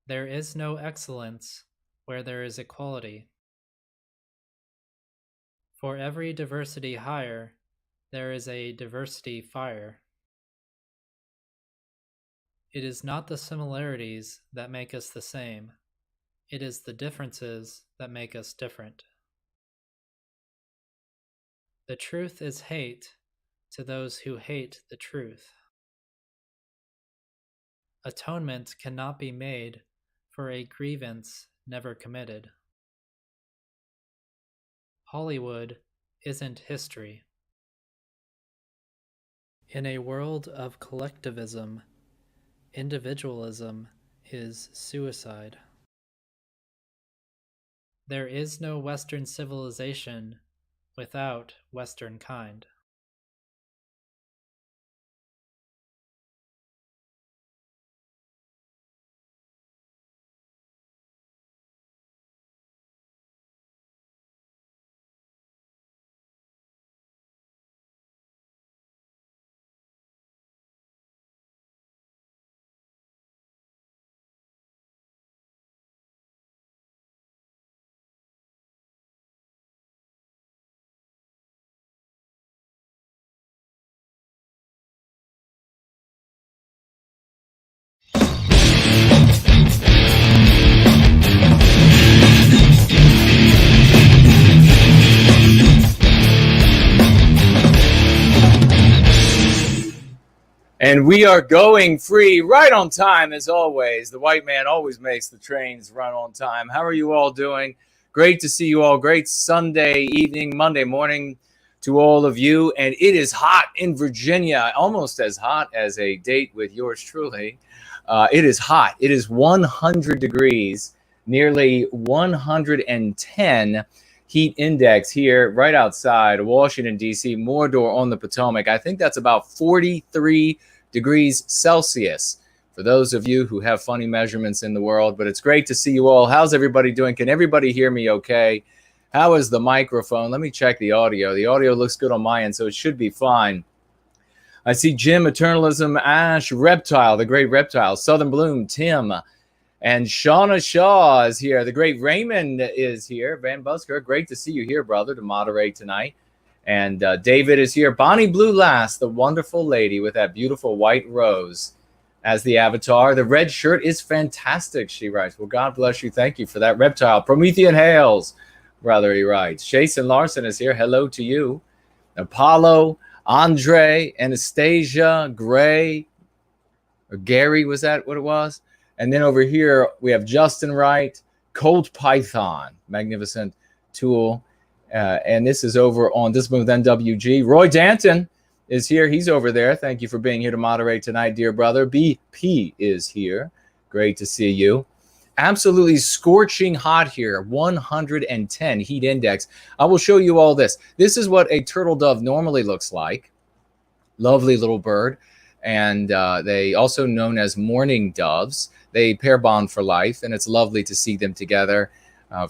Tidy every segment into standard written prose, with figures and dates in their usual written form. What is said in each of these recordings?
There is no excellence where there is equality. For every diversity higher, there is a diversity fire. It is not the similarities that make us the same. It is the differences that make us different. The truth is hate to those who hate the truth. Atonement cannot be made for a grievance never committed. Hollywood isn't history. In a world of collectivism, individualism is suicide. There is no Western civilization without Westernkind. And we are going free right on time, as always. The white man always makes the trains run on time. How are you all doing? Great to see you all. Great Sunday evening, Monday morning to all of you. And it is hot in Virginia, almost as hot as a date with yours truly. It is hot. It is 100 degrees, nearly 110 heat index here right outside Washington, D.C., Mordor on the Potomac. I think that's about 43 degrees Celsius for those of you who have funny measurements in the world. But it's great to see you all. How's everybody doing? Can everybody hear me okay? How is the microphone? Let me check the audio. The audio looks good on my end, so it should be fine. I see Jim, Eternalism, Ash, Reptile, the great Reptile, Southern Bloom, Tim, and Shauna Shaw is here. The great Raymond is here. Van Busker, great to see you here, brother, to moderate tonight. And David is here. Bonnie Blue Lass, the wonderful lady with that beautiful white rose as the avatar. The red shirt is fantastic, she writes. Well, God bless you. Thank you for that, Reptile. Promethean Hales, brother, he writes. Jason Larson is here. Hello to you. Apollo, Andre, Anastasia, Gray, or Gary, was that what it was? And then over here, we have Justin Wright, Cold Python, magnificent tool. And this is over on Discipline with NWG. Roy Danton is here. He's over there. Thank you for being here to moderate tonight, dear brother. BP is here. Great to see you. Absolutely scorching hot here, 110 heat index. I will show you all this. This is what a turtle dove normally looks like. Lovely little bird. And they also known as mourning doves. They pair bond for life, and it's lovely to see them together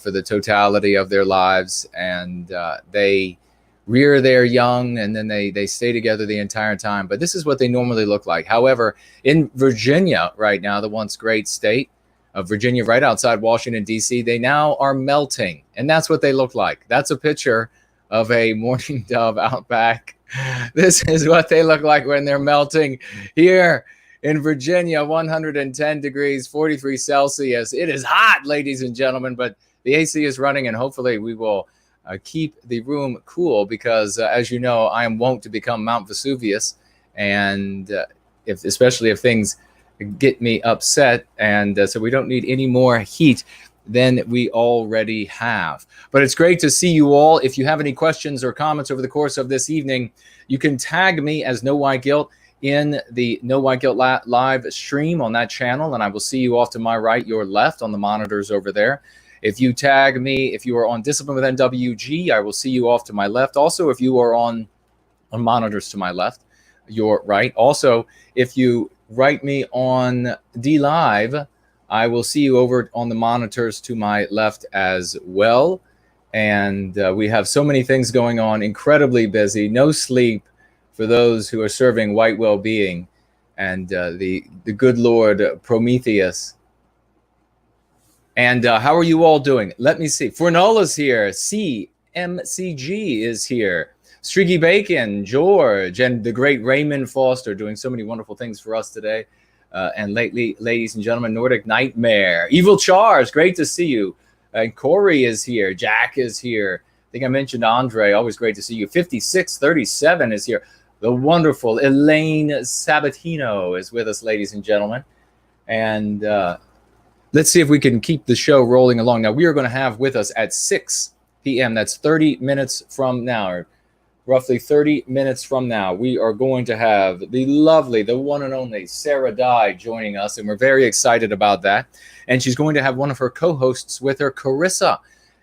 for the totality of their lives. And they rear their young, and then they stay together the entire time. But this is what they normally look like. However, in Virginia right now, the once great state of Virginia, right outside Washington, D.C., they now are melting. And that's what they look like. That's a picture of a mourning dove out back. This is what they look like when they're melting here in Virginia, 110 degrees, 43 Celsius. It is hot, ladies and gentlemen, but the AC is running, and hopefully we will keep the room cool because, as you know, I am wont to become Mount Vesuvius, and especially if things get me upset, and so we don't need any more heat than we already have. But it's great to see you all. If you have any questions or comments over the course of this evening, you can tag me as No White Guilt in the No White Guilt live stream on that channel, and I will see you off to my right, your left on the monitors over there. If you tag me, if you are on Discipline with NWG, I will see you off to my left. Also, if you are on monitors to my left, your right. Also, if you write me on DLive, I will see you over on the monitors to my left as well. And we have so many things going on, incredibly busy, no sleep for those who are serving White Wellbeing and the good Lord Prometheus And how are you all doing? Let me see. Fornola's here. CMCG is here. Streaky Bacon, George, and the great Raymond Foster doing so many wonderful things for us today. And lately, ladies and gentlemen, Nordic Nightmare. Evil Chars, great to see you. And Corey is here. Jack is here. I think I mentioned Andre. Always great to see you. 5637 is here. The wonderful Elaine Sabatino is with us, ladies and gentlemen. And let's see if we can keep the show rolling along. Now, we are going to have with us at 6 p.m., that's 30 minutes from now, or roughly 30 minutes from now, we are going to have the lovely, the one and only Sarah Dye joining us, and we're very excited about that. And she's going to have one of her co-hosts with her, Karissa,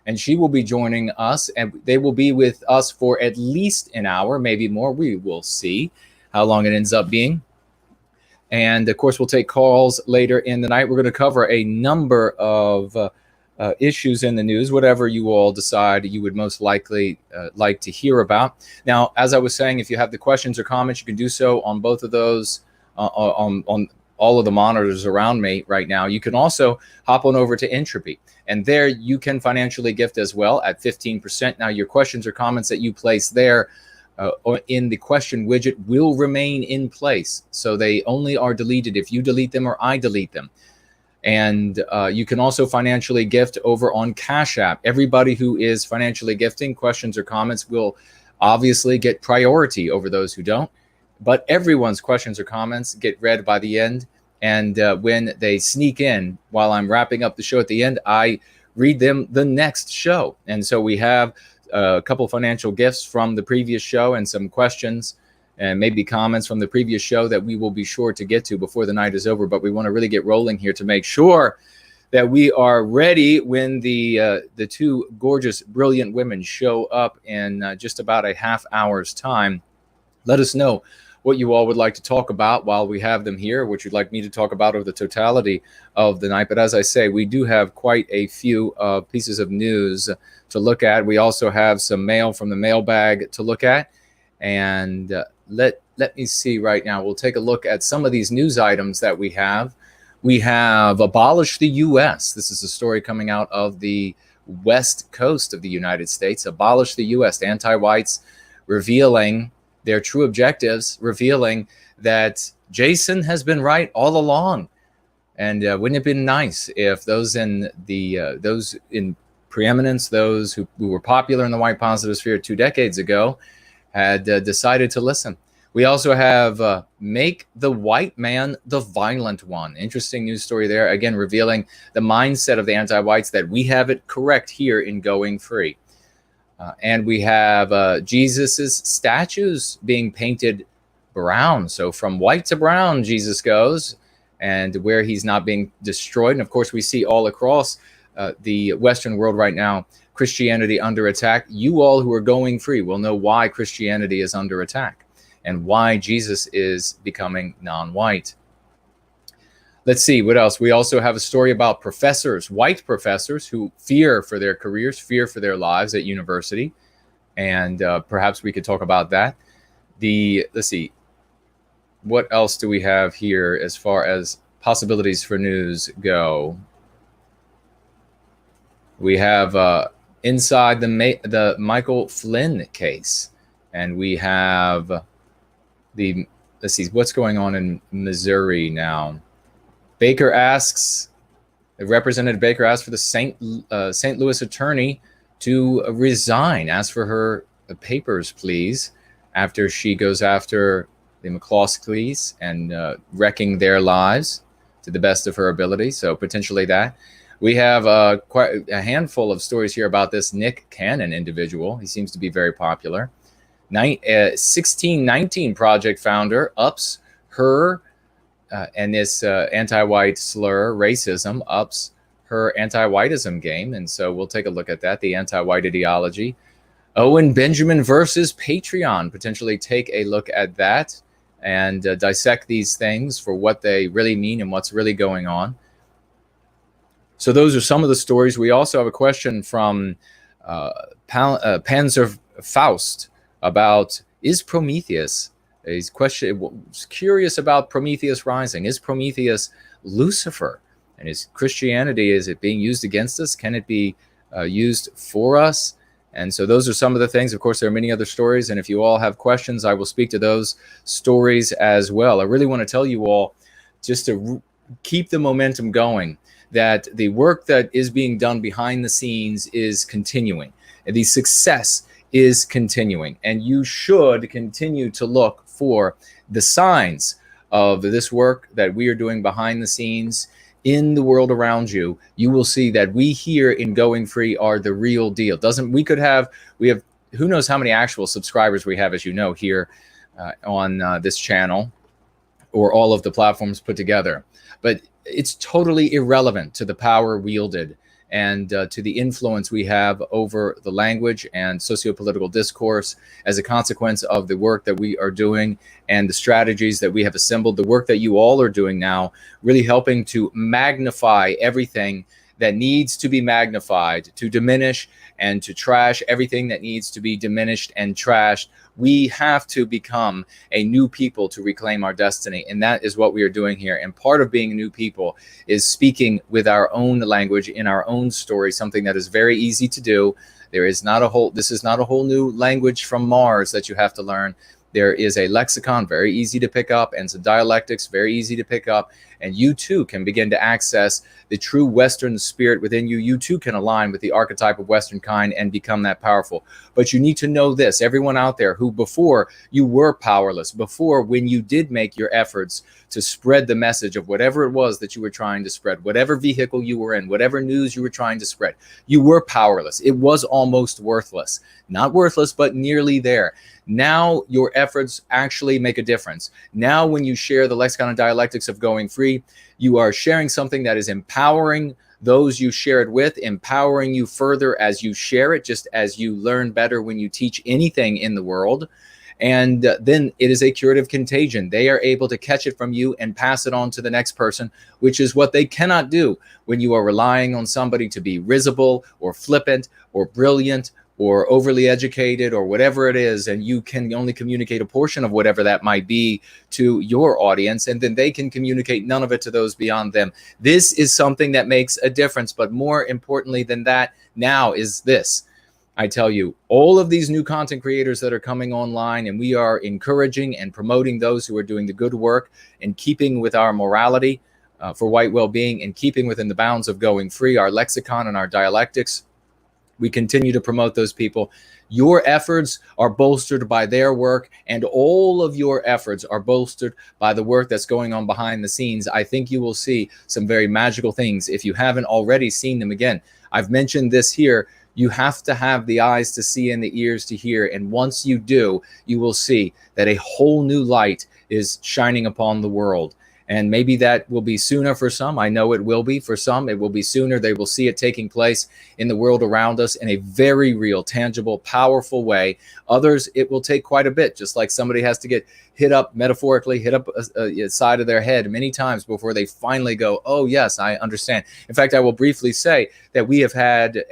and she will be joining us, and they will be with us for at least an hour, maybe more. We will see how long it ends up being. And of course, we'll take calls later in the night. We're going to cover a number of issues in the news, whatever you all decide you would most likely like to hear about. Now, as I was saying, if you have the questions or comments, you can do so on both of those, on all of the monitors around me right now. You can also hop on over to Entropy, and there you can financially gift as well at 15%. Now, your questions or comments that you place there in the question widget will remain in place. So they only are deleted if you delete them or I delete them. And you can also financially gift over on Cash App. Everybody who is financially gifting, questions or comments will obviously get priority over those who don't. But everyone's questions or comments get read by the end. And when they sneak in while I'm wrapping up the show at the end, I read them the next show. And so we have a couple financial gifts from the previous show and some questions and maybe comments from the previous show that we will be sure to get to before the night is over. But we want to really get rolling here to make sure that we are ready when the two gorgeous, brilliant women show up in just about a half hour's time. Let us know what you all would like to talk about while we have them here, what you'd like me to talk about over the totality of the night. But as I say, we do have quite a few pieces of news to look at. We also have some mail from the mailbag to look at. And let me see right now. We'll take a look at some of these news items that we have. We have abolished the U.S. This is a story coming out of the West Coast of the United States. Abolish the U.S. Anti-whites revealing their true objectives, revealing that Jason has been right all along. And wouldn't it have been nice if those in preeminence, those who were popular in the white positive sphere 2 decades ago, had decided to listen. We also have Make the White Man the Violent One. Interesting news story there. Again, revealing the mindset of the anti-whites, that we have it correct here in Going Free. And we have Jesus's statues being painted brown. So from white to brown, Jesus goes, and where he's not being destroyed. And of course, we see all across the Western world right now, Christianity under attack. You all who are going free will know why Christianity is under attack and why Jesus is becoming non-white. Let's see, what else? We also have a story about professors, white professors, who fear for their careers, fear for their lives at university. And perhaps we could talk about that. Let's see, what else do we have here as far as possibilities for news go? We have inside the Michael Flynn case. And we have let's see, what's going on in Missouri now? Representative Baker asks for the St. Louis attorney to resign. Ask for her papers, please, after she goes after the McCloskeys and wrecking their lives to the best of her ability. So potentially that. We have quite a handful of stories here about this Nick Cannon individual. He seems to be very popular. 1619 Project founder ups her and this anti-white slur, racism, ups her anti-whiteism game. And so we'll take a look at that, the anti-white ideology. Owen Benjamin versus Patreon, potentially take a look at that and dissect these things for what they really mean and what's really going on. So those are some of the stories. We also have a question from Panzer Faust about, is Prometheus, he's curious about Prometheus rising. Is Prometheus Lucifer? And is Christianity, is it being used against us? Can it be used for us? And so those are some of the things. Of course, there are many other stories. And if you all have questions, I will speak to those stories as well. I really want to tell you all, just to keep the momentum going, that the work that is being done behind the scenes is continuing. And the success is continuing. And you should continue to look for the signs of this work that we are doing behind the scenes in the world around you. You will see that we here in Going Free are the real deal. We have who knows how many actual subscribers we have, as you know, here on this channel, or all of the platforms put together. But it's totally irrelevant to the power wielded and to the influence we have over the language and socio-political discourse as a consequence of the work that we are doing and the strategies that we have assembled, the work that you all are doing now, really helping to magnify everything that needs to be magnified, to diminish and to trash everything that needs to be diminished and trashed. We have to become a new people to reclaim our destiny. And that is what we are doing here. And part of being a new people is speaking with our own language in our own story, something that is very easy to do. This is not a whole new language from Mars that you have to learn. There is a lexicon, very easy to pick up, and some dialectics, very easy to pick up. And you too can begin to access the true Western spirit within you. You too can align with the archetype of Westernkind and become that powerful. But you need to know this, everyone out there who before you were powerless, before when you did make your efforts to spread the message of whatever it was that you were trying to spread, whatever vehicle you were in, whatever news you were trying to spread, you were powerless. It was almost worthless. Not worthless, but nearly there. Now your efforts actually make a difference. Now when you share the lexicon and dialectics of Going Free, you are sharing something that is empowering those you share it with, empowering you further as you share it, just as you learn better when you teach anything in the world. And then it is a curative contagion. They are able to catch it from you and pass it on to the next person, which is what they cannot do when you are relying on somebody to be risible or flippant or brilliant or overly educated or whatever it is, and you can only communicate a portion of whatever that might be to your audience, and then they can communicate none of it to those beyond them. This is something that makes a difference, but more importantly than that now is this. I tell you, all of these new content creators that are coming online, and we are encouraging and promoting those who are doing the good work and keeping with our morality for white well-being and keeping within the bounds of Going Free, our lexicon and our dialectics. We continue to promote those people. Your efforts are bolstered by their work, and all of your efforts are bolstered by the work that's going on behind the scenes. I think you will see some very magical things if you haven't already seen them. Again, I've mentioned this here. You have to have the eyes to see and the ears to hear. And once you do, you will see that a whole new light is shining upon the world. And maybe that will be sooner for some. I know it will be for some. It will be sooner. They will see it taking place in the world around us in a very real, tangible, powerful way. Others, it will take quite a bit, just like somebody has to get hit up, metaphorically, hit up a side of their head many times before they finally go, oh, yes, I understand. In fact, I will briefly say that we have had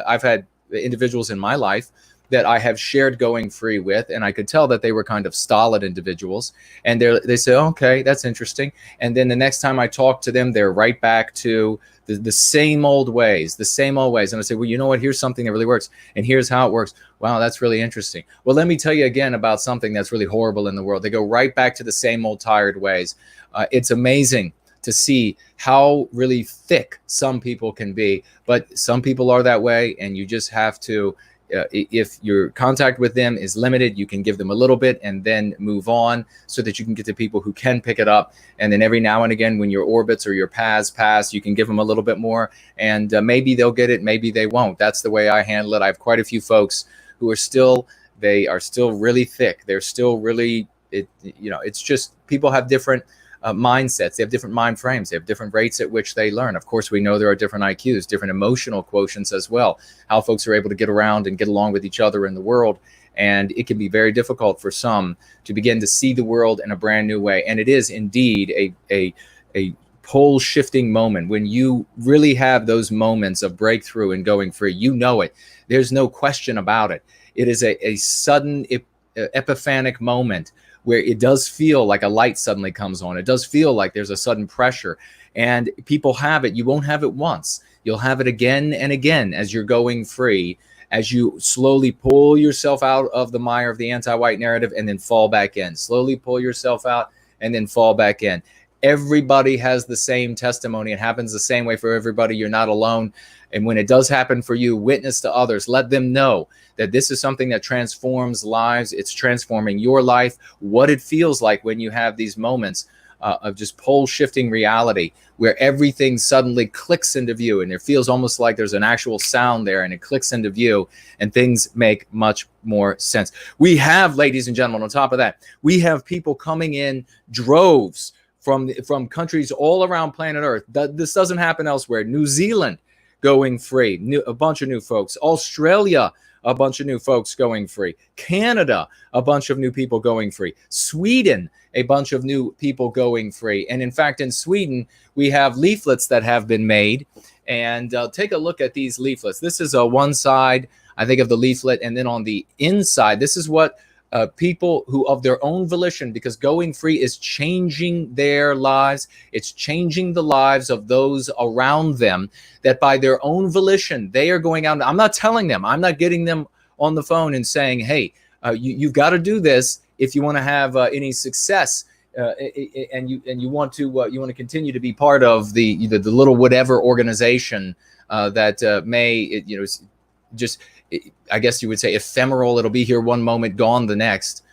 I've had individuals in my life that I have shared Going Free with, and I could tell that they were kind of stolid individuals. And they say, okay, that's interesting. And then the next time I talk to them, they're right back to the same old ways, the same old ways. And I say, well, you know what? Here's something that really works, and here's how it works. Wow, that's really interesting. Well, let me tell you again about something that's really horrible in the world. They go right back to the same old tired ways. It's amazing to see how really thick some people can be, but some people are that way, and you just have to, if your contact with them is limited, you can give them a little bit and then move on so that you can get to people who can pick it up. And then every now and again, when your orbits or your paths pass, you can give them a little bit more, and maybe they'll get it, maybe they won't. That's the way I handle it. I have quite a few folks who are still really thick. They're still really, it's just people have different mindsets. They have different mind frames. They have different rates at which they learn. Of course, we know there are different IQs, different emotional quotients as well, how folks are able to get around and get along with each other in the world. And it can be very difficult for some to begin to see the world in a brand new way. And it is indeed a pole shifting moment when you really have those moments of breakthrough and Going Free. You know it. There's no question about it. It is a sudden epiphanic moment where it does feel like a light suddenly comes on. It does feel like there's a sudden pressure, and people have it. You won't have it once. You'll have it again and again as you're going free, as you slowly pull yourself out of the mire of the anti-white narrative and then fall back in. Slowly pull yourself out and then fall back in. Everybody has the same testimony. It happens the same way for everybody. You're not alone. And when it does happen for you, witness to others. Let them know that this is something that transforms lives. It's transforming your life. What it feels like when you have these moments of just pole shifting reality, where everything suddenly clicks into view, and it feels almost like there's an actual sound there, and it clicks into view, and things make much more sense. We have, ladies and gentlemen, on top of that, we have people coming in droves from countries all around planet Earth. This doesn't happen elsewhere. New Zealand going free, a bunch of new folks. Australia, a bunch of new folks going free. Canada, a bunch of new people going free. Sweden, a bunch of new people going free. And in fact, in Sweden, we have leaflets that have been made. And take a look at these leaflets. This is one side, I think, of the leaflet. And then on the inside, this is what people who of their own volition, because going free is changing their lives. It's changing the lives of those around them, that by their own volition, they are going out. I'm not telling them, I'm not getting them on the phone and saying, hey, you've got to do this if you want to have any success. And you want to continue to be part of the little whatever organization that may, just, I guess you would say, ephemeral. It'll be here one moment, gone the next.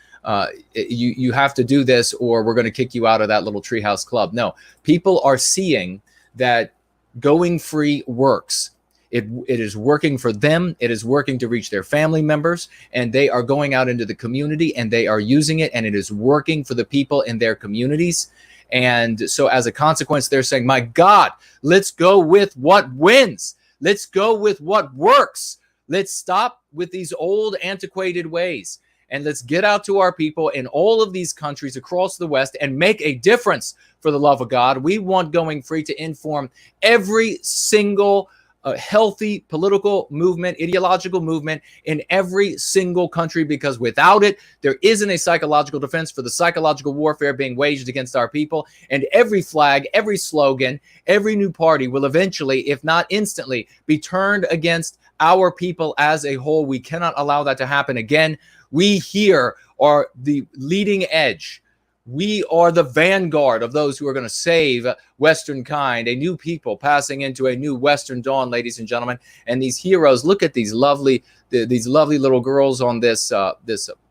You have to do this, or we're going to kick you out of that little treehouse club. No, people are seeing that going free works. It is working for them. It is working to reach their family members, and they are going out into the community and they are using it, and it is working for the people in their communities. And so as a consequence, they're saying, my God, let's go with what wins. Let's go with what works. Let's stop with these old antiquated ways, and let's get out to our people in all of these countries across the West and make a difference for the love of God. We want going free to inform every single healthy political movement, ideological movement in every single country, because without it, there isn't a psychological defense for the psychological warfare being waged against our people. And every flag, every slogan, every new party will eventually, if not instantly, be turned against our people as a whole. We cannot allow that to happen again. We here are the leading edge. We are the vanguard of those who are going to save Westernkind, a new people passing into a new Western dawn, ladies and gentlemen. And these heroes, look at these lovely little girls on this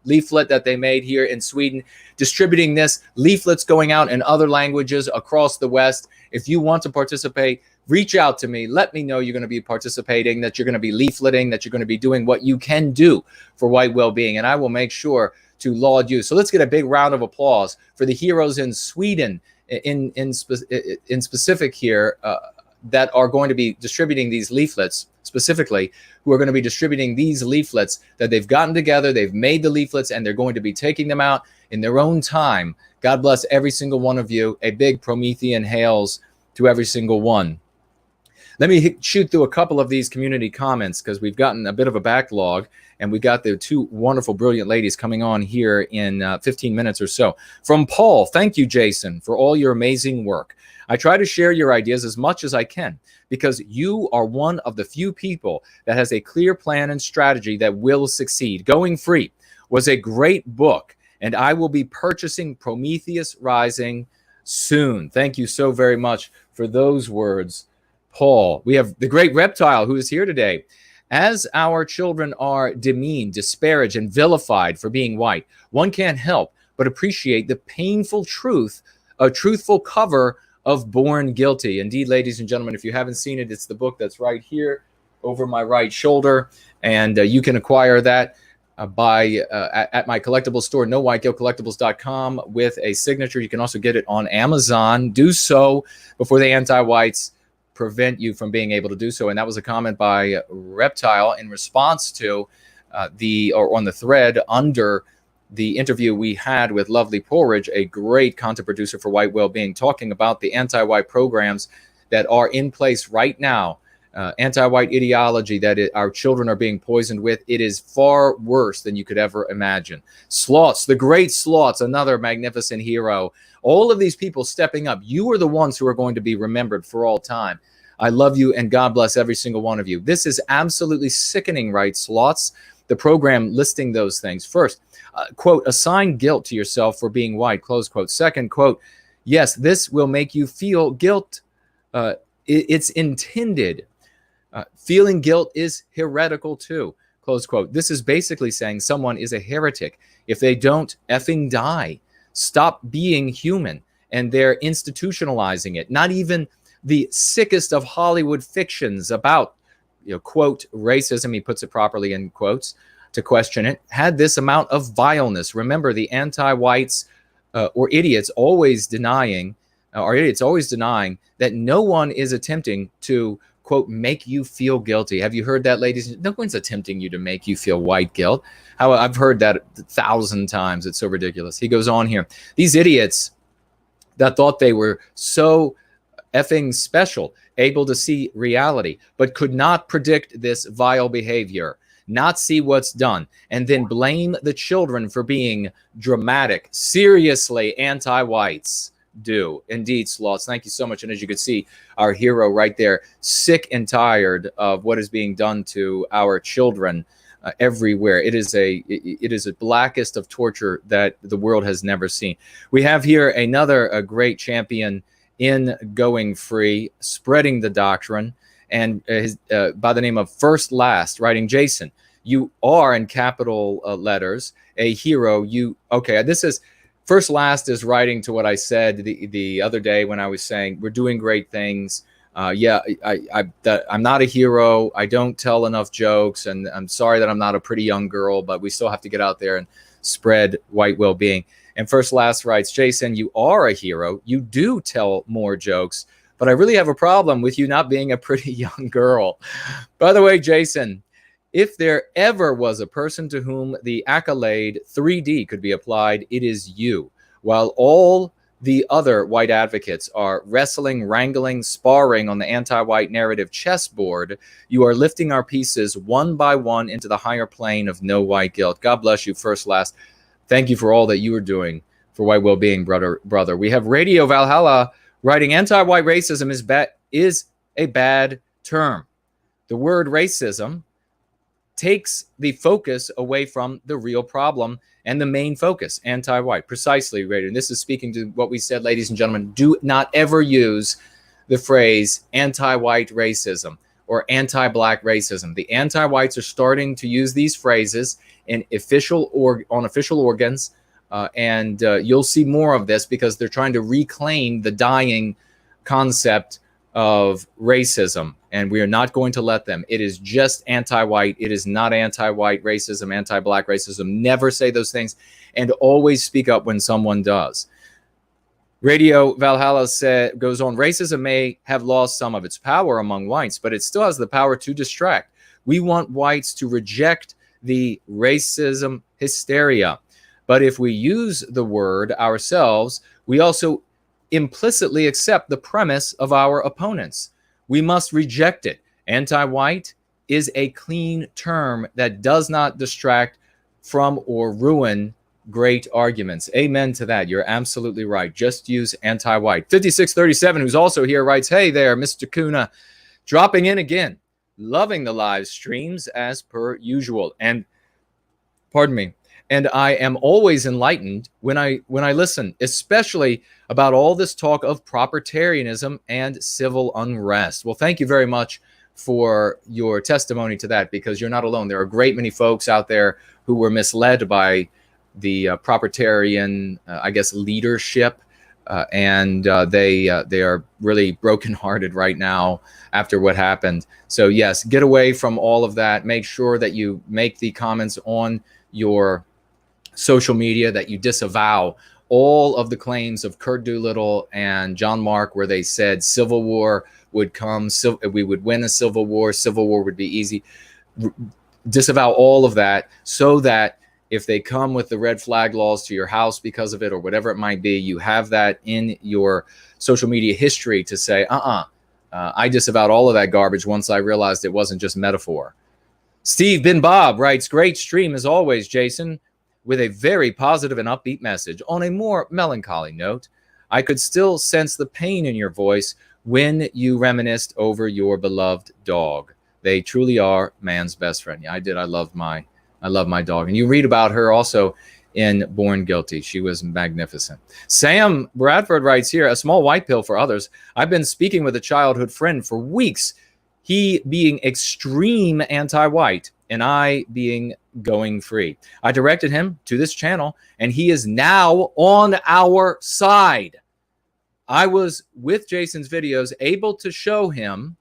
leaflet that they made here in Sweden, distributing this. Leaflets going out in other languages across the West. If you want to participate, reach out to me. Let me know you're going to be participating, that you're going to be leafleting, that you're going to be doing what you can do for white well-being, and I will make sure to laud you. So let's get a big round of applause for the heroes in Sweden, in specific here, that are going to be distributing these leaflets, specifically, who are going to be distributing these leaflets, that they've gotten together, they've made the leaflets, and they're going to be taking them out in their own time. God bless every single one of you. A big Promethean hails to every single one. Let me shoot through a couple of these community comments, because we've gotten a bit of a backlog, and we got the two wonderful, brilliant ladies coming on here in 15 minutes or so. From Paul, thank you, Jason, for all your amazing work. I try to share your ideas as much as I can, because you are one of the few people that has a clear plan and strategy that will succeed. Going Free was a great book, and I will be purchasing Prometheus Rising soon. Thank you so very much for those words, Paul. We have the great Reptile, who is here today. As our children are demeaned, disparaged, and vilified for being white, one can't help but appreciate the painful truth, a truthful cover of Born Guilty. Indeed, ladies and gentlemen, if you haven't seen it, it's the book that's right here over my right shoulder, and you can acquire that at my collectibles store, nowhiteguiltcollectibles.com, with a signature. You can also get it on Amazon. Do so before the anti-whites prevent you from being able to do so. And that was a comment by Reptile in response to on the thread under the interview we had with Lovely Porridge, a great content producer for White Wellbeing, talking about the anti-white programs that are in place right now anti-white ideology that our children are being poisoned with, it is far worse than you could ever imagine. Slots, the great Slots, another magnificent hero. All of these people stepping up. You are the ones who are going to be remembered for all time. I love you, and God bless every single one of you. This is absolutely sickening, right, Slots? The program listing those things. First, quote, assign guilt to yourself for being white, close quote. Second, quote, yes, this will make you feel guilt. It's intended. Feeling guilt is heretical too, close quote. This is basically saying someone is a heretic if they don't effing die, stop being human, and they're institutionalizing it. Not even the sickest of Hollywood fictions about, quote, racism, he puts it properly in quotes to question it, had this amount of vileness. Remember, the anti-whites or idiots always denying that no one is attempting to, quote, make you feel guilty. Have you heard that, ladies? No one's attempting you to make you feel white guilt. I've heard that 1,000 times. It's so ridiculous. He goes on here. These idiots that thought they were so effing special, able to see reality, but could not predict this vile behavior, not see what's done, and then blame the children for being dramatic, seriously anti-whites. Do indeed, Slots. Thank you so much. And as you can see, our hero right there, sick and tired of what is being done to our children everywhere. It is a blackest of torture that the world has never seen. We have here a great champion in going free, spreading the doctrine, and by the name of First Last, writing, Jason, you are, in capital letters, a hero. This is First Last is writing to what I said the other day when I was saying we're doing great things. I'm not a hero. I don't tell enough jokes, and I'm sorry that I'm not a pretty young girl, but we still have to get out there and spread white well-being. And First Last writes, Jason, you are a hero. You do tell more jokes, but I really have a problem with you not being a pretty young girl. By the way, Jason, if there ever was a person to whom the accolade 3D could be applied, it is you. While all the other white advocates are wrestling, wrangling, sparring on the anti-white narrative chessboard, you are lifting our pieces one by one into the higher plane of no white guilt. God bless you, First Last. Thank you for all that you are doing for white well-being, brother. We have Radio Valhalla writing, anti-white racism is a bad term. The word racism takes the focus away from the real problem and the main focus, anti-white. Precisely, Radio. And this is speaking to what we said, ladies and gentlemen. Do not ever use the phrase anti-white racism or anti-black racism. The anti-whites are starting to use these phrases in official organs, and you'll see more of this because they're trying to reclaim the dying concept of racism, and we are not going to let them. It is just anti-white. It is not anti-white racism, anti-black racism. Never say those things, and always speak up when someone does. Radio Valhalla goes on, racism may have lost some of its power among whites, but it still has the power to distract. We want whites to reject the racism hysteria. But if we use the word ourselves, we also implicitly accept the premise of our opponents. We must reject it. Anti-white is a clean term that does not distract from or ruin great arguments. Amen to that. You're absolutely right. Just use anti-white. 5637, who's also here, writes, hey there, Mr. Köhne, dropping in again. Loving the live streams as per usual. And pardon me. And I am always enlightened when I listen, especially about all this talk of propertarianism and civil unrest. Well, thank you very much for your testimony to that, because you're not alone. There are a great many folks out there who were misled by the propertarian, leadership, and they are really brokenhearted right now after what happened. So yes, get away from all of that. Make sure that you make the comments on your social media, that you disavow all of the claims of Kurt Doolittle and John Mark, where they said civil war would come, we would win a civil war would be easy. Disavow all of that, so that if they come with the red flag laws to your house because of it, or whatever it might be, you have that in your social media history to say, I disavowed all of that garbage once I realized it wasn't just metaphor. Steve Bin Bob writes, great stream as always, Jason, with a very positive and upbeat message. On a more melancholy note, I could still sense the pain in your voice when you reminisced over your beloved dog. They truly are man's best friend. Yeah, I did. I love my dog. And you read about her also in Born Guilty. She was magnificent. Sam Bradford writes here, a small white pill for others. I've been speaking with a childhood friend for weeks, he being extreme anti-white and I being going free. I directed him to this channel and he is now on our side. I was with Jason's videos able to show him,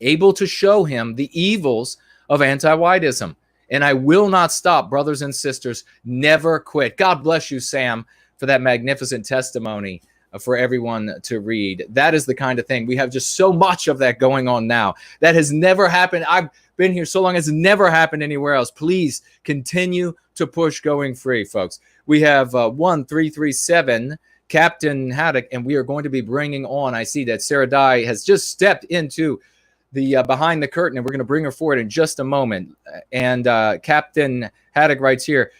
able to show him the evils of anti-whiteism. And I will not stop, brothers and sisters. Never quit. God bless you, Sam, for that magnificent testimony for everyone to read. That is the kind of thing. We have just so much of that going on now. That has never happened. I've been here so long. It's never happened anywhere else. Please continue to push going free, folks. We have 1337 Captain Haddock, and we are going to be bringing on, I see that Sarah Dye has just stepped into the behind the curtain, and we're going to bring her forward in just a moment. And Captain Haddock writes here,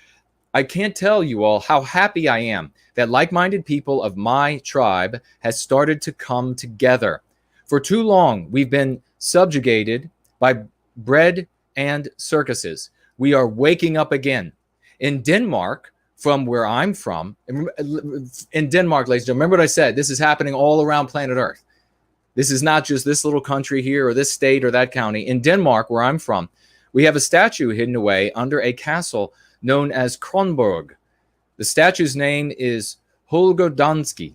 I can't tell you all how happy I am that like-minded people of my tribe has started to come together. For too long, we've been subjugated by bread and circuses. We are waking up again. In Denmark, from where I'm from, in Denmark, ladies and gentlemen, remember what I said, this is happening all around planet Earth. This is not just this little country here or this state or that county. In Denmark, where I'm from, we have a statue hidden away under a castle known as Kronborg. The statue's name is Holger Danske,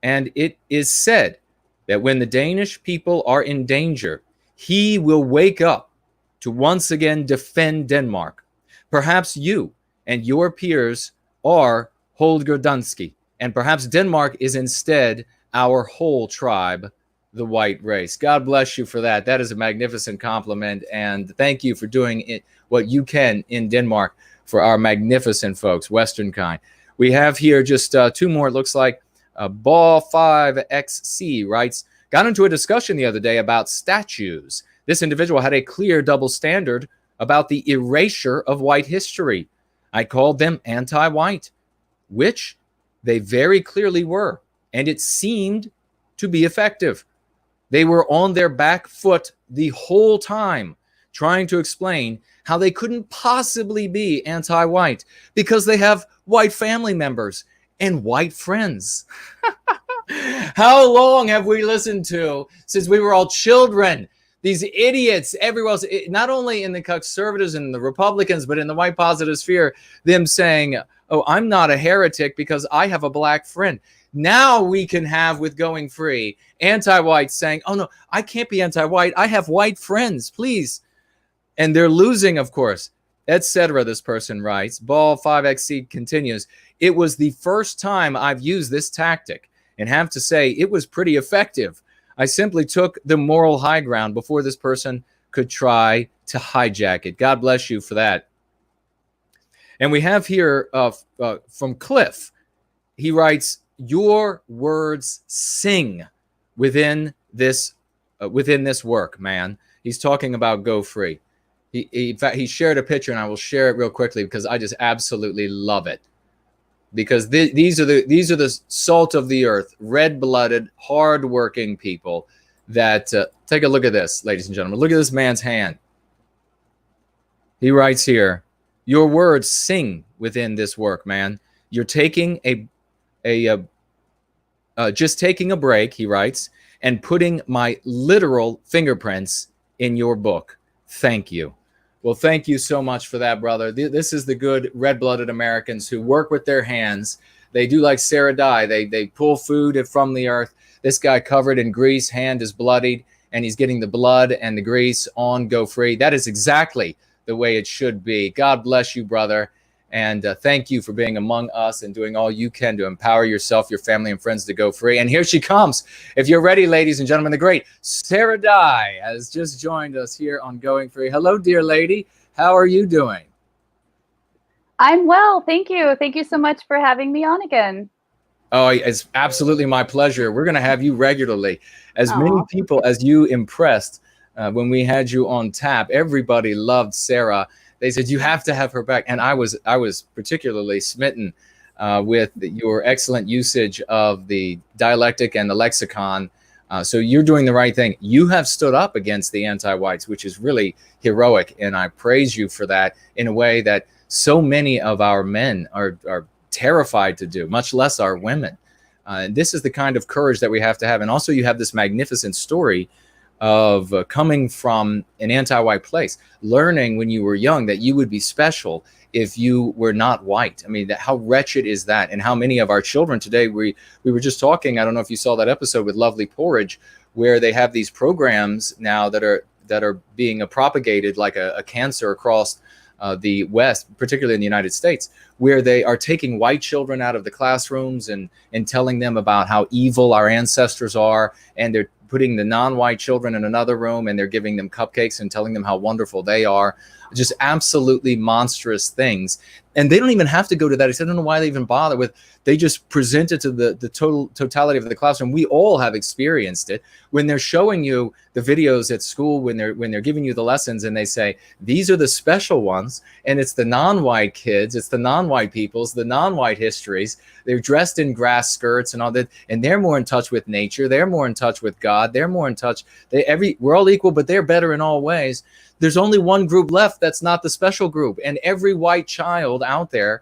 and it is said that when the Danish people are in danger, he will wake up to once again defend Denmark. Perhaps you and your peers are Holger Danske, and perhaps Denmark is instead our whole tribe, the white race. God bless you for that. That is a magnificent compliment, and thank you for doing it what you can in Denmark for our magnificent folks, Westernkind. We have here just two more, it looks like. Ball5XC writes, got into a discussion the other day about statues. This individual had a clear double standard about the erasure of white history. I called them anti-white, which they very clearly were, and it seemed to be effective. They were on their back foot the whole time, trying to explain how they couldn't possibly be anti-white because they have white family members and white friends. How long have we listened to since we were all children? These idiots everywhere else, not only in the conservatives and the Republicans, but in the white positive sphere, them saying, oh, I'm not a heretic because I have a black friend. Now we can have, with Going Free, anti-white saying, oh, no, I can't be anti-white. I have white friends, please. And they're losing, of course, etc. This person writes. Ball5XC continues. It was the first time I've used this tactic and have to say it was pretty effective. I simply took the moral high ground before this person could try to hijack it. God bless you for that. And we have here from Cliff. He writes, your words sing within this work, man. He's talking about Go Free. In fact, he shared a picture, and I will share it real quickly because I just absolutely love it. Because these are the salt of the earth, red-blooded, hard-working people that take a look at this, ladies and gentlemen. Look at this man's hand. He writes here, your words sing within this work, man. You're taking just taking a break, he writes, and putting my literal fingerprints in your book. Thank you. Well, thank you so much for that, brother. This is the good red-blooded Americans who work with their hands. They do like Sarah Dye. They pull food from the earth. This guy covered in grease, hand is bloodied, and he's getting the blood and the grease on Go Free. That is exactly the way it should be. God bless you, brother. And thank you for being among us and doing all you can to empower yourself, your family, and friends to go free. And here she comes. If you're ready, ladies and gentlemen, the great Sarah Dye has just joined us here on Going Free. Hello, dear lady. How are you doing? I'm well. Thank you. Thank you so much for having me on again. Oh, it's absolutely my pleasure. We're going to have you regularly. As many Aw. people as you impressed when we had you on tap, everybody loved Sarah. They said you have to have her back, and I was particularly smitten with your excellent usage of the dialectic and the lexicon. So you're doing the right thing. You have stood up against the anti-whites, which is really heroic, and I praise you for that in a way that so many of our men are terrified to do, much less our women. And this is the kind of courage that we have to have. And also you have this magnificent story of coming from an anti-white place, learning when you were young that you would be special if you were not white. I mean, how wretched is that? And how many of our children today, we were just talking, I don't know if you saw that episode with Lovely Porridge, where they have these programs now that are being propagated like a cancer across the West, particularly in the United States, where they are taking white children out of the classrooms and telling them about how evil our ancestors are. And they're putting the non-white children in another room and they're giving them cupcakes and telling them how wonderful they are. Just absolutely monstrous things. And they don't even have to go to that. I don't know why they even bother with. They just present it to the totality of the classroom. We all have experienced it when they're showing you the videos at school, when they're giving you the lessons, and they say these are the special ones, and it's the non-white kids, it's the non-white peoples, the non-white histories. They're dressed in grass skirts and all that, and they're more in touch with nature. They're more in touch with God. They're more in touch. We're all equal, but they're better in all ways. There's only one group left that's not the special group, and every white child out there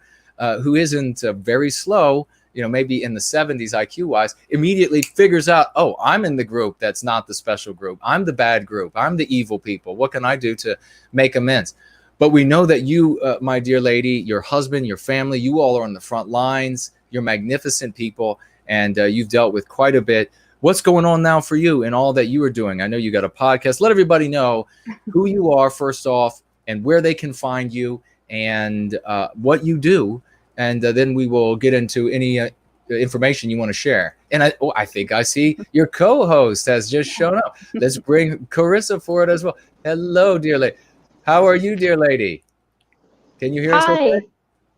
who isn't very slow, maybe in the 70s IQ wise, immediately figures out, oh, I'm in the group that's not the special group. I'm the bad group. I'm the evil people. What can I do to make amends? But we know that you, my dear lady, your husband, your family, you all are on the front lines. You're magnificent people, and you've dealt with quite a bit. What's going on now for you and all that you are doing? I know you got a podcast. Let everybody know who you are first off, and where they can find you, and what you do. And then we will get into any information you want to share. And I think I see your co-host has just shown up. Let's bring Karissa for it as well. Hello, dear lady. How are you, dear lady? Can you hear us okay?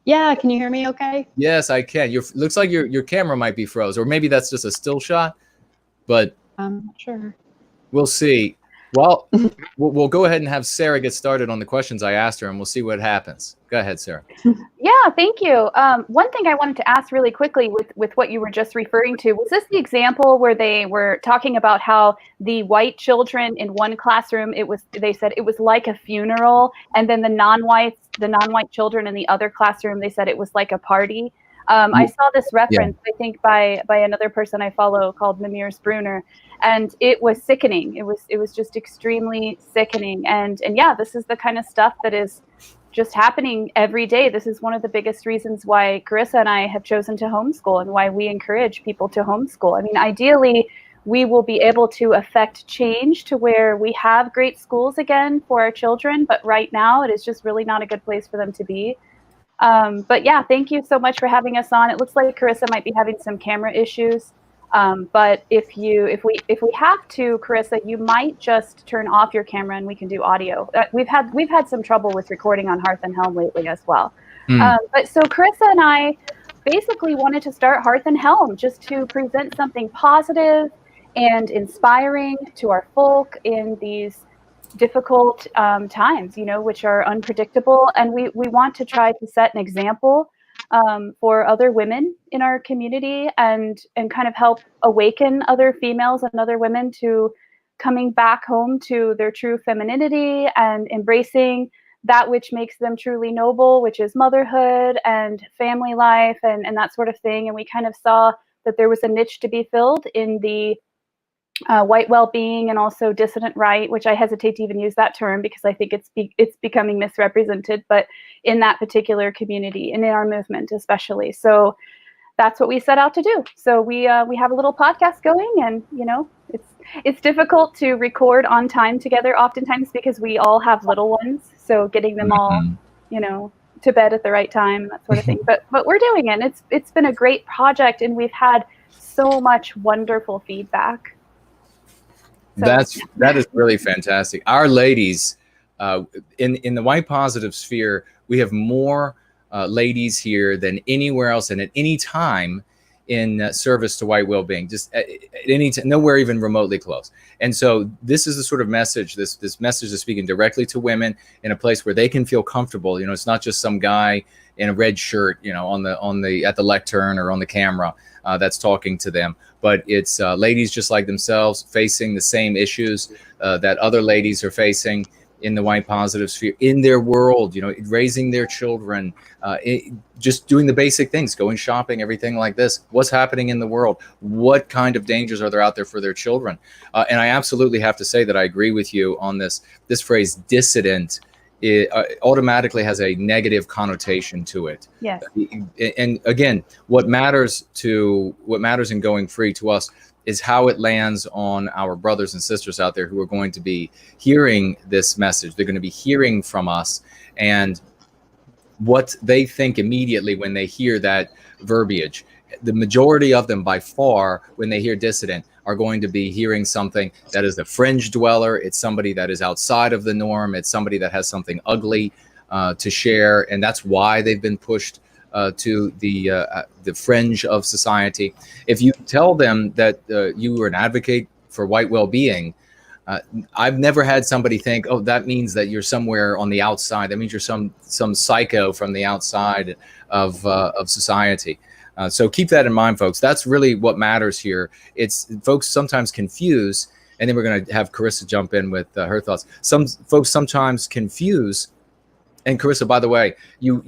Yeah, can you hear me okay? Yes, I can. Looks like your camera might be froze, or maybe that's just a still shot, but I'm not sure. We'll see. Well, we'll go ahead and have Sarah get started on the questions I asked her, and we'll see what happens. Go ahead, Sarah. Yeah, thank you. One thing I wanted to ask really quickly with what you were just referring to, was this the example where they were talking about how the white children in one classroom, they said it was like a funeral, and then the non-white children in the other classroom, they said it was like a party? I saw this reference, I think, by another person I follow called Mimirs Bruner, and it was sickening. It was just extremely sickening. And yeah, this is the kind of stuff that is just happening every day. This is one of the biggest reasons why Karissa and I have chosen to homeschool, and why we encourage people to homeschool. I mean, ideally, we will be able to affect change to where we have great schools again for our children, but right now it is just really not a good place for them to be. But yeah, thank you so much for having us on. It looks like Karissa might be having some camera issues. But if we have to, Karissa, you might just turn off your camera and we can do audio. We've had some trouble with recording on Hearth and Helm lately as well. But so Karissa and I basically wanted to start Hearth and Helm just to present something positive and inspiring to our folk in these difficult times, which are unpredictable. And we want to try to set an example for other women in our community, and kind of help awaken other females and other women to coming back home to their true femininity and embracing that which makes them truly noble, which is motherhood and family life and that sort of thing. And we kind of saw that there was a niche to be filled in the white well-being and also dissident right, which I hesitate to even use that term because I think it's becoming misrepresented, but in that particular community and in our movement especially. So that's what we set out to do. So we have a little podcast going, and it's difficult to record on time together oftentimes because we all have little ones. So getting them all, to bed at the right time, that sort of thing. But we're doing it. And it's been a great project, and we've had so much wonderful feedback. So, that is really fantastic. Our ladies in the white positive sphere, we have more ladies here than anywhere else, and at any time in service to white well-being, just at any time, nowhere even remotely close. And so this is the sort of message, this message is speaking directly to women in a place where they can feel comfortable. You know, it's not just some guy in a red shirt, you know, at the lectern or on the camera that's talking to them, but it's ladies just like themselves facing the same issues that other ladies are facing in the white positive sphere, in their world, you know, raising their children, just doing the basic things, going shopping, everything like this. What's happening in the world? What kind of dangers are there out there for their children? And I absolutely have to say that I agree with you on this. This phrase dissident, it automatically has a negative connotation to it. Yes. And again, what matters in going free to us is how it lands on our brothers and sisters out there who are going to be hearing this message. They're going to be hearing from us, and what they think immediately when they hear that verbiage. The majority of them, by far, when they hear dissident, are going to be hearing something that is a fringe dweller. It's somebody that is outside of the norm. It's somebody that has something ugly to share, and that's why they've been pushed to the fringe of society. If you tell them that you are an advocate for white well-being, I've never had somebody think, oh, that means that you're somewhere on the outside. That means you're some psycho from the outside of society. So keep that in mind, folks. That's really what matters here. It's folks sometimes confuse, and then we're going to have Karissa jump in with her thoughts. Some folks sometimes confuse. And Karissa, by the way, you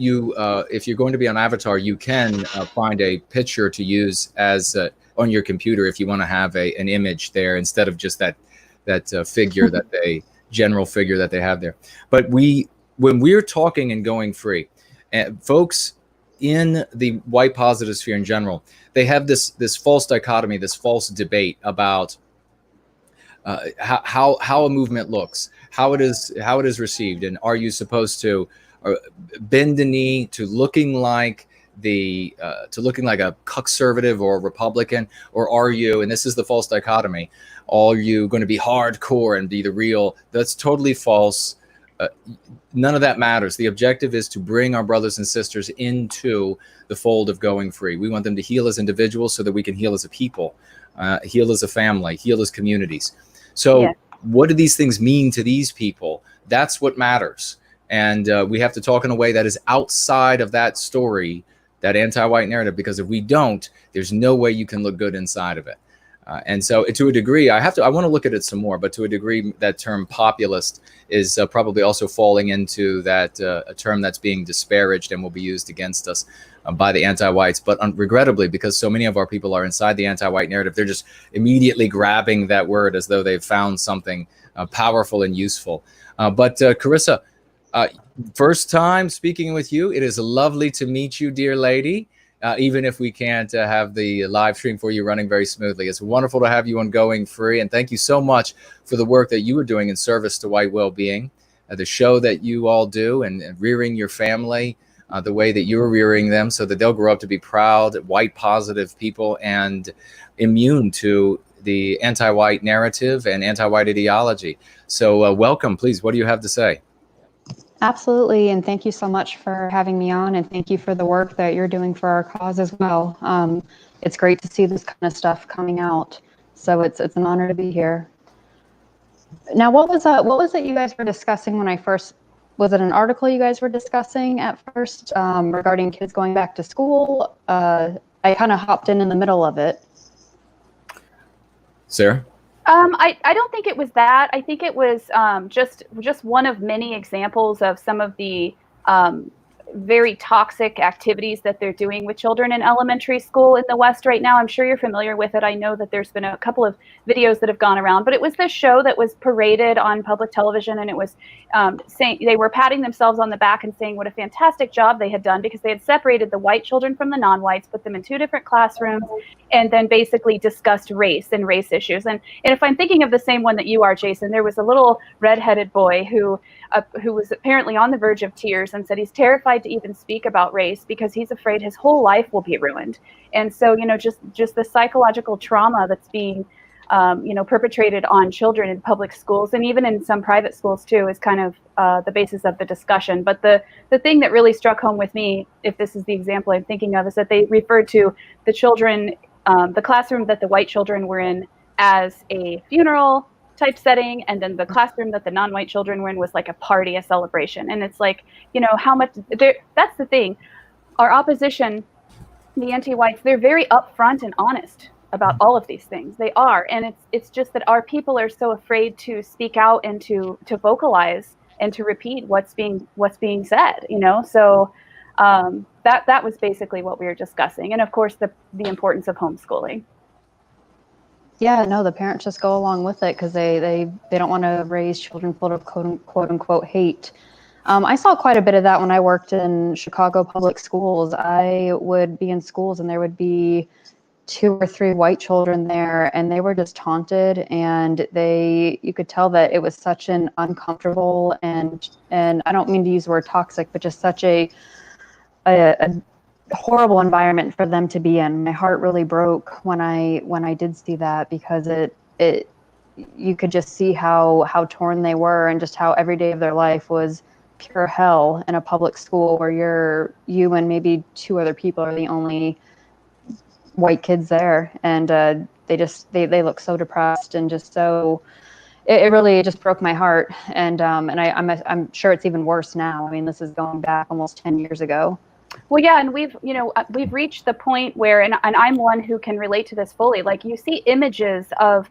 if you're going to be on Avatar, you can find a picture to use as on your computer if you want to have an image there instead of just that figure general figure that they have there. But when we're talking and going free, folks in the white positive sphere in general, they have this false dichotomy, this false debate about how a movement looks, how it is received, and are you supposed to bend the knee to looking like a conservative or a Republican, or are you, and this is the false dichotomy, are you going to be hardcore and be the real? That's totally false. None of that matters. The objective is to bring our brothers and sisters into the fold of going free. We want them to heal as individuals so that we can heal as a people, heal as a family, heal as communities. So yeah. What do these things mean to these people? That's what matters. And we have to talk in a way that is outside of that story, that anti-white narrative, because if we don't, there's no way you can look good inside of it. And so to a degree, I want to look at it some more, but to a degree, that term populist is probably also falling into that a term that's being disparaged and will be used against us by the anti-whites. But regrettably, because so many of our people are inside the anti-white narrative, they're just immediately grabbing that word as though they've found something powerful and useful. But Karissa, first time speaking with you. It is lovely to meet you, dear lady. Even if we can't have the live stream for you running very smoothly. It's wonderful to have you on Going Free. And thank you so much for the work that you are doing in service to white well-being, the show that you all do, and rearing your family the way that you're rearing them so that they'll grow up to be proud, white positive people and immune to the anti-white narrative and anti-white ideology. So welcome, please. What do you have to say? Absolutely, and thank you so much for having me on, and thank you for the work that you're doing for our cause as well. It's great to see this kind of stuff coming out, so it's an honor to be here. Now, what was it you guys were discussing when I first? Was it an article you guys were discussing at first regarding kids going back to school? I kind of hopped in the middle of it. Sarah? I don't think it was that. I think it was just one of many examples of some of the very toxic activities that they're doing with children in elementary school in the West right now. I'm sure you're familiar with it. I know that there's been a couple of videos that have gone around, but it was this show that was paraded on public television, and it was saying, they were patting themselves on the back and saying what a fantastic job they had done because they had separated the white children from the non-whites, put them in 2 different classrooms, and then basically discussed race and race issues. And if I'm thinking of the same one that you are, Jason, there was a little redheaded boy who was apparently on the verge of tears and said he's terrified to even speak about race because he's afraid his whole life will be ruined. And so, you know, just the psychological trauma that's being perpetrated on children in public schools and even in some private schools too is kind of the basis of the discussion. But the thing that really struck home with me, if this is the example I'm thinking of, is that they referred to the children, the classroom that the white children were in as a funeral type setting, and then the classroom that the non-white children were in was like a party, a celebration. And it's like, how much that's the thing. Our opposition, the anti-whites, they're very upfront and honest about all of these things. They are, and it's just that our people are so afraid to speak out and to vocalize and to repeat what's being said. So that was basically what we were discussing, and of course the importance of homeschooling. Yeah, no, the parents just go along with it because they don't want to raise children full of quote unquote hate. I saw quite a bit of that when I worked in Chicago public schools. I would be in schools and there would be 2 or 3 white children there, and they were just taunted, and you could tell that it was such an uncomfortable and I don't mean to use the word toxic, but just such a horrible environment for them to be in. My heart really broke when I did see that, because you could just see how torn they were, and just how every day of their life was pure hell in a public school where you and maybe 2 other people are the only white kids there, and they look so depressed and just so. It really just broke my heart, and I'm sure it's even worse now. I mean, this is going back almost 10 years ago. Well, yeah, and we've reached the point where, and I'm one who can relate to this fully. Like, you see images of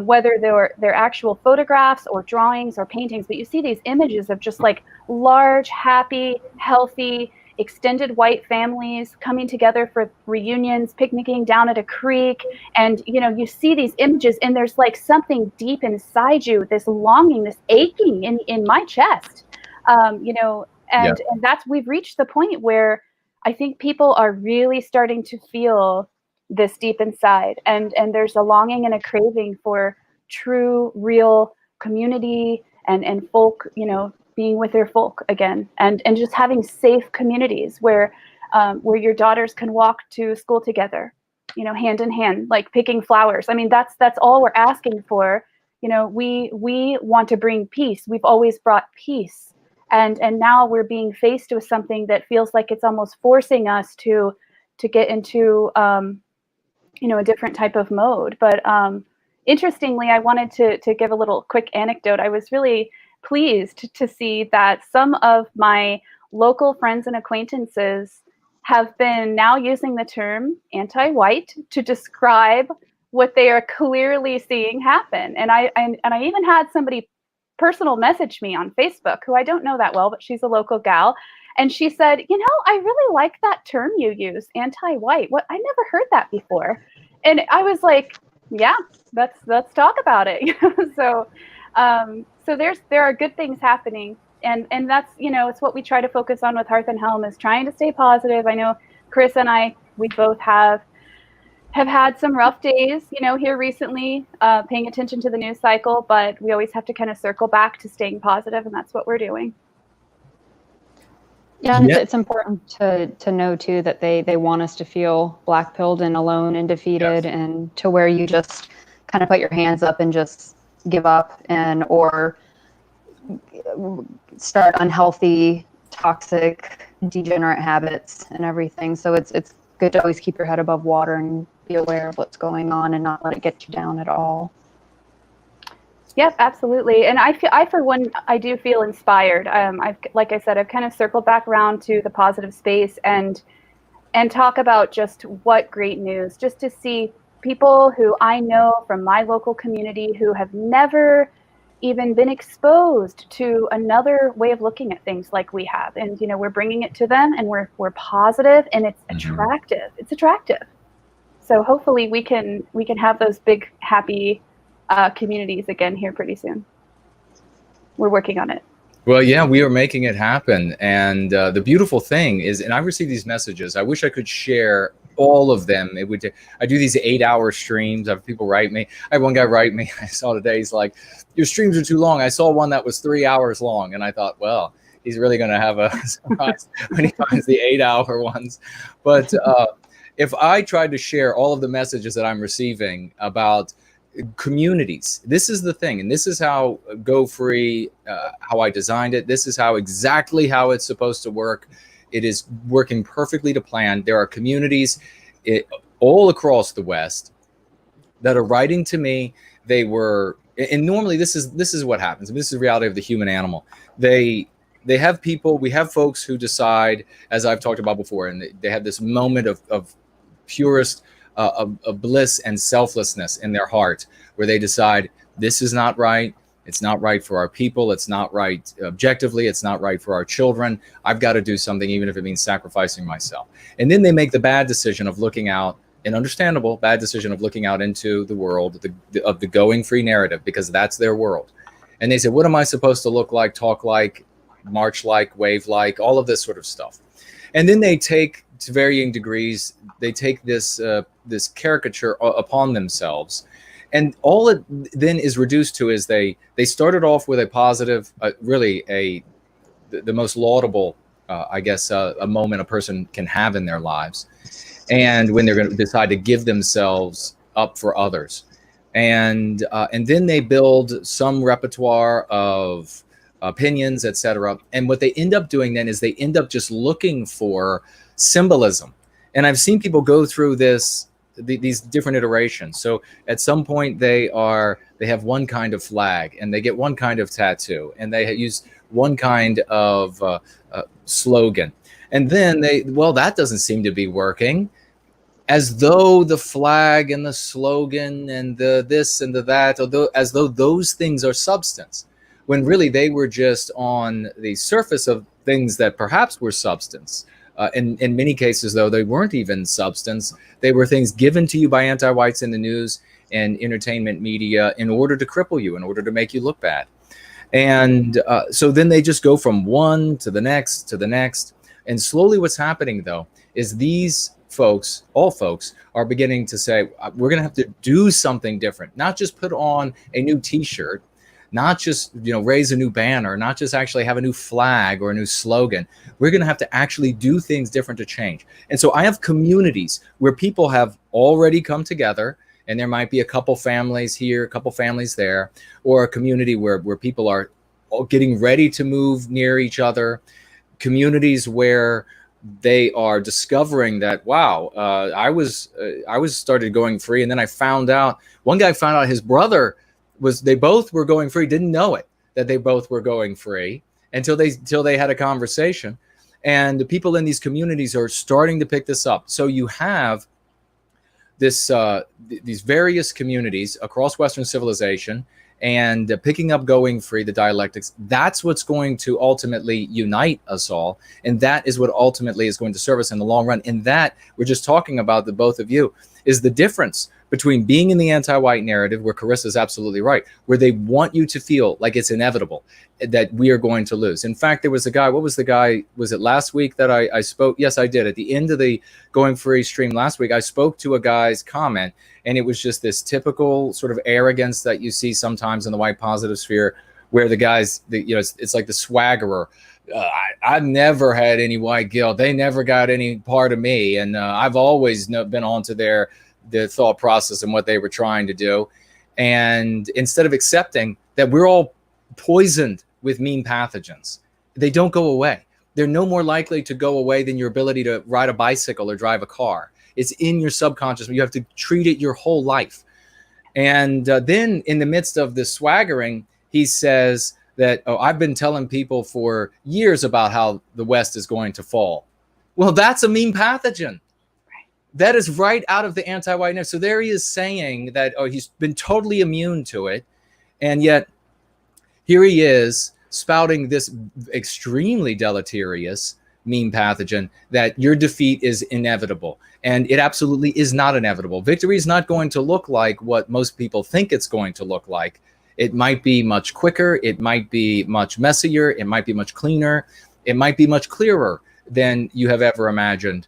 whether they're actual photographs or drawings or paintings, but you see these images of just like large, happy, healthy, extended white families coming together for reunions, picnicking down at a creek. And, you see these images, and there's like something deep inside you, this longing, this aching in my chest, and we've reached the point where I think people are really starting to feel this deep inside, and there's a longing and a craving for true, real community and folk, being with their folk again, and just having safe communities where your daughters can walk to school together, hand in hand, like picking flowers. I mean, that's all we're asking for. We want to bring peace. We've always brought peace. And now we're being faced with something that feels like it's almost forcing us to get into a different type of mode. But interestingly, I wanted to give a little quick anecdote. I was really pleased to see that some of my local friends and acquaintances have been now using the term anti-white to describe what they are clearly seeing happen. And I even had somebody personal message me on Facebook, who I don't know that well, but she's a local gal. And she said, I really like that term you use, anti-white. What? I never heard that before. And I was like, yeah, let's talk about it. So there are good things happening. And that's, it's what we try to focus on with Hearth and Helm, is trying to stay positive. I know Karissa and we both have had some rough days, here recently, paying attention to the news cycle, but we always have to kind of circle back to staying positive, and that's what we're doing. Yeah, and it's important to know too that they want us to feel black-pilled and alone and defeated, and to where you just kind of put your hands up and just give up or start unhealthy, toxic, degenerate habits and everything. So it's good to always keep your head above water and be aware of what's going on and not let it get you down at all. Yep, absolutely. And I for one, I do feel inspired. Like I said, I've kind of circled back around to the positive space and talk about just what great news, just to see people who I know from my local community who have never even been exposed to another way of looking at things like we have. And, we're bringing it to them, and we're positive, and it's attractive. It's attractive. So hopefully we can have those big, happy communities again here pretty soon. We're working on it. Well, yeah, we are making it happen. And the beautiful thing is, and I receive these messages, I wish I could share all of them. I do these 8-hour streams. I have people write me. I had one guy write me, I saw today, he's like, your streams are too long. I saw one that was 3 hours long. And I thought, well, he's really going to have a surprise when he finds the 8-hour ones. But if I tried to share all of the messages that I'm receiving about communities. This is the thing, and this is how Go Free, how I designed it. This is how exactly how it's supposed to work. It is working perfectly to plan. There are communities all across the West that are writing to me. They were, and normally this is what happens. This is the reality of the human animal. They have people, we have folks who decide, as I've talked about before, and they have this moment of purest of bliss and selflessness in their heart, where they decide this is not right. It's not right for our people. It's not right objectively. It's not right for our children. I've got to do something, even if it means sacrificing myself. And then they make the bad decision of looking out, an understandable bad decision of looking out into the world of the going free narrative, because that's their world. And they say, what am I supposed to look like, talk like, march like, wave like, all of this sort of stuff. And then they take, to varying degrees, they take this this caricature upon themselves. And all it then is reduced to is they started off with a positive, really the most laudable, I guess, a moment a person can have in their lives. And when they're going to decide to give themselves up for others. And then they build some repertoire of opinions, etc. And what they end up doing then is they end up just looking for symbolism. And I've seen people go through these different iterations. So at some point they have one kind of flag, and they get one kind of tattoo, and they use one kind of slogan. And then that doesn't seem to be working, as though the flag and the slogan and the this and the that, as though those things are substance, when really they were just on the surface of things that perhaps were substance. In many cases, though, they weren't even substance. They were things given to you by anti-whites in the news and entertainment media in order to cripple you, in order to make you look bad. And so then they just go from one to the next to the next. And slowly what's happening, though, is these folks, all folks, are beginning to say, we're going to have to do something different, not just put on a new T-shirt, not just, raise a new banner, not just actually have a new flag or a new slogan. We're going to have to actually do things different to change. And so I have communities where people have already come together, and there might be a couple families here, a couple families there, or a community where people are getting ready to move near each other, communities where they are discovering that, wow, I was started going free, and then I found out, one guy found out his brother they both were going free, didn't know it, that they both were going free until they had a conversation. And the people in these communities are starting to pick this up. So you have these various communities across Western civilization, and picking up going free, the dialectics. That's what's going to ultimately unite us all, and that is what ultimately is going to serve us in the long run. And that we're just talking about, the both of you, is the difference between being in the anti-white narrative, where Karissa is absolutely right, where they want you to feel like it's inevitable that we are going to lose. In fact, there was a guy, was it last week that I spoke? Yes, I did. At the end of the Going Free stream last week, I spoke to a guy's comment, and it was just this typical sort of arrogance that you see sometimes in the white positive sphere, where the guys, it's like the swaggerer. I've never had any white guilt. They never got any part of me. And I've always been onto their thought process and what they were trying to do. And instead of accepting that we're all poisoned with mean pathogens, they don't go away. They're no more likely to go away than your ability to ride a bicycle or drive a car. It's in your subconscious. You have to treat it your whole life. And then in the midst of this swaggering, he says that, I've been telling people for years about how the West is going to fall. Well, that's a mean pathogen. That is right out of the anti-whiteness. So there he is saying that, he's been totally immune to it. And yet here he is spouting this extremely deleterious mean pathogen that your defeat is inevitable. And it absolutely is not inevitable. Victory is not going to look like what most people think it's going to look like. It might be much quicker. It might be much messier. It might be much cleaner. It might be much clearer than you have ever imagined.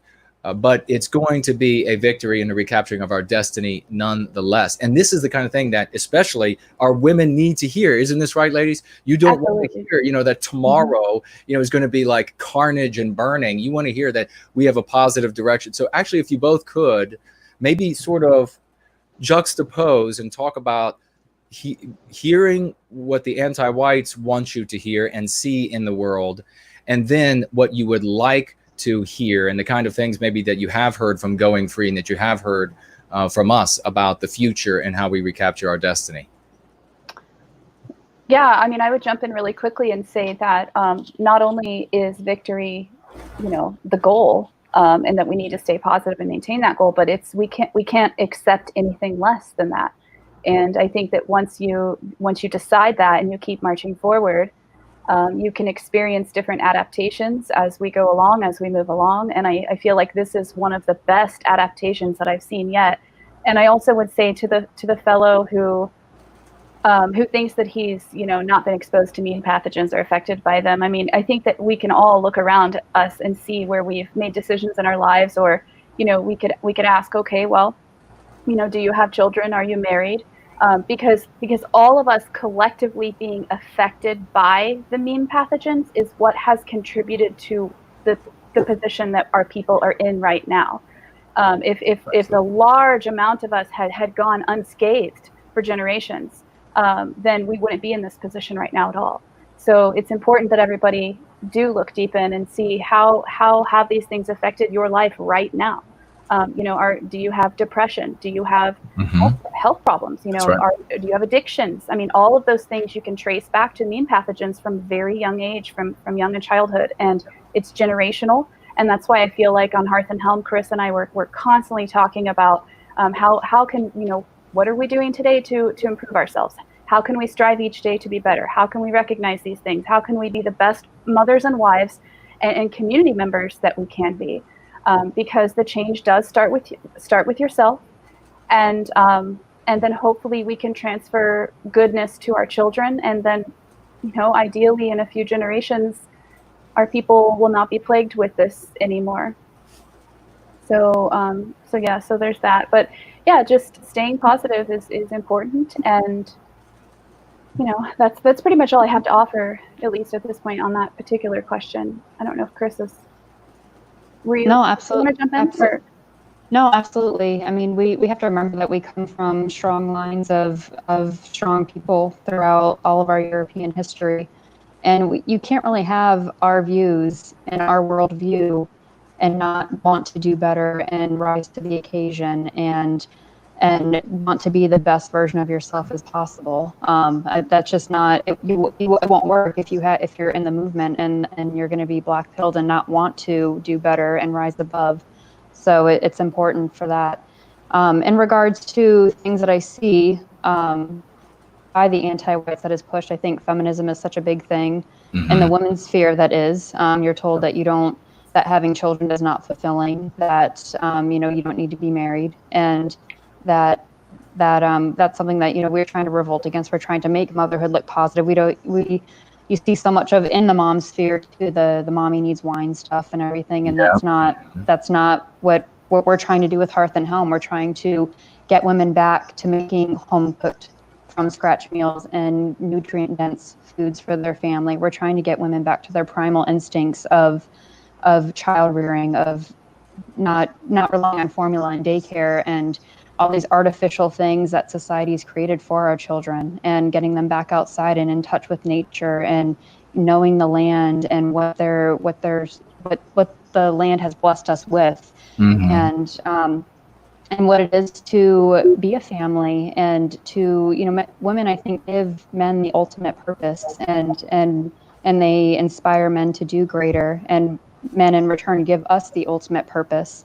But it's going to be a victory in the recapturing of our destiny nonetheless. And this is the kind of thing that especially our women need to hear. Isn't this right, ladies? You don't want to hear, that tomorrow, is going to be like carnage and burning. You want to hear that we have a positive direction. So actually, if you both could maybe sort of juxtapose and talk about hearing what the anti-whites want you to hear and see in the world, and then what you would like to hear and the kind of things maybe that you have heard from Going Free and that you have heard from us about the future and how we recapture our destiny. Yeah, I mean, I would jump in really quickly and say that not only is victory, the goal, and that we need to stay positive and maintain that goal, but we can't accept anything less than that. And I think that once you decide that and you keep marching forward, you can experience different adaptations as we go along, as we move along. And I feel like this is one of the best adaptations that I've seen yet. And I also would say to the fellow who thinks that he's, not been exposed to mean pathogens or affected by them. I mean, I think that we can all look around us and see where we've made decisions in our lives, or, we could ask, okay, well, do you have children? Are you married? Because all of us collectively being affected by the mean pathogens is what has contributed to the position that our people are in right now. If the large amount of us had gone unscathed for generations, then we wouldn't be in this position right now at all. So it's important that everybody do look deep in and see how have these things affected your life right now. Do you have depression? Do you have health problems? Do you have addictions? I mean, all of those things you can trace back to mean pathogens from very young age, from young in childhood, and it's generational. And that's why I feel like on Hearth and Helm, Karissa and I we're constantly talking about how can what are we doing today to improve ourselves? How can we strive each day to be better? How can we recognize these things? How can we be the best mothers and wives and community members that we can be? Because the change does start with yourself, and then hopefully we can transfer goodness to our children, and then ideally in a few generations our people will not be plagued with this anymore. So there's that. But yeah, just staying positive is important, and that's pretty much all I have to offer, at least at this point, on that particular question. I don't know if Chris is. No, absolutely. Want to jump in? Absolutely. No, absolutely. I mean, we have to remember that we come from strong lines of strong people throughout all of our European history, and you can't really have our views and our worldview and not want to do better and rise to the occasion and want to be the best version of yourself as possible. That's just not it won't work if you're in the movement and you're going to be black-pilled and not want to do better and rise above. So it's important for that. In regards to things that I see by the anti-whites that is pushed, I think feminism is such a big thing. In the women's sphere, that is, you're told that that having children is not fulfilling, that you don't need to be married, and that's something that we're trying to revolt against. We're trying to make motherhood look positive. You see so much of in the mom sphere too, the mommy needs wine stuff and everything, and that's not what we're trying to do with Hearth and Helm. We're trying to get women back to making home cooked from scratch meals and nutrient dense foods for their family. We're trying to get women back to their primal instincts of child rearing, of not relying on formula and daycare and all these artificial things that society's created for our children, and getting them back outside and in touch with nature and knowing the land and what the land has blessed us with, and what it is to be a family, and to women, I think, give men the ultimate purpose, and they inspire men to do greater, and men in return give us the ultimate purpose.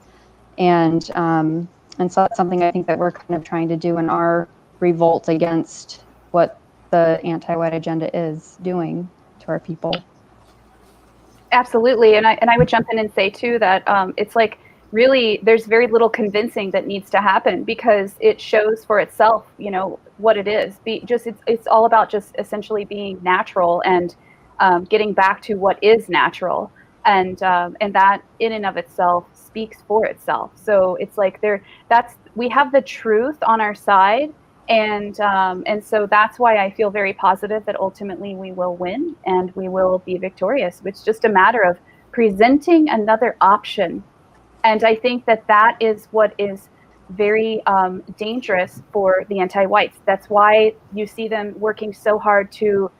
And so that's something I think that we're kind of trying to do in our revolt against what the anti-white agenda is doing to our people. Absolutely. And I would jump in and say too that it's like, really, there's very little convincing that needs to happen, because it shows for itself, what it is. It's all about just essentially being natural and getting back to what is natural. And that in and of itself speaks for itself. So it's like we have the truth on our side, and so that's why I feel very positive that ultimately we will win and we will be victorious. It's just a matter of presenting another option, and I think that is what is very dangerous for the anti-whites. That's why you see them working so hard to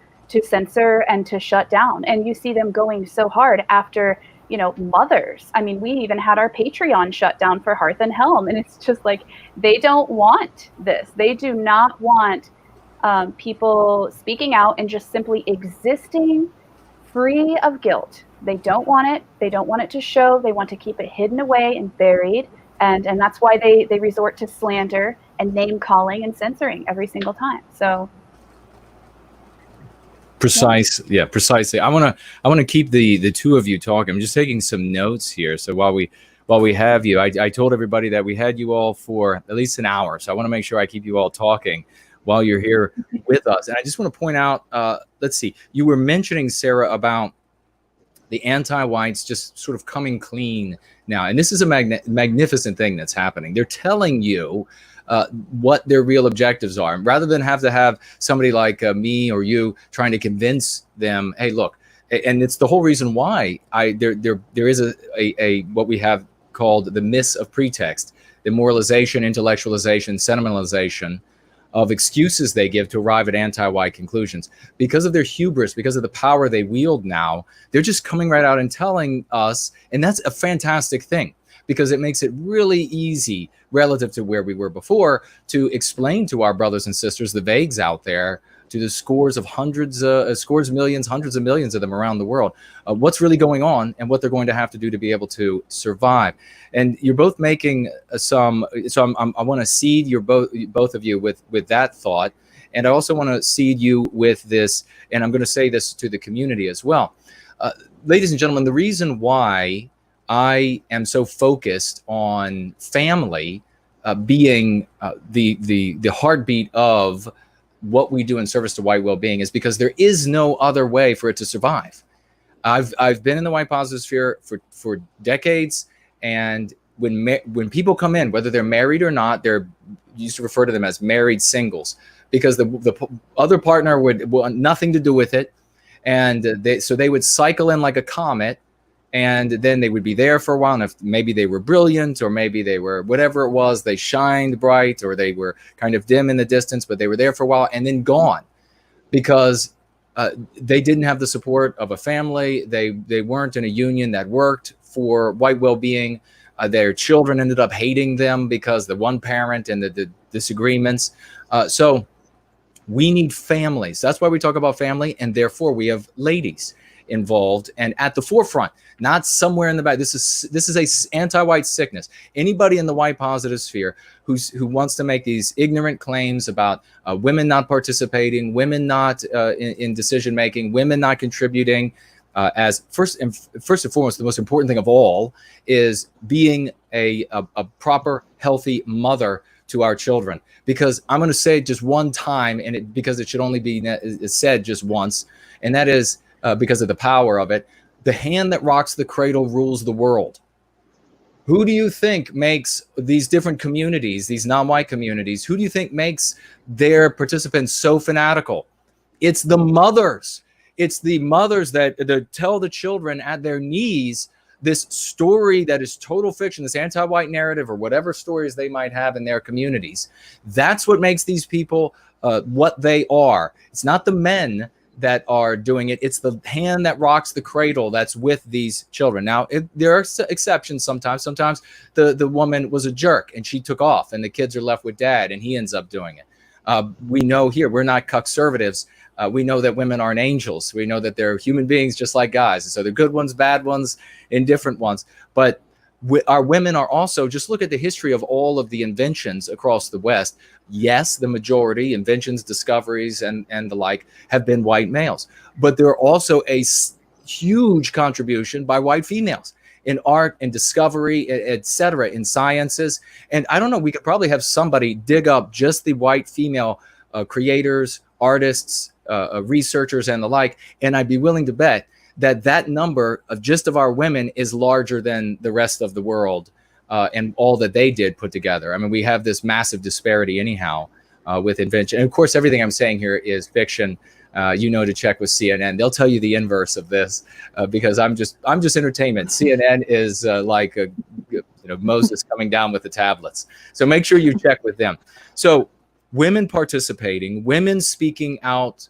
censor and to shut down. And you see them going so hard after, you know, mothers. I mean, we even had our Patreon shut down for Hearth and Helm. And it's just like, they don't want this. They do not want people speaking out and just simply existing free of guilt. They don't want it. They don't want it to show. They want to keep it hidden away and buried. And that's why they resort to slander and name calling and censoring every single time. So precisely. I want to keep the two of you talking. I'm just taking some notes here. So while we have you, I told everybody that we had you all for at least an hour. So I want to make sure I keep you all talking while you're here with us. And I just want to point out, let's see, you were mentioning, Sarah, about the anti-whites just sort of coming clean now. And this is a magnificent thing that's happening. They're telling you what their real objectives are. And rather than have to have somebody like me or you trying to convince them, hey, look, and it's the whole reason why there is a what we have called the myths of pretext, the moralization, intellectualization, sentimentalization of excuses they give to arrive at anti-white conclusions. Because of their hubris, because of the power they wield now, they're just coming right out and telling us, and that's a fantastic thing, because it makes it really easy relative to where we were before to explain to our brothers and sisters, the vagues out there, to the scores of millions, hundreds of millions of them around the world, what's really going on and what they're going to have to do to be able to survive. And you're both making some, so I want to seed both of you with that thought. And I also want to seed you with this, and I'm going to say this to the community as well. Ladies and gentlemen, the reason why I am so focused on family being the heartbeat of what we do in service to white well-being is because there is no other way for it to survive. I've been in the white positive sphere for decades, and when people come in, whether they're married or not, they're used to refer to them as married singles, because the other partner would want nothing to do with it, and they would cycle in like a comet. And then they would be there for a while. And if maybe they were brilliant, or maybe they were whatever it was, they shined bright, or they were kind of dim in the distance, but they were there for a while and then gone because they didn't have the support of a family. They weren't in a union that worked for white well-being. Their children ended up hating them because the one parent and the disagreements. So we need families. That's why we talk about family. And therefore we have ladies involved and at the forefront, not somewhere in the back. This is a anti-white sickness. Anybody in the white positive sphere who wants to make these ignorant claims about women not participating, women not in decision making, women not contributing, as first and foremost, the most important thing of all is being a proper, healthy mother to our children. Because I'm going to say it just one time, and because it should only be said just once, and that is, because of the power of it, the hand that rocks the cradle rules the world. Who do you think makes these different communities, these non-white communities, who do you think makes their participants so fanatical? It's the mothers. It's the mothers that tell the children at their knees this story that is total fiction, this anti-white narrative, or whatever stories they might have in their communities. That's what makes these people what they are. It's not the men that are doing it. It's the hand that rocks the cradle that's with these children. Now, there are exceptions sometimes. Sometimes the woman was a jerk and she took off and the kids are left with dad and he ends up doing it. We know here, we're not conservatives. We know that women aren't angels. We know that they're human beings just like guys. And so they're good ones, bad ones, indifferent ones. But our women are also, just look at the history of all of the inventions across the West. Yes, the majority, inventions, discoveries, and the like, have been white males. But there are also a huge contribution by white females in art and discovery, etc., in sciences. And I don't know, we could probably have somebody dig up just the white female creators, artists, researchers, and the like. And I'd be willing to bet that number of our women is larger than the rest of the world and all that they did put together. I mean, we have this massive disparity anyhow with invention. And of course, everything I'm saying here is fiction. To check with CNN. They'll tell you the inverse of this because I'm just entertainment. CNN is Moses coming down with the tablets. So make sure you check with them. So women participating, women speaking out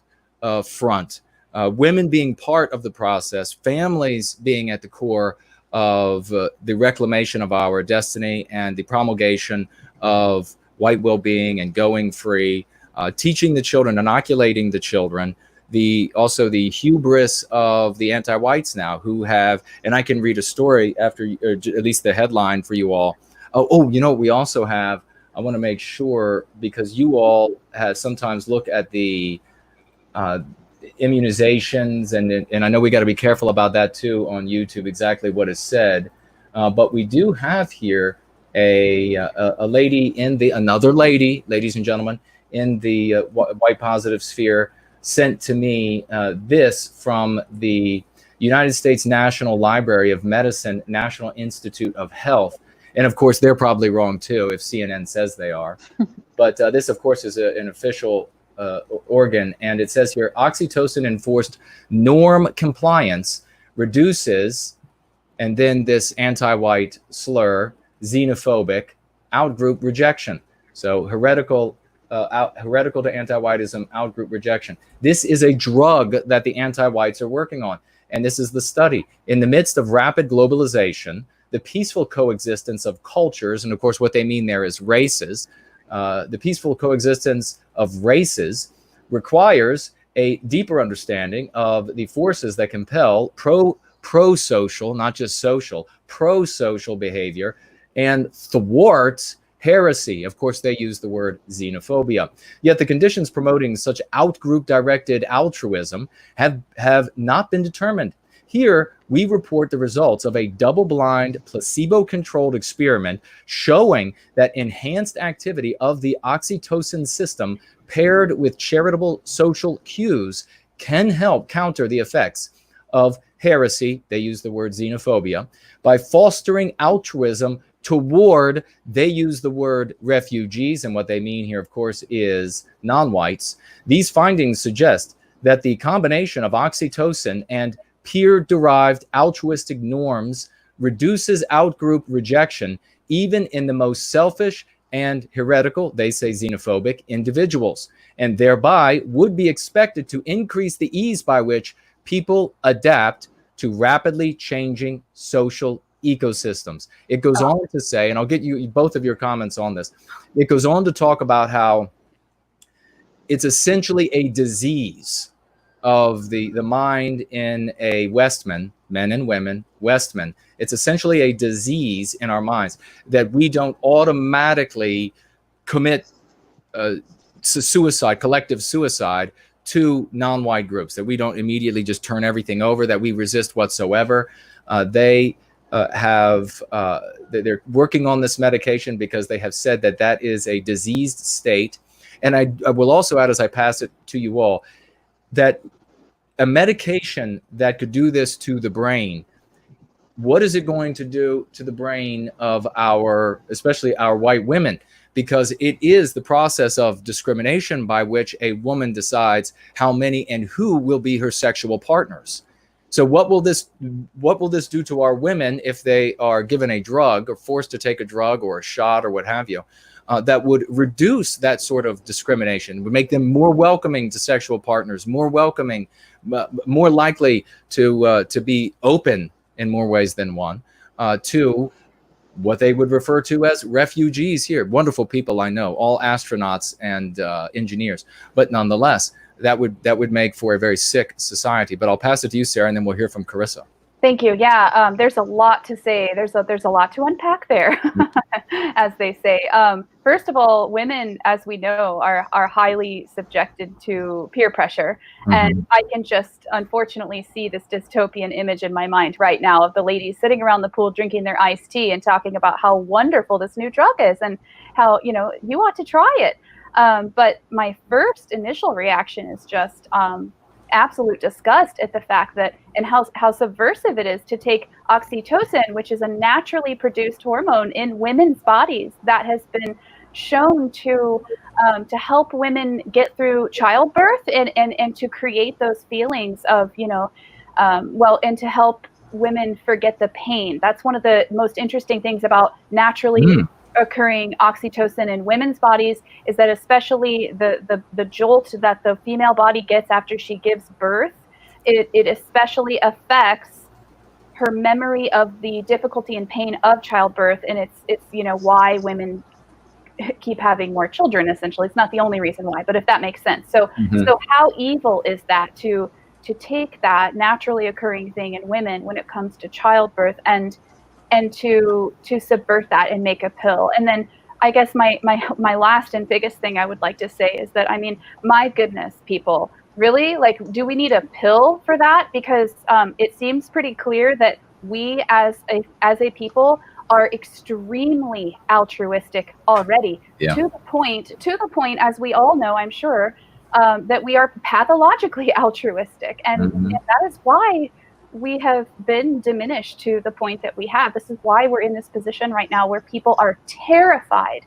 front, women being part of the process, families being at the core of the reclamation of our destiny and the promulgation of white well-being and going free, teaching the children, inoculating the children, also the hubris of the anti-whites now, who have, and I can read a story after, or at least the headline for you all. We also have, I want to make sure, because you all have sometimes look at the immunizations, and I know we got to be careful about that too on YouTube, exactly what is said. But we do have here a lady another lady, ladies and gentlemen, in the white positive sphere, sent to me this from the United States National Library of Medicine, National Institute of Health. And of course, they're probably wrong too, if CNN says they are. But this, of course, is an official organ. And it says here, oxytocin enforced norm compliance reduces, and then this anti-white slur, xenophobic, outgroup rejection. So heretical to anti-whiteism, outgroup rejection. This is a drug that the anti-whites are working on. And this is the study. In the midst of rapid globalization, the peaceful coexistence of cultures, and of course what they mean there is races, the peaceful coexistence of races requires a deeper understanding of the forces that compel pro-social, not just social, pro-social behavior, and thwart heresy. Of course, they use the word xenophobia. Yet the conditions promoting such out-group directed altruism have not been determined. Here, we report the results of a double-blind, placebo-controlled experiment showing that enhanced activity of the oxytocin system paired with charitable social cues can help counter the effects of heresy, they use the word xenophobia, by fostering altruism toward, they use the word refugees, and what they mean here, of course, is non-whites. These findings suggest that the combination of oxytocin and peer-derived altruistic norms reduces outgroup rejection, even in the most selfish and heretical, they say xenophobic, individuals, and thereby would be expected to increase the ease by which people adapt to rapidly changing social ecosystems. It goes on to say, and I'll get you both of your comments on this. It goes on to talk about how it's essentially a disease of the mind in a Westman, men and women, Westman. It's essentially a disease in our minds that we don't automatically commit suicide, collective suicide, to non-white groups, that we don't immediately just turn everything over, that we resist whatsoever. They're working on this medication because they have said that that is a diseased state. And I will also add, as I pass it to you all, that a medication that could do this to the brain, what is it going to do to the brain of especially our white women? Because it is the process of discrimination by which a woman decides how many and who will be her sexual partners. So what will this do to our women if they are given a drug or forced to take a drug or a shot or what have you, that would reduce that sort of discrimination, would make them more welcoming to sexual partners, more welcoming, more likely to be open in more ways than one, to what they would refer to as refugees here. Wonderful people, I know, all astronauts and engineers, but nonetheless, that would make for a very sick society. But I'll pass it to you, Sarah, and then we'll hear from Karissa. Thank you. Yeah, there's a lot to say. There's a lot to unpack there, as they say. First of all, women, as we know, are highly subjected to peer pressure. Mm-hmm. And I can just unfortunately see this dystopian image in my mind right now of the ladies sitting around the pool drinking their iced tea and talking about how wonderful this new drug is and how, you ought to try it. But my first initial reaction is just absolute disgust at the fact that, and how subversive it is to take oxytocin, which is a naturally produced hormone in women's bodies that has been shown to help women get through childbirth and to create those feelings of, and to help women forget the pain. That's one of the most interesting things about naturally occurring oxytocin in women's bodies, is that especially the jolt that the female body gets after she gives birth, it especially affects her memory of the difficulty and pain of childbirth. And it's why women keep having more children. Essentially, it's not the only reason why, but if that makes sense. So so how evil is that to take that naturally occurring thing in women when it comes to childbirth and to subvert that and make a pill? And then I guess my last and biggest thing I would like to say is that, I mean, my goodness, people, really, like, do we need a pill for that? Because it seems pretty clear that we as a people are extremely altruistic already, to the point, as we all know, I'm sure, that we are pathologically altruistic, and that is why we have been diminished to the point that we have. This is why we're in this position right now, where people are terrified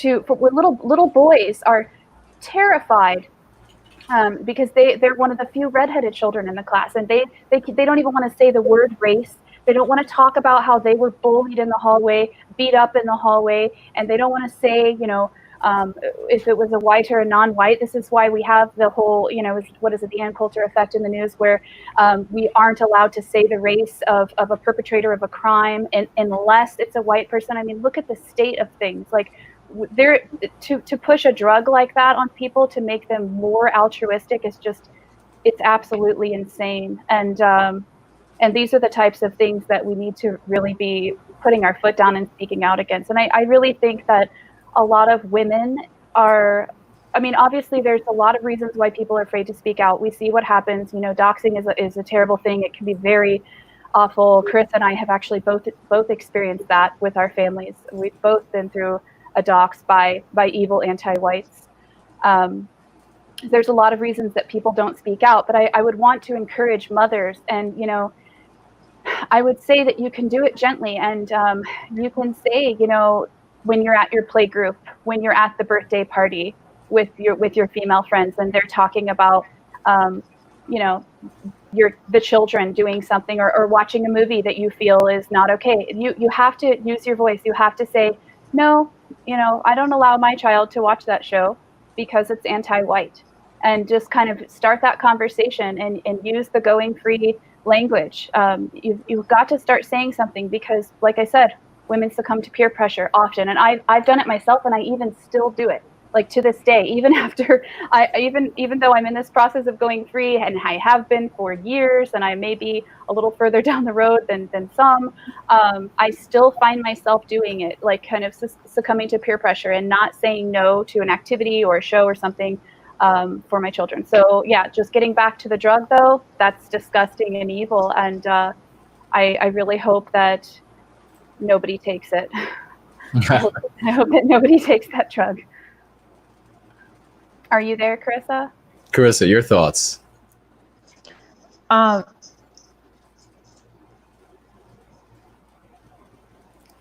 where little boys are terrified because they're one of the few redheaded children in the class, and they don't even want to say the word race. They don't want to talk about how they were bullied in the hallway, beat up in the hallway, and they don't want to say, if it was a white or a non-white. This is why we have the whole, what is it, the Ann Coulter effect in the news, where we aren't allowed to say the race of a perpetrator of a crime unless it's a white person. I mean, look at the state of things. Like, to push a drug like that on people to make them more altruistic is just, it's absolutely insane. And these are the types of things that we need to really be putting our foot down and speaking out against. And I really think that a lot of women are, I mean, obviously there's a lot of reasons why people are afraid to speak out. We see what happens. Doxing is a terrible thing. It can be very awful. Chris and I have actually both experienced that with our families. We've both been through a dox by evil anti-whites. There's a lot of reasons that people don't speak out, but I would want to encourage mothers, and I would say that you can do it gently, and you can say, when you're at your play group, when you're at the birthday party with your female friends, and they're talking about the children doing something or watching a movie that you feel is not okay. You have to use your voice. You have to say, no, I don't allow my child to watch that show because it's anti-white, and just kind of start that conversation and use the going free language. You've got to start saying something, because, like I said, women succumb to peer pressure often, and I've done it myself, and I even still do it, like, to this day, even after even though I'm in this process of going free, and I have been for years, and I may be a little further down the road than some, I still find myself doing it, like, kind of succumbing to peer pressure and not saying no to an activity or a show or something for my children. So yeah, just getting back to the drug, though, that's disgusting and evil, and I really hope that nobody takes it. I hope that nobody takes that drug. Are you there, Karissa? Karissa, your thoughts? Can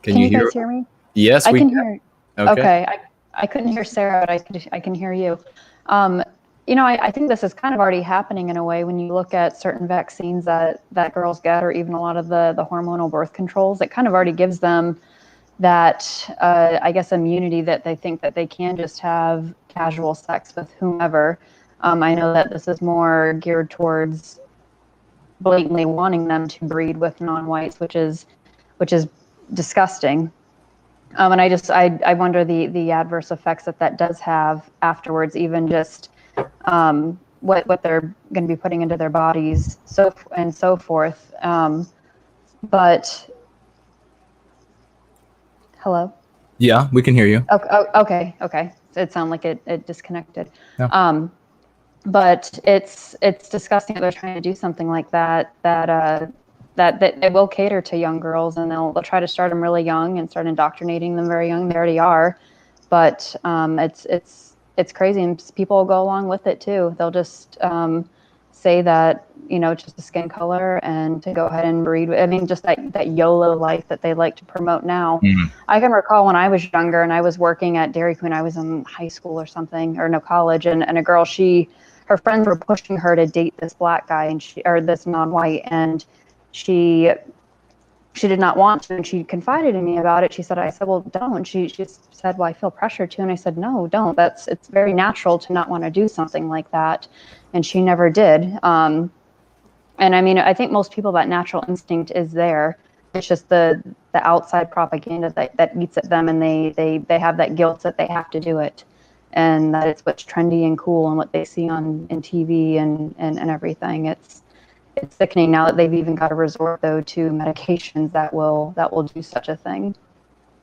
you guys hear me? Yes, I can hear. Okay. I couldn't hear Sarah, but I can hear you. I think this is kind of already happening in a way when you look at certain vaccines that girls get, or even a lot of the hormonal birth controls. It kind of already gives them that, I guess, immunity that they think that they can just have casual sex with whomever. I know that this is more geared towards blatantly wanting them to breed with non-whites, which is disgusting. And I wonder the adverse effects that does have afterwards, even just what they're going to be putting into their bodies, so forth. But hello? Yeah, we can hear you. Okay. It sounded like it disconnected. Yeah. But it's disgusting that they're trying to do something like that they will cater to young girls, and they'll try to start them really young and start indoctrinating them very young. They already are, but it's crazy, and people will go along with it too. They'll just say that it's just a skin color, and to go ahead and breed. I mean, just that YOLO life that they like to promote now. Mm-hmm. I can recall when I was younger and I was working at Dairy Queen. I was in high school or something, or no, college, and a girl, her friends were pushing her to date this black guy, or this non-white, and she did not want to, and she confided in me about it. I said, well, don't. She just said, well, I feel pressure to. And I said, no, don't. It's very natural to not want to do something like that. And she never did. And I mean, I think most people, that natural instinct is there. It's just the outside propaganda that eats at them, and they have that guilt that they have to do it, and that it's what's trendy and cool and what they see on in TV and everything. It's sickening now that they've even got to resort, though, to medications that will do such a thing.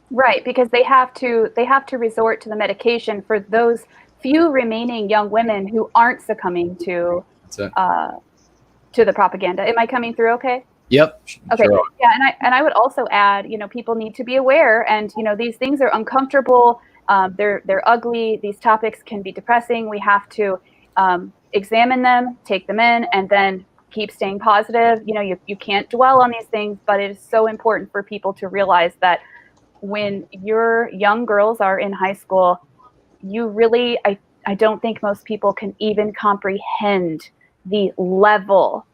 Right, because they have to resort to the medication for those few remaining young women who aren't succumbing to the propaganda. Am I coming through okay? Yep. Okay. Sure. Yeah, and I would also add, people need to be aware, and these things are uncomfortable. They're ugly. These topics can be depressing. We have to examine them, take them in, and then keep staying positive. You can't dwell on these things, but it is so important for people to realize that when your young girls are in high school, you really, I don't think most people can even comprehend the level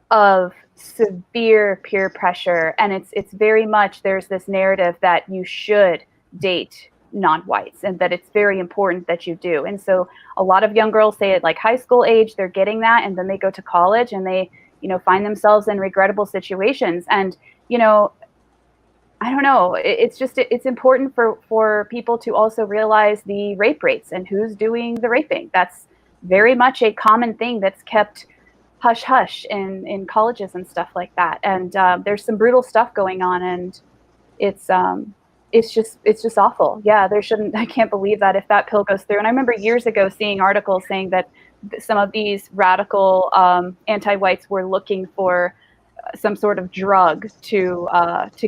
of severe peer pressure. And it's very much, there's this narrative that you should date non-whites and that it's very important that you do. And so a lot of young girls say at like high school age, they're getting that, and then they go to college and they, find themselves in regrettable situations. And, I don't know, it's important for people to also realize the rape rates and who's doing the raping. That's very much a common thing that's kept hush hush in colleges and stuff like that. And there's some brutal stuff going on, and it's just awful. Yeah, I can't believe that if that pill goes through. And I remember years ago seeing articles saying that some of these radical anti-whites were looking for some sort of drug to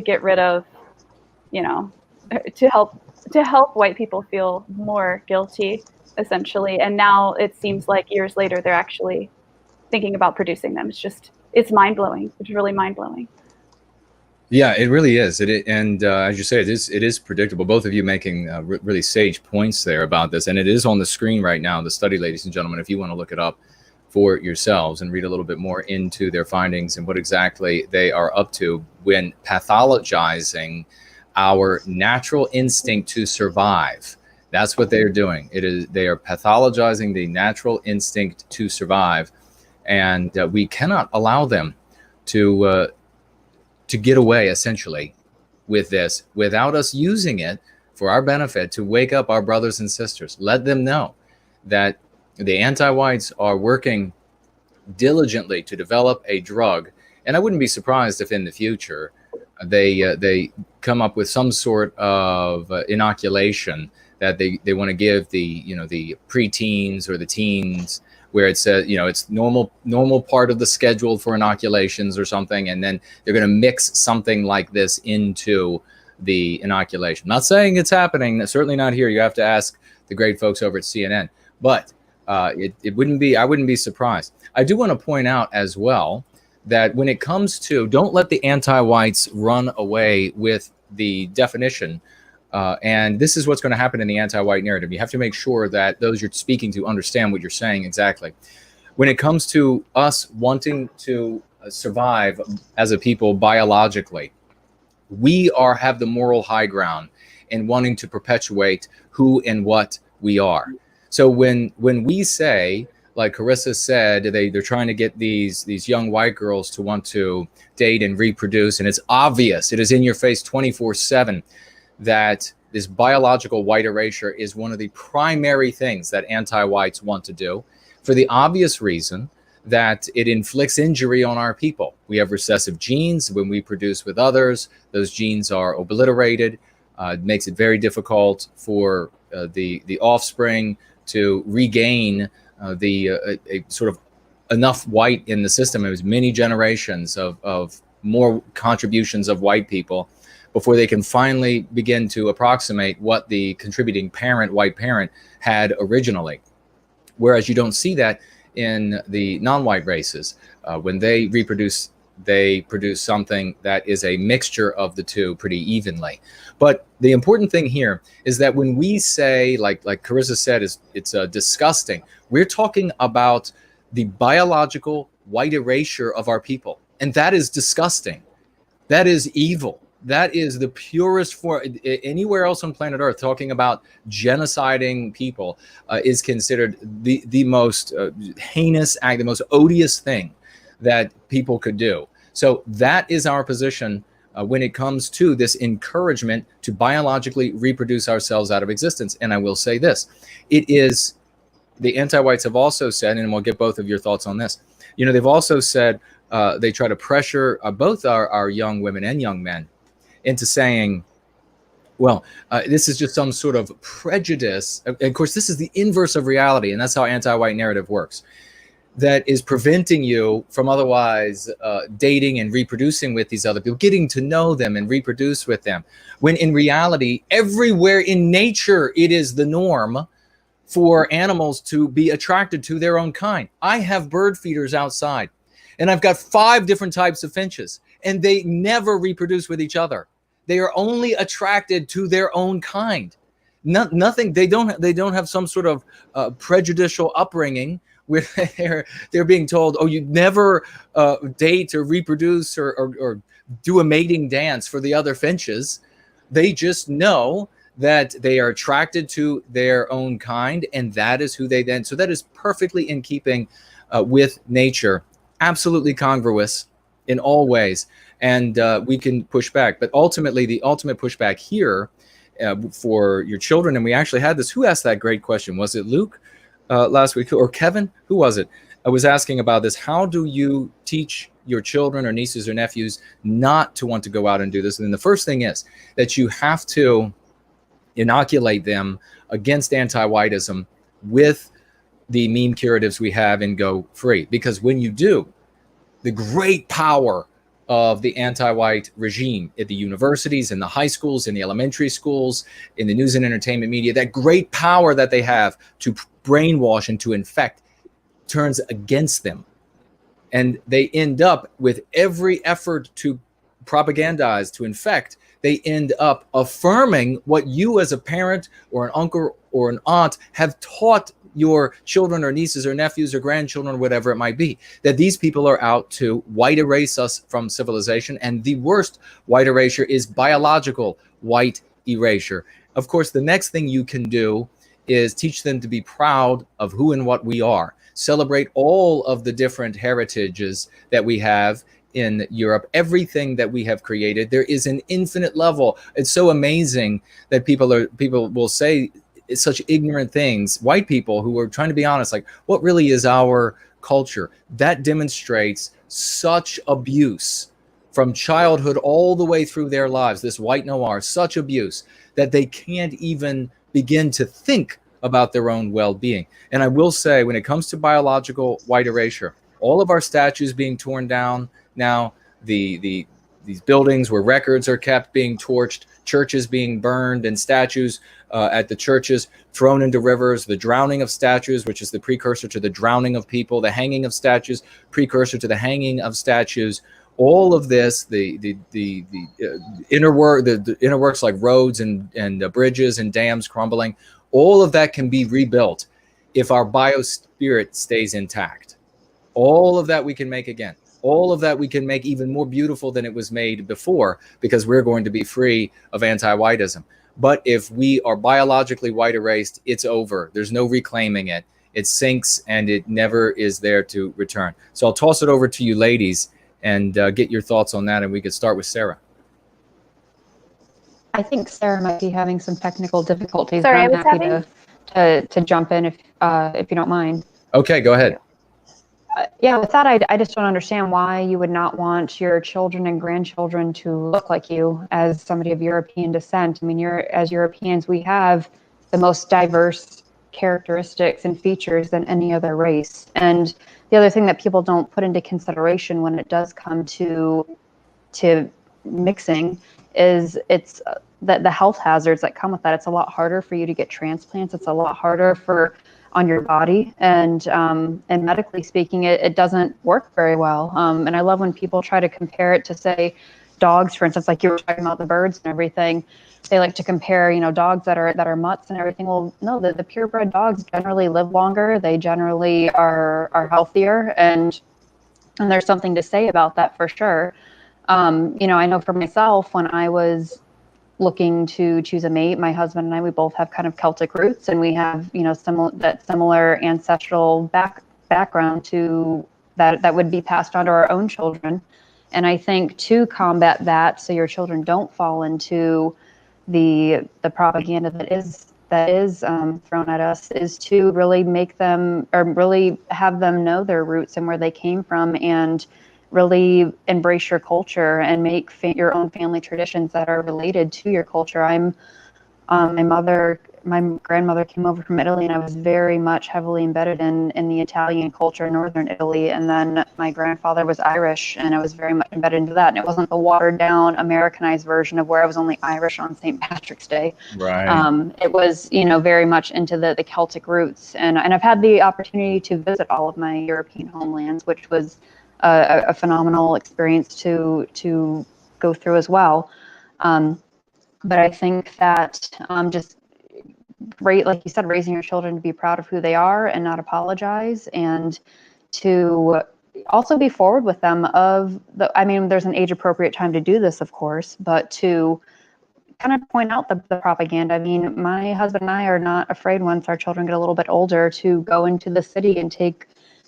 get rid of, to help white people feel more guilty, essentially. And now it seems like years later they're actually thinking about producing them. It's mind-blowing. It's really mind-blowing. Yeah, it really is. And as you say, it is predictable. Both of you making really sage points there about this, and it is on the screen right now, the study, ladies and gentlemen, if you want to look it up for yourselves and read a little bit more into their findings and what exactly they are up to when pathologizing our natural instinct to survive. That's what they are doing. They are pathologizing the natural instinct to survive, and we cannot allow them to get away, essentially, with this without us using it for our benefit to wake up our brothers and sisters. Let them know that the anti-whites are working diligently to develop a drug. And I wouldn't be surprised if in the future they come up with some sort of inoculation that they want to give the preteens or the teens, where it says, it's normal part of the schedule for inoculations or something, and then they're going to mix something like this into the inoculation. Not saying it's happening, certainly not here. You have to ask the great folks over at CNN, but I wouldn't be surprised. I do want to point out as well that when it comes to, don't let the anti-whites run away with the definition. And this is what's going to happen in the anti-white narrative. You have to make sure that those you're speaking to understand what you're saying exactly. When it comes to us wanting to survive as a people biologically, we have the moral high ground in wanting to perpetuate who and what we are. So when we say, like Karissa said, they're trying to get these young white girls to want to date and reproduce, and it's obvious, it is in your face 24/7, that this biological white erasure is one of the primary things that anti-whites want to do, for the obvious reason that it inflicts injury on our people. We have recessive genes. When we produce with others, those genes are obliterated. It makes it very difficult for the offspring to regain a sort of enough white in the system. It was many generations of more contributions of white people before they can finally begin to approximate what the contributing white parent had originally. Whereas you don't see that in the non-white races. When they reproduce, they produce something that is a mixture of the two pretty evenly. But the important thing here is that when we say, like Karissa said, it's disgusting, we're talking about the biological white erasure of our people. And that is disgusting. That is evil. That is the purest form. Anywhere else on planet Earth, talking about genociding people is considered the most heinous act, the most odious thing that people could do. So that is our position when it comes to this encouragement to biologically reproduce ourselves out of existence. And I will say this, it is, the anti-whites have also said, and we'll get both of your thoughts on this, you know, they've also said they try to pressure both our young women and young men into saying, well, this is just some sort of prejudice. Of course, this is the inverse of reality, and that's how anti-white narrative works. That is preventing you from otherwise dating and reproducing with these other people, getting to know them and reproduce with them. When in reality, everywhere in nature, it is the norm for animals to be attracted to their own kind. I have bird feeders outside, and I've got 5 different types of finches, and they never reproduce with each other. They are only attracted to their own kind. Nothing. They don't have some sort of prejudicial upbringing where they're being told, oh, you never date or reproduce or do a mating dance for the other finches. They just know that they are attracted to their own kind, and that is who they then. So that is perfectly in keeping with nature, absolutely congruous in all ways, and we can push back. But ultimately, the ultimate pushback here for your children, and we actually had this. Who asked that great question? Was it Luke? Last week, or Kevin? Who was it? I was asking about this. How do you teach your children or nieces or nephews not to want to go out and do this? And then the first thing is that you have to inoculate them against anti-whiteism with the meme curatives we have in Go Free. Because when you do, the great power of the anti-white regime at the universities, in the high schools, in the elementary schools, in the news and entertainment media, that great power that they have to brainwash and to infect turns against them. And they end up with every effort to propagandize, to infect, they end up affirming what you as a parent or an uncle or an aunt have taught your children or nieces or nephews or grandchildren or whatever it might be, that these people are out to white erase us from civilization. And the worst white erasure is biological white erasure. Of course, the next thing you can do is teach them to be proud of who and what we are. Celebrate all of the different heritages that we have in Europe, everything that we have created. There is an infinite level. It's so amazing that people will say such ignorant things, white people who are trying to be honest, like, what really is our culture? That demonstrates such abuse from childhood all the way through their lives, this white noir, such abuse that they can't even begin to think about their own well-being. And I will say, when it comes to biological white erasure, all of our statues being torn down now, these buildings where records are kept being torched, churches being burned, and statues at the churches thrown into rivers, the drowning of statues, which is the precursor to the drowning of people, the hanging of statues, precursor to the hanging of statues. All of this, the inner works like roads and bridges and dams crumbling, all of that can be rebuilt if our biospirit stays intact. All of that we can make again. All of that we can make even more beautiful than it was made before, because we're going to be free of anti-whiteism. But if we are biologically white erased, it's over. There's no reclaiming it. It sinks and it never is there to return. So I'll toss it over to you ladies and get your thoughts on that, and we could start with Sarah. I think Sarah might be having some technical difficulties. Sorry, but I'm happy to jump in if you don't mind. Okay, go ahead. Yeah, with that, I just don't understand why you would not want your children and grandchildren to look like you as somebody of European descent. I mean, as Europeans, we have the most diverse characteristics and features than any other race. And the other thing that people don't put into consideration when it does come to mixing is it's the health hazards that come with that. It's a lot harder for you to get transplants. It's a lot harder on your body, and medically speaking, it doesn't work very well. And I love when people try to compare it to, say, dogs, for instance, like you were talking about the birds and everything. They like to compare, dogs that are mutts and everything. Well, no, the purebred dogs generally live longer. They generally are healthier, and And there's something to say about that for sure. I know for myself, when I was looking to choose a mate, my husband and I, we both have kind of Celtic roots, and we have, similar ancestral background to that would be passed on to our own children. And I think to combat that, so your children don't fall into the propaganda that is thrown at us, is to really make them, or really have them know their roots and where they came from, and really embrace your culture and make your own family traditions that are related to your culture. My grandmother came over from Italy, and I was very much heavily embedded in the Italian culture in northern Italy. And then my grandfather was Irish, and I was very much embedded into that. And it wasn't the watered down Americanized version of where I was only Irish on St. Patrick's Day. Right. It was, very much into the Celtic roots. And I've had the opportunity to visit all of my European homelands, which was a phenomenal experience to go through as well. But I think that just like you said, raising your children to be proud of who they are and not apologize, and to also be forward with them there's an age appropriate time to do this, of course, but to kind of point out the propaganda. I mean, my husband and I are not afraid, once our children get a little bit older, to go into the city and take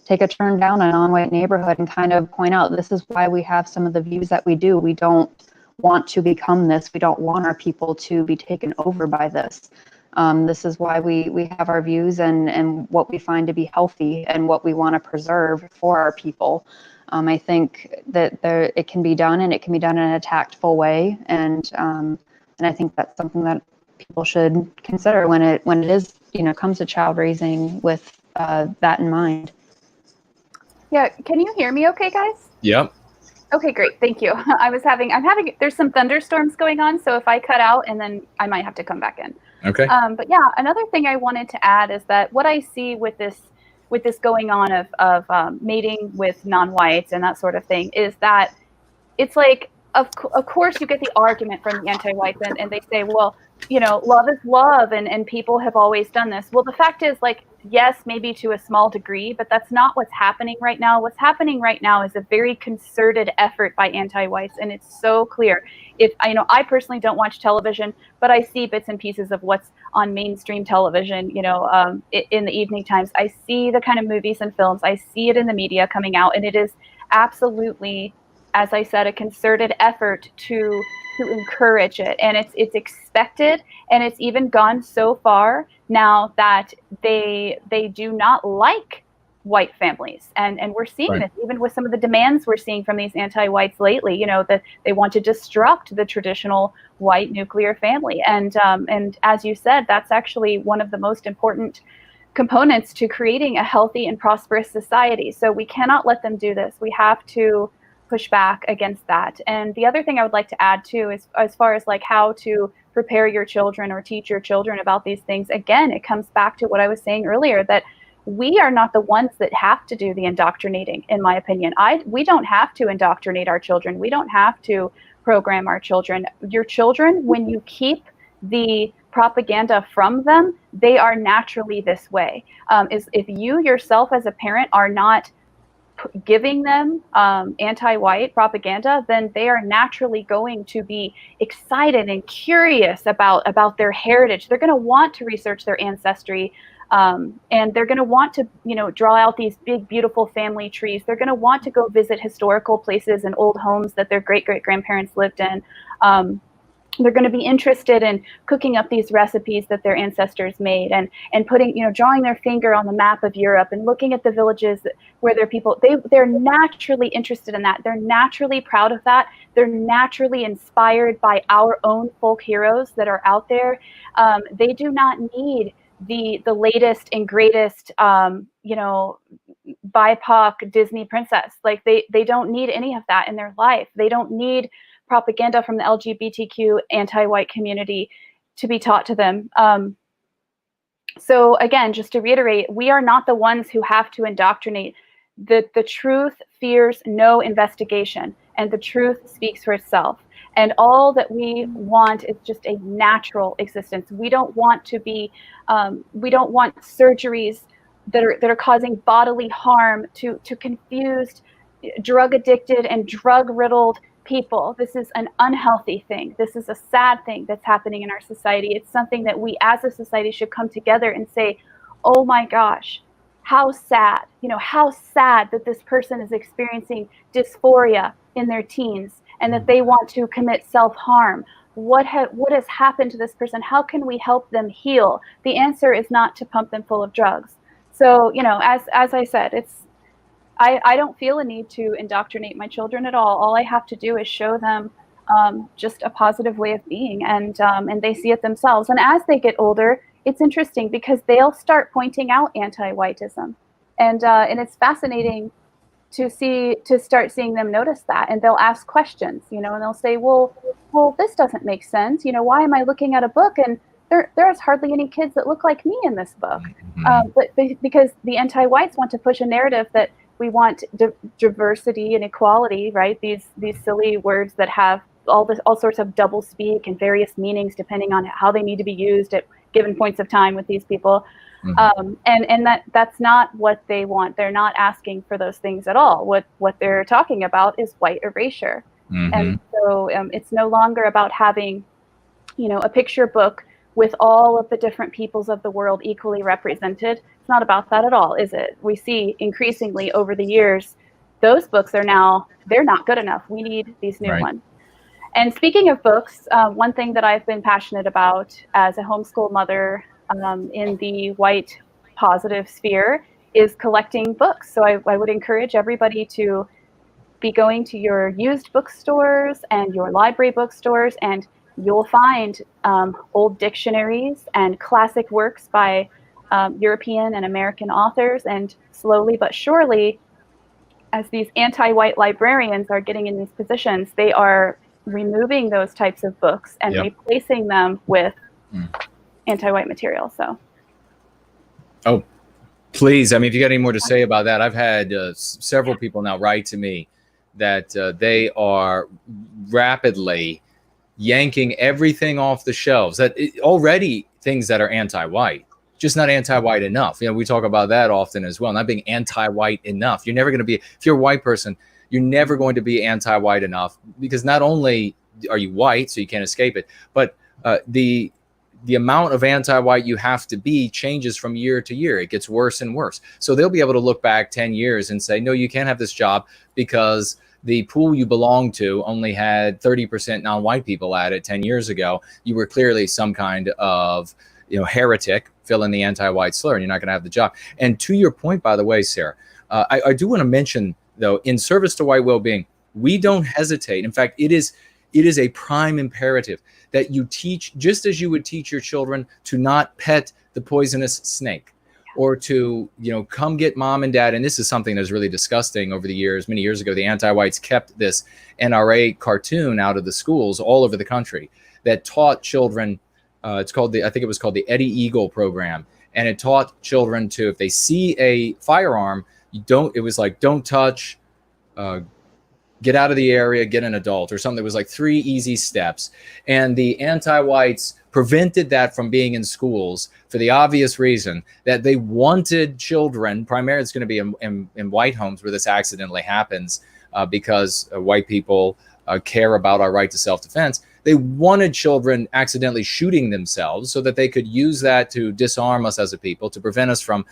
a turn down a non-white neighborhood and kind of point out, this is why we have some of the views that we do. We don't want to become this. We don't want our people to be taken over by this. This is why we have our views and what we find to be healthy and what we want to preserve for our people. I think that it can be done, and it can be done in a tactful way. And I think that's something that people should consider when it is, comes to child raising with that in mind. Yeah, can you hear me okay, guys? Yep. Okay, great. Thank you. There's some thunderstorms going on, so if I cut out, and then I might have to come back in. Okay. But yeah, another thing I wanted to add is that what I see with this going on of mating with non-whites and that sort of thing is that it's like, of course you get the argument from the anti-whites, and they say, well, love is love, and people have always done this. Well, the fact is, like, yes, maybe to a small degree, but that's not what's happening right now. What's happening right now is a very concerted effort by anti-whites, and it's so clear. I personally don't watch television, but I see bits and pieces of what's on mainstream television, in the evening times. I see the kind of movies and films. I see it in the media coming out, and it is absolutely, as I said, a concerted effort to encourage it, and it's expected, and it's even gone so far now that they do not like white families, and we're seeing Right. this even with some of the demands we're seeing from these anti-whites lately. That they want to disrupt the traditional white nuclear family, and as you said, that's actually one of the most important components to creating a healthy and prosperous society. So we cannot let them do this. We have to push back against that. And the other thing I would like to add too is, as far as like how to prepare your children or teach your children about these things, again, it comes back to what I was saying earlier, that we are not the ones that have to do the indoctrinating, in my opinion. We don't have to indoctrinate our children. We don't have to program our children. Your children, when you keep the propaganda from them, they are naturally this way. If you yourself as a parent are not giving them anti-white propaganda, then they are naturally going to be excited and curious about their heritage. They're going to want to research their ancestry, and they're going to want to draw out these big, beautiful family trees. They're going to want to go visit historical places and old homes that their great-great-grandparents lived in. They're going to be interested in cooking up these recipes that their ancestors made, and putting, drawing their finger on the map of Europe and looking at the villages where their people, they're naturally interested in that. They're naturally proud of that. They're naturally inspired by our own folk heroes that are out there. They do not need the latest and greatest, BIPOC Disney princess. Like they don't need any of that in their life. They don't need propaganda from the LGBTQ anti-white community to be taught to them. So again, just to reiterate, we are not the ones who have to indoctrinate. The truth fears no investigation, and the truth speaks for itself. And all that we want is just a natural existence. We don't want to be, we don't want surgeries that are causing bodily harm to confused drug addicted and drug riddled people. This is an unhealthy thing. This is a sad thing that's happening in our society. It's something that we as a society should come together and say, oh my gosh, how sad, how sad that this person is experiencing dysphoria in their teens and that they want to commit self-harm. What has happened to this person? How can we help them heal? The answer is not to pump them full of drugs. So, as I said, I don't feel a need to indoctrinate my children at all. All I have to do is show them just a positive way of being, and they see it themselves. And as they get older, it's interesting because they'll start pointing out anti-whiteism, and it's fascinating to start seeing them notice that, and they'll ask questions, and they'll say, well, this doesn't make sense. Why am I looking at a book and there's hardly any kids that look like me in this book? But because the anti-whites want to push a narrative that we want diversity and equality, right? These silly words that have all sorts of double speak and various meanings depending on how they need to be used at given points of time with these people. And that's not what they want. They're not asking for those things at all. What they're talking about is white erasure. And so it's no longer about having, a picture book with all of the different peoples of the world equally represented. It's not about that at all, is it? We see increasingly over the years, those books they're not good enough. We need these new ones. And speaking of books, one thing that I've been passionate about as a homeschool mother in the white positive sphere is collecting books. So I would encourage everybody to be going to your used bookstores and your library bookstores, and you'll find old dictionaries and classic works by European and American authors. And slowly but surely, as these anti-white librarians are getting in these positions, they are removing those types of books and replacing them with anti-white material. So, oh, please, if you got any more to say about that, I've had several people now write to me that they are rapidly yanking everything off the shelves, that already things that are anti-white, just not anti-white enough. We talk about that often as well, not being anti-white enough. You're never going to be, if you're a white person, you're never going to be anti-white enough, because not only are you white, so you can't escape it, but the amount of anti-white you have to be changes from year to year. It gets worse and worse. So they'll be able to look back 10 years and say, no, you can't have this job because the pool you belong to only had 30% non-white people at it 10 years ago. You were clearly some kind of, heretic, fill in the anti-white slur, and you're not going to have the job. And to your point, by the way, Sarah, I do want to mention, though, in service to white well-being, we don't hesitate. In fact, it is a prime imperative that you teach, just as you would teach your children to not pet the poisonous snake, or to, come get mom and dad. And this is something that's really disgusting over the years. Many years ago, the anti-whites kept this NRA cartoon out of the schools all over the country that taught children, I think it was called the Eddie Eagle program. And it taught children to, if they see a firearm, don't touch, get out of the area, get an adult, or something. It was like 3 easy steps. And the anti-whites prevented that from being in schools for the obvious reason that they wanted children, primarily it's going to be in white homes where this accidentally happens, because white people care about our right to self-defense. They wanted children accidentally shooting themselves so that they could use that to disarm us as a people, to prevent us from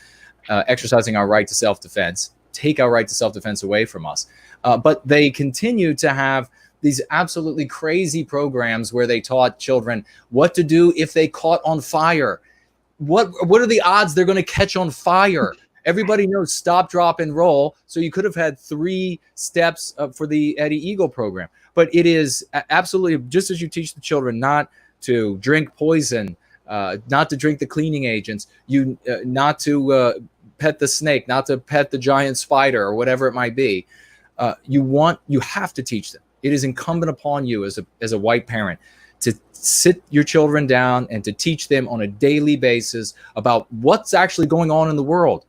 exercising our right to self-defense, take our right to self-defense away from us. But they continue to have these absolutely crazy programs where they taught children what to do if they caught on fire. What are the odds they're going to catch on fire? Everybody knows stop, drop, and roll. So you could have had 3 steps for the Eddie Eagle program. But it is absolutely, just as you teach the children not to drink poison, not to drink the cleaning agents, not to pet the snake, not to pet the giant spider, or whatever it might be. You have to teach them. It is incumbent upon you as a white parent to sit your children down and to teach them on a daily basis about what's actually going on in the world.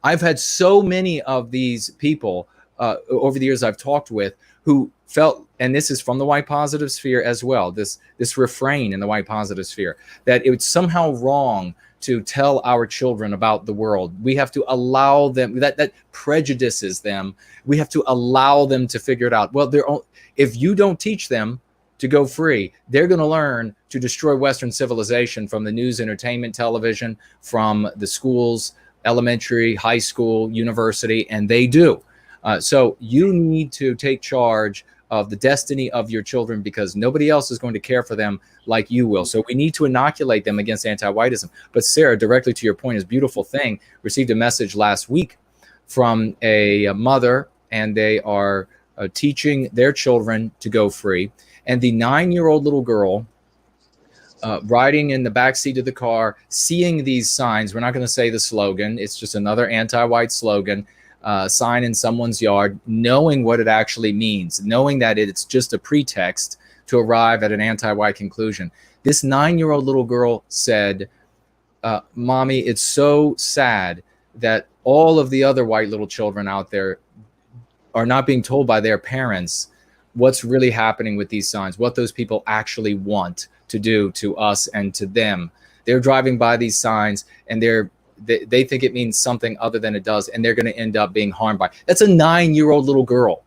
I've had so many of these people over the years I've talked with who felt, and this is from the white positive sphere as well, this refrain in the white positive sphere, that it's somehow wrong to tell our children about the world. We have to allow them, that prejudices them. We have to allow them to figure it out. Well, if you don't teach them to go free, they're going to learn to destroy Western civilization from the news, entertainment, television, from the schools, elementary, high school, university, and they do. So you need to take charge of the destiny of your children, because nobody else is going to care for them like you will. So we need to inoculate them against anti-whiteism. But Sarah, directly to your point, is a beautiful thing. Received a message last week from a mother, and they are teaching their children to go free. And the 9-year-old little girl riding in the back seat of the car, seeing these signs. We're not going to say the slogan. It's just another anti-white slogan. Sign in someone's yard, knowing what it actually means, knowing that it's just a pretext to arrive at an anti-white conclusion. This 9-year-old little girl said, Mommy, it's so sad that all of the other white little children out there are not being told by their parents what's really happening with these signs, what those people actually want to do to us and to them. They're driving by these signs, and they think it means something other than it does, and they're going to end up being harmed by it. That's a 9-year-old little girl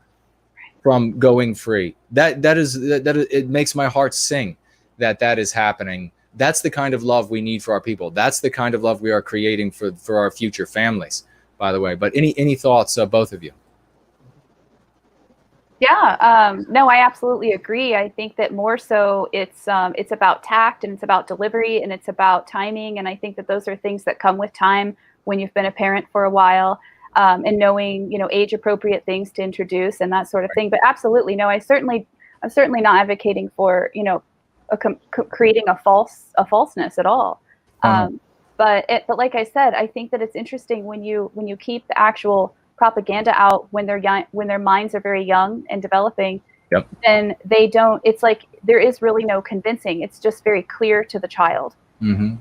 from going free. That is it makes my heart sing that is happening. That's the kind of love we need for our people. That's the kind of love we are creating for our future families, by the way. But any thoughts, both of you? Yeah, no, I absolutely agree. I think that more so it's about tact, and it's about delivery, and it's about timing. And I think that those are things that come with time when you've been a parent for a while, and knowing, age appropriate things to introduce and that sort of thing. But absolutely, no, I'm certainly not advocating for, creating a falseness at all. But like I said, I think that it's interesting when you keep the actual propaganda out when they're young, when their minds are very young and developing. Yep. Then they don't, it's like there is really no convincing. It's just very clear to the child. Mm-hmm.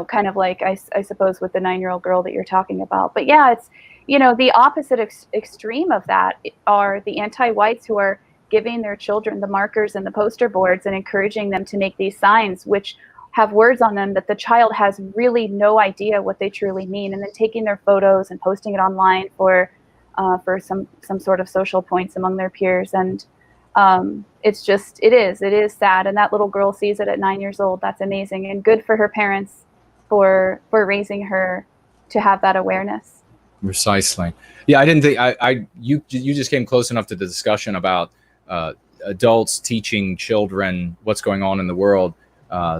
Kind of like I suppose with the 9-year-old girl that you're talking about. But yeah, it's the opposite extreme of that are the anti-whites who are giving their children the markers and the poster boards and encouraging them to make these signs which have words on them that the child has really no idea what they truly mean, and then taking their photos and posting it online for some sort of social points among their peers. And it is sad. And that little girl sees it at 9 years old. That's amazing, and good for her parents for raising her to have that awareness. Precisely. Yeah, I didn't think you just came close enough to the discussion about adults teaching children what's going on in the world.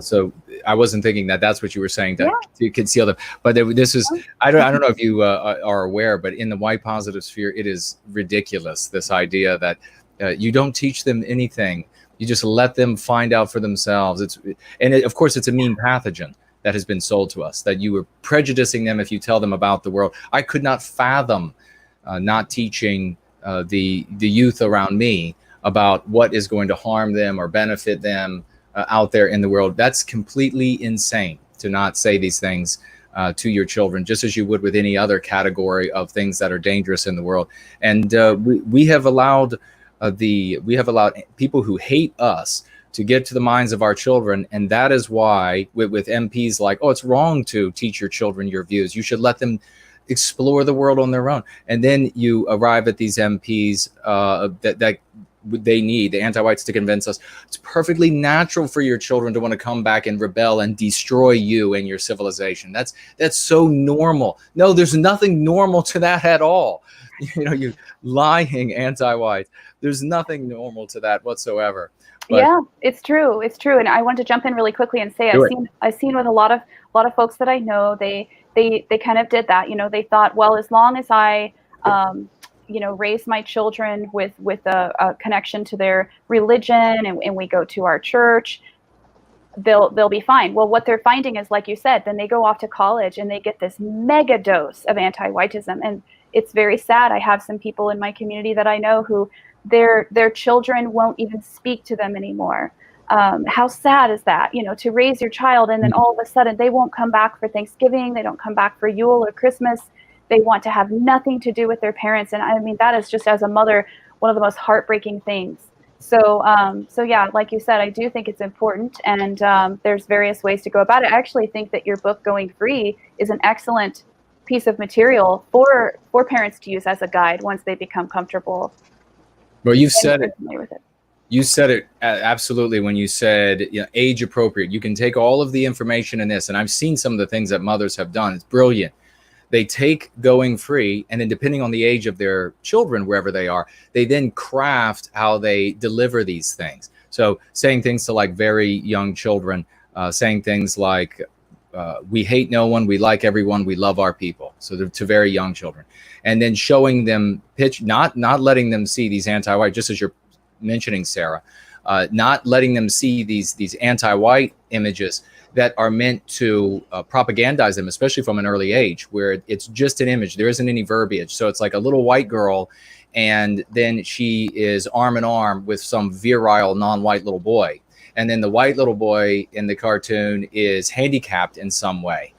So I wasn't thinking that's what you were saying, to conceal them. But this is, I don't know if you are aware, but in the white positive sphere, it is ridiculous, this idea that you don't teach them anything. You just let them find out for themselves. Of course, it's a mean pathogen that has been sold to us, that you are prejudicing them if you tell them about the world. I could not fathom not teaching the youth around me about what is going to harm them or benefit them out there in the world. That's completely insane to not say these things to your children, just as you would with any other category of things that are dangerous in the world. And we have allowed people who hate us to get to the minds of our children, and that is why with MPs like, oh, it's wrong to teach your children your views. You should let them explore the world on their own. And then you arrive at these MPs that they need, the anti-whites, to convince us it's perfectly natural for your children to want to come back and rebel and destroy you and your civilization. That's so normal. No, there's nothing normal to that at all. You lying anti-whites. There's nothing normal to that whatsoever. But yeah, it's true. It's true. And I want to jump in really quickly and say I've seen with a lot of folks that I know, they kind of did that. They thought, well, as long as I raise my children with a connection to their religion, and we go to our church, they'll be fine. Well, what they're finding is, like you said, then they go off to college and they get this mega dose of anti-whiteism, and it's very sad. I have some people in my community that I know who their children won't even speak to them anymore. How sad is that? To raise your child, and then all of a sudden they won't come back for Thanksgiving, they don't come back for Yule or Christmas. They want to have nothing to do with their parents. And I mean, that is just, as a mother, one of the most heartbreaking things. So yeah, like you said, I do think it's important, and there's various ways to go about it. I actually think that your book, Going Free, is an excellent piece of material for parents to use as a guide once they become comfortable. Well, you've said it. With it. You said it absolutely when you said, you know, age appropriate. You can take all of the information in this, and I've seen some of the things that mothers have done. It's brilliant. They take Going Free, and then depending on the age of their children, wherever they are, they then craft how they deliver these things. So saying things to like very young children, saying things like, we hate no one, we like everyone, we love our people. So to very young children. And then showing them not letting them see these anti-white, just as you're mentioning, Sarah, not letting them see these anti-white images that are meant to propagandize them, especially from an early age, where it's just an image. There isn't any verbiage. So it's like a little white girl, and then she is arm in arm with some virile non-white little boy. And then the white little boy in the cartoon is handicapped in some way,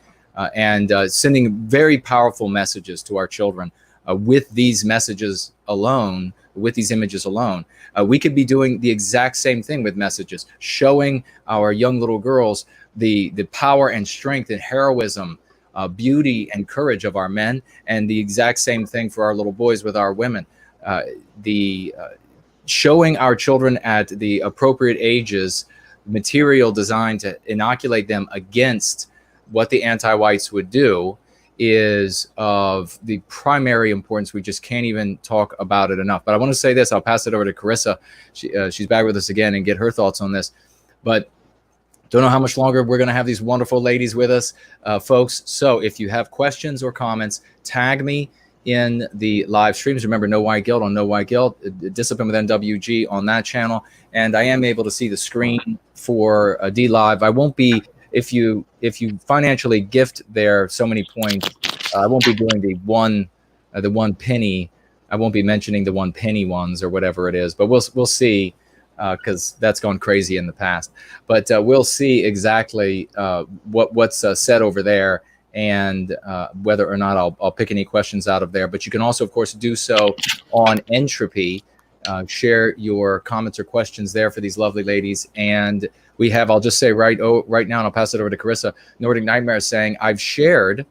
and sending very powerful messages to our children with these messages alone, with these images alone. We could be doing the exact same thing with messages, showing our young little girls the power and strength and heroism, beauty and courage of our men, and the exact same thing for our little boys with our women. Showing our children at the appropriate ages material designed to inoculate them against what the anti-whites would do is of the primary importance. We just can't even talk about it enough. But I want to say this. I'll pass it over to Karissa. She's back with us again, and get her thoughts on this. But don't know how much longer we're going to have these wonderful ladies with us, folks. So if you have questions or comments, tag me in the live streams. Remember, No White Guilt on No White Guilt, Discipline with NWG on that channel. And I am able to see the screen for D Live. I won't be, if you financially gift there so many points, I won't be doing the one penny. I won't be mentioning the 1 penny ones or whatever it is, but we'll see, because that's gone crazy in the past. But we'll see exactly what's said over there, and whether or not I'll pick any questions out of there. But you can also, of course, do so on Entropy. Share your comments or questions there for these lovely ladies. And we have, I'll just say right now, and I'll pass it over to Karissa, Nordic Nightmare saying, I've shared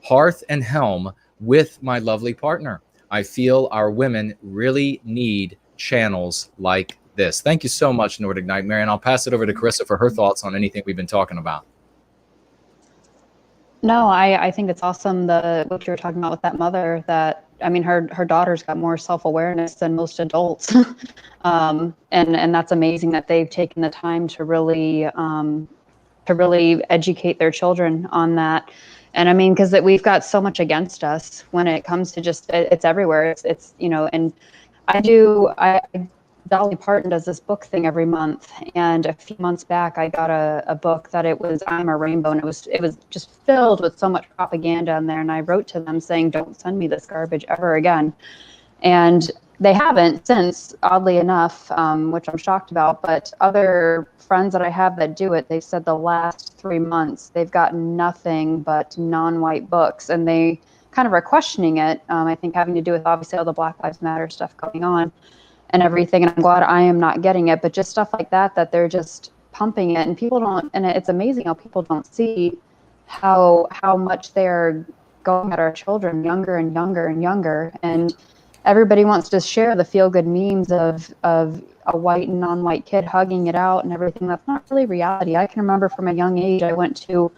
Hearth and Helm with my lovely partner. I feel our women really need channels like this. Thank you so much, Nordic Nightmare. And I'll pass it over to Karissa for her thoughts on anything we've been talking about. No, I think it's awesome what you were talking about with that mother, that, I mean, her daughter's got more self-awareness than most adults. And that's amazing that they've taken the time to really educate their children on that. And I mean, because we've got so much against us when it comes to just, it's everywhere. It's you know, and Dolly Parton does this book thing every month, and a few months back I got a book that it was I'm a Rainbow, and it was just filled with so much propaganda in there, and I wrote to them saying, don't send me this garbage ever again. And they haven't since, oddly enough, which I'm shocked about. But other friends that I have that do it, they've said the last 3 months they've gotten nothing but non-white books, and they kind of are questioning it. I think having to do with obviously all the Black Lives Matter stuff going on and everything. And I'm glad I am not getting it, but just stuff like that they're just pumping it, and people don't, and it's amazing how people don't see how much they're going at our children younger and younger and younger. And everybody wants to share the feel-good memes of a white and non-white kid hugging it out and everything. That's not really reality. I can remember from a young age, I went to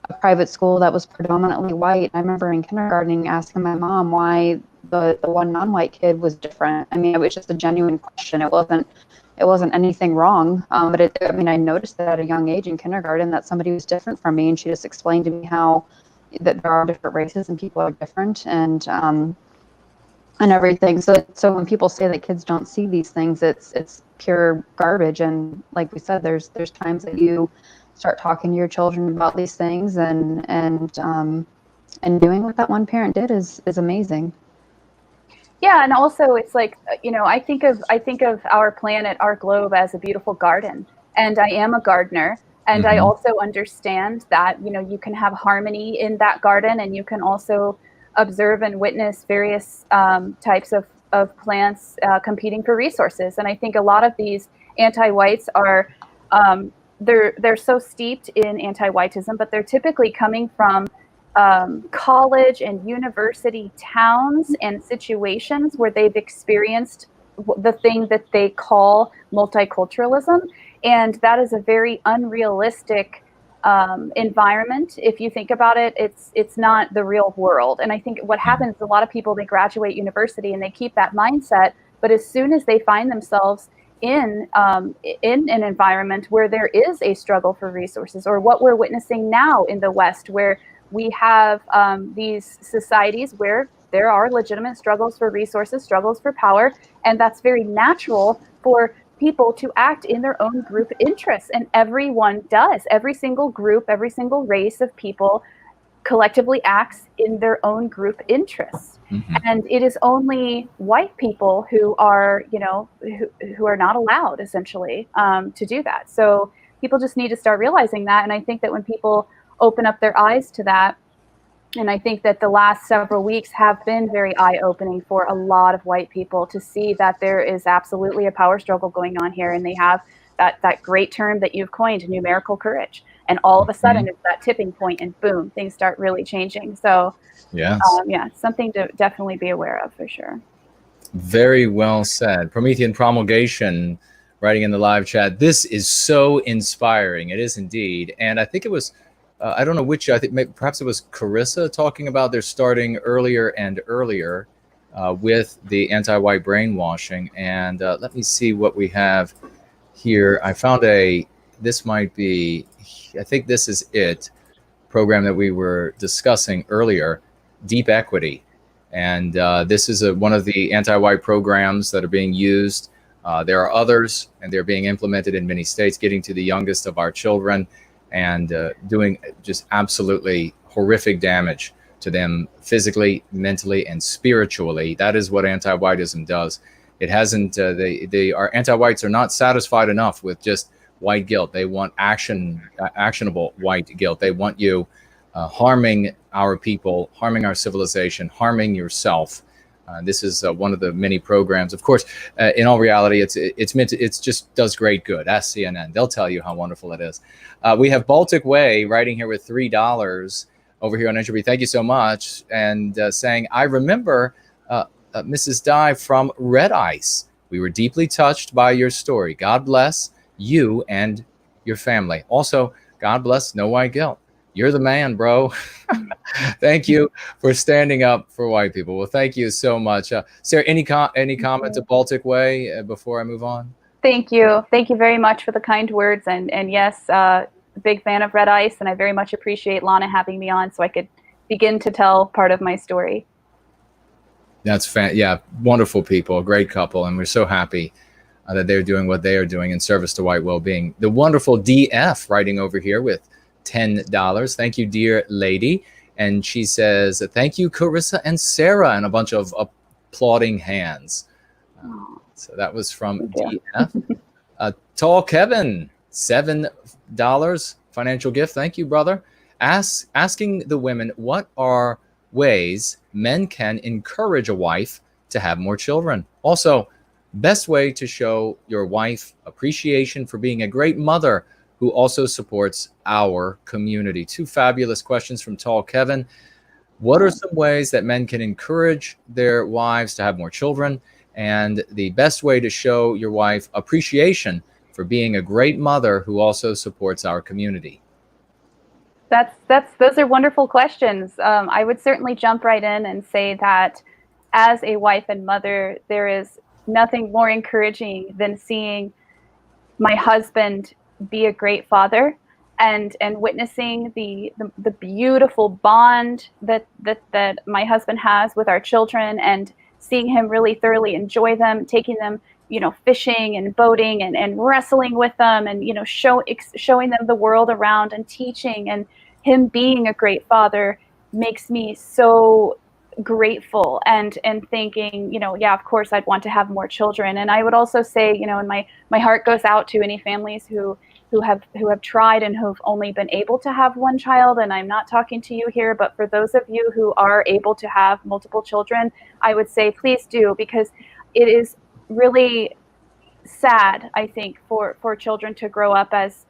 a private school that was predominantly white. I remember in kindergarten asking my mom why the one non-white kid was different. I mean, it was just a genuine question. It wasn't anything wrong. But I mean, I noticed that at a young age in kindergarten that somebody was different from me, and she just explained to me how that there are different races and people are different, and everything. So when people say that kids don't see these things, it's pure garbage. And like we said, there's times that you start talking to your children about these things, and doing what that one parent did is amazing. Yeah, and also it's like, you know, I think of our planet, our globe, as a beautiful garden, and I am a gardener, and I also understand that, you know, you can have harmony in that garden, and you can also observe and witness various types of plants competing for resources. And I think a lot of these anti-whites are they're so steeped in anti-whiteism, but they're typically coming from college and university towns and situations where they've experienced the thing that they call multiculturalism. And that is a very unrealistic environment. If you think about it, it's not the real world. And I think what happens is a lot of people, they graduate university and they keep that mindset, but as soon as they find themselves in an environment where there is a struggle for resources, or what we're witnessing now in the West, where we have these societies where there are legitimate struggles for resources, struggles for power, and that's very natural for people to act in their own group interests. And everyone does. Every single group, every single race of people collectively acts in their own group interests. Mm-hmm. And it is only white people who are, who are not allowed, essentially, to do that. So people just need to start realizing that. And I think that when people open up their eyes to that, and I think that the last several weeks have been very eye-opening for a lot of white people to see that there is absolutely a power struggle going on here. And they have that great term that you've coined, numerical courage. And all of a sudden, it's that tipping point, and boom, things start really changing. So, yes. Something to definitely be aware of, for sure. Very well said. Promethean Promulgation, writing in the live chat, this is so inspiring. It is indeed. And I think it was, I don't know which, I think perhaps it was Karissa talking about they're starting earlier and earlier with the anti-white brainwashing. And let me see what we have here. I found this might be, I think this is it, program that we were discussing earlier, Deep Equity. And this is one of the anti-white programs that are being used. There are others, and they're being implemented in many states, getting to the youngest of our children and doing just absolutely horrific damage to them physically, mentally, and spiritually. That is what anti-whiteism does. It hasn't, our anti-whites are not satisfied enough with just white guilt. They want actionable white guilt. They want you harming our people, harming our civilization, harming yourself. This is one of the many programs. Of course, in all reality, it's meant to, it's just does great good. Ask CNN; they'll tell you how wonderful it is. We have Baltic Way writing here with $3 over here on Entropy. Thank you so much, and saying, I remember Mrs. Dye from Red Ice. We were deeply touched by your story. God bless you and your family. Also, God bless No White Guilt. You're the man, bro. Thank you for standing up for white people. Well, thank you so much. Sarah, any comment to Baltic Way before I move on? Thank you. Thank you very much for the kind words. And yes, big fan of Red Ice. And I very much appreciate Lana having me on so I could begin to tell part of my story. That's yeah, wonderful people, a great couple. And we're so happy that they're doing what they are doing in service to white well-being. The wonderful DF writing over here with $10. Thank you, dear lady. And she says, thank you, Karissa and Sarah, and a bunch of applauding hands. So that was from DF. Tall Kevin, $7 financial gift. Thank you, brother. Asking the women, what are ways men can encourage a wife to have more children? Also, best way to show your wife appreciation for being a great mother who also supports our community. Two fabulous questions from Tall Kevin. What are some ways that men can encourage their wives to have more children? And the best way to show your wife appreciation for being a great mother who also supports our community? Those are wonderful questions. I would certainly jump right in and say that as a wife and mother, there is nothing more encouraging than seeing my husband be a great father and witnessing the beautiful bond that my husband has with our children, and seeing him really thoroughly enjoy them, taking them, fishing and boating and wrestling with them, and, showing them the world around and teaching, and him being a great father makes me so grateful and thinking, yeah, of course I'd want to have more children. And I would also say, and my heart goes out to any families who who have tried and who've only been able to have one child, and I'm not talking to you here, but for those of you who are able to have multiple children, I would say please do, because it is really sad, I think, for children to grow up as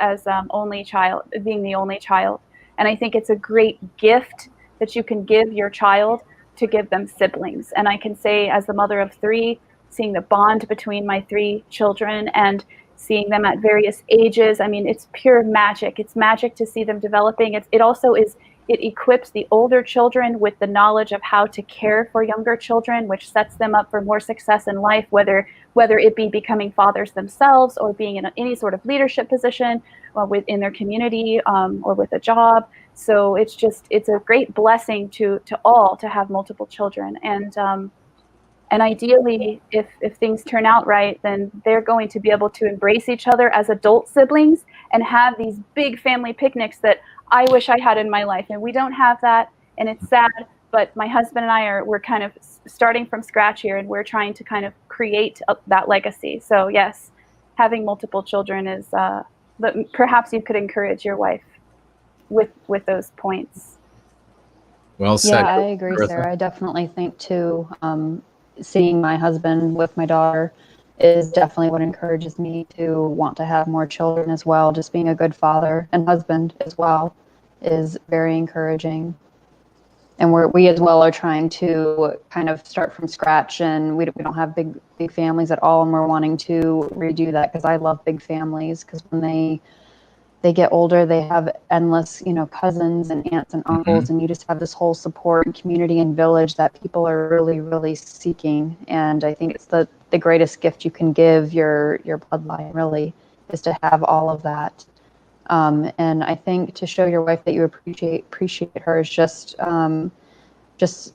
only child, being the only child. And I think it's a great gift that you can give your child, to give them siblings. And I can say, as the mother of 3, seeing the bond between my 3 children and seeing them at various ages, I mean, it's pure magic. It's magic to see them developing. It also is, it equips the older children with the knowledge of how to care for younger children, which sets them up for more success in life, whether it be becoming fathers themselves or being in any sort of leadership position within their community, or with a job. So it's a great blessing to all to have multiple children. And ideally, if things turn out right, then they're going to be able to embrace each other as adult siblings and have these big family picnics that I wish I had in my life. And we don't have that, and it's sad, but my husband and I we're kind of starting from scratch here, and we're trying to kind of create that legacy. So yes, having multiple children is, but perhaps you could encourage your wife with those points. Well said. Yeah, I agree, Karissa. Sarah. I definitely think too, seeing my husband with my daughter is definitely what encourages me to want to have more children as well. Just being a good father and husband as well is very encouraging. And we as well are trying to kind of start from scratch, and we don't have big families at all, and we're wanting to redo that, because I love big families, because when they get older, they have endless, cousins and aunts and uncles, and you just have this whole support and community and village that people are really, really seeking. And I think it's the greatest gift you can give your bloodline, really, is to have all of that. And I think to show your wife that you appreciate her is just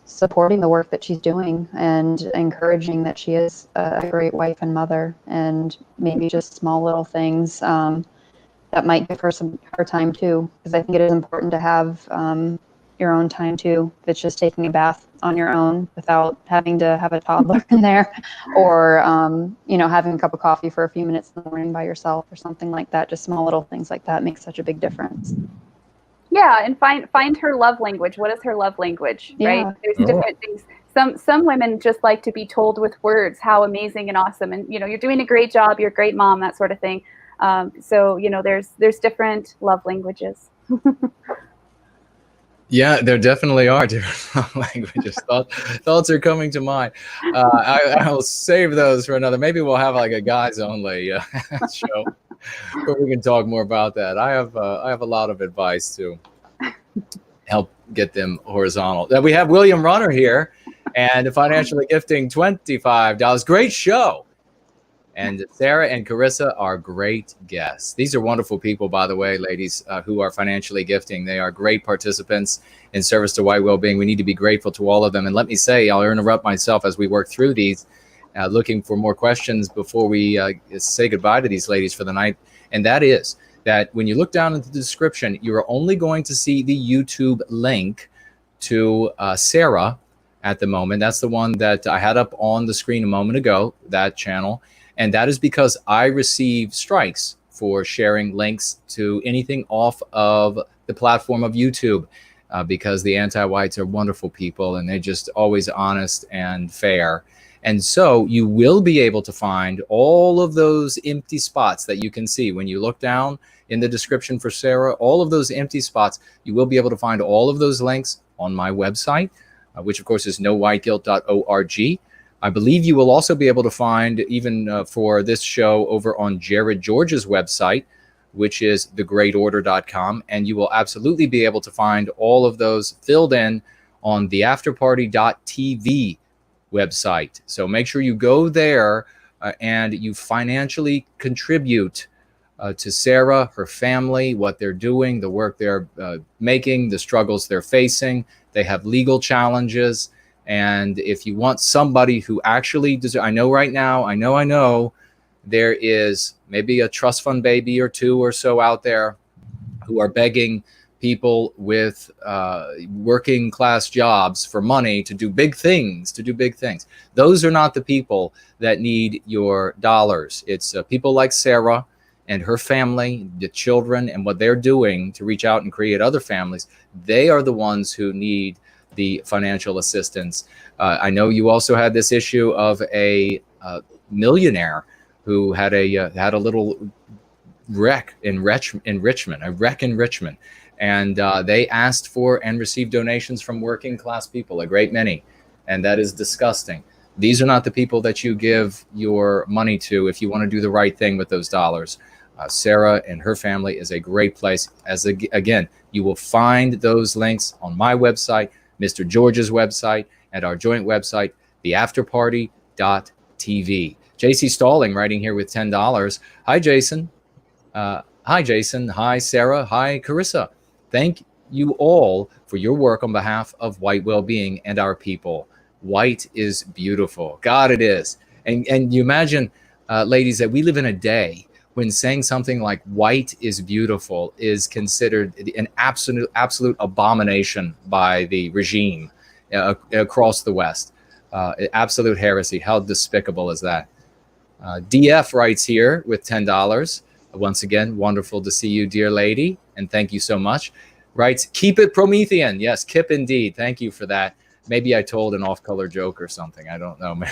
supporting the work that she's doing and encouraging that she is a great wife and mother, and maybe just small little things that might give her her time too, because I think it is important to have your own time too. If it's just taking a bath on your own without having to have a toddler in there, or having a cup of coffee for a few minutes in the morning by yourself or something like that. Just small little things like that make such a big difference. Yeah, and find her love language. What is her love language, right? Yeah. There's different things. Some women just like to be told with words how amazing and awesome, and you're doing a great job, you're a great mom, that sort of thing. So there's different love languages. Yeah, there definitely are different languages. Thoughts are coming to mind. I will save those for another. Maybe we'll have like a guys only show where we can talk more about that. I have a lot of advice to help get them horizontal. We have William Runner here, and financially gifting $25. Great show. And Sarah and Karissa are great guests. These are wonderful people, by the way, ladies, who are financially gifting. They are great participants in service to White Wellbeing. We need to be grateful to all of them. And let me say, I'll interrupt myself as we work through these, looking for more questions before we say goodbye to these ladies for the night. And that is that when you look down into the description, you're only going to see the YouTube link to Sarah at the moment. That's the one that I had up on the screen a moment ago, that channel. And that is because I receive strikes for sharing links to anything off of the platform of YouTube, because the anti-whites are wonderful people and they're just always honest and fair. And so you will be able to find all of those empty spots that you can see when you look down in the description for Sarah, all of those empty spots. You will be able to find all of those links on my website, which of course is nowhiteguilt.org. I believe you will also be able to find, even for this show, over on Jared George's website, which is thegreatorder.com. And you will absolutely be able to find all of those filled in on the afterparty.tv website. So make sure you go there and you financially contribute to Sarah, her family, what they're doing, the work they're making, the struggles they're facing. They have legal challenges. And if you want somebody who actually deserves, I know right now, I know there is maybe a trust fund baby or two or so out there who are begging people with working class jobs for money to do big things, Those are not the people that need your dollars. It's people like Sarah and her family, the children, and what they're doing to reach out and create other families, they are the ones who need the financial assistance. I know you also had this issue of a millionaire who had a little wreck in Richmond, and they asked for and received donations from working class people, a great many, and that is disgusting. These are not the people that you give your money to if you want to do the right thing with those dollars. Sarah and her family is a great place. Again, you will find those links on my website, Mr. George's website, and our joint website, theafterparty.tv. JC Stalling writing here with $10. Hi, Jason. Hi, Jason. Hi, Sarah. Hi, Karissa. Thank you all for your work on behalf of White Wellbeing and our people. White is beautiful. God, it is. And you imagine, ladies, that we live in a day when saying something like white is beautiful is considered an absolute abomination by the regime across the West. Absolute heresy. How despicable is that? DF writes here with $10. Once again, wonderful to see you, dear lady, and thank you so much. Writes, keep it Promethean. Yes, Kip indeed. Thank you for that. Maybe I told an off-color joke or something. I don't know, man.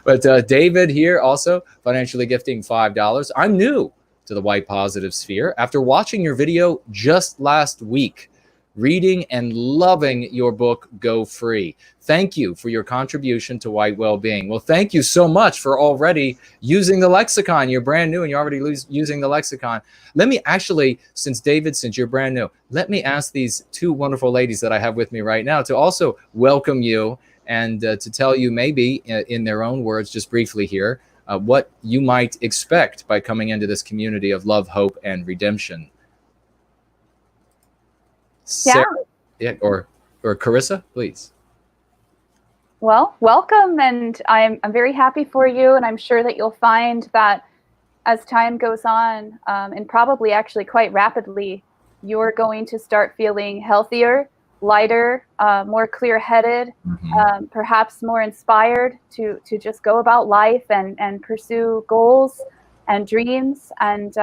But David here also financially gifting $5. I'm new to the White Positive Sphere after watching your video just last week, reading and loving your book, Go Free. Thank you for your contribution to White Wellbeing. Well, thank you so much for already using the lexicon. You're brand new and you're already using the lexicon. Let me actually, since you're brand new, let me ask these two wonderful ladies that I have with me right now to also welcome you and to tell you maybe in their own words, just briefly here, what you might expect by coming into this community of love, hope, and redemption. Sarah, yeah, or Karissa, please. Well, welcome, and I'm very happy for you, and I'm sure that you'll find that as time goes on, and probably actually quite rapidly, you're going to start feeling healthier, lighter, more clear-headed, perhaps more inspired to just go about life and pursue goals and dreams. And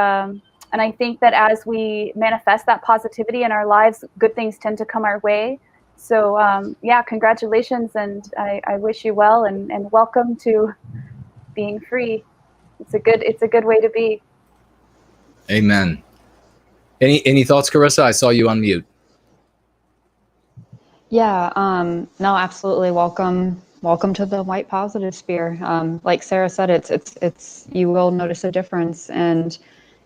I think that as we manifest that positivity in our lives, good things tend to come our way. So yeah, congratulations, and I wish you well, and welcome to being free. It's a good way to be. Amen. Any thoughts, Karissa? I saw you on mute. Yeah, no, absolutely. Welcome to the White Positive Sphere. Like Sarah said, it's you will notice a difference, and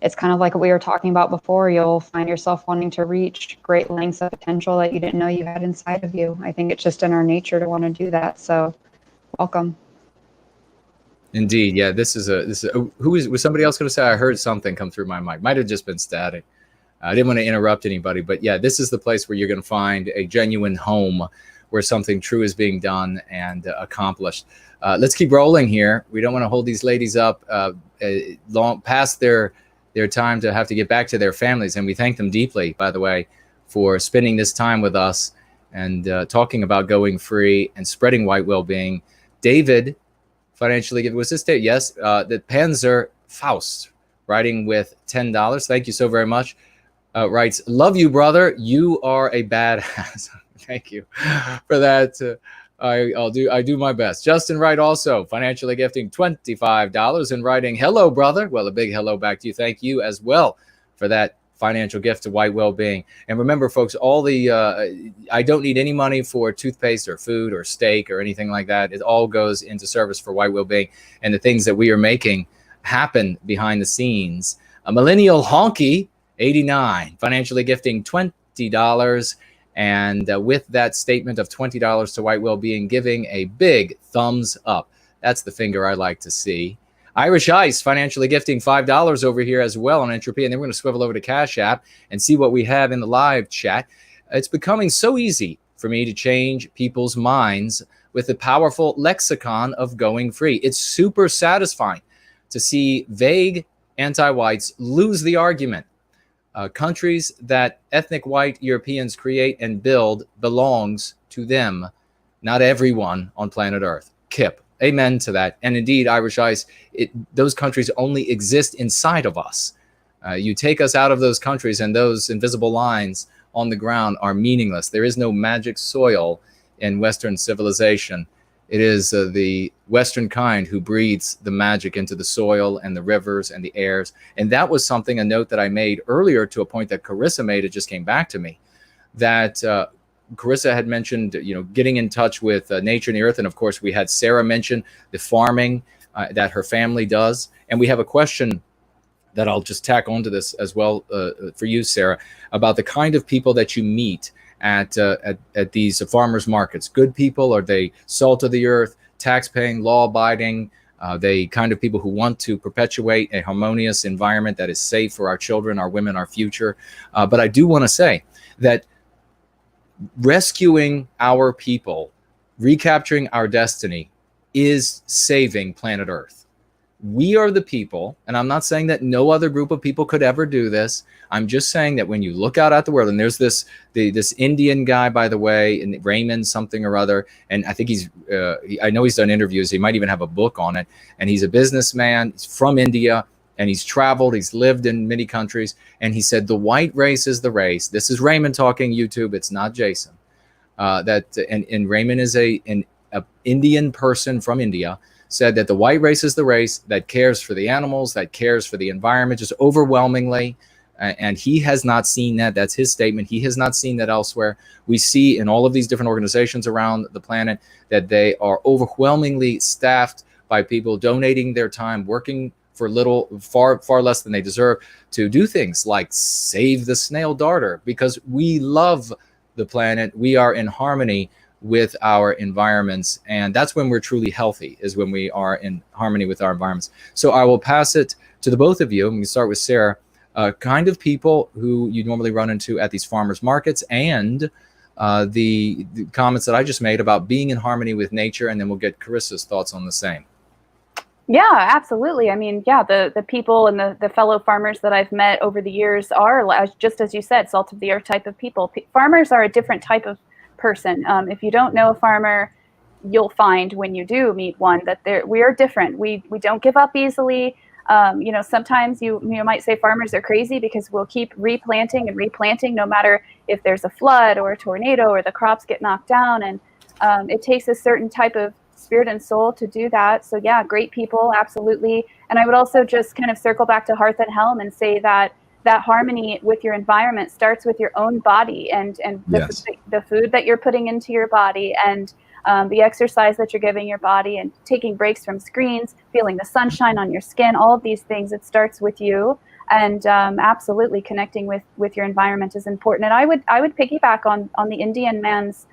it's kind of like what we were talking about before. You'll find yourself wanting to reach great lengths of potential that you didn't know you had inside of you. I think it's just in our nature to want to do that. So welcome. Indeed. Yeah, this is was somebody else going to say? I heard something come through my mic. Might have just been static. I didn't want to interrupt anybody, but yeah, this is the place where you're going to find a genuine home where something true is being done and accomplished. Let's keep rolling here. We don't want to hold these ladies up long past their time to have to get back to their families. And we thank them deeply, by the way, for spending this time with us and talking about going free and spreading white well-being. David, financially given, was this Dave? Yes, the Panzer Faust, writing with $10. Thank you so very much. Writes, love you, brother. You are a badass. Thank you for that. I do my best. Justin Wright also financially gifting $25 and writing, hello, brother. Well, a big hello back to you. Thank you as well for that financial gift to White Wellbeing. And remember, folks, all the I don't need any money for toothpaste or food or steak or anything like that. It all goes into service for White Wellbeing and the things that we are making happen behind the scenes. A millennial honky, 89, financially gifting $20. And with that statement of $20 to White Wellbeing, giving a big thumbs up. That's the finger I like to see. Irish Ice financially gifting $5 over here as well on Entropy. And then we're going to swivel over to Cash App and see what we have in the live chat. It's becoming so easy for me to change people's minds with the powerful lexicon of going free. It's super satisfying to see vague anti-whites lose the argument. Countries that ethnic white Europeans create and build belongs to them, not everyone on planet Earth. Kip, amen to that. And indeed, Irish Ice, those countries only exist inside of us. You take us out of those countries, and those invisible lines on the ground are meaningless. There is no magic soil in Western civilization. It is the Westernkind who breathes the magic into the soil and the rivers and the airs. And that was something, a note that I made earlier to a point that Karissa made, it just came back to me, that Karissa had mentioned, getting in touch with nature and the earth. And of course, we had Sarah mention the farming that her family does. And we have a question that I'll just tack onto this as well for you, Sarah, about the kind of people that you meet at these farmers markets. Good people? Are they salt of the earth, tax-paying, law-abiding? They kind of people who want to perpetuate a harmonious environment that is safe for our children, our women, our future. But I do want to say that rescuing our people, recapturing our destiny, is saving planet Earth. We are the people, and I'm not saying that no other group of people could ever do this. I'm just saying that when you look out at the world, and there's this Indian guy, by the way, and Raymond something or other, and I think I know he's done interviews. He might even have a book on it. And he's a businessman. He's from India, and he's traveled. He's lived in many countries, and he said the white race is the race. This is Raymond talking. YouTube. It's not Jason. And Raymond is an Indian person from India. Said that the white race is the race that cares for the animals, that cares for the environment, just overwhelmingly. And he has not seen that. That's his statement. He has not seen that elsewhere. We see in all of these different organizations around the planet that they are overwhelmingly staffed by people donating their time, working for far less than they deserve, to do things like save the snail darter, because we love the planet. We are in harmony with our environments, and that's when we're truly healthy, is when we are in harmony with our environments. So I will pass it to the both of you. I'm going to start with Sarah. Kind of people who you normally run into at these farmers markets, and the comments that I just made about being in harmony with nature, and then we'll get Karissa's thoughts on the same. Yeah, absolutely. I mean, yeah, the people and the fellow farmers that I've met over the years are, just as you said, salt of the earth type of people. Farmers are a different type of person. If you don't know a farmer, you'll find when you do meet one that we are different. We don't give up easily. Sometimes you might say farmers are crazy because we'll keep replanting and replanting no matter if there's a flood or a tornado or the crops get knocked down. And it takes a certain type of spirit and soul to do that. So yeah, great people, absolutely. And I would also just kind of circle back to Hearth and Helm and say that harmony with your environment starts with your own body and yes. the food that you're putting into your body, and the exercise that you're giving your body, and taking breaks from screens, feeling the sunshine on your skin, all of these things. It starts with you, and absolutely connecting with your environment is important. And I would piggyback on the Indian man's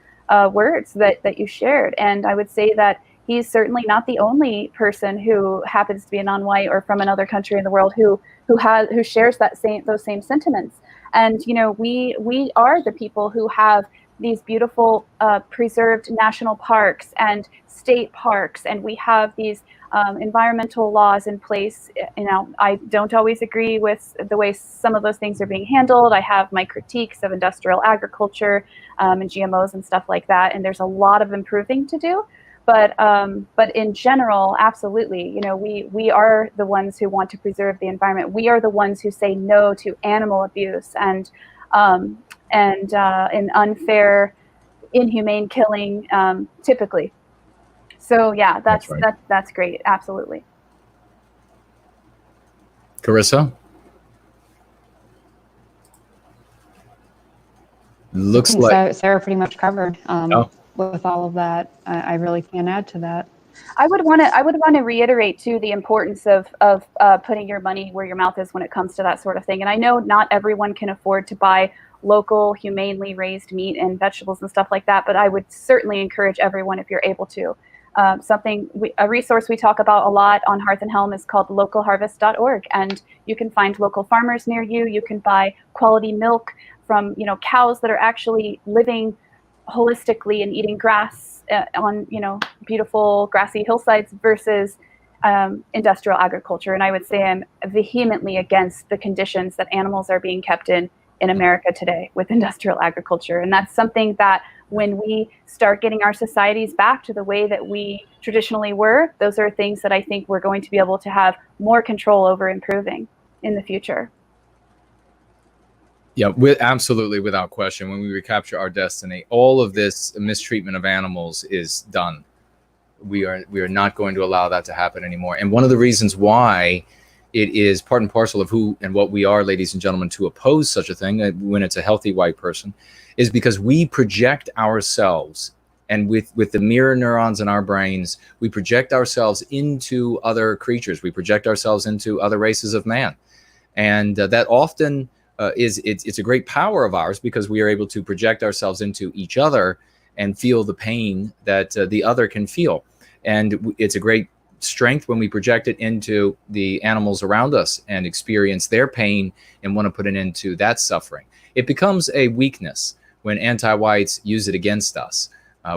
words that you shared, and I would say that he's certainly not the only person who happens to be a non-white or from another country in the world who shares those same sentiments. And we are the people who have these beautiful preserved national parks and state parks, and we have these environmental laws in place. I don't always agree with the way some of those things are being handled. I have my critiques of industrial agriculture and GMOs and stuff like that, and there's a lot of improving to do. But in general, absolutely, we are the ones who want to preserve the environment. We are the ones who say no to animal abuse and unfair, inhumane killing, typically. So yeah, that's right. That's great. Absolutely. Karissa? Looks like Sarah pretty much covered with all of that. I really can't add to that. I would want to reiterate too the importance of putting your money where your mouth is when it comes to that sort of thing. And I know not everyone can afford to buy local, humanely raised meat and vegetables and stuff like that, but I would certainly encourage everyone, if you're able to. A resource we talk about a lot on Hearth and Helm is called localharvest.org, and you can find local farmers near you. You can buy quality milk from cows that are actually living holistically and eating grass on beautiful grassy hillsides versus industrial agriculture. And I would say I'm vehemently against the conditions that animals are being kept in America today with industrial agriculture. And that's something that when we start getting our societies back to the way that we traditionally were, those are things that I think we're going to be able to have more control over improving in the future. Yeah, absolutely, without question. When we recapture our destiny, all of this mistreatment of animals is done. We are not going to allow that to happen anymore. And one of the reasons why it is part and parcel of who and what we are, ladies and gentlemen, to oppose such a thing when it's a healthy white person, is because we project ourselves, and with the mirror neurons in our brains, we project ourselves into other creatures. We project ourselves into other races of man, and that often it's a great power of ours, because we are able to project ourselves into each other and feel the pain that the other can feel. And it's a great strength when we project it into the animals around us and experience their pain and want to put an end to that suffering. It becomes a weakness when anti-whites use it against us,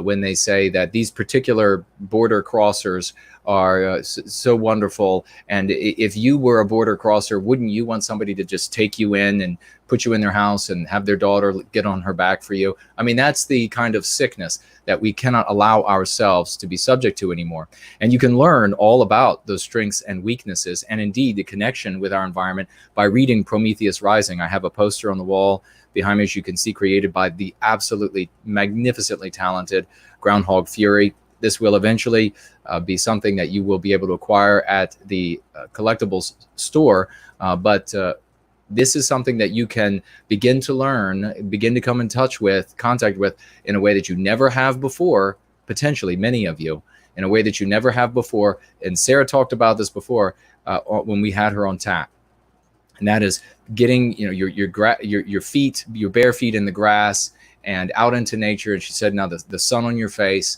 when they say that these particular border crossers are so wonderful, and if you were a border crosser, wouldn't you want somebody to just take you in and put you in their house and have their daughter get on her back for you? I mean, that's the kind of sickness that we cannot allow ourselves to be subject to anymore. And you can learn all about those strengths and weaknesses, and indeed the connection with our environment, by reading Prometheus Rising. I have a poster on the wall behind me, as you can see, created by the absolutely magnificently talented Groundhog Fury. This will eventually be something that you will be able to acquire at the collectibles store, but this is something that you can begin to learn, begin to come in contact with in a way that you never have before, potentially many of you, in a way that you never have before. And Sarah talked about this before when we had her on tap. And that is getting, your feet, your bare feet in the grass and out into nature. And she said, now the sun on your face.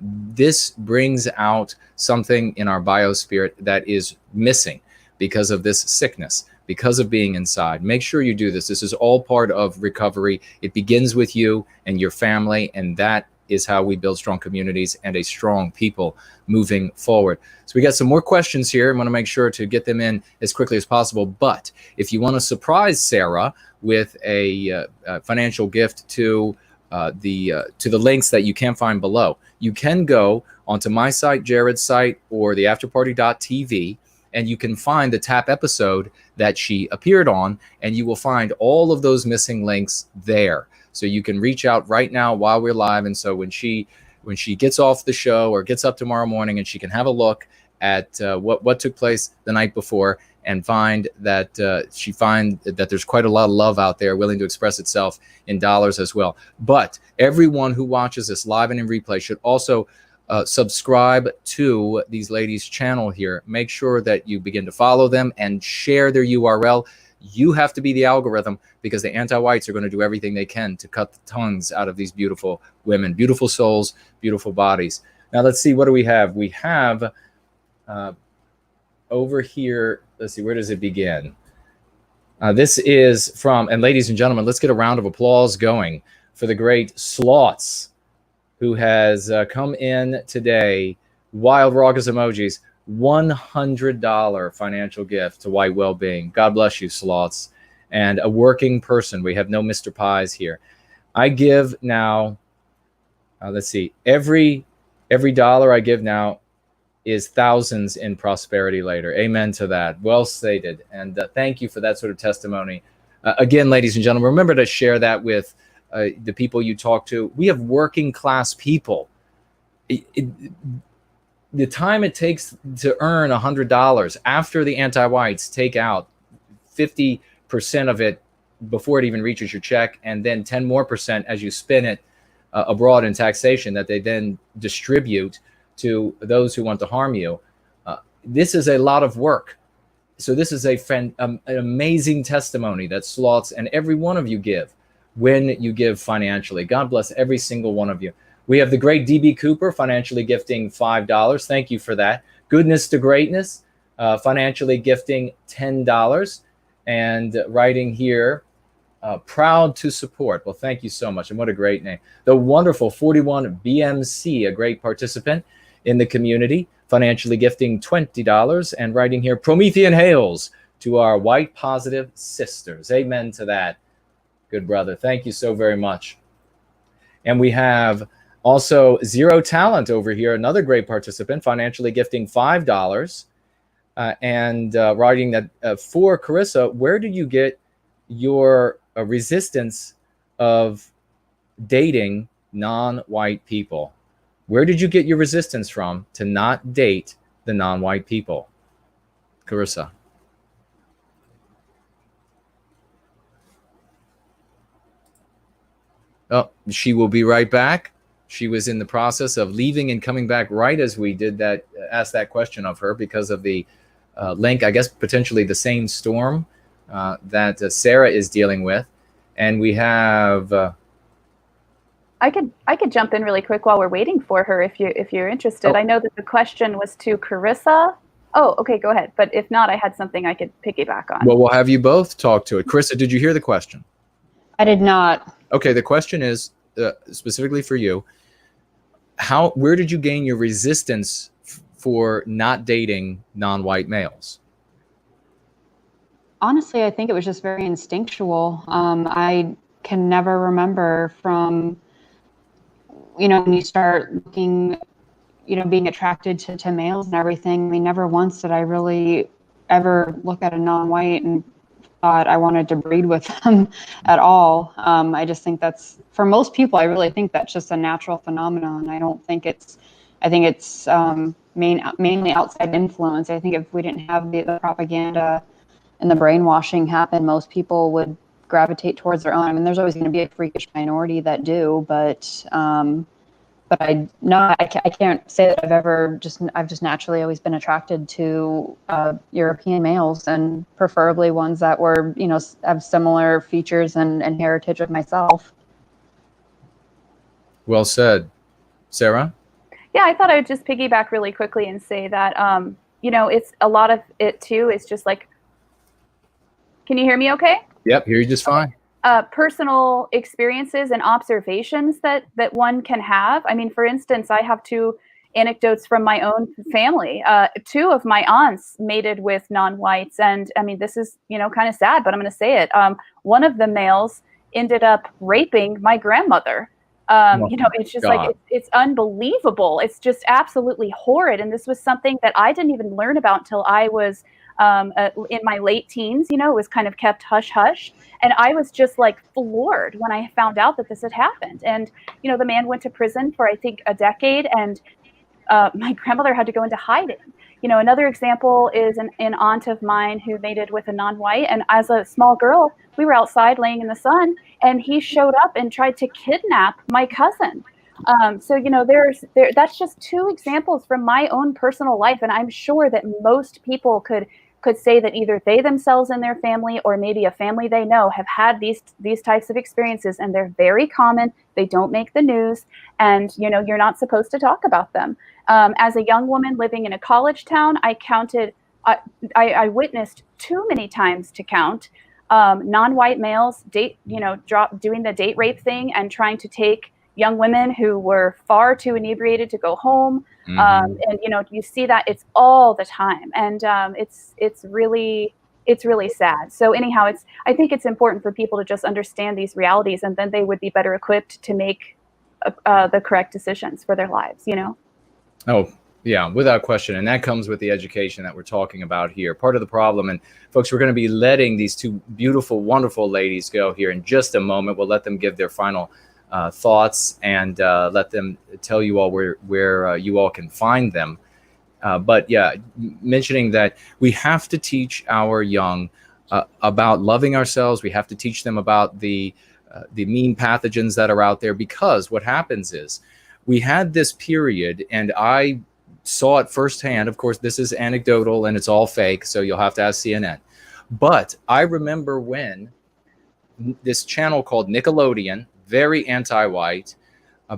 This brings out something in our biospirit that is missing because of this sickness, because of being inside. Make sure you do this. This is all part of recovery. It begins with you and your family, and that is how we build strong communities and a strong people moving forward. So we got some more questions here. I want to make sure to get them in as quickly as possible. But if you want to surprise Sarah with a financial gift to the links that you can find below, you can go onto my site, Jared's site, or the afterparty.tv, and you can find the TAP episode that she appeared on, and you will find all of those missing links there. So you can reach out right now while we're live. And so when she gets off the show or gets up tomorrow morning, and she can have a look at what took place the night before, and find that that there's quite a lot of love out there willing to express itself in dollars as well. But everyone who watches this live and in replay should also subscribe to these ladies' channel here. Make sure that you begin to follow them and share their URL. You have to be the algorithm, because the anti-whites are going to do everything they can to cut the tongues out of these beautiful women, beautiful souls, beautiful bodies. Now let's see, what do we have? We have over here, let's see, where does it begin? This is from, and ladies and gentlemen, let's get a round of applause going for the great Slots, who has come in today. Wild raucous emojis. $100 financial gift to White Wellbeing. God bless you, Slots. And a working person. We have no Mr. Pies here. I give now, let's see, every dollar I give now is thousands in prosperity later. Amen to that. Well stated. And thank you for that sort of testimony. Again, ladies and gentlemen, remember to share that with the people you talk to. We have working class people. The time it takes to earn $100 after the anti-whites take out 50% of it before it even reaches your check, and then 10% more as you spin it abroad in taxation that they then distribute to those who want to harm you. This is a lot of work. So this is an amazing testimony that Slots and every one of you give when you give financially. God bless every single one of you. We have the great DB Cooper financially gifting $5. Thank you for that. Goodness to Greatness financially gifting $10. And writing here, proud to support. Well, thank you so much. And what a great name. The wonderful 41 BMC, a great participant in the community, financially gifting $20. And writing here, Promethean hails to our white positive sisters. Amen to that, good brother. Thank you so very much. And we have also Zero Talent over here, another great participant, financially gifting $5. And writing that for Karissa, where do you get your a resistance of dating non-white people. Where did you get your resistance from to not date the non-white people? Karissa. Oh, she will be right back. She was in the process of leaving and coming back right as we did that, asked that question of her because of the link, I guess potentially the same storm that Sarah is dealing with. And we have... I could jump in really quick while we're waiting for her if you're interested. Oh. I know that the question was to Karissa. Oh, okay, go ahead. But if not, I had something I could piggyback on. Well, we'll have you both talk to it. Karissa, did you hear the question? I did not. Okay, the question is specifically for you. Where did you gain your resistance for not dating non-white males? Honestly, I think it was just very instinctual. I can never remember from, when you start looking, being attracted to males and everything. I mean, never once did I really ever look at a non-white and thought I wanted to breed with them at all. I just think that's, for most people, I really think that's just a natural phenomenon. I think it's mainly outside influence. I think if we didn't have the propaganda and the brainwashing happen, most people would gravitate towards their own. I mean, there's always going to be a freakish minority that do, but I can't say that I've just naturally always been attracted to European males, and preferably ones that were, have similar features and heritage of myself. Well said. Sarah? Yeah, I thought I would just piggyback really quickly and say that, it's a lot of it too. It's just like, can you hear me okay? Yep, hear you just fine. Personal experiences and observations that one can have. I mean, for instance, I have two anecdotes from my own family. Two of my aunts mated with non-whites, and I mean, this is kind of sad, but I'm going to say it. One of the males ended up raping my grandmother. It's just like it's unbelievable. It's just absolutely horrid, and this was something that I didn't even learn about until I was in my late teens. It was kind of kept hush hush. And I was just like floored when I found out that this had happened. And, the man went to prison for, I think, a decade, and my grandmother had to go into hiding. Another example is an aunt of mine who mated with a non-white. And as a small girl, we were outside laying in the sun, and he showed up and tried to kidnap my cousin. That's just two examples from my own personal life. And I'm sure that most people could say that either they themselves and their family, or maybe a family they know, have had these types of experiences, and they're very common. They don't make the news, and you're not supposed to talk about them. As a young woman living in a college town, I witnessed too many times to count non-white males doing the date rape thing and trying to take young women who were far too inebriated to go home. And you see that it's all the time, and it's really sad. So anyhow, I think it's important for people to just understand these realities, and then they would be better equipped to make the correct decisions for their lives. Oh yeah, without question. And that comes with the education that we're talking about here. Part of the problem, and folks, we're going to be letting these two beautiful, wonderful ladies go here in just a moment. We'll let them give their final thoughts and let them tell you all where you all can find them. But yeah, mentioning that we have to teach our young about loving ourselves. We have to teach them about the mean pathogens that are out there, because what happens is we had this period, and I saw it firsthand. Of course, this is anecdotal and it's all fake, so you'll have to ask CNN. But I remember when this channel called Nickelodeon, very anti-white,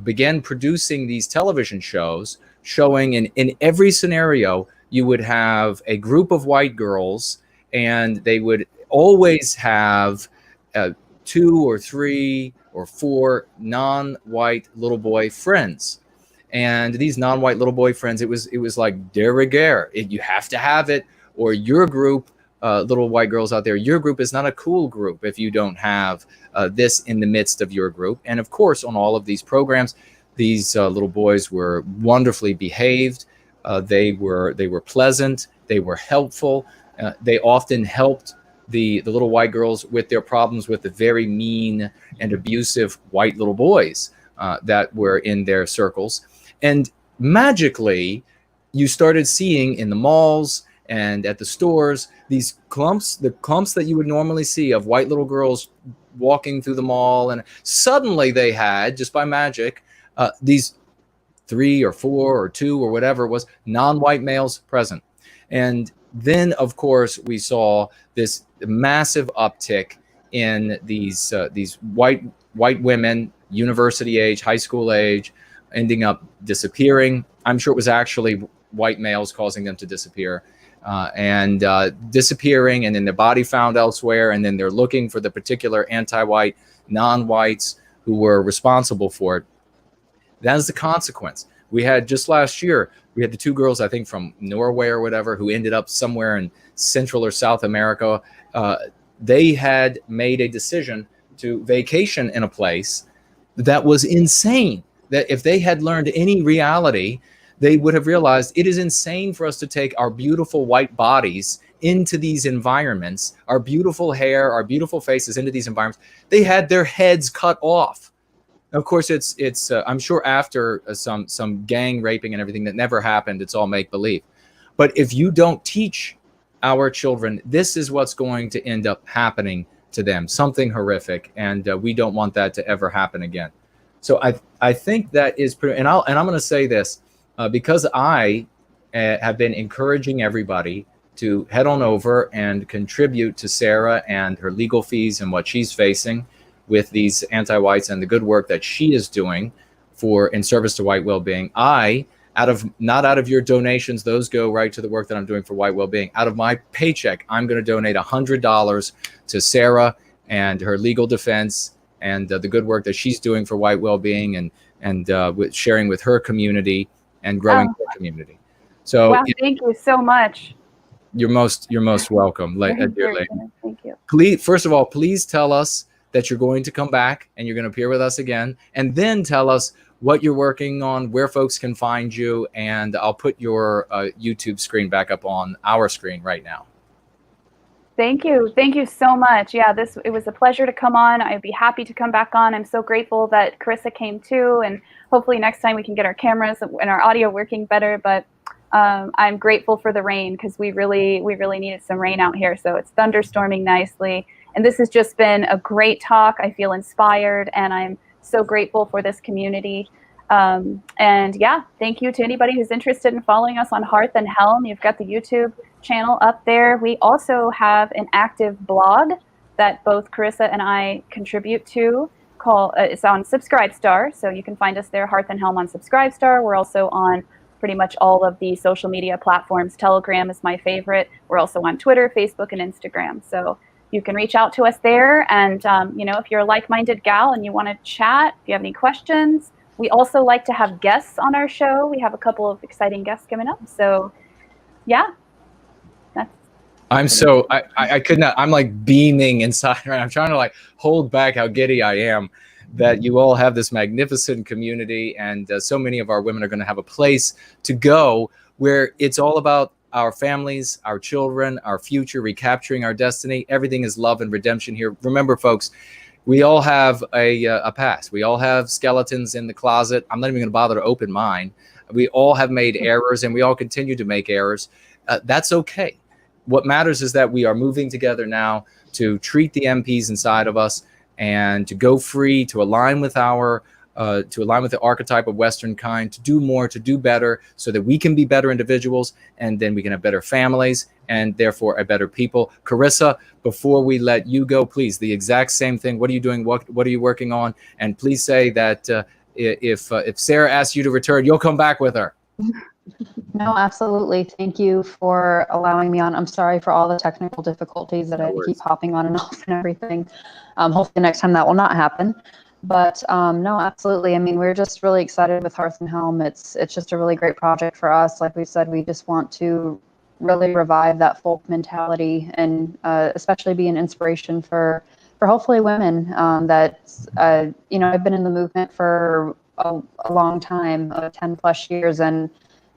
began producing these television shows showing in every scenario you would have a group of white girls, and they would always have 2 or 3 or 4 non-white little boy friends. And these non-white little boy friends, it was like de rigueur. You have to have it, or your group, little white girls out there, your group is not a cool group if you don't have this in the midst of your group. And of course, on all of these programs, these little boys were wonderfully behaved. They were pleasant. They were helpful. They often helped the little white girls with their problems with the very mean and abusive white little boys that were in their circles. And magically, you started seeing in the malls and at the stores these clumps, the clumps that you would normally see of white little girls walking through the mall. And suddenly they had, just by magic, these 3 or 4 or 2 or whatever it was, non-white males present. And then, of course, we saw this massive uptick in these white women, university age, high school age, ending up disappearing. I'm sure it was actually white males causing them to disappear, and disappearing, and then their body found elsewhere, and then they're looking for the particular anti-white, non-whites who were responsible for it. That is the consequence. We had just last year, we had the 2 girls, I think from Norway or whatever, who ended up somewhere in Central or South America. They had made a decision to vacation in a place that was insane. That if they had learned any reality, they would have realized it is insane for us to take our beautiful white bodies into these environments, our beautiful hair, our beautiful faces into these environments. They had their heads cut off. Of course, it's I'm sure after some gang raping and everything that never happened, it's all make-believe. But if you don't teach our children, this is what's going to end up happening to them, something horrific, and we don't want that to ever happen again. So I think that is pretty, and I'm going to say this, because I have been encouraging everybody to head on over and contribute to Sarah and her legal fees and what she's facing with these anti-whites and the good work that she is doing in service to white well-being. Not out of your donations, those go right to the work that I'm doing for white well-being. Out of my paycheck, I'm going to donate $100 to Sarah and her legal defense and the good work that she's doing for white well-being and with sharing with her community and growing her community. So wow, thank you so much. You're most welcome, dear lady. Thank you. Please, first of all, please tell us that you're going to come back and you're going to appear with us again, and then tell us what you're working on, where folks can find you, and I'll put your YouTube screen back up on our screen right now. Thank you. Thank you so much. Yeah, it was a pleasure to come on. I'd be happy to come back on. I'm so grateful that Karissa came too, and hopefully next time we can get our cameras and our audio working better. But I'm grateful for the rain because we really needed some rain out here. So it's thunderstorming nicely. And this has just been a great talk. I feel inspired, and I'm so grateful for this community. And yeah, thank you to anybody who's interested in following us on Hearth and Helm. You've got the YouTube channel up there. We also have an active blog that both Karissa and I contribute to. It's on Subscribestar, so you can find us there, Hearth and Helm on Subscribestar. We're also on pretty much all of the social media platforms. Telegram is my favorite. We're also on Twitter, Facebook, and Instagram. So you can reach out to us there. And, if you're a like-minded gal and you want to chat, if you have any questions, we also like to have guests on our show. We have a couple of exciting guests coming up. So, yeah. I could not, I'm like beaming inside, right? I'm trying to like hold back how giddy I am that you all have this magnificent community, and so many of our women are going to have a place to go where it's all about our families, our children, our future, recapturing our destiny. Everything is love and redemption here. Remember, folks, we all have a past. We all have skeletons in the closet. I'm not even going to bother to open mine. We all have made errors, and we all continue to make errors. That's okay. What matters is that we are moving together now to treat the MPs inside of us and to go free, to align with the archetype of Westernkind, to do more, to do better, so that we can be better individuals, and then we can have better families, and therefore a better people. Karissa, before we let you go, please, the exact same thing. What are you doing? What are you working on? And please say that if Sarah asks you to return, you'll come back with her. No, absolutely. Thank you for allowing me on. I'm sorry for all the technical difficulties that I had to keep hopping on and off and everything. Hopefully next time that will not happen. But no, absolutely. I mean, we're just really excited with Hearth and Helm. It's just a really great project for us. Like we said, we just want to really revive that folk mentality, and especially be an inspiration for hopefully women that, I've been in the movement for a long time, 10 plus years, and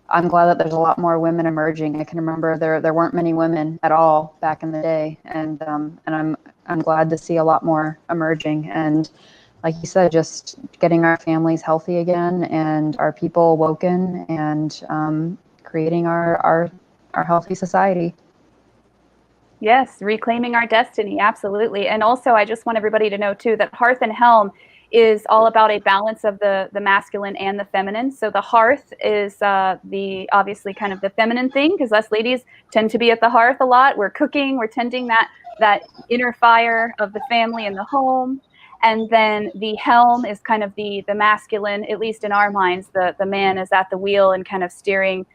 I'm glad that there's a lot more women emerging. I can remember there weren't many women at all back in the day, and I'm glad to see a lot more emerging. And like you said, just getting our families healthy again and our people awoken, and creating our healthy society. Yes, reclaiming our destiny, absolutely. And also, I just want everybody to know too that Hearth and Helm is all about a balance of the masculine and the feminine. So the hearth is the obviously kind of the feminine thing, because us ladies tend to be at the hearth a lot. We're cooking, we're tending that inner fire of the family and the home. And then the helm is kind of the masculine, at least in our minds. The man is at the wheel and kind of steering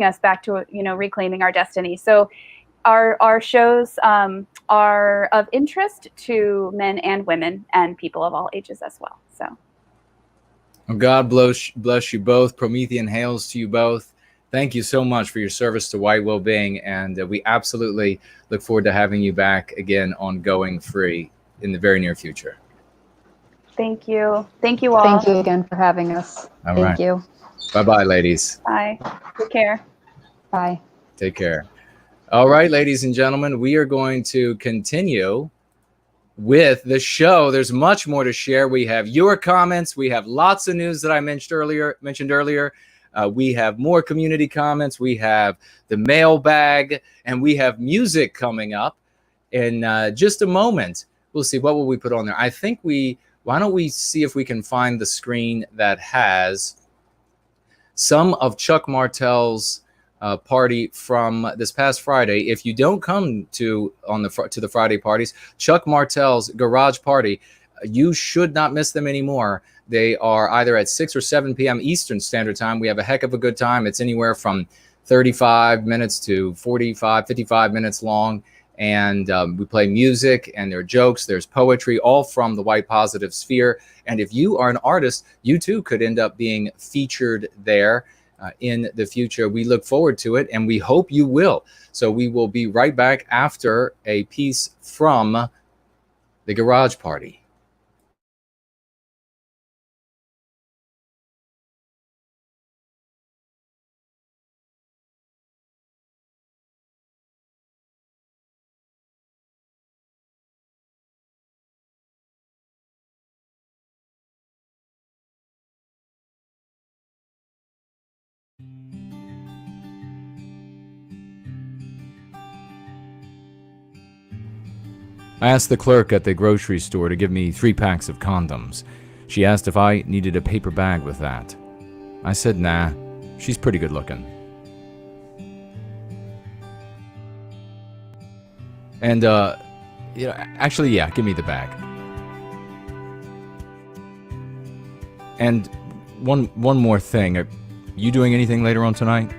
us back to, reclaiming our destiny. So our shows are of interest to men and women and people of all ages as well. So, well, God bless you both. Promethean hails to you both. Thank you so much for your service to White Wellbeing, and we absolutely look forward to having you back again on Going Free in the very near future. Thank you. Thank you all. Thank you again for having us. Thank you. Bye-bye, ladies. Bye. Take care. Bye. Take care. All right, ladies and gentlemen, we are going to continue with the show. There's much more to share. We have your comments. We have lots of news that I mentioned earlier. We have more community comments. We have the mailbag, and we have music coming up in just a moment. We'll see. What will we put on there? I think why don't we see if we can find the screen that has some of Chuck Martell's party from this past Friday. If you don't come to the Friday parties, Chuck Martell's garage party, you should not miss them anymore. They are either at 6 or 7 p.m. Eastern Standard Time. We have a heck of a good time. It's anywhere from 35 minutes to 45, 55 minutes long. And we play music, and there are jokes, there's poetry, all from the white positive sphere. And if you are an artist, you too could end up being featured there in the future. We look forward to it, and we hope you will. So we will be right back after a piece from the garage party. I asked the clerk at the grocery store to give me 3 packs of condoms. She asked if I needed a paper bag with that. I said, nah, she's pretty good looking. And, actually, yeah, give me the bag. And one more thing. Are you doing anything later on tonight?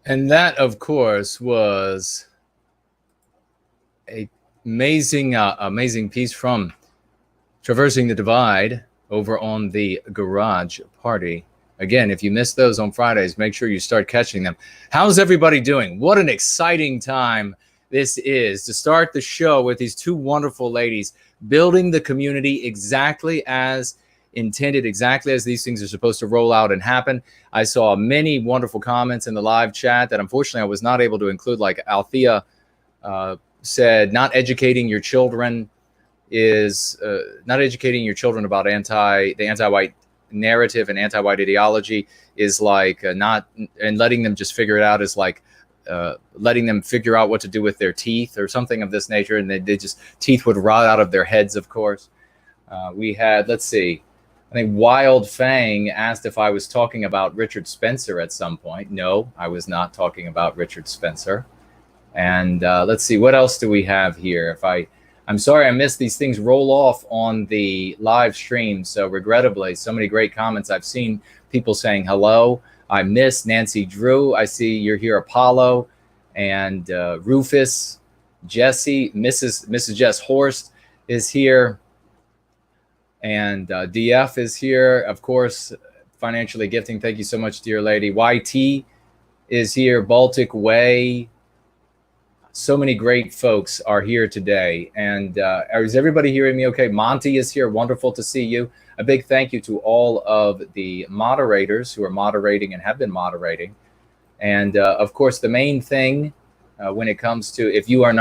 And that, of course, was a amazing piece from Traversing the Divide over on the Garage Party. Again, if you miss those on Fridays, make sure you start catching them. How's everybody doing? What an exciting time this is to start the show with these two wonderful ladies building the community exactly as intended, exactly as these things are supposed to roll out and happen. I saw many wonderful comments in the live chat that unfortunately I was not able to include, like Althea said, not educating your children not educating your children about the anti-white narrative and anti-white ideology is like not, and letting them just figure it out is like letting them figure out what to do with their teeth or something of this nature, and they just, teeth would rot out of their heads, of course. We had, let's see, I think Wild Fang asked if I was talking about Richard Spencer at some point. No, I was not talking about Richard Spencer. And let's see, what else do we have here? I'm sorry I missed these things roll off on the live stream. So regrettably, so many great comments. I've seen people saying hello. I missed Nancy Drew. I see you're here, Apollo, and Rufus, Jesse, Mrs. Jess Horst is here, and DF is here. Of course, Financially Gifting. Thank you so much, dear lady. YT is here. Baltic Way. So many great folks are here today. And is everybody hearing me okay? Monty is here. Wonderful to see you. A big thank you to all of the moderators who are moderating and have been moderating. And of course, the main thing when it comes to, if you are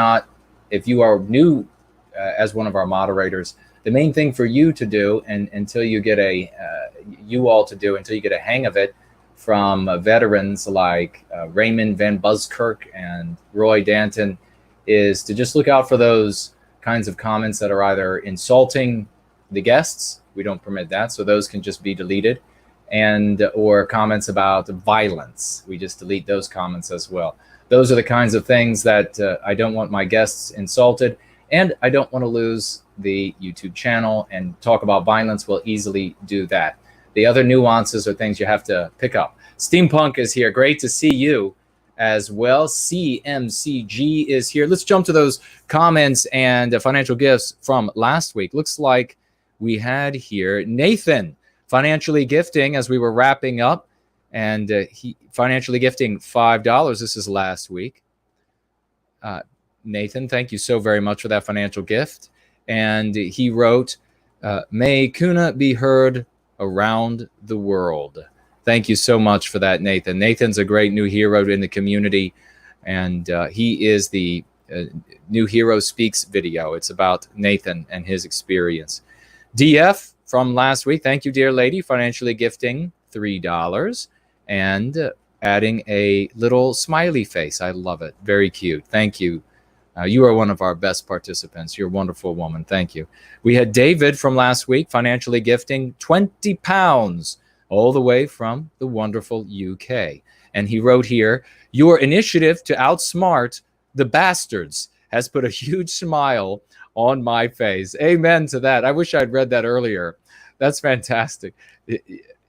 new as one of our moderators, the main thing for you to do, and until you get until you get a hang of it, from veterans like Raymond Van Buskirk and Roy Danton, is to just look out for those kinds of comments that are either insulting the guests. We don't permit that, so those can just be deleted, or comments about violence. We just delete those comments as well. Those are the kinds of things that I don't want my guests insulted, and I don't want to lose the YouTube channel, and talk about violence will easily do that. The other nuances are things you have to pick up. Steampunk is here. Great to see you as well. CMCG is here. Let's jump to those comments and financial gifts from last week. Looks like we had here Nathan financially gifting as we were wrapping up, and he financially gifting $5. This is last week. Nathan, thank you so very much for that financial gift. And he wrote, may Köhne be heard around the world. Thank you so much for that, Nathan. Nathan's a great new hero in the community, and he is the New Hero Speaks video. It's about Nathan and his experience. DF from last week, thank you, dear lady, financially gifting $3 and adding a little smiley face. I love it. Very cute. Thank you. You are one of our best participants. You're a wonderful woman. Thank you. We had David from last week, financially gifting £20, all the way from the wonderful UK. And he wrote here, your initiative to outsmart the bastards has put a huge smile on my face. Amen to that. I wish I'd read that earlier. That's fantastic.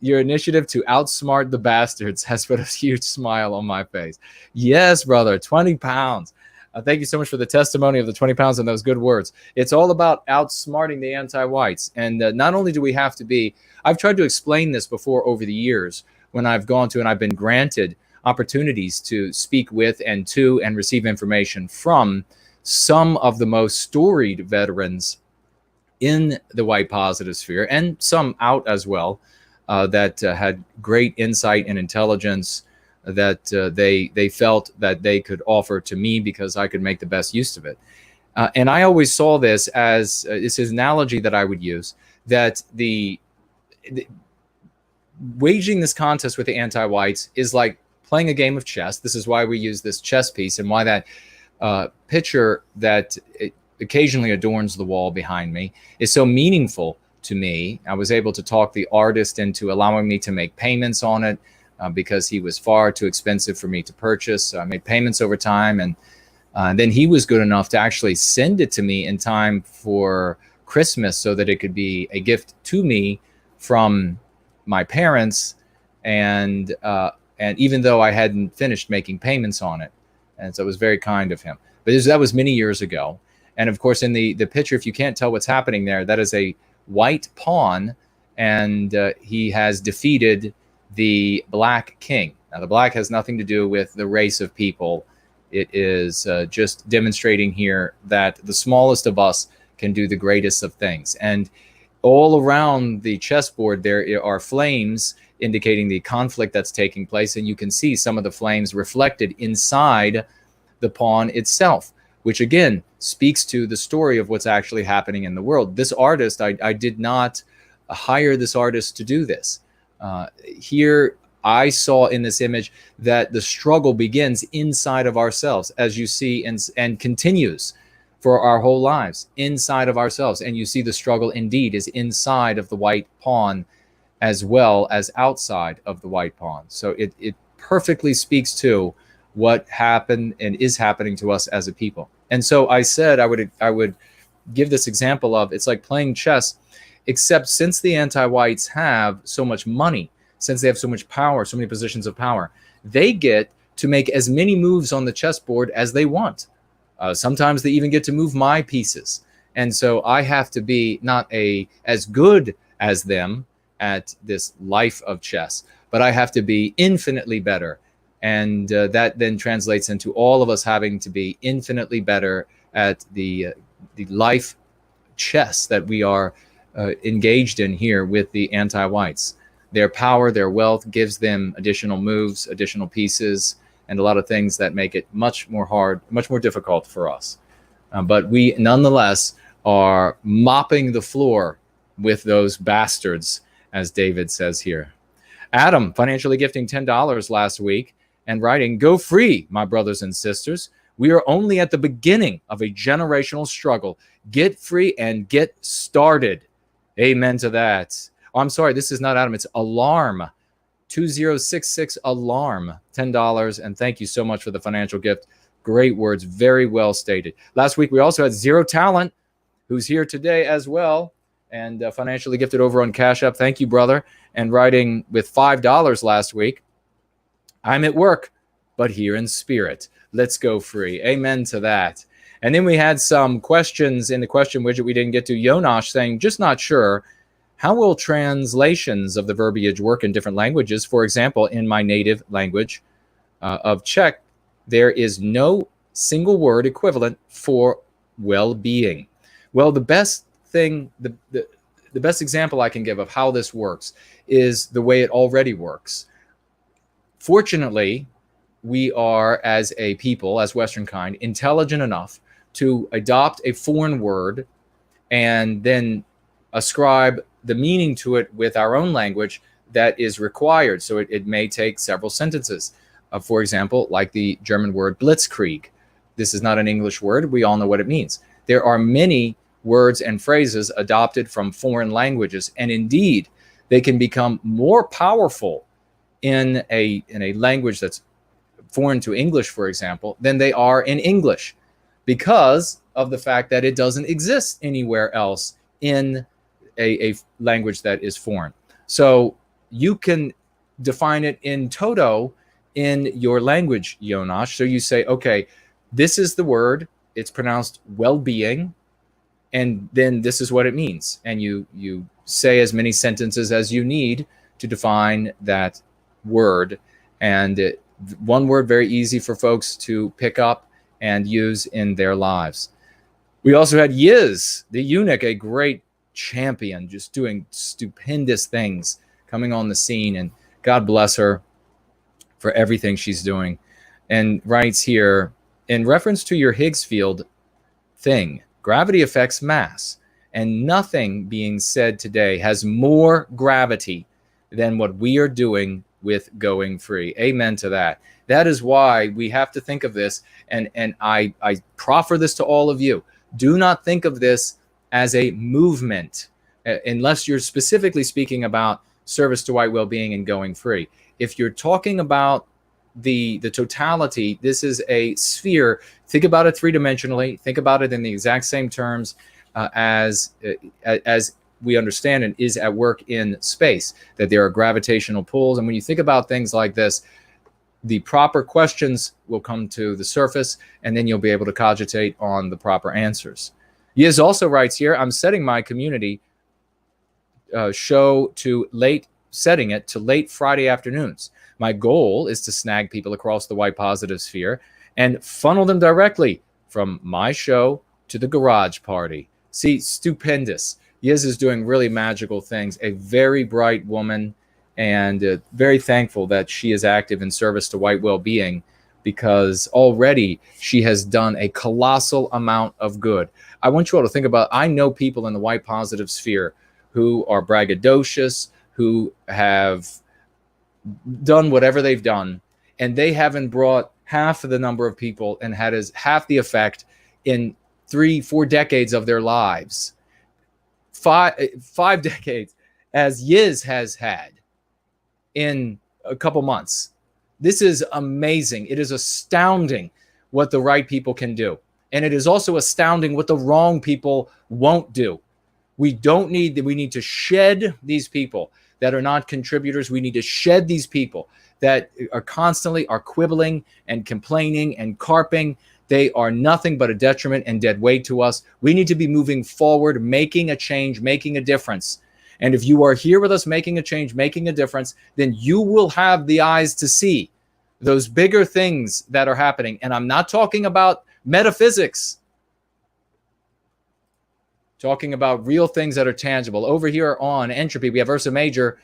Your initiative to outsmart the bastards has put a huge smile on my face. Yes, brother, £20. Thank you so much for the testimony of the £20 and those good words. It's all about outsmarting the anti-whites. And not only do we have to be, I've tried to explain this before over the years when I've gone to and I've been granted opportunities to speak with and receive information from some of the most storied veterans in the white positive sphere, and some out as well, that had great insight and intelligence that they felt that they could offer to me because I could make the best use of it. And I always saw this as, it's an analogy that I would use, that the waging this contest with the anti-whites is like playing a game of chess. This is why we use this chess piece, and why that picture that occasionally adorns the wall behind me is so meaningful to me. I was able to talk the artist into allowing me to make payments on it, because he was far too expensive for me to purchase. So I made payments over time, and then he was good enough to actually send it to me in time for Christmas so that it could be a gift to me from my parents. And and even though I hadn't finished making payments on it, and so it was very kind of him. But that was many years ago. And of course, in the picture, if you can't tell what's happening there, that is a white pawn, and he has defeated the black king. Now, the black has nothing to do with the race of people. It is just demonstrating here that the smallest of us can do the greatest of things. And all around the chessboard, there are flames indicating the conflict that's taking place. And you can see some of the flames reflected inside the pawn itself, which again speaks to the story of what's actually happening in the world. This artist, I did not hire this artist to do this. Here, I saw in this image that the struggle begins inside of ourselves, as you see, and continues for our whole lives inside of ourselves. And you see the struggle indeed is inside of the white pawn as well as outside of the white pawn. So it perfectly speaks to what happened and is happening to us as a people. And so I said I would give this example of, it's like playing chess, except since the anti-whites have so much money, since they have so much power, so many positions of power, they get to make as many moves on the chessboard as they want. Sometimes they even get to move my pieces. And so I have to be not as good as them at this life of chess, but I have to be infinitely better. And that then translates into all of us having to be infinitely better at the life chess that we are engaged in here with the anti-whites. Their power, their wealth gives them additional moves, additional pieces, and a lot of things that make it much more hard, much more difficult for us. But we nonetheless are mopping the floor with those bastards, as David says here. Adam, financially gifting $10 last week and writing, "Go free, my brothers and sisters. We are only at the beginning of a generational struggle. Get free and get started." Amen to that. Oh, I'm sorry, this is not Adam, it's Alarm. 2066 Alarm, $10. And thank you so much for the financial gift. Great words, very well stated. Last week, we also had Zero Talent, who's here today as well, and financially gifted over on Cash App. Thank you, brother. And writing with $5 last week, "I'm at work, but here in spirit. Let's go free." Amen to that. And then we had some questions in the question widget we didn't get to. Yonash saying, "Just not sure. How will translations of the verbiage work in different languages? For example, in my native language of Czech, there is no single word equivalent for well-being." Well, the best thing, the best example I can give of how this works is the way it already works. Fortunately, we are, as a people, as Westernkind, intelligent enough to adopt a foreign word and then ascribe the meaning to it with our own language that is required. So it may take several sentences. For example, like the German word blitzkrieg. This is not an English word. We all know what it means. There are many words and phrases adopted from foreign languages, and indeed, they can become more powerful in a language that's foreign to English, for example, than they are in English, because of the fact that it doesn't exist anywhere else in a language that is foreign. So you can define it in toto in your language, Yonash. So you say, okay, this is the word, it's pronounced well-being, and then this is what it means. And you say as many sentences as you need to define that word. And one word very easy for folks to pick up and use in their lives. We also had Yiz, the eunuch, a great champion, just doing stupendous things, coming on the scene, and God bless her for everything she's doing. And writes here, in reference to your Higgs field thing, gravity affects mass, and nothing being said today has more gravity than what we are doing with going free. Amen to that. That is why we have to think of this, and I proffer this to all of you. Do not think of this as a movement, unless you're specifically speaking about service to white well-being and going free. If you're talking about the totality, this is a sphere. Think about it three-dimensionally. Think about it in the exact same terms as we understand and is at work in space, that there are gravitational pulls. And when you think about things like this, the proper questions will come to the surface, and then you'll be able to cogitate on the proper answers. Yiz also writes here, I'm setting my community show to late Friday afternoons. My goal is to snag people across the white positive sphere and funnel them directly from my show to the garage party. See, stupendous. Yiz is doing really magical things. A very bright woman, and very thankful that she is active in service to white well-being, because already she has done a colossal amount of good. I want you all to think about, I know people in the white positive sphere who are braggadocious, who have done whatever they've done, and they haven't brought half of the number of people and had as half the effect in 3-4 decades of their lives. Five decades as Yiz has had in a couple months. This is amazing. It is astounding what the right people can do. And it is also astounding what the wrong people won't do. We need to shed these people that are not contributors. We need to shed these people that are constantly quibbling and complaining and carping. They are nothing but a detriment and dead weight to us. We need to be moving forward, making a change, making a difference. And if you are here with us making a change, making a difference, then you will have the eyes to see those bigger things that are happening. And I'm not talking about metaphysics. Talking about real things that are tangible. Over here on Entropy, we have Ursa Major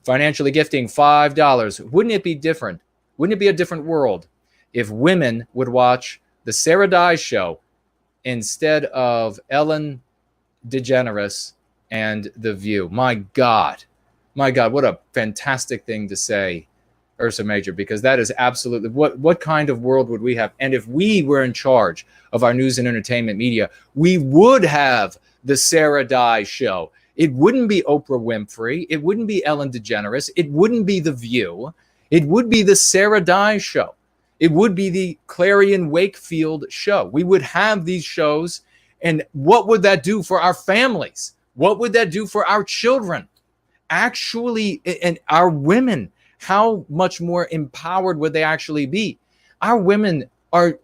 financially gifting $5. Wouldn't it be different? Wouldn't it be a different world if women would watch the Sarah Dye show instead of Ellen DeGeneres and The View? My God, what a fantastic thing to say, Ursa Major, because that is absolutely what kind of world would we have? And if we were in charge of our news and entertainment media, we would have the Sarah Dye show. It wouldn't be Oprah Winfrey. It wouldn't be Ellen DeGeneres. It wouldn't be The View. It would be the Sarah Dye show. It would be the Clarion Wakefield show. We would have these shows, and what would that do for our families? What would that do for our children? Actually, and our women, how much more empowered would they actually be? Our women are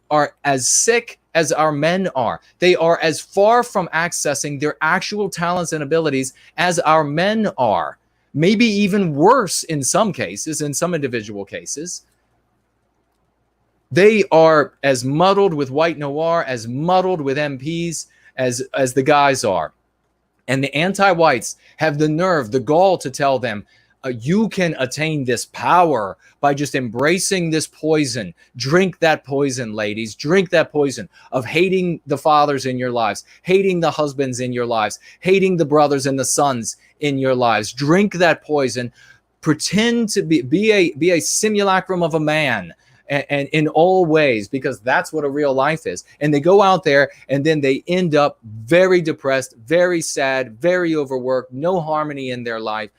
as sick as our men are. They are as far from accessing their actual talents and abilities as our men are. Maybe even worse in some cases, in some individual cases. They are as muddled with white noir, as muddled with MPs as the guys are. And the anti-whites have the nerve, the gall to tell them, you can attain this power by just embracing this poison. Drink that poison, ladies. Drink that poison of hating the fathers in your lives, hating the husbands in your lives, hating the brothers and the sons in your lives. Drink that poison. Pretend to be a simulacrum of a man, and in all ways, because that's what a real life is. And they go out there and then they end up very depressed, very sad, very overworked, no harmony in their life.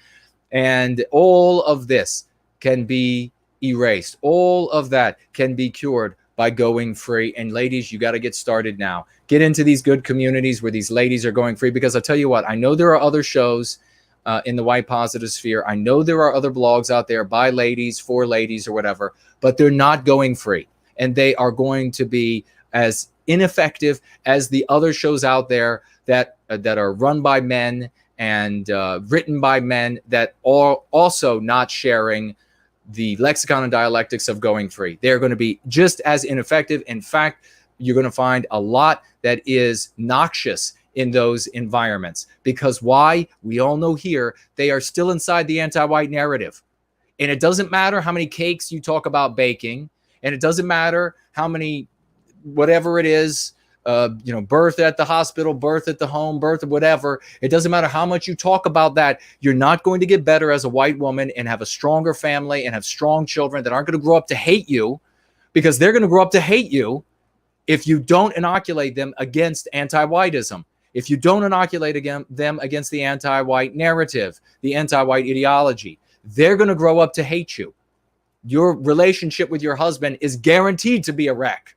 And all of this can be erased. All of that can be cured by going free. And ladies, you got to get started now. Get into these good communities where these ladies are going free. Because I'll tell you what, I know there are other shows in the white positive sphere. I know there are other blogs out there by ladies, for ladies, or whatever, but they're not going free. And they are going to be as ineffective as the other shows out there that are run by men and written by men that are also not sharing the lexicon and dialectics of going free. They're going to be just as ineffective. In fact, you're going to find a lot that is noxious in those environments. Because why? We all know here, they are still inside the anti-white narrative. And it doesn't matter how many cakes you talk about baking, and it doesn't matter how many, whatever it is, birth at the hospital, birth at the home, birth of whatever. It doesn't matter how much you talk about that. You're not going to get better as a white woman and have a stronger family and have strong children that aren't going to grow up to hate you, because they're going to grow up to hate you if you don't inoculate them against anti-whiteism. If you don't inoculate them against the anti-white narrative, the anti-white ideology, they're going to grow up to hate you. Your relationship with your husband is guaranteed to be a wreck.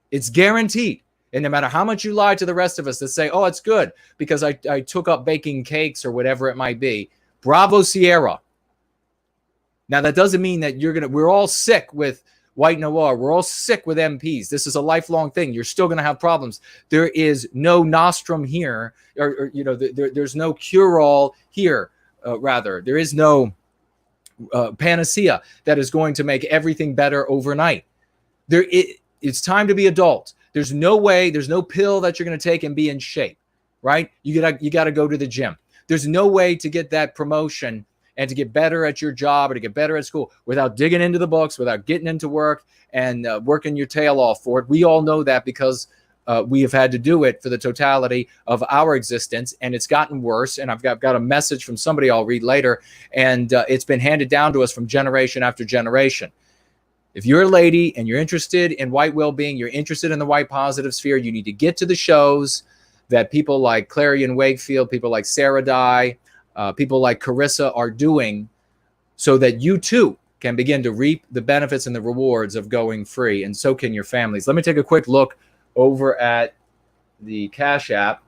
It's guaranteed. And no matter how much you lie to the rest of us that say, oh, it's good because I took up baking cakes or whatever it might be. Bravo, Sierra. Now, that doesn't mean that we're all sick with white noir. We're all sick with MPs. This is a lifelong thing. You're still going to have problems. There is no nostrum here, or there's no cure-all here. Rather, there is no panacea that is going to make everything better overnight. It's time to be adult. There's no way, there's no pill that you're going to take and be in shape, right? You got to go to the gym. There's no way to get that promotion and to get better at your job or to get better at school without digging into the books, without getting into work and working your tail off for it. We all know that because we have had to do it for the totality of our existence, and it's gotten worse. And I've got a message from somebody I'll read later, and it's been handed down to us from generation after generation. If you're a lady and you're interested in white well-being, you're interested in the white positive sphere, you need to get to the shows that people like Clarion Wakefield, people like Sarah Dye, people like Karissa are doing, so that you too can begin to reap the benefits and the rewards of going free, and so can your families. Let me take a quick look over at the Cash App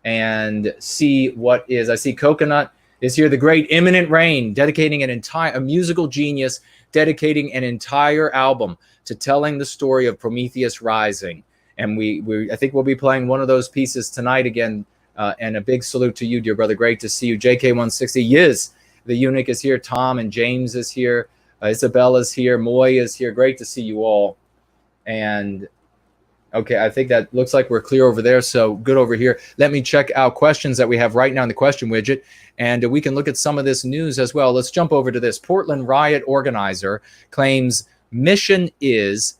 and see what is. I see Coconut is here. The Great Imminent Rain, dedicating a musical genius, dedicating an entire album to telling the story of Prometheus rising. And I think we'll be playing one of those pieces tonight again. And a big salute to you, dear brother. Great to see you. JK160, Yiz, the eunuch is here. Tom and James is here. Isabella's here. Moy is here. Great to see you all. And okay, I think that looks like we're clear over there. So good over here. Let me check out questions that we have right now in the question widget, and we can look at some of this news as well. Let's jump over to this. Portland riot organizer claims mission is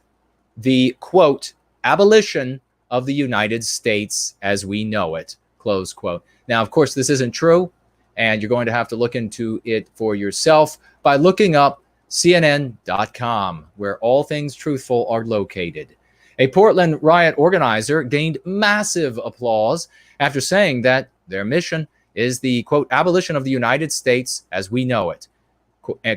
the, quote, abolition of the United States as we know it, close quote. Now, of course, this isn't true, and you're going to have to look into it for yourself by looking up CNN.com, where all things truthful are located. A Portland riot organizer gained massive applause after saying that their mission is the, quote, abolition of the United States as we know it,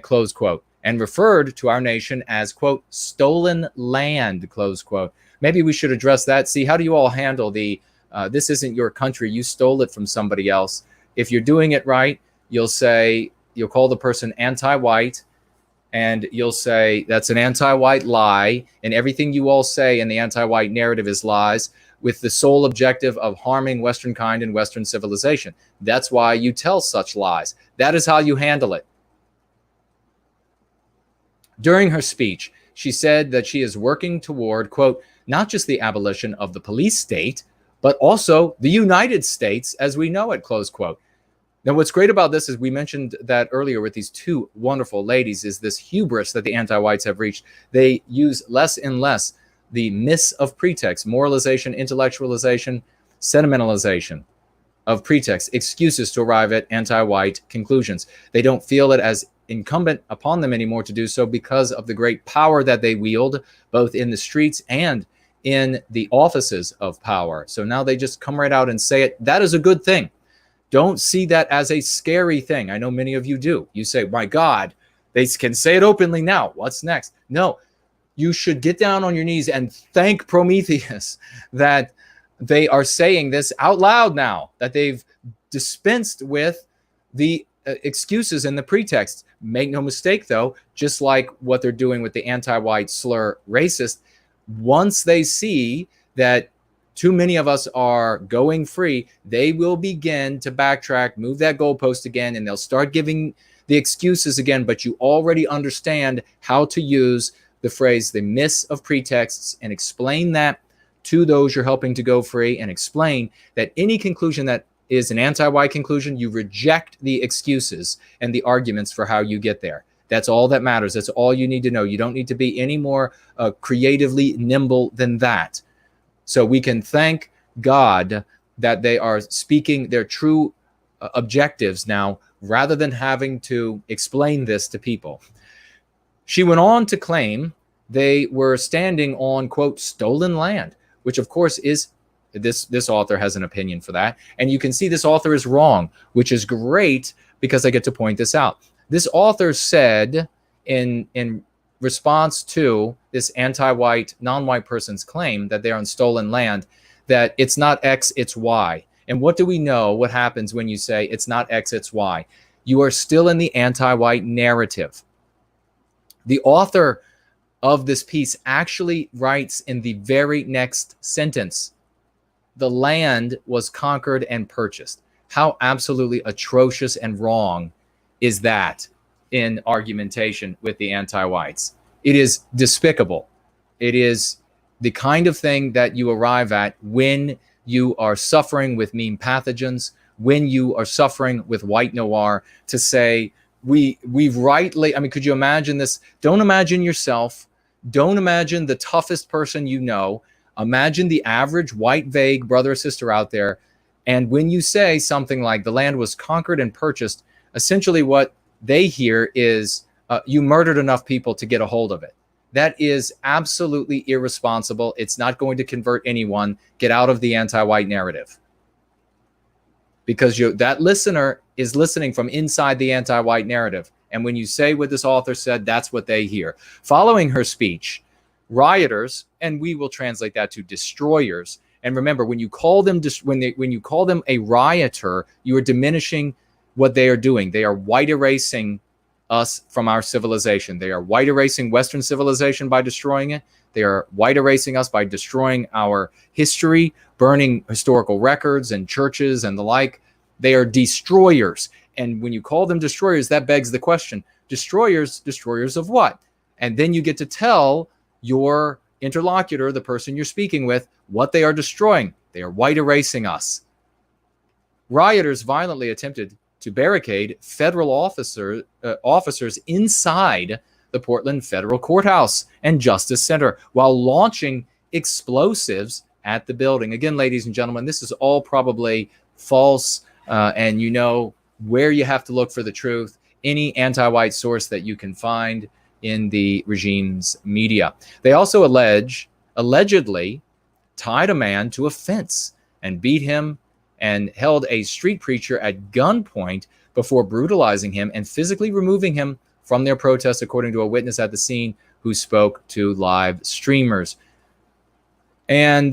close quote, and referred to our nation as, quote, stolen land, close quote. Maybe we should address that. See, how do you all handle the, this isn't your country, you stole it from somebody else? If you're doing it right, you'll call the person anti-white, and you'll say that's an anti-white lie, and everything you all say in the anti-white narrative is lies, with the sole objective of harming Westernkind and Western civilization. That's why you tell such lies. That is how you handle it. During her speech, she said that she is working toward, quote, not just the abolition of the police state, but also the United States as we know it, close quote. Now, what's great about this is we mentioned that earlier with these two wonderful ladies is this hubris that the anti-whites have reached. They use less and less the myths of pretext, moralization, intellectualization, sentimentalization of pretext, excuses to arrive at anti-white conclusions. They don't feel it as incumbent upon them anymore to do so because of the great power that they wield, both in the streets and in the offices of power. So now they just come right out and say it. That is a good thing. Don't see that as a scary thing. I know many of you do. You say, my God, they can say it openly now. What's next? No, you should get down on your knees and thank Prometheus that they are saying this out loud now, that they've dispensed with the excuses and the pretexts. Make no mistake, though, just like what they're doing with the anti-white slur racist, once they see that too many of us are going free, they will begin to backtrack, move that goalpost again, and they'll start giving the excuses again. But you already understand how to use the phrase, the myths of pretexts, and explain that to those you're helping to go free, and explain that any conclusion that is an anti-white conclusion, you reject the excuses and the arguments for how you get there. That's all that matters. That's all you need to know. You don't need to be any more creatively nimble than that. So we can thank God that they are speaking their true objectives now, rather than having to explain this to people. She went on to claim they were standing on, quote, stolen land, which of course is, this author has an opinion for that. And you can see this author is wrong, which is great because I get to point this out. This author said in response to this anti-white, non-white person's claim that they're on stolen land, that it's not X, it's Y. And what do we know? What happens when you say it's not X, it's Y? You are still in the anti-white narrative. The author of this piece actually writes in the very next sentence, the land was conquered and purchased. How absolutely atrocious and wrong is that in argumentation with the anti-whites? It is despicable. It is the kind of thing that you arrive at when you are suffering with meme pathogens, when you are suffering with white noir, to say, we've rightly, I mean, could you imagine this? Don't imagine yourself. Don't imagine the toughest person you know. Imagine the average white vague brother or sister out there. And when you say something like the land was conquered and purchased, essentially what they hear is you murdered enough people to get a hold of it. That is absolutely irresponsible. It's not going to convert anyone. Get out of the anti-white narrative. Because that listener is listening from inside the anti-white narrative. And when you say what this author said, that's what they hear. Following her speech, rioters, and we will translate that to destroyers. And remember, when you call them when you call them a rioter, you are diminishing what they are doing. They are white erasing us from our civilization. They are white erasing Western civilization by destroying it. They are white erasing us by destroying our history, burning historical records and churches and the like. They are destroyers. And when you call them destroyers, that begs the question, destroyers of what? And then you get to tell your interlocutor, the person you're speaking with, what they are destroying. They are white erasing us. Rioters violently attempted to barricade federal officers inside the Portland Federal Courthouse and Justice Center while launching explosives at the building. Again, ladies and gentlemen, this is all probably false, and you know where you have to look for the truth. Any anti-white source that you can find in the regime's media. They also allegedly tied a man to a fence and beat him and held a street preacher at gunpoint before brutalizing him and physically removing him from their protest, according to a witness at the scene who spoke to live streamers. And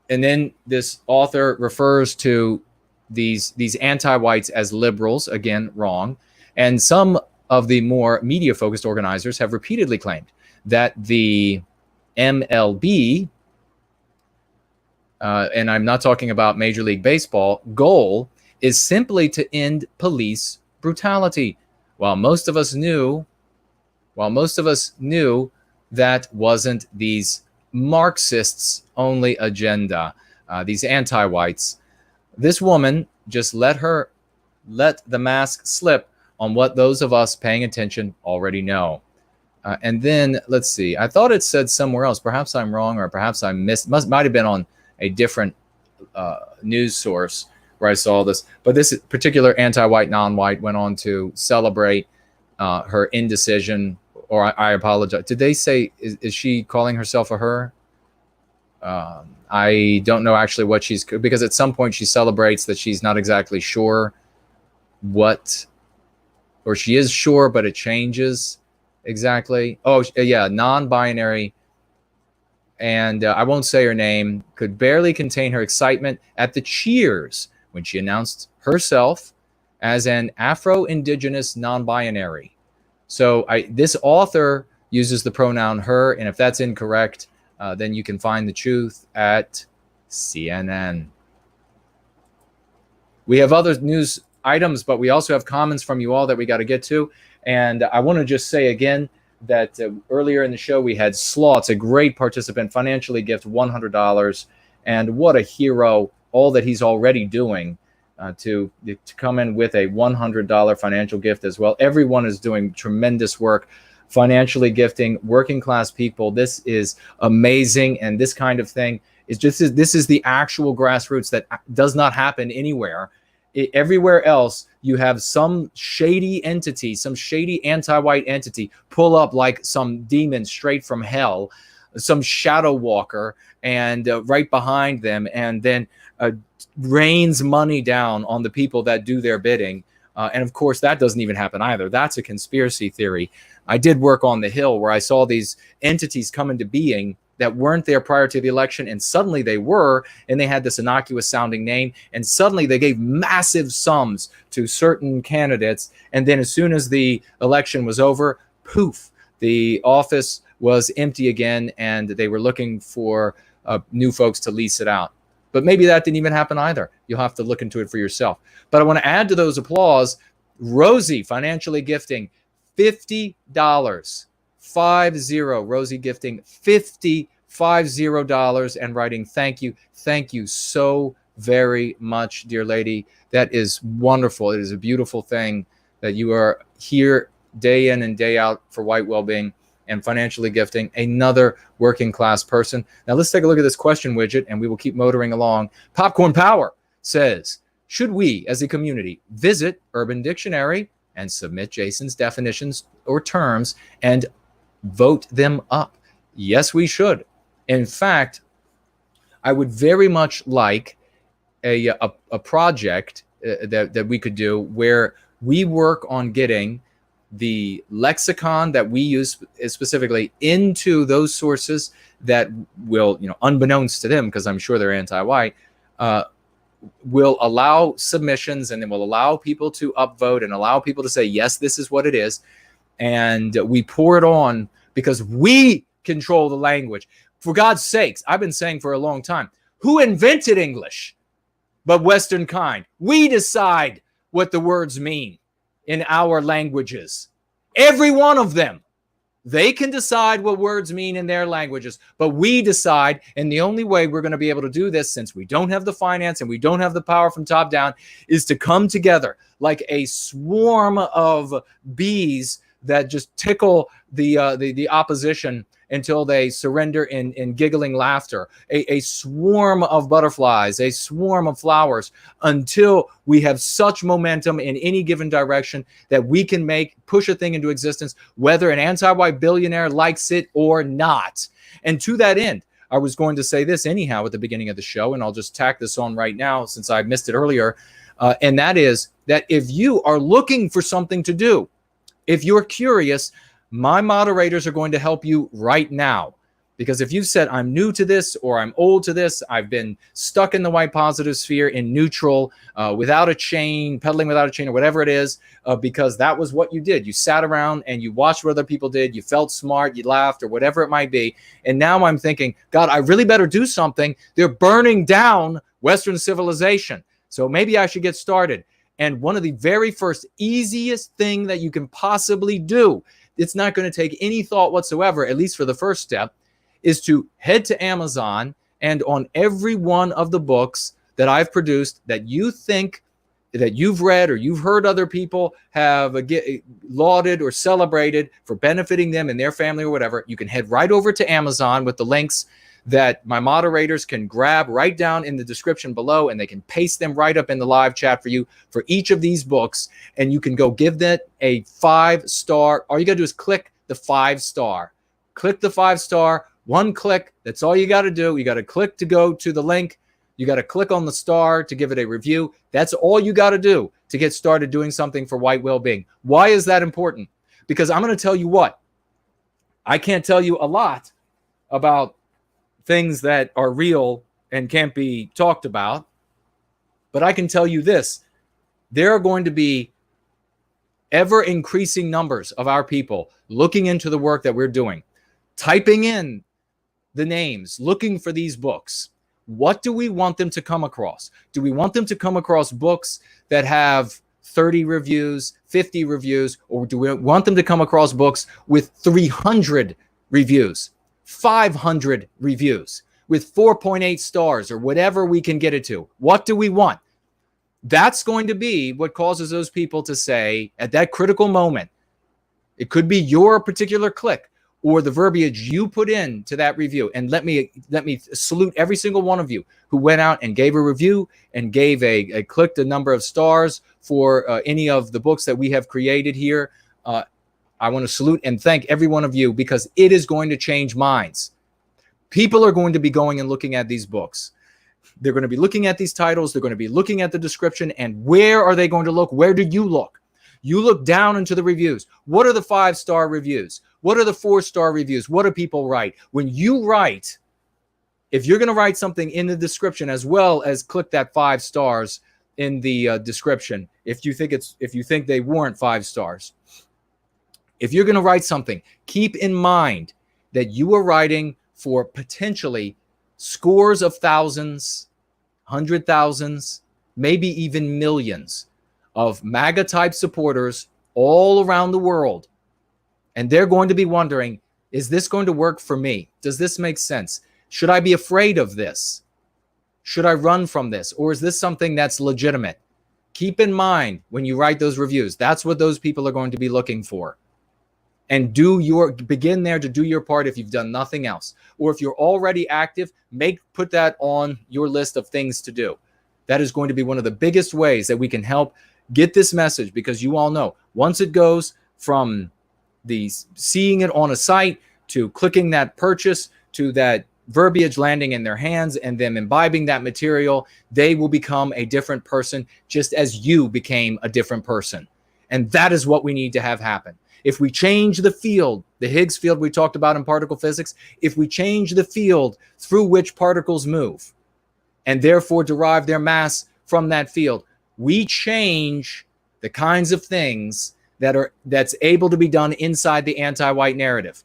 then this author refers to these anti-whites as liberals, again, wrong. And some of the more media-focused organizers have repeatedly claimed that the MLB, and I'm not talking about Major League Baseball, goal is simply to end police brutality. While most of us knew that wasn't these Marxists' only agenda, these anti-whites. This woman just let the mask slip on what those of us paying attention already know. And then, let's see, I thought it said somewhere else. Perhaps I'm wrong, or perhaps I might have been on a different news source where I saw this. But this particular anti-white, non-white went on to celebrate her indecision, or I apologize. Did they say, is she calling herself a her? I don't know actually what she's, because at some point she celebrates that she's not exactly sure what, or she is sure, but it changes exactly. Oh, yeah, non-binary. And I won't say her name, could barely contain her excitement at the cheers when she announced herself as an Afro-Indigenous non-binary. So this author uses the pronoun her, and if that's incorrect, then you can find the truth at CNN. We have other news items, but we also have comments from you all that we got to get to. And I want to just say again that earlier in the show we had Slot's, a great participant, financially gift $100. And what a hero, all that he's already doing to come in with a $100 financial gift as well. Everyone is doing tremendous work financially gifting working class people. This is amazing. And this kind of thing is just, this is the actual grassroots that does not happen anywhere. Everywhere else, you have some shady entity, some shady anti-white entity pull up like some demon straight from hell, some shadow walker, and right behind them, and then rains money down on the people that do their bidding. And of course, that doesn't even happen either. That's a conspiracy theory. I did work on the Hill where I saw these entities come into being that weren't there prior to the election, and suddenly they were, and they had this innocuous sounding name, and suddenly they gave massive sums to certain candidates, and then as soon as the election was over, poof, the office was empty again and they were looking for new folks to lease it out. But maybe that didn't even happen either. You'll have to look into it for yourself. But I want to add to those applause, Rosie financially gifting $50. 50. Rosie gifting $50 and writing thank you so very much, dear lady. That is wonderful. It is a beautiful thing that you are here day in and day out for White Wellbeing and financially gifting another working class person. Now let's take a look at this question widget and we will keep motoring along. Popcorn Power says, should we as a community visit Urban Dictionary and submit Jason's definitions or terms and vote them up? Yes, we should. In fact, I would very much like a project that we could do where we work on getting the lexicon that we use specifically into those sources that will, unbeknownst to them, because I'm sure they're anti-white, will allow submissions and then will allow people to upvote and allow people to say, yes, this is what it is. And we pour it on because we control the language. For God's sakes, I've been saying for a long time, who invented English but Westernkind? We decide what the words mean in our languages. Every one of them. They can decide what words mean in their languages, but we decide. And the only way we're going to be able to do this, since we don't have the finance and we don't have the power from top down, is to come together like a swarm of bees that just tickle the opposition until they surrender in giggling laughter, a swarm of butterflies, a swarm of flowers, until we have such momentum in any given direction that we can push a thing into existence, whether an anti-white billionaire likes it or not. And to that end, I was going to say this anyhow at the beginning of the show, and I'll just tack this on right now since I missed it earlier, and that is that if you are looking for something to do, if you're curious, my moderators are going to help you right now. Because if you've said, I'm new to this or I'm old to this, I've been stuck in the white positive sphere in neutral, without a chain, pedaling without a chain or whatever it is, because that was what you did. You sat around and you watched what other people did. You felt smart, you laughed or whatever it might be. And now I'm thinking, God, I really better do something. They're burning down Western civilization. So maybe I should get started. And one of the very first easiest thing that you can possibly do, it's not going to take any thought whatsoever, at least for the first step, is to head to Amazon and on every one of the books that I've produced that you think that you've read or you've heard other people have lauded or celebrated for benefiting them and their family or whatever, you can head right over to Amazon with the links that my moderators can grab right down in the description below, and they can paste them right up in the live chat for you for each of these books. And you can go give that a 5-star. All you got to do is click the 5-star. Click the 5-star, one click. That's all you got to do. You got to click to go to the link. You got to click on the star to give it a review. That's all you got to do to get started doing something for White Wellbeing. Why is that important? Because I'm going to tell you what. I can't tell you a lot about things that are real and can't be talked about. But I can tell you this, there are going to be ever increasing numbers of our people looking into the work that we're doing, typing in the names, looking for these books. What do we want them to come across? Do we want them to come across books that have 30 reviews, 50 reviews, or do we want them to come across books with 300 reviews? 500 reviews with 4.8 stars or whatever we can get it to? What do we want? That's going to be what causes those people to say at that critical moment. It could be your particular click or the verbiage you put into that review. And let me salute every single one of you who went out and gave a review and gave clicked a number of stars for any of the books that we have created here. I want to salute and thank every one of you, because it is going to change minds. People are going to be going and looking at these books. They're going to be looking at these titles. They're going to be looking at the description. And where are they going to look? Where do you look? You look down into the reviews. What are the 5-star reviews? What are the 4-star reviews? What do people write? When you write, if you're going to write something in the description as well as click that 5 stars in the description, if you think they warrant 5 stars, If you're going to write something, keep in mind that you are writing for potentially scores of thousands, 100,000s, maybe even millions of MAGA type supporters all around the world. And they're going to be wondering, is this going to work for me? Does this make sense? Should I be afraid of this? Should I run from this? Or is this something that's legitimate? Keep in mind when you write those reviews, that's what those people are going to be looking for. And begin there to do your part if you've done nothing else. Or if you're already active, put that on your list of things to do. That is going to be one of the biggest ways that we can help get this message, because you all know once it goes from the seeing it on a site to clicking that purchase to that verbiage landing in their hands and them imbibing that material, they will become a different person, just as you became a different person. And that is what we need to have happen. If we change the field, the Higgs field we talked about in particle physics, if we change the field through which particles move and therefore derive their mass from that field, we change the kinds of things that's able to be done inside the anti-white narrative.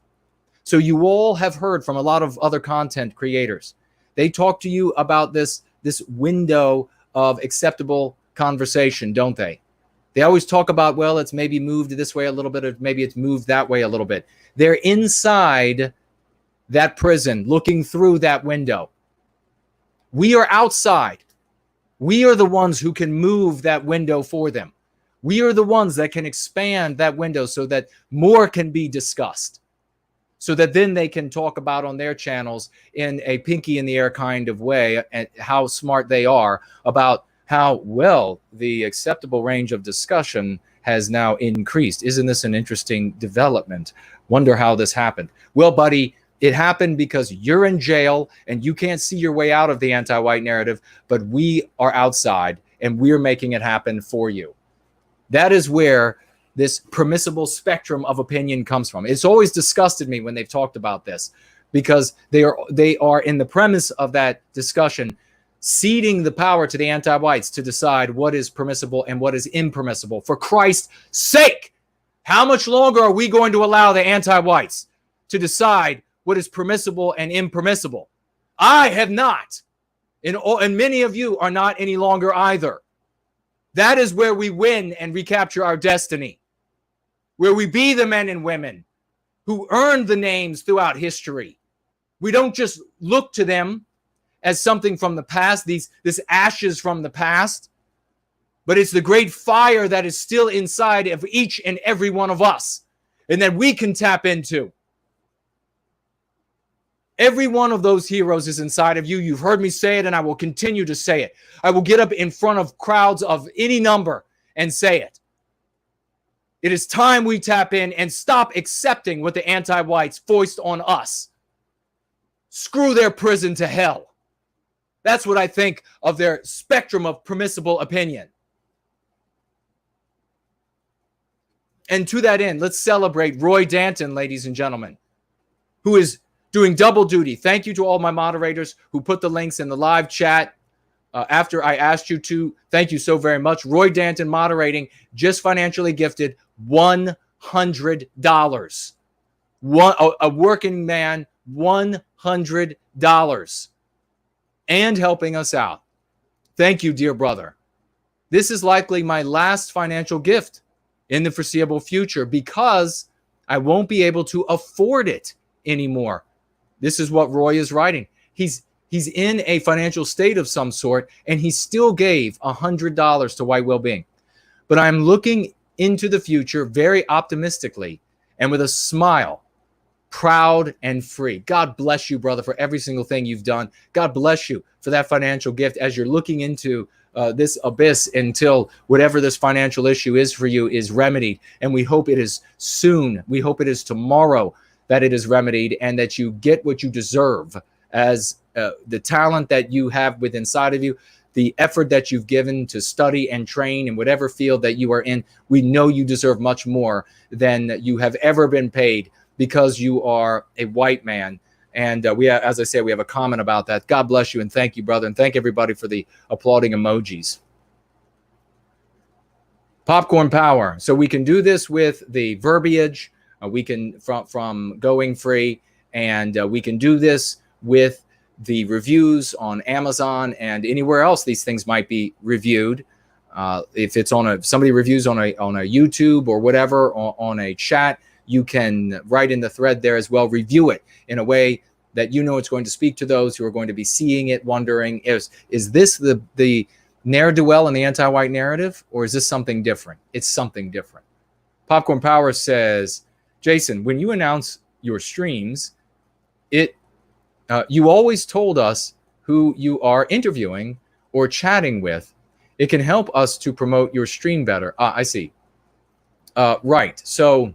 So you all have heard from a lot of other content creators. They talk to you about this window of acceptable conversation, don't they? They always talk about, well, it's maybe moved this way a little bit, or maybe it's moved that way a little bit. They're inside that prison, looking through that window. We are outside. We are the ones who can move that window for them. We are the ones that can expand that window so that more can be discussed, so that then they can talk about on their channels in a pinky in the air kind of way and how smart they are about how well the acceptable range of discussion has now increased. Isn't this an interesting development? Wonder how this happened. Well, buddy, it happened because you're in jail and you can't see your way out of the anti-white narrative, but we are outside and we're making it happen for you. That is where this permissible spectrum of opinion comes from. It's always disgusted me when they've talked about this, because they are in the premise of that discussion ceding the power to the anti-whites to decide what is permissible and what is impermissible. For Christ's sake, how much longer are we going to allow the anti-whites to decide what is permissible and impermissible? I have not, and many of you are not any longer either. That is where we win and recapture our destiny, where we be the men and women who earned the names throughout history. We don't just look to them as something from the past, this ashes from the past, but it's the great fire that is still inside of each and every one of us, and that we can tap into. Every one of those heroes is inside of you. You've heard me say it, and I will continue to say it. I will get up in front of crowds of any number and say it. It is time we tap in and stop accepting what the anti-whites foist on us. Screw their prison to hell. That's what I think of their spectrum of permissible opinion. And to that end, let's celebrate Roy Danton, ladies and gentlemen, who is doing double duty. Thank you to all my moderators who put the links in the live chat after I asked you to. Thank you so very much. Roy Danton moderating just financially gifted $100. A working man, $100. And helping us out. Thank you, dear brother. This is likely my last financial gift in the foreseeable future, because I won't be able to afford it anymore. This is what Roy is writing. He's in a financial state of some sort, and he still gave $100 to White Wellbeing. But I'm looking into the future very optimistically and with a smile, proud and free. God bless you, brother, for every single thing you've done. God bless you for that financial gift as you're looking into this abyss until whatever this financial issue is for you is remedied. And we hope it is soon. We hope it is tomorrow that it is remedied, and that you get what you deserve as the talent that you have within inside of you, the effort that you've given to study and train in whatever field that you are in. We know you deserve much more than you have ever been paid, because you are a white man. And we have, as I say, we have a comment about that. God bless you, and thank you, brother. And thank everybody for the applauding emojis. Popcorn power. So we can do this with the verbiage. We can from going free, and we can do this with the reviews on Amazon and anywhere else these things might be reviewed. If it's on somebody reviews on a YouTube or whatever on a chat, you can write in the thread there as well, review it in a way that you know it's going to speak to those who are going to be seeing it, wondering, is this the ne'er-do-well in the anti-white narrative, or is this something different? It's something different. Popcorn Power says, Jason, when you announce your streams, you always told us who you are interviewing or chatting with. It can help us to promote your stream better. I see. Right. So,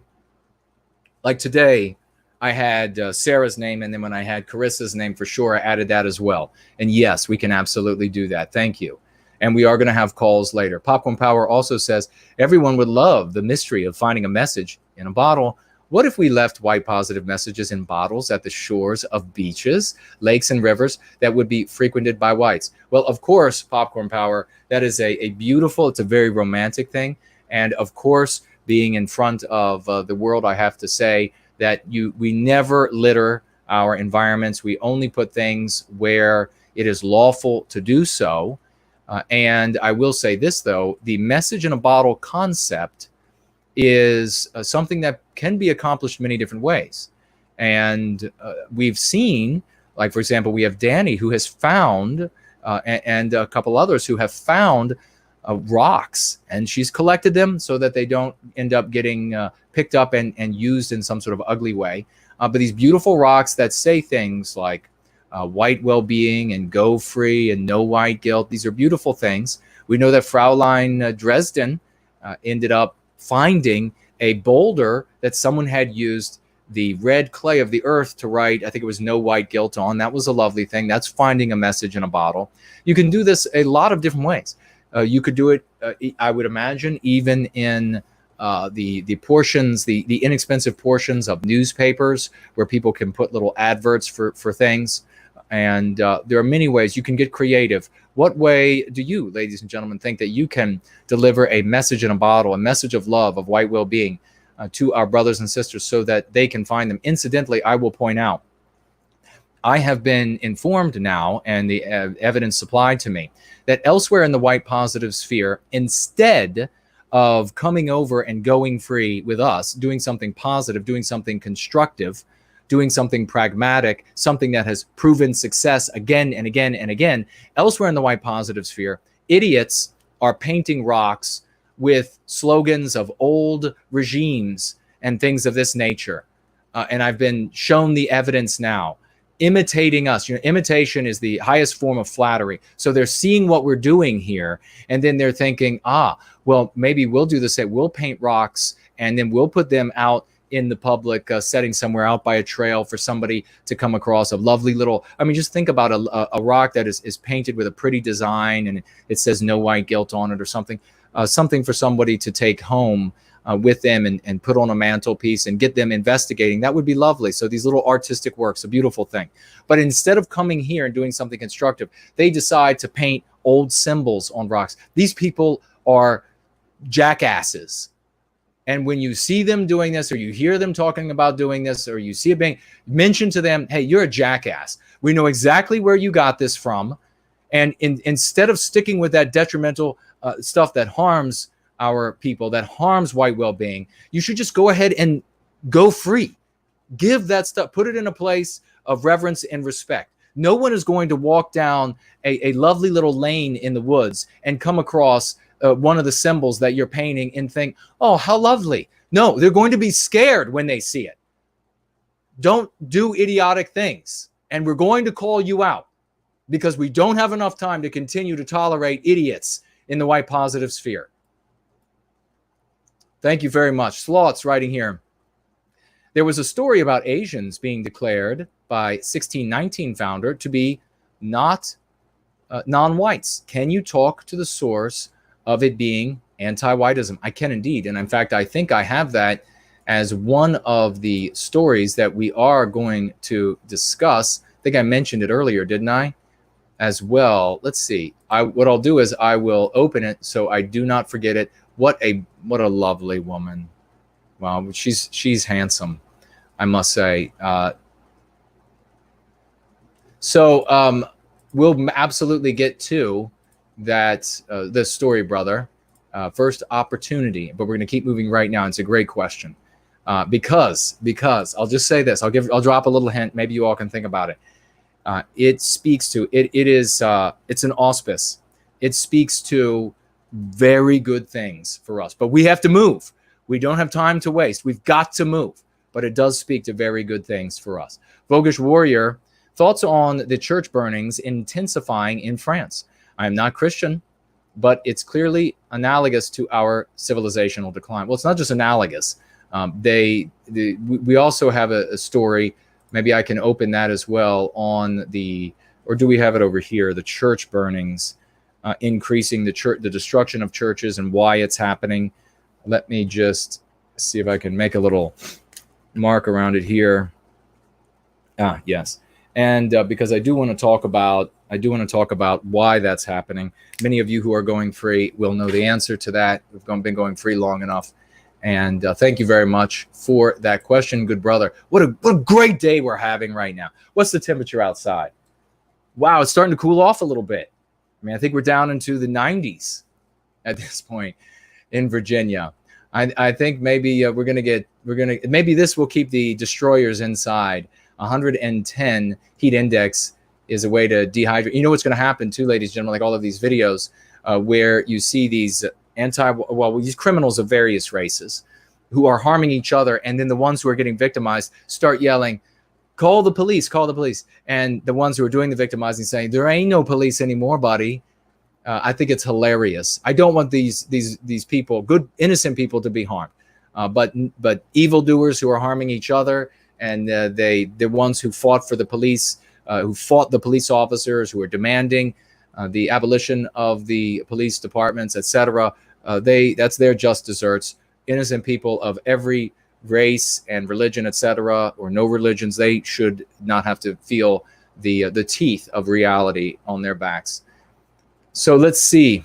like today, I had Sarah's name, and then when I had Karissa's name, for sure, I added that as well. And yes, we can absolutely do that. Thank you. And we are going to have calls later. Popcorn Power also says, everyone would love the mystery of finding a message in a bottle. What if we left white positive messages in bottles at the shores of beaches, lakes, and rivers that would be frequented by whites? Well, of course, Popcorn Power, that is a beautiful, it's a very romantic thing. And of course, being in front of the world, I have to say that we never litter our environments. We only put things where it is lawful to do so. And I will say this, though, the message in a bottle concept is something that can be accomplished many different ways. And we've seen, like, for example, we have Danny, who has found, and a couple others who have found rocks, and she's collected them so that they don't end up getting picked up and used in some sort of ugly way. But these beautiful rocks that say things like white well-being and go free and no white guilt. These are beautiful things. We know that Fraulein Dresden ended up finding a boulder that someone had used the red clay of the earth to write, I think it was no white guilt on. That was a lovely thing. That's finding a message in a bottle. You can do this a lot of different ways. You could do it, I would imagine, even in the portions, the inexpensive portions of newspapers where people can put little adverts for things. And there are many ways you can get creative. What way do you, ladies and gentlemen, think that you can deliver a message in a bottle, a message of love, of white well-being to our brothers and sisters so that they can find them? Incidentally, I will point out, I have been informed now, and the evidence supplied to me, that elsewhere in the white positive sphere, instead of coming over and going free with us, doing something positive, doing something constructive, doing something pragmatic, something that has proven success again and again and again, elsewhere in the white positive sphere, idiots are painting rocks with slogans of old regimes and things of this nature. And I've been shown the evidence now. Imitating us. You know, imitation is the highest form of flattery. So they're seeing what we're doing here, and then they're thinking, well, maybe we'll do the same. We'll paint rocks, and then we'll put them out in the public setting somewhere out by a trail for somebody to come across. A lovely little, I mean, just think about a rock that is painted with a pretty design, and it says no white guilt on it or something. Something for somebody to take home with them and put on a mantelpiece and get them investigating. That would be lovely. So these little artistic works, a beautiful thing. But instead of coming here and doing something constructive, they decide to paint old symbols on rocks. These people are jackasses. And when you see them doing this, or you hear them talking about doing this, or you see it being mentioned to them, hey, you're a jackass. We know exactly where you got this from. And instead of sticking with that detrimental stuff that harms our people, that harms white well-being, you should just go ahead and go free. Give that stuff, put it in a place of reverence and respect. No one is going to walk down a lovely little lane in the woods and come across one of the symbols that you're painting and think, oh, how lovely. No, they're going to be scared when they see it. Don't do idiotic things. And we're going to call you out because we don't have enough time to continue to tolerate idiots in the white positive sphere. Thank you very much. Sloth's writing here. There was a story about Asians being declared by 1619 founder to be not non-whites. Can you talk to the source of it being anti-whiteism? I can indeed. And in fact, I think I have that as one of the stories that we are going to discuss. I think I mentioned it earlier, didn't I? As well. Let's see. What I'll do is I will open it so I do not forget it. What a lovely woman. Well, she's handsome, I must say. So we'll absolutely get to that, the story, brother. First opportunity, but we're going to keep moving right now. It's a great question. Because I'll just say this, I'll drop a little hint. Maybe you all can think about it. It speaks to it's an auspice. It speaks to very good things for us, but we have to move. We don't have time to waste. We've got to move, but it does speak to very good things for us. Vogish Warrior, thoughts on the church burnings intensifying in France. I am not Christian, but it's clearly analogous to our civilizational decline. Well, it's not just analogous. We also have a story. Maybe I can open that as well on or do we have it over here? The church burnings, increasing the destruction of churches and why it's happening. Let me just see if I can make a little mark around it here. Yes. And because I do want to talk about why that's happening. Many of you who are going free will know the answer to that. We've been going free long enough. And thank you very much for that question, good brother. What a great day we're having right now. What's the temperature outside? Wow, it's starting to cool off a little bit. I mean, I think we're down into the 90s at this point in Virginia. I think maybe maybe this will keep the destroyers inside. 110 heat index is a way to dehydrate. You know what's going to happen too, ladies and gentlemen, like all of these videos where you see these these criminals of various races who are harming each other, and then the ones who are getting victimized start yelling, call the police, call the police. And the ones who are doing the victimizing saying, there ain't no police anymore, buddy. I think it's hilarious. I don't want these people, good, innocent people, to be harmed. But evildoers who are harming each other, and the ones who fought for the police, who fought the police officers, who are demanding the abolition of the police departments, etc. That's their just desserts. Innocent people of every race and religion, etc., or no religions, they should not have to feel the teeth of reality on their backs. So let's see.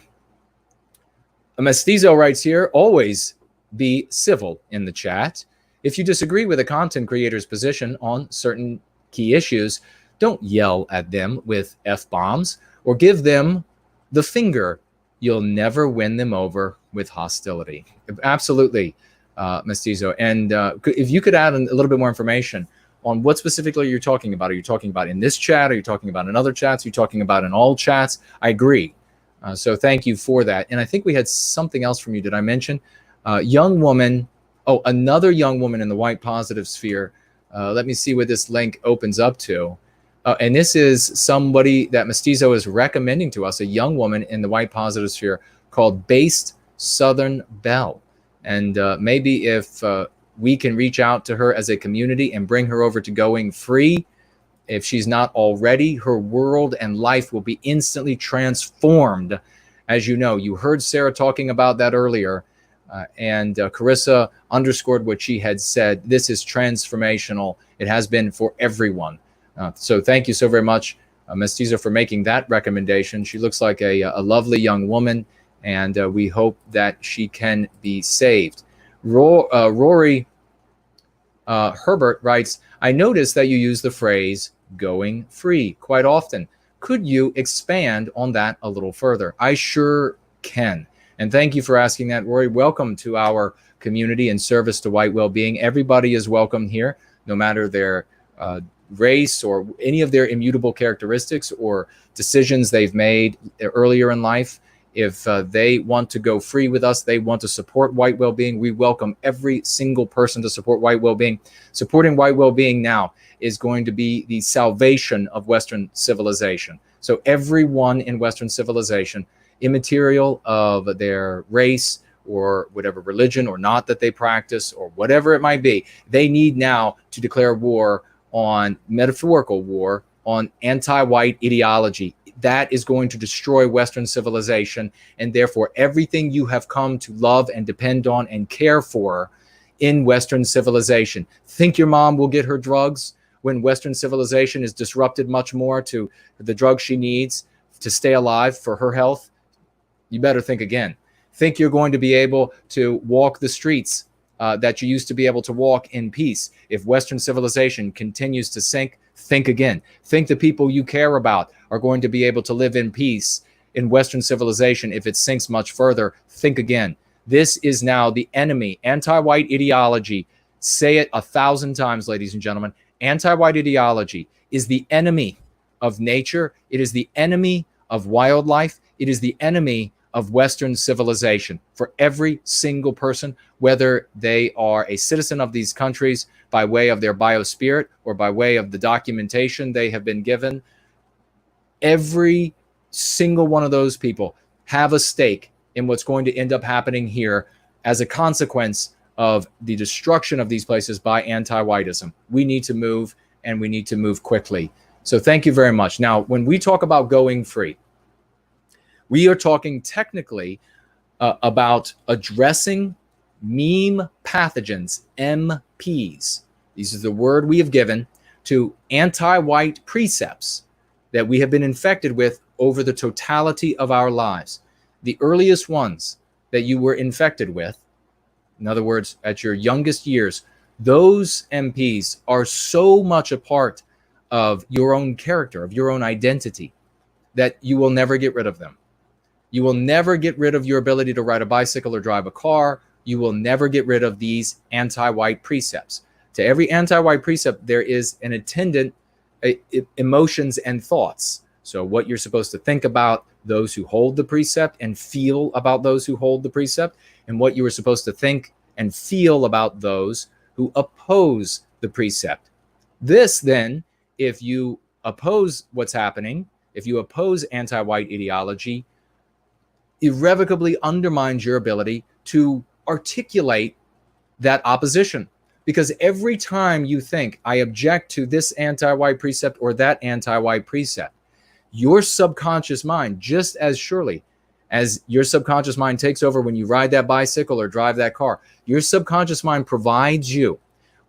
Mestizo writes here, always be civil in the chat. If you disagree with a content creator's position on certain key issues, don't yell at them with F-bombs or give them the finger. You'll never win them over with hostility. Absolutely, Mestizo. And if you could add a little bit more information on what specifically you're talking about. Are you talking about in this chat? Are you talking about in other chats? Are you talking about in all chats? I agree. So thank you for that. And I think we had something else from you. Did I mention? Young woman. Oh, another young woman in the white positive sphere. Let me see what this link opens up to. And this is somebody that Mestizo is recommending to us, a young woman in the white positive sphere called Based Southern Belle. And maybe if we can reach out to her as a community and bring her over to Going Free, if she's not already, her world and life will be instantly transformed. As you know, you heard Sarah talking about that earlier. And Karissa underscored what she had said. This is transformational. It has been for everyone. So thank you so very much, Mestizo, for making that recommendation. She looks like a lovely young woman, and we hope that she can be saved. Rory Herbert writes, I noticed that you use the phrase going free quite often. Could you expand on that a little further? I sure can. And thank you for asking that, Rory. Welcome to our community and service to White Wellbeing. Everybody is welcome here, no matter their race or any of their immutable characteristics or decisions they've made earlier in life. If they want to go free with us, they want to support White Wellbeing, we welcome every single person to support White Wellbeing. Supporting White Wellbeing now is going to be the salvation of Western civilization. So everyone in Western civilization, immaterial of their race or whatever religion or not that they practice or whatever it might be, they need now to declare war on metaphorical war on anti-white ideology. That is going to destroy Western civilization, and therefore everything you have come to love and depend on and care for in Western civilization. Think your mom will get her drugs when Western civilization is disrupted much more to the drugs she needs to stay alive for her health? You better think again. Think you're going to be able to walk the streets that you used to be able to walk in peace. If Western civilization continues to sink, think again. Think the people you care about are going to be able to live in peace in Western civilization. If it sinks much further, think again. This is now the enemy. Anti-white ideology. Say it 1,000 times, ladies and gentlemen. Anti-white ideology is the enemy of nature. It is the enemy of wildlife. It is the enemy of Western civilization for every single person, whether they are a citizen of these countries by way of their biospirit or by way of the documentation they have been given. Every single one of those people have a stake in what's going to end up happening here as a consequence of the destruction of these places by anti-whiteism. We need to move, and we need to move quickly. So thank you very much. Now, when we talk about going free, we are talking technically about addressing meme pathogens, MPs. These are the word we have given to anti-white precepts that we have been infected with over the totality of our lives. The earliest ones that you were infected with, in other words, at your youngest years, those MPs are so much a part of your own character, of your own identity, that you will never get rid of them. You will never get rid of your ability to ride a bicycle or drive a car. You will never get rid of these anti-white precepts. To every anti-white precept, there is an attendant emotions and thoughts. So what you're supposed to think about those who hold the precept and feel about those who hold the precept, and what you are supposed to think and feel about those who oppose the precept. This then, if you oppose what's happening, if you oppose anti-white ideology, irrevocably undermines your ability to articulate that opposition. Because every time you think, I object to this anti-white precept or that anti-white precept, your subconscious mind, just as surely as your subconscious mind takes over when you ride that bicycle or drive that car, your subconscious mind provides you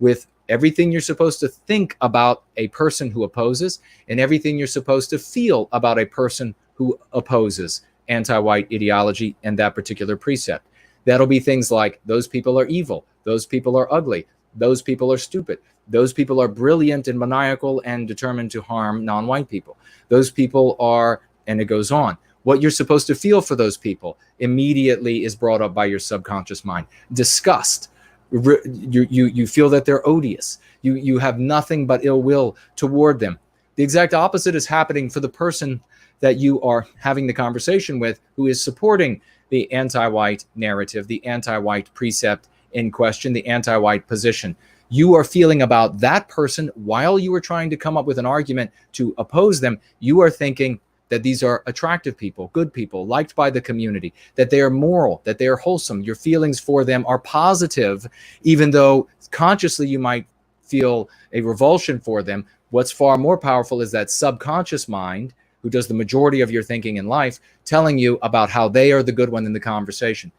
with everything you're supposed to think about a person who opposes and everything you're supposed to feel about a person who opposes anti-white ideology and that particular precept. That'll be things like, those people are evil, those people are ugly, those people are stupid, those people are brilliant and maniacal and determined to harm non-white people, those people are, and it goes on. What you're supposed to feel for those people immediately is brought up by your subconscious mind. Disgust. You feel that they're odious. You have nothing but ill will toward them. The exact opposite is happening for the person that you are having the conversation with, who is supporting the anti-white narrative, the anti-white precept in question, the anti-white position. You are feeling about that person while you are trying to come up with an argument to oppose them. You are thinking that these are attractive people, good people, liked by the community, that they are moral, that they are wholesome. Your feelings for them are positive, even though consciously you might feel a revulsion for them. What's far more powerful is that subconscious mind, who does the majority of your thinking in life, telling you about how they are the good one in the conversation.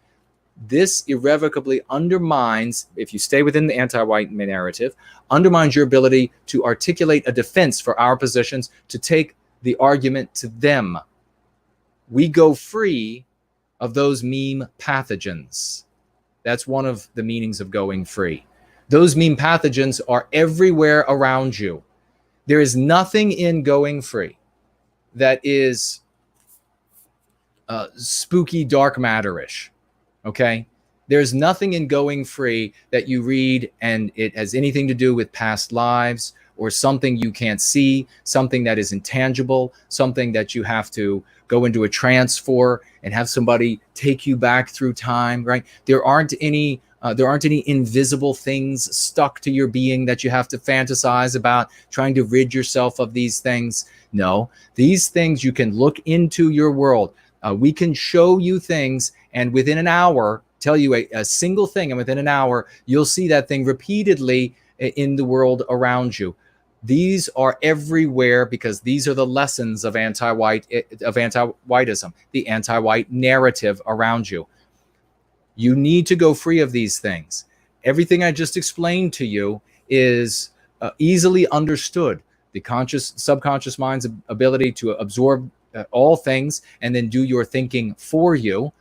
This irrevocably undermines, if you stay within the anti-white narrative, undermines your ability to articulate a defense for our positions, to take the argument to them. We go free of those meme pathogens. That's one of the meanings of going free. Those meme pathogens are everywhere around you. There is nothing in going free that is spooky dark matter-ish. Okay? There's nothing in going free that you read and it has anything to do with past lives or something you can't see, something that is intangible, something that you have to go into a trance for and have somebody take you back through time, right? There aren't any invisible things stuck to your being that you have to fantasize about, trying to rid yourself of these things. No, these things you can look into your world. We can show you things and within an hour, tell you a single thing, and within an hour, you'll see that thing repeatedly in the world around you. These are everywhere because these are the lessons of anti-whiteism, the anti-white narrative around you. You need to go free of these things. Everything I just explained to you is easily understood. The subconscious mind's ability to absorb all things and then do your thinking for you.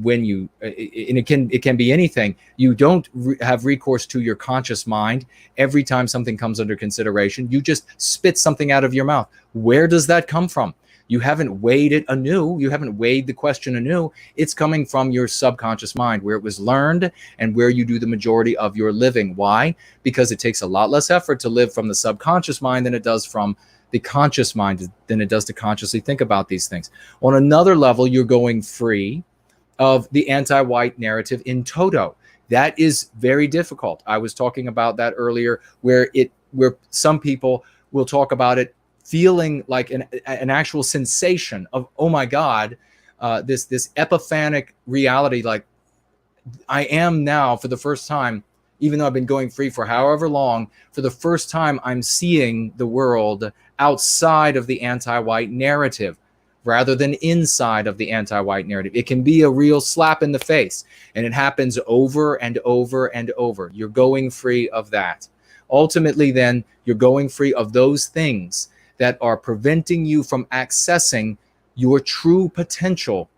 when you, and it can be anything. You don't have recourse to your conscious mind every time something comes under consideration. You just spit something out of your mouth. Where does that come from? You haven't weighed it anew. You haven't weighed the question anew. It's coming from your subconscious mind, where it was learned and where you do the majority of your living. Why? Because it takes a lot less effort to live from the subconscious mind than it does from the conscious mind, than it does to consciously think about these things. On another level, you're going free of the anti-white narrative in toto. That is very difficult. I was talking about that earlier, where some people will talk about it feeling like an actual sensation of, oh my God, this epiphanic reality, like I am now for the first time, even though I've been going free for however long, for the first time I'm seeing the world outside of the anti-white narrative rather than inside of the anti-white narrative. It can be a real slap in the face, and it happens over and over and over. You're going free of that. Ultimately, then, you're going free of those things that are preventing you from accessing your true potential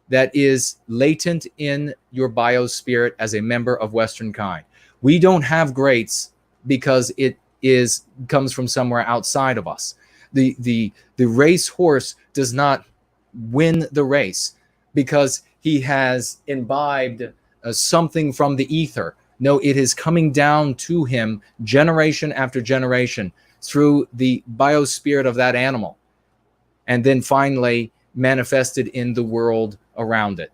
that is latent in your biospirit as a member of Westernkind. We don't have greats because it comes from somewhere outside of us. The race horse does not win the race because he has imbibed something from the ether. No, it is coming down to him generation after generation through the biospirit of that animal, and then finally manifested in the world around it.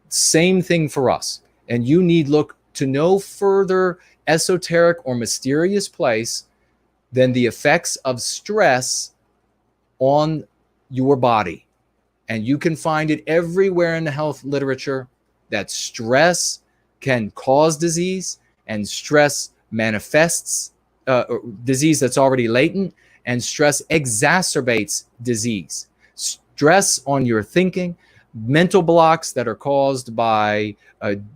Same thing for us. And you need look to no further esoteric or mysterious place than the effects of stress on your body. And you can find it everywhere in the health literature that stress can cause disease, and stress manifests disease that's already latent, and stress exacerbates disease. Stress on your thinking, mental blocks that are caused by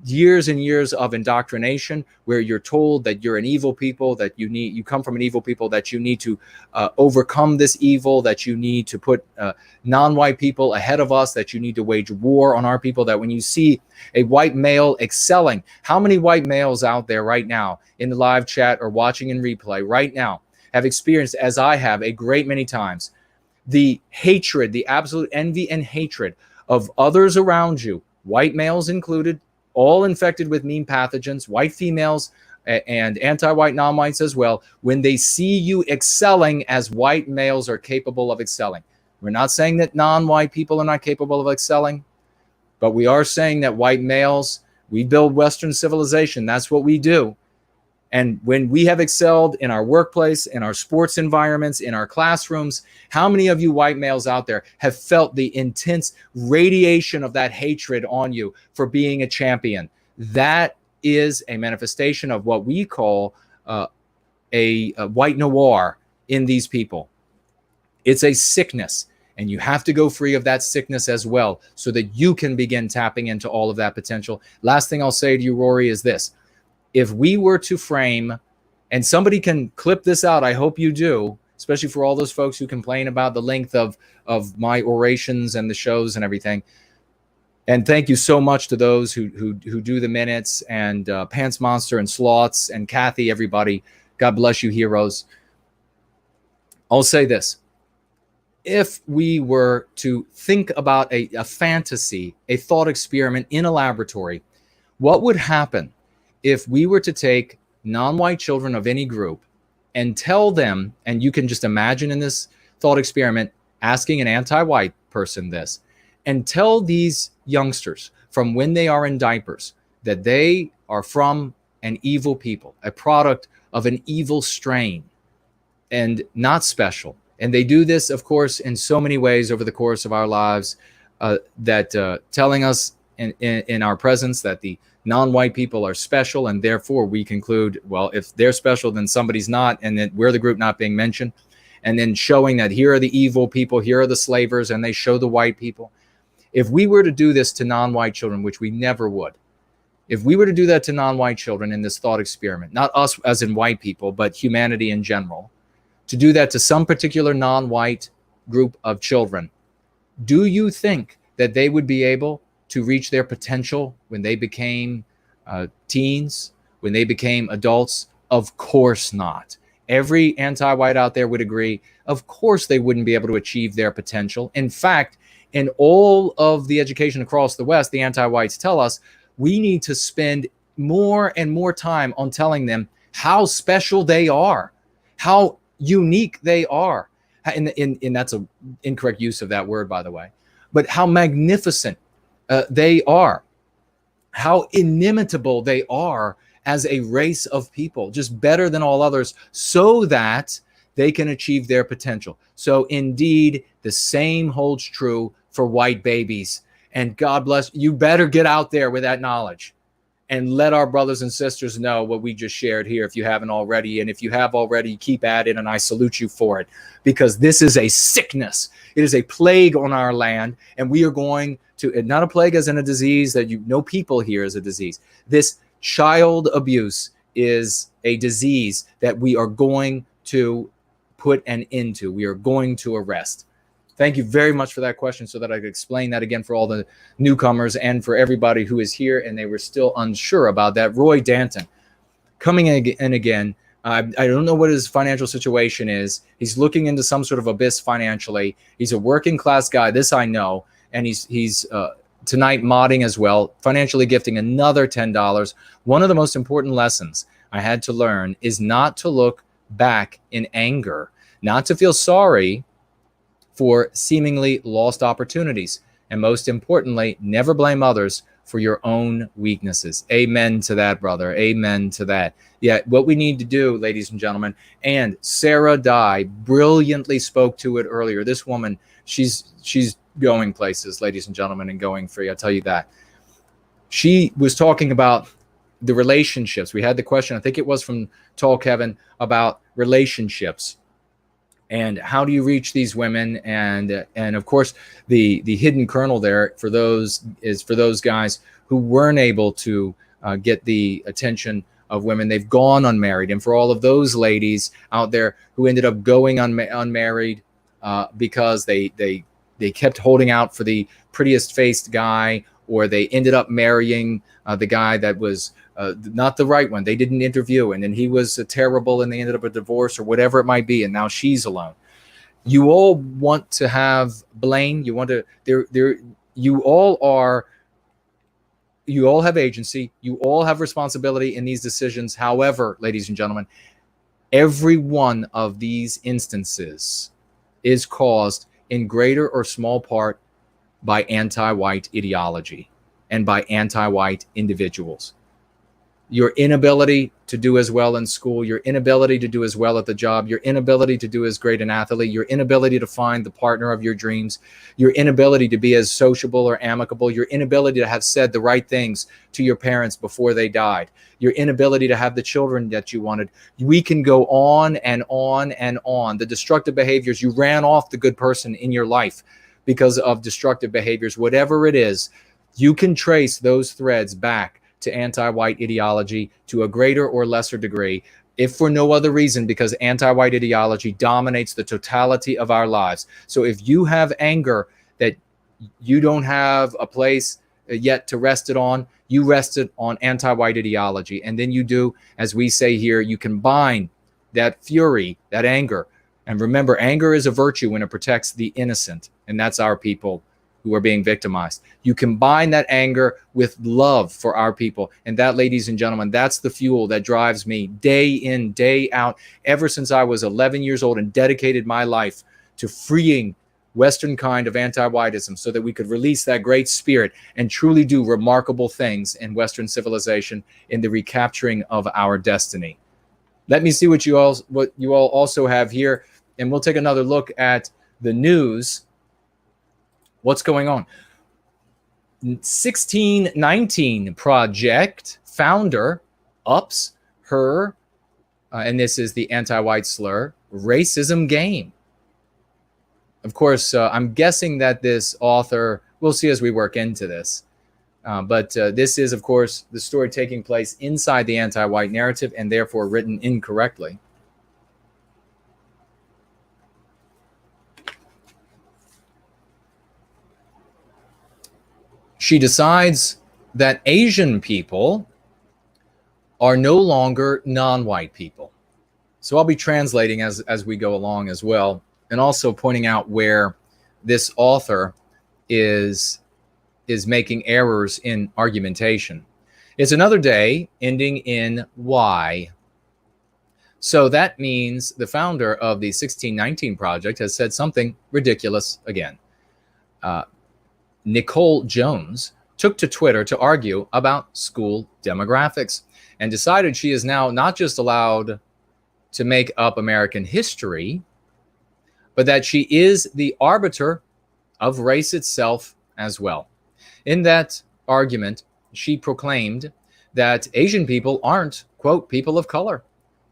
years and years of indoctrination, where you're told that you're an evil people, that you come from an evil people, that you need to overcome this evil, that you need to put non-white people ahead of us, that you need to wage war on our people, that when you see a white male excelling, how many white males out there right now in the live chat or watching in replay right now have experienced, as I have a great many times, the hatred, the absolute envy and hatred of others around you, white males included, all infected with mean pathogens, white females and anti-white non-whites as well, when they see you excelling as white males are capable of excelling. We're not saying that non-white people are not capable of excelling, but we are saying that white males, we build Western civilization. That's what we do. And when we have excelled in our workplace, in our sports environments, in our classrooms, how many of you white males out there have felt the intense radiation of that hatred on you for being a champion? That is a manifestation of what we call a white noir in these people. It's a sickness, and you have to go free of that sickness as well so that you can begin tapping into all of that potential. Last thing I'll say to you, Rory, is this. If we were to frame, and somebody can clip this out, I hope you do, especially for all those folks who complain about the length of my orations and the shows and everything. And thank you so much to those who do the minutes, and Pants Monster and Sloths and Kathy, everybody. God bless you, heroes. I'll say this. If we were to think about a fantasy, a thought experiment in a laboratory, what would happen if we were to take non-white children of any group and tell them, and you can just imagine in this thought experiment asking an anti-white person this, and tell these youngsters from when they are in diapers that they are from an evil people, a product of an evil strain and not special. And they do this, of course, in so many ways over the course of our lives, telling us in our presence that the non-white people are special, and therefore we conclude, well, if they're special, then somebody's not, and then we're the group not being mentioned. And then showing that here are the evil people, here are the slavers, and they show the white people. If we were to do this to non-white children, which we never would, if we were to do that to non-white children in this thought experiment, not us as in white people, but humanity in general, to do that to some particular non-white group of children, do you think that they would be able to reach their potential when they became teens, when they became adults? Of course not. Every anti-white out there would agree, of course they wouldn't be able to achieve their potential. In fact, in all of the education across the West, the anti-whites tell us we need to spend more and more time on telling them how special they are, how unique they are. And that's an incorrect use of that word, by the way. But how magnificent they are, how inimitable they are as a race of people, just better than all others, so that they can achieve their potential. So indeed, the same holds true for white babies. And God bless, you better get out there with that knowledge and let our brothers and sisters know what we just shared here, if you haven't already. And if you have already, keep at it, and I salute you for it, because this is a sickness. It is a plague on our land, and we are going to, not a plague as in a disease that you know people here as a disease. This child abuse is a disease that we are going to put an end to. We are going to arrest. Thank you very much for that question, so that I could explain that again for all the newcomers and for everybody who is here and they were still unsure about that. Roy Danton, coming in again. I don't know what his financial situation is. He's looking into some sort of abyss financially. He's a working class guy. This I know. And he's tonight modding as well, financially gifting another $10. One of the most important lessons I had to learn is not to look back in anger, not to feel sorry for seemingly lost opportunities. And most importantly, never blame others for your own weaknesses. Amen to that, brother. Amen to that. Yeah, what we need to do, ladies and gentlemen, and Sarah Dye brilliantly spoke to it earlier. This woman, she's going places, ladies and gentlemen, and going free. I'll tell you that. She was talking about the relationships. We had the question, I think it was from Tall Kevin, about relationships. And how do you reach these women? And of course, the hidden kernel there for those guys who weren't able to get the attention of women. They've gone unmarried. And for all of those ladies out there who ended up going unmarried because they kept holding out for the prettiest faced guy, or they ended up marrying the guy that was not the right one. They didn't interview, and then he was terrible, and they ended up a divorce or whatever it might be, and now she's alone. You all want to have blame. You want to. You all have agency. You all have responsibility in these decisions. However, ladies and gentlemen, every one of these instances is caused in greater or small part by anti-white ideology and by anti-white individuals. Your inability to do as well in school, your inability to do as well at the job, your inability to do as great an athlete, your inability to find the partner of your dreams, your inability to be as sociable or amicable, your inability to have said the right things to your parents before they died, your inability to have the children that you wanted. We can go on and on and on. The destructive behaviors, you ran off the good person in your life because of destructive behaviors, whatever it is, you can trace those threads back to anti-white ideology to a greater or lesser degree, if for no other reason, because anti-white ideology dominates the totality of our lives. So if you have anger that you don't have a place yet to rest it on, you rest it on anti-white ideology. And then you do, as we say here, you combine that fury, that anger. And remember, anger is a virtue when it protects the innocent. And that's our people who are being victimized. You combine that anger with love for our people. And that, ladies and gentlemen, that's the fuel that drives me day in, day out, ever since I was 11 years old and dedicated my life to freeing Westernkind of Antiwhiteism so that we could release that great spirit and truly do remarkable things in Western civilization in the recapturing of our destiny. Let me see what you all also have here. And we'll take another look at the news. What's going on? 1619 Project founder ups her, and this is the anti-white slur, racism game. Of course, I'm guessing that this author, we'll see as we work into this, but this is, of course, the story taking place inside the anti-white narrative and therefore written incorrectly. she decides that Asian people are no longer non-white people. So I'll be translating as we go along as well, and also pointing out where this author is making errors in argumentation. It's another day ending in Y. So that means the founder of the 1619 Project has said something ridiculous again. Nicole Jones took to Twitter to argue about school demographics and decided she is now not just allowed to make up American history, but that she is the arbiter of race itself as well. In that argument, she proclaimed that Asian people aren't, quote, people of color,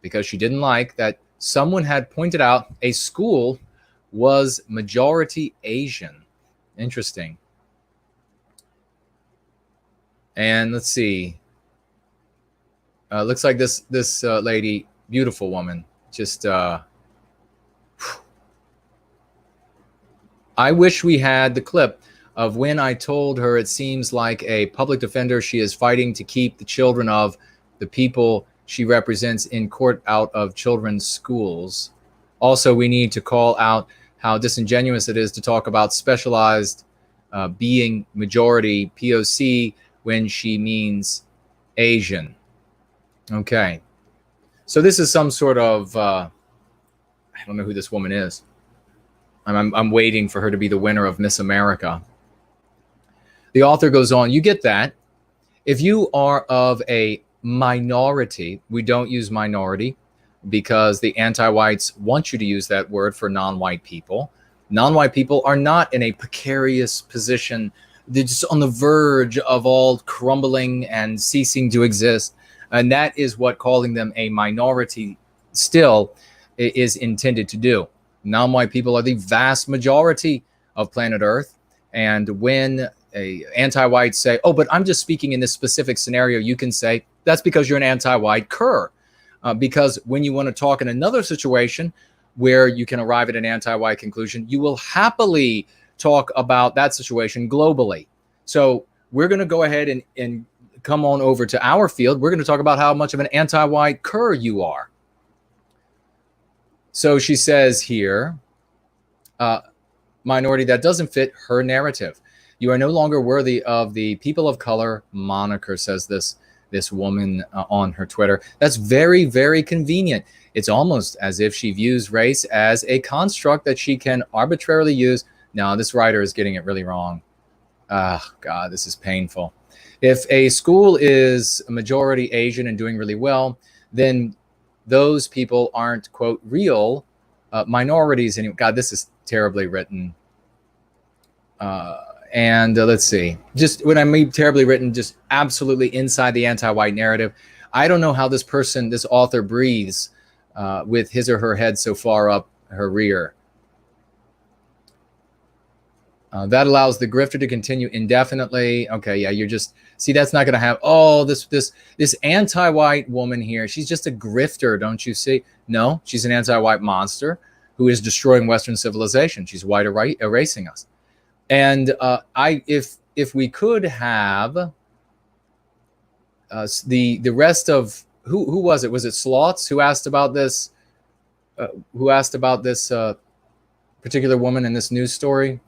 because she didn't like that someone had pointed out a school was majority Asian. Interesting. And let's see. Looks like this lady, beautiful woman, just I wish we had the clip of when I told her it seems like a public defender she is fighting to keep the children of the people she represents in court out of children's schools. Also, we need to call out how disingenuous it is to talk about specialized being majority POC when she means Asian. Okay. So this is some sort of, I don't know who this woman is. I'm waiting for her to be the winner of Miss America. The author goes on, you get that. If you are of a minority, we don't use minority because the anti-whites want you to use that word for non-white people. Non-white people are not in a precarious position. They're just on the verge of all crumbling and ceasing to exist. And that is what calling them a minority still is intended to do. Non-white people are the vast majority of planet Earth. And when anti-whites say, oh, but I'm just speaking in this specific scenario, you can say, that's because you're an anti-white cur. Because when you want to talk in another situation where you can arrive at an anti-white conclusion, you will happily talk about that situation globally. So we're going to go ahead and come on over to our field. We're going to talk about how much of an anti-white cur you are. So she says here, minority, that doesn't fit her narrative. You are no longer worthy of the people of color moniker, says this woman on her Twitter. That's very, very convenient. It's almost as if she views race as a construct that she can arbitrarily use. No, this writer is getting it really wrong. Oh, God, this is painful. If a school is a majority Asian and doing really well, then those people aren't, quote, real minorities. And God, this is terribly written. And let's see, just when I mean terribly written, just absolutely inside the anti-white narrative. I don't know how this person, this author breathes with his or her head so far up her rear. That allows the grifter to continue indefinitely. Okay, yeah, you're just, see, that's not going to have, oh, this anti-white woman here. She's just a grifter, don't you see? No, she's an anti-white monster who is destroying Western civilization. She's white erasing us. And if we could have the rest of, who was it? Was it Sloths who asked about this? Who asked about this particular woman in this news story?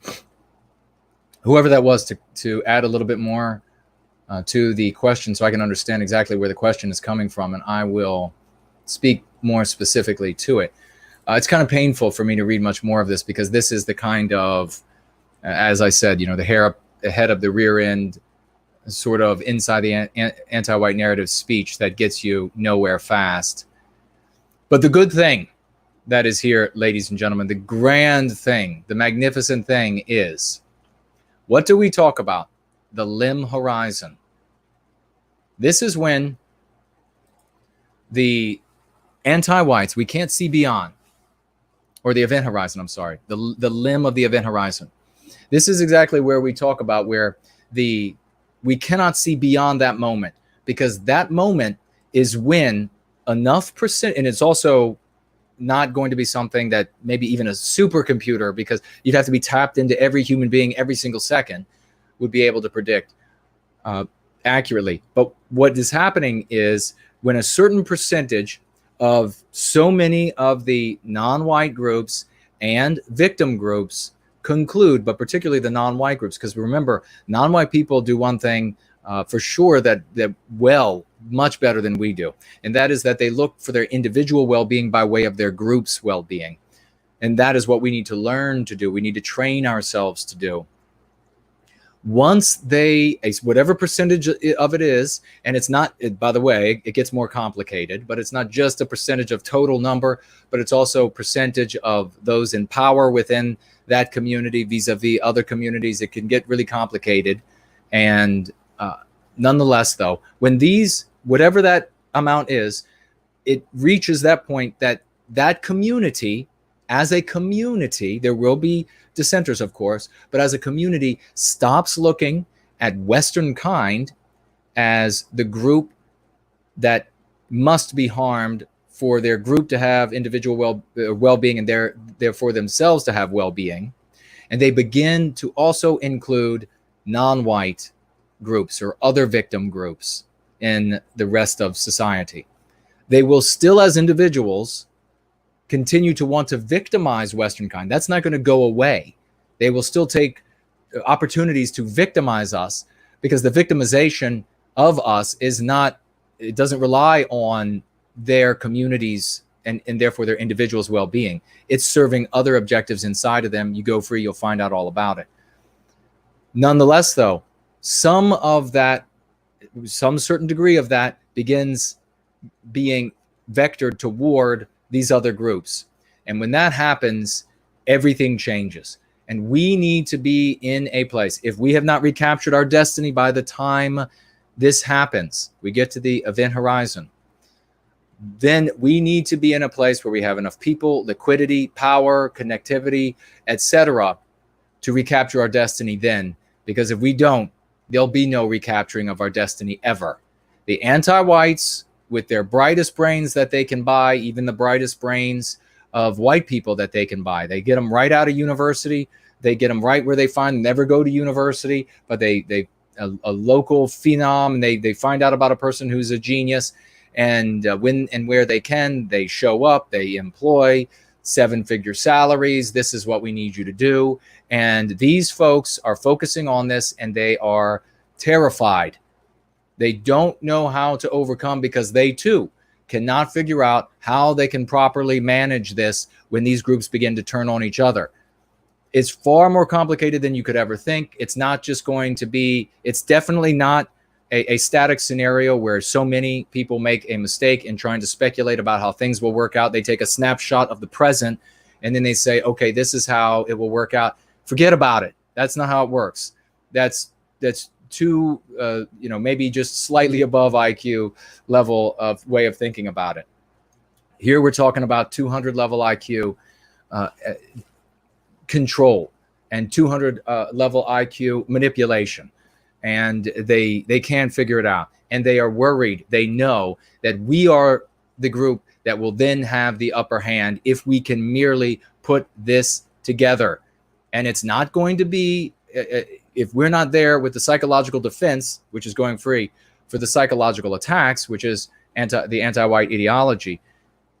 Whoever that was, to add a little bit more to the question so I can understand exactly where the question is coming from, and I will speak more specifically to it. It's kind of painful for me to read much more of this because this is the kind of, as I said, you know, the hair up ahead of the rear end, sort of inside the anti-white narrative speech that gets you nowhere fast. But the good thing that is here, ladies and gentlemen, the grand thing, the magnificent thing is, what do we talk about? The limb horizon. This is when the anti-whites, we can't see beyond, or the event horizon, I'm sorry, the limb of the event horizon. This is exactly where we talk about where we cannot see beyond that moment, because that moment is when enough percent, and it's also not going to be something that maybe even a supercomputer, because you'd have to be tapped into every human being every single second. would be able to predict accurately. But what is happening is when a certain percentage of so many of the non-white groups and victim groups conclude, but particularly the non-white groups, because remember, non-white people do one thing for sure that much better than we do, and that is that they look for their individual well-being by way of their group's well-being. And that is what we need to learn to do. We need to train ourselves to do. Once whatever percentage of it is, and it's not, by the way, it gets more complicated, but it's not just a percentage of total number, but it's also percentage of those in power within that community vis-a-vis other communities. It can get really complicated. And nonetheless, though, when whatever that amount is, it reaches that point that community, as a community, there will be dissenters, of course, but as a community, stops looking at Westernkind as the group that must be harmed for their group to have individual well-being and therefore themselves to have well-being. And they begin to also include non-white groups or other victim groups in the rest of society. They will still, as individuals, continue to want to victimize Westernkind. That's not going to go away. They will still take opportunities to victimize us, because the victimization of us it doesn't rely on their communities and therefore their individuals' well-being. It's serving other objectives inside of them. You go free, you'll find out all about it. Nonetheless, though, some certain degree of that begins being vectored toward these other groups. And when that happens, everything changes. And we need to be in a place, if we have not recaptured our destiny by the time this happens, we get to the event horizon, then we need to be in a place where we have enough people, liquidity, power, connectivity, etc., to recapture our destiny then. Because if we don't, there'll be no recapturing of our destiny ever. The anti-whites, with their brightest brains that they can buy, even the brightest brains of white people that they can buy, they get them right out of university. They get them right where they never go to university, but a local phenom, and they find out about a person who's a genius, and when and where they can, they show up, they employ 7-figure salaries. This is what we need you to do. And these folks are focusing on this, and they are terrified. They don't know how to overcome, because they too cannot figure out how they can properly manage this when these groups begin to turn on each other. It's far more complicated than you could ever think. It's not just going to be, it's definitely not a static scenario where so many people make a mistake in trying to speculate about how things will work out. They take a snapshot of the present and then they say, okay, this is how it will work out. Forget about it. That's not how it works. That's too, maybe just slightly above IQ level of way of thinking about it. Here we're talking about 200 level IQ control and 200 level IQ manipulation. And they can't figure it out. And they are worried. They know that we are the group that will then have the upper hand if we can merely put this together. And it's not going to be, if we're not there with the psychological defense, which is going free, for the psychological attacks, which is the anti-white ideology,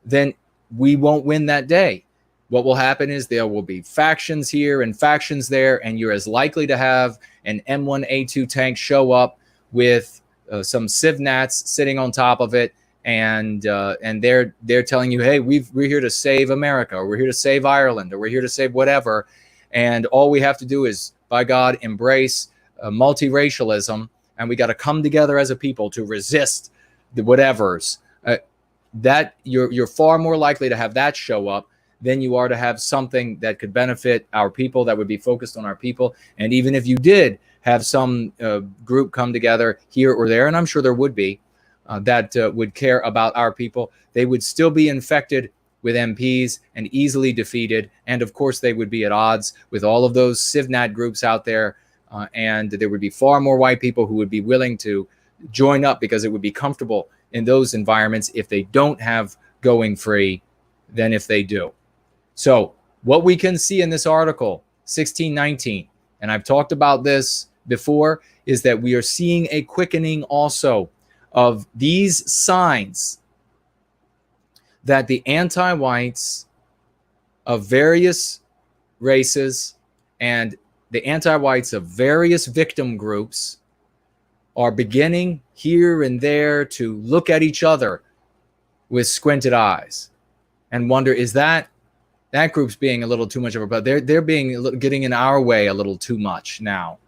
then we won't win that day. What will happen is there will be factions here and factions there, and you're as likely to have an M1A2 tank show up with some civnats sitting on top of it, and they're telling you, hey, we're here to save America, or we're here to save Ireland, or we're here to save whatever, and all we have to do is, by God, embrace multiracialism, and we got to come together as a people to resist the whatevers. That you're far more likely to have that show up than you are to have something that could benefit our people, that would be focused on our people. And even if you did have some group come together here or there, and I'm sure there would be, that would care about our people, they would still be infected with MPs and easily defeated. And of course, they would be at odds with all of those civnat groups out there. And there would be far more white people who would be willing to join up, because it would be comfortable in those environments if they don't have going free than if they do. So what we can see in this article, 1619, and I've talked about this before, is that we are seeing a quickening also of these signs that the anti-whites of various races and the anti-whites of various victim groups are beginning here and there to look at each other with squinted eyes and wonder, is that group's being a little too much of a, but they're being getting in our way a little too much now.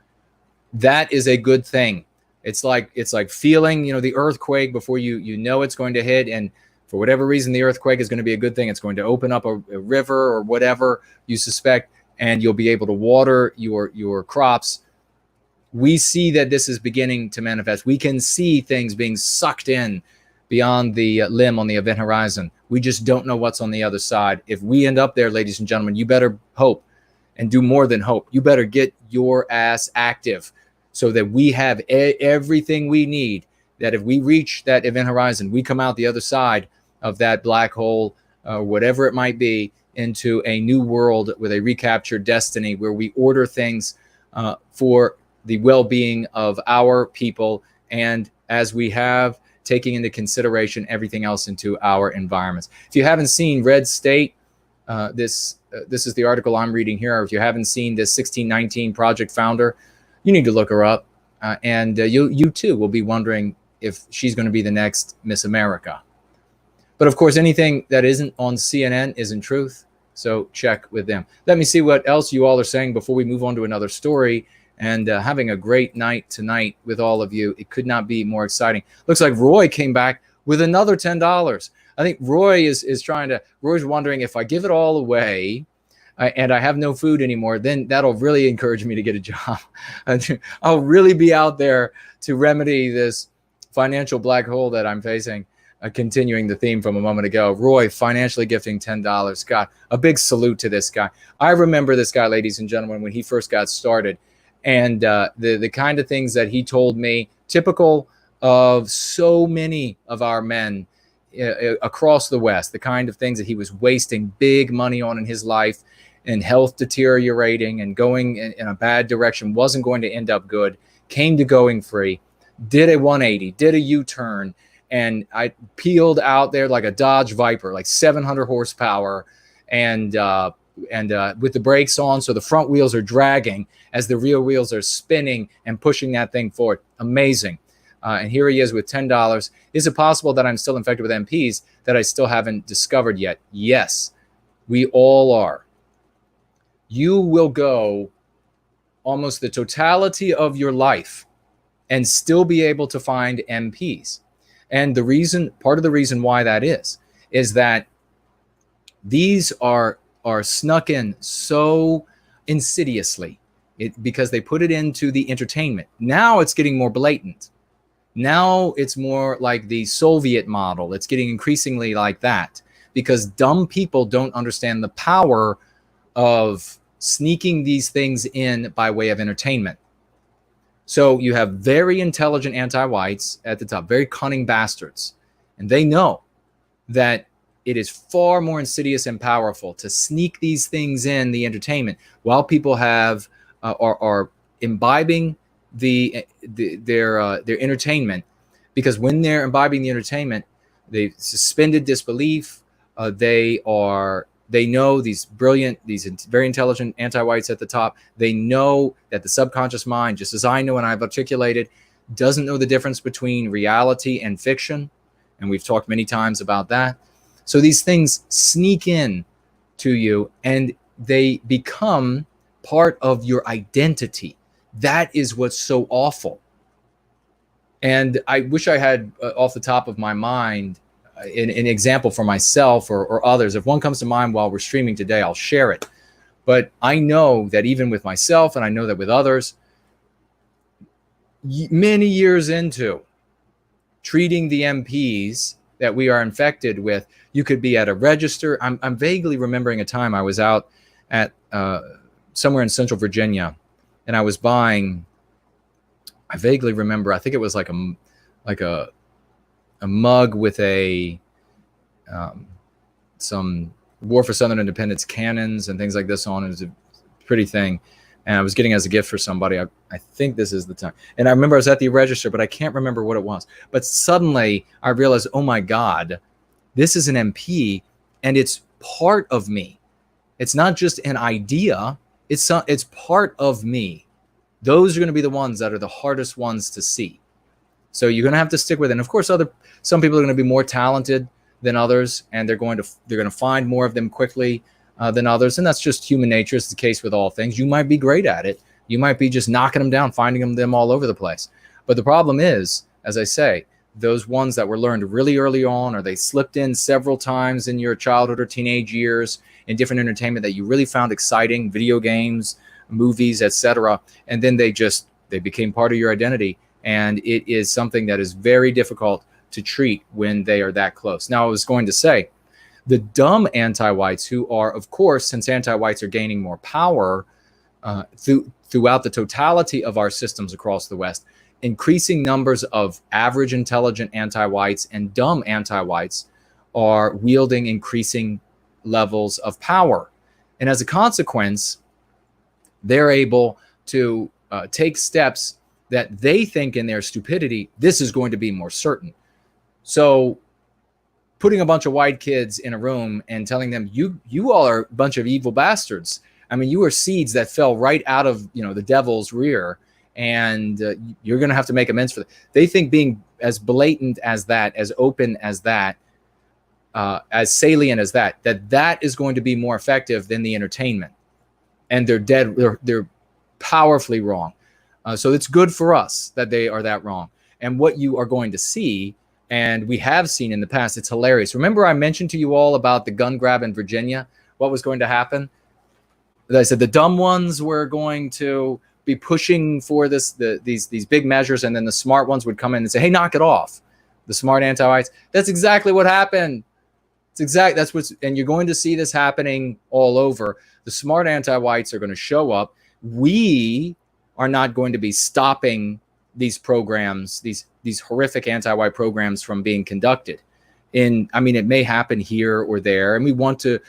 That is a good thing. It's like feeling, the earthquake before you know it's going to hit, and for whatever reason the earthquake is going to be a good thing. It's going to open up a river or whatever you suspect, and you'll be able to water your crops. We see that this is beginning to manifest. We can see things being sucked in beyond the limb on the event horizon. We just don't know what's on the other side. If we end up there, ladies and gentlemen, you better hope and do more than hope. You better get your ass active so that we have everything we need, that if we reach that event horizon, we come out the other side of that black hole, whatever it might be, into a new world with a recaptured destiny where we order things for the well-being of our people, and as we have, taking into consideration everything else into our environments. If you haven't seen Red State, this is the article I'm reading here. If you haven't seen this 1619 project founder, you need to look her up, and you too will be wondering if she's going to be the next Miss America. But of course, anything that isn't on CNN isn't truth, so check with them. Let me see what else you all are saying before we move on to another story. And having a great night tonight with all of you. It could not be more exciting. Looks like Roy came back with another $10. I think Roy Roy's wondering, if I give it all away and I have no food anymore, then that'll really encourage me to get a job. I'll really be out there to remedy this financial black hole that I'm facing. Continuing the theme from a moment ago, Roy financially gifting $10. God, a big salute to this guy. I remember this guy, ladies and gentlemen, when he first got started. And the kind of things that he told me, typical of so many of our men across the West, the kind of things that he was wasting big money on in his life, and health deteriorating and going in a bad direction, wasn't going to end up good, came to going free, did a 180, did a U-turn, and I peeled out there like a Dodge Viper, like 700 horsepower, and with the brakes on, so the front wheels are dragging as the rear wheels are spinning and pushing that thing forward. Amazing. And here he is with $10. Is it possible that I'm still infected with MPs that I still haven't discovered yet? Yes, we all are. You will go almost the totality of your life and still be able to find MPs. And part of the reason why that is that these are snuck in so insidiously because they put it into the entertainment. Now it's getting more blatant. Now it's more like the Soviet model. It's getting increasingly like that because dumb people don't understand the power of sneaking these things in by way of entertainment. So you have very intelligent anti-whites at the top, very cunning bastards, and they know that it is far more insidious and powerful to sneak these things in the entertainment while people are imbibing their entertainment, because when they're imbibing the entertainment, they suspended disbelief. They know these very intelligent anti-whites at the top. They know that the subconscious mind, just as I know and I've articulated, doesn't know the difference between reality and fiction, and we've talked many times about that. So these things sneak in to you and they become part of your identity. That is what's so awful. And I wish I had off the top of my mind an example for myself or others. If one comes to mind while we're streaming today, I'll share it. But I know that even with myself, and I know that with others, many years into treating the MPs that we are infected with, you could be at a register. I'm vaguely remembering a time I was out at somewhere in Central Virginia, and I was buying. I vaguely remember. I think it was like a mug with some War for Southern Independence cannons and things like this on it. It was a pretty thing. and I was getting it as a gift for somebody. I think this is the time. And I remember I was at the register, but I can't remember what it was. But suddenly I realized, oh my God, this is an MP and it's part of me. It's not just an idea. It's part of me. Those are going to be the ones that are the hardest ones to see. So you're going to have to stick with it. And of course, some people are going to be more talented than others, and they're going to find more of them quickly than others. And that's just human nature. It's the case with all things. You might be great at it. You might be just knocking them down, finding them all over the place. But the problem is, as I say, those ones that were learned really early on, or they slipped in several times in your childhood or teenage years in different entertainment that you really found exciting, video games, movies, etc. And then they became part of your identity. And it is something that is very difficult to treat when they are that close. Now, I was going to say, the dumb anti-whites who are, of course, since anti-whites are gaining more power throughout the totality of our systems across the West, increasing numbers of average intelligent anti-whites and dumb anti-whites are wielding increasing levels of power. And as a consequence, they're able to take steps that they think in their stupidity, this is going to be more certain. So putting a bunch of white kids in a room and telling them, you all are a bunch of evil bastards. I mean, you are seeds that fell right out of, the devil's rear, and you're going to have to make amends for that. They think being as blatant as that, as open as that, as salient as that is going to be more effective than the entertainment. And they're powerfully wrong. So it's good for us that they are that wrong. And what you are going to see, and we have seen in the past, it's hilarious. Remember I mentioned to you all about the gun grab in Virginia, what was going to happen? I said the dumb ones were going to be pushing for these big measures, and then the smart ones would come in and say, hey, knock it off. The smart anti-whites. That's exactly what happened. And you're going to see this happening all over. The smart anti-whites are going to show up. We are not going to be stopping these programs, these horrific anti-white programs from being conducted. It may happen here or there, and we want to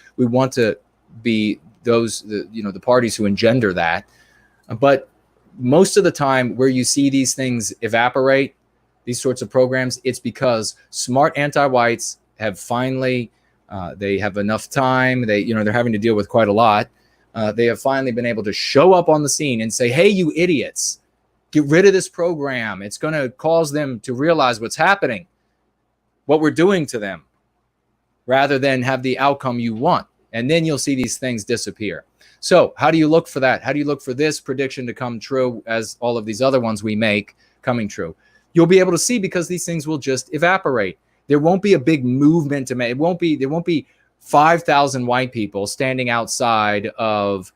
be the parties who engender that. But most of the time where you see these things evaporate, these sorts of programs, it's because smart anti-whites have finally, they have enough time. They're having to deal with quite a lot. They have finally been able to show up on the scene and say, hey, you idiots, get rid of this program. It's going to cause them to realize what's happening, what we're doing to them, rather than have the outcome you want. And then you'll see these things disappear. So how do you look for that? How do you look for this prediction to come true as all of these other ones we make coming true? You'll be able to see, because these things will just evaporate. There won't be a big movement to make. There won't be 5,000 white people standing outside of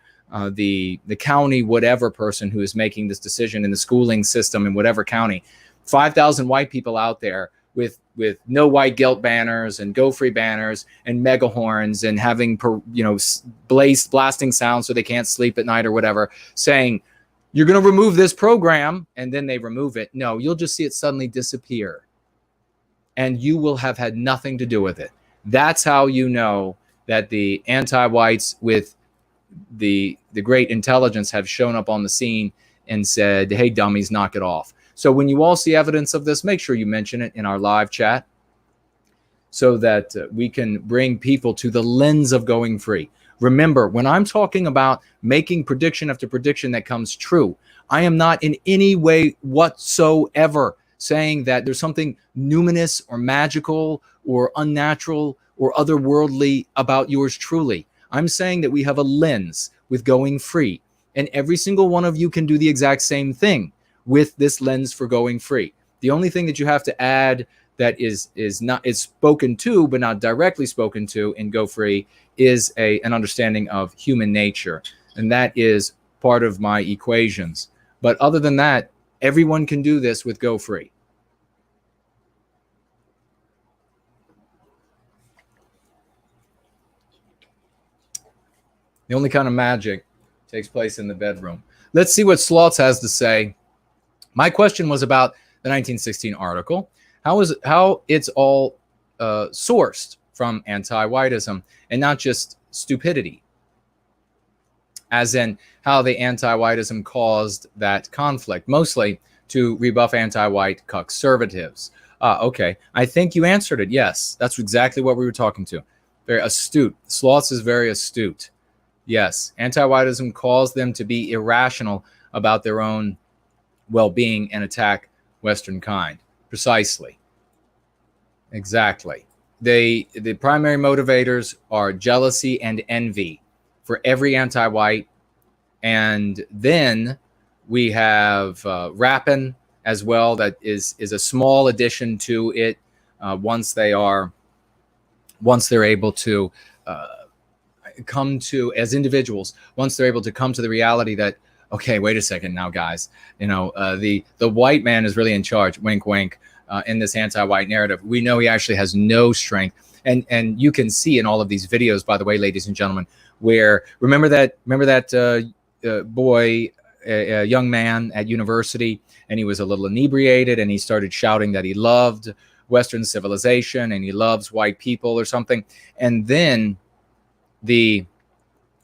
the county, whatever person who is making this decision in the schooling system in whatever county. 5,000 white people out there with no white guilt banners and go free banners and mega horns and having blasting sound so they can't sleep at night or whatever, saying you're going to remove this program, and then they remove it. No, you'll just see it suddenly disappear, and you will have had nothing to do with it. That's how you know that the anti-whites with the great intelligence have shown up on the scene and said, hey, dummies, knock it off. So when you all see evidence of this, make sure you mention it in our live chat so that we can bring people to the lens of going free. Remember, when I'm talking about making prediction after prediction that comes true, I am not in any way whatsoever saying that there's something numinous or magical or unnatural or otherworldly about yours truly. I'm saying that we have a lens with going free, and every single one of you can do the exact same thing with this lens for going free. The only thing that you have to add that is spoken to but not directly spoken to in Go Free is an understanding of human nature, and that is part of my equations. But other than that, everyone can do this with Go Free. The only kind of magic takes place in the bedroom. Let's see what Slots has to say. My question was about the 1916 article, how it's all sourced from anti-whiteism and not just stupidity. as in how the anti-whiteism caused that conflict, mostly to rebuff anti-white conservatives. Okay, I think you answered it. Yes, that's exactly what we were talking to. Very astute. Sloths is very astute. Yes, anti-whiteism caused them to be irrational about their own well-being and attack Westernkind. Precisely. Exactly. The primary motivators are jealousy and envy for every anti-white. And then we have rapine as well. That is a small addition to it once they're able to come to, as individuals, once they're able to come to the reality that, okay, wait a second now, guys, the white man is really in charge, wink, wink, in this anti-white narrative. We know he actually has no strength. And you can see in all of these videos, by the way, ladies and gentlemen, where remember that boy, a young man at university, and he was a little inebriated, and he started shouting that he loved Western civilization and he loves white people or something. And then there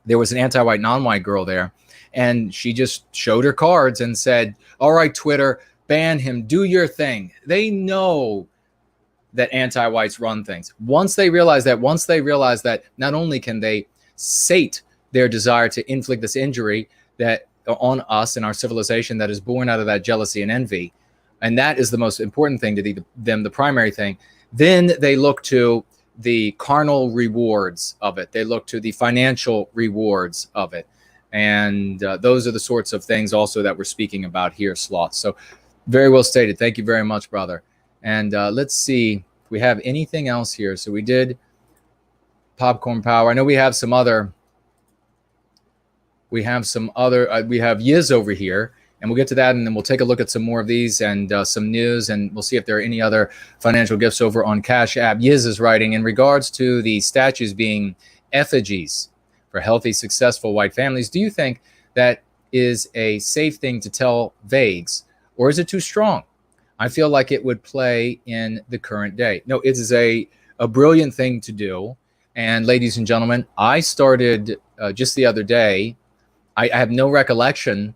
was an anti-white, non-white girl there, and she just showed her cards and said, all right, Twitter, ban him, do your thing. They know that anti-whites run things. Once they realize that not only can they sate their desire to inflict this injury that on us and our civilization that is born out of that jealousy and envy, and that is the most important thing to them, the primary thing, then they look to the carnal rewards of it. They look to the financial rewards of it. And those are the sorts of things also that we're speaking about here, Sloth. So very well stated. Thank you very much, brother. And let's see if we have anything else here. So we did popcorn power. I know we have some other, we have Yiz over here, and we'll get to that, and then we'll take a look at some more of these and some news, and we'll see if there are any other financial gifts over on Cash App. Yiz is writing, in regards to the statues being effigies for healthy, successful white families, do you think that is a safe thing to tell Vagues, or is it too strong? I feel like it would play in the current day. No, it is a brilliant thing to do. And ladies and gentlemen, I started just the other day. I have no recollection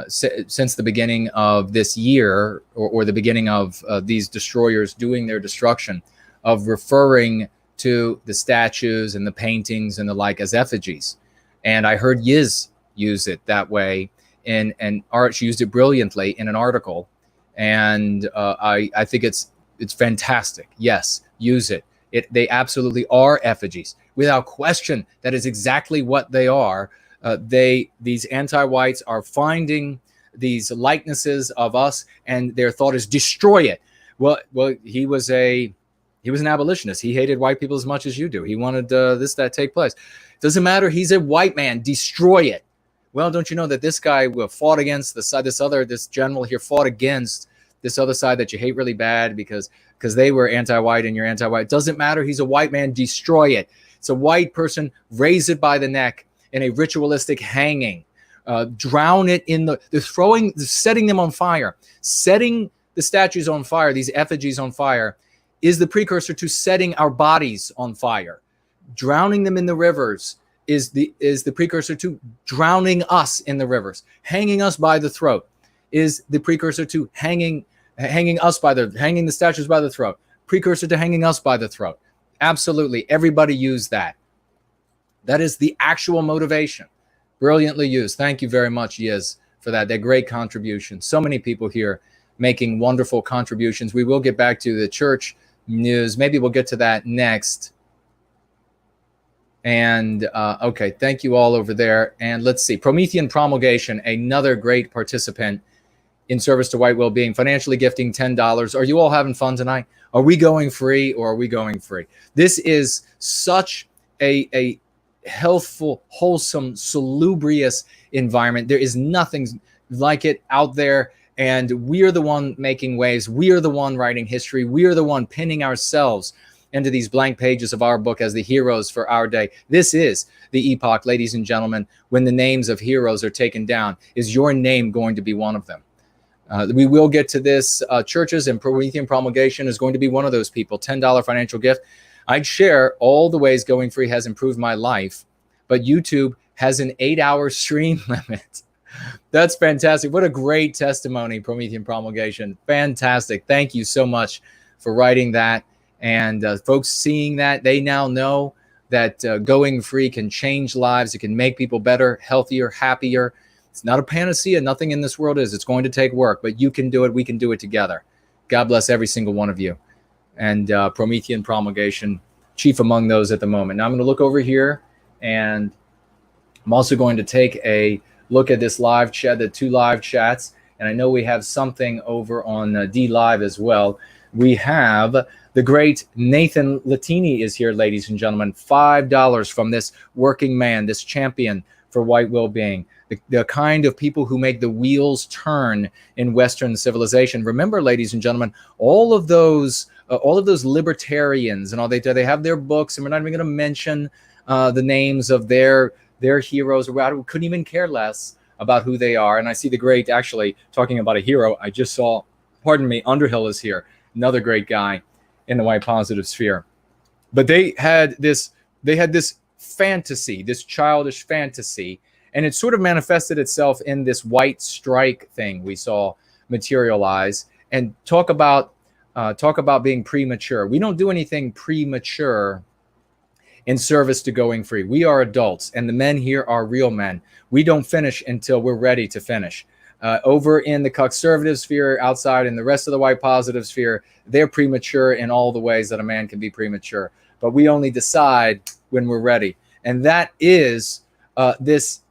since the beginning of this year, or the beginning of these destroyers doing their destruction, of referring to the statues and the paintings and the like as effigies. And I heard Yiz use it that way, and Arch used it brilliantly in an article. And I think it's fantastic. Yes, use it. They absolutely are effigies. Without question, that is exactly what they are. These anti-whites are finding these likenesses of us, and their thought is destroy it. Well, he was an abolitionist. He hated white people as much as you do. He wanted that take place. Doesn't matter. He's a white man. Destroy it. Well, don't you know that this guy fought against the side? This general here fought against this other side that you hate really bad because they were anti-white and you're anti-white. It doesn't matter. He's a white man. Destroy it. It's a white person. Raise it by the neck in a ritualistic hanging. Drown it in setting them on fire. Setting the statues on fire, these effigies on fire, is the precursor to setting our bodies on fire. Drowning them in the rivers is the precursor to drowning us in the rivers. Hanging us by the throat is the precursor to hanging the statues by the throat. Precursor to hanging us by the throat. Absolutely, everybody use that. That is the actual motivation. Brilliantly used. Thank you very much, Yiz, for that. They're great contributions. So many people here making wonderful contributions. We will get back to the church news. Maybe we'll get to that next. And okay, thank you all over there. And let's see, Promethean Promulgation, another great participant in service to white well-being, financially gifting $10. Are you all having fun tonight? Are we going free, or are we going free? This is such a healthful, wholesome, salubrious environment. There is nothing like it out there. And we are the one making waves. We are the one writing history. We are the one pinning ourselves into these blank pages of our book as the heroes for our day. This is the epoch, ladies and gentlemen, when the names of heroes are taken down. Is your name going to be one of them? We will get to this. Churches and Promethean Promulgation is going to be one of those people. $10 financial gift. I'd share all the ways going free has improved my life, but YouTube has an 8-hour stream limit. That's fantastic. What a great testimony, Promethean Promulgation. Fantastic. Thank you so much for writing that. And folks seeing that, they now know that going free can change lives. It can make people better, healthier, happier. It's not a panacea. Nothing in this world is. It's going to take work, but you can do it. We can do it together. God bless every single one of you. And Promethean Promulgation, chief among those at the moment. Now I'm going to look over here, and I'm also going to take a look at this live chat, the 2 live chats. And I know we have something over on D Live as well. We have the great Nathan Latini is here, ladies and gentlemen. $5 from this working man, this champion for white well-being, the kind of people who make the wheels turn in Western civilization. Remember, ladies and gentlemen, all of those libertarians and all they have their books, and we're not even going to mention the names of their heroes. We couldn't even care less about who they are. And I see the great, actually talking about a hero, I just saw, pardon me, Underhill is here, another great guy in the white positive sphere. But they had this fantasy, this childish fantasy, and it sort of manifested itself in this white strike thing we saw materialize. And talk about being premature. We don't do anything premature in service to going free. We are adults, and the men here are real men. We don't finish until we're ready to finish. Over in the conservative sphere, outside in the rest of the white positive sphere, they're premature in all the ways that a man can be premature. But we only decide when we're ready. And that is this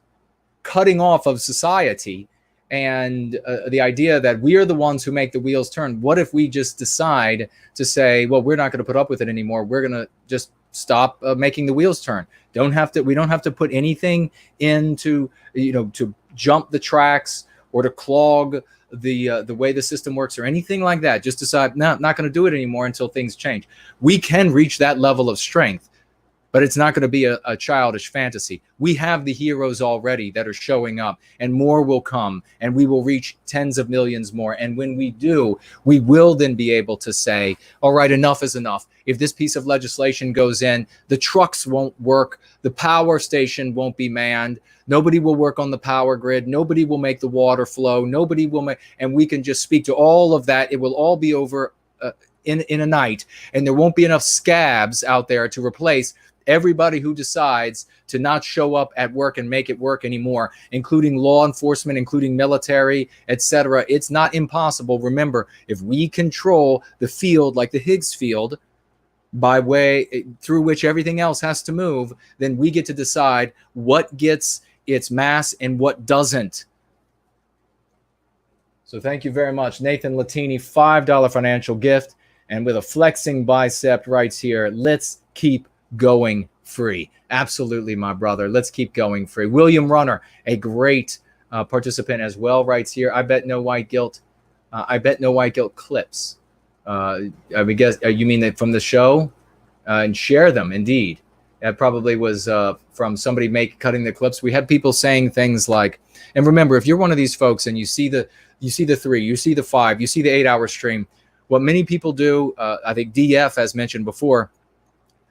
cutting off of society and the idea that we are the ones who make the wheels turn. What if we just decide to say, well, we're not going to put up with it anymore. We're going to just stop making the wheels turn. We don't have to put anything into, to jump the tracks or to clog the way the system works or anything like that. Just decide, no, I'm not going to do it anymore until things change. We can reach that level of strength, but it's not going to be a childish fantasy. We have the heroes already that are showing up, and more will come, and we will reach tens of millions more. And when we do, we will then be able to say, all right, enough is enough. If this piece of legislation goes in, the trucks won't work, the power station won't be manned, nobody will work on the power grid, nobody will make the water flow, nobody will make, and we can just speak to all of that. It will all be over in a night, and there won't be enough scabs out there to replace everybody who decides to not show up at work and make it work anymore, including law enforcement, including military, etc. It's not impossible. Remember, if we control the field like the Higgs field, by way through which everything else has to move, then we get to decide what gets its mass and what doesn't. So thank you very much. Nathan Latini, $5 financial gift. And with a flexing bicep writes here, let's keep going free. Absolutely, my brother. Let's keep going free. William Runner, a great participant as well, writes here, I bet no white guilt. I bet no white guilt clips. I guess you mean that from the show? And share them, indeed. That probably was from somebody cutting the clips. We had people saying things like, and remember, if you're one of these folks and you see the 3, you see the 5, you see the 8-hour stream, what many people do, I think DF has mentioned before,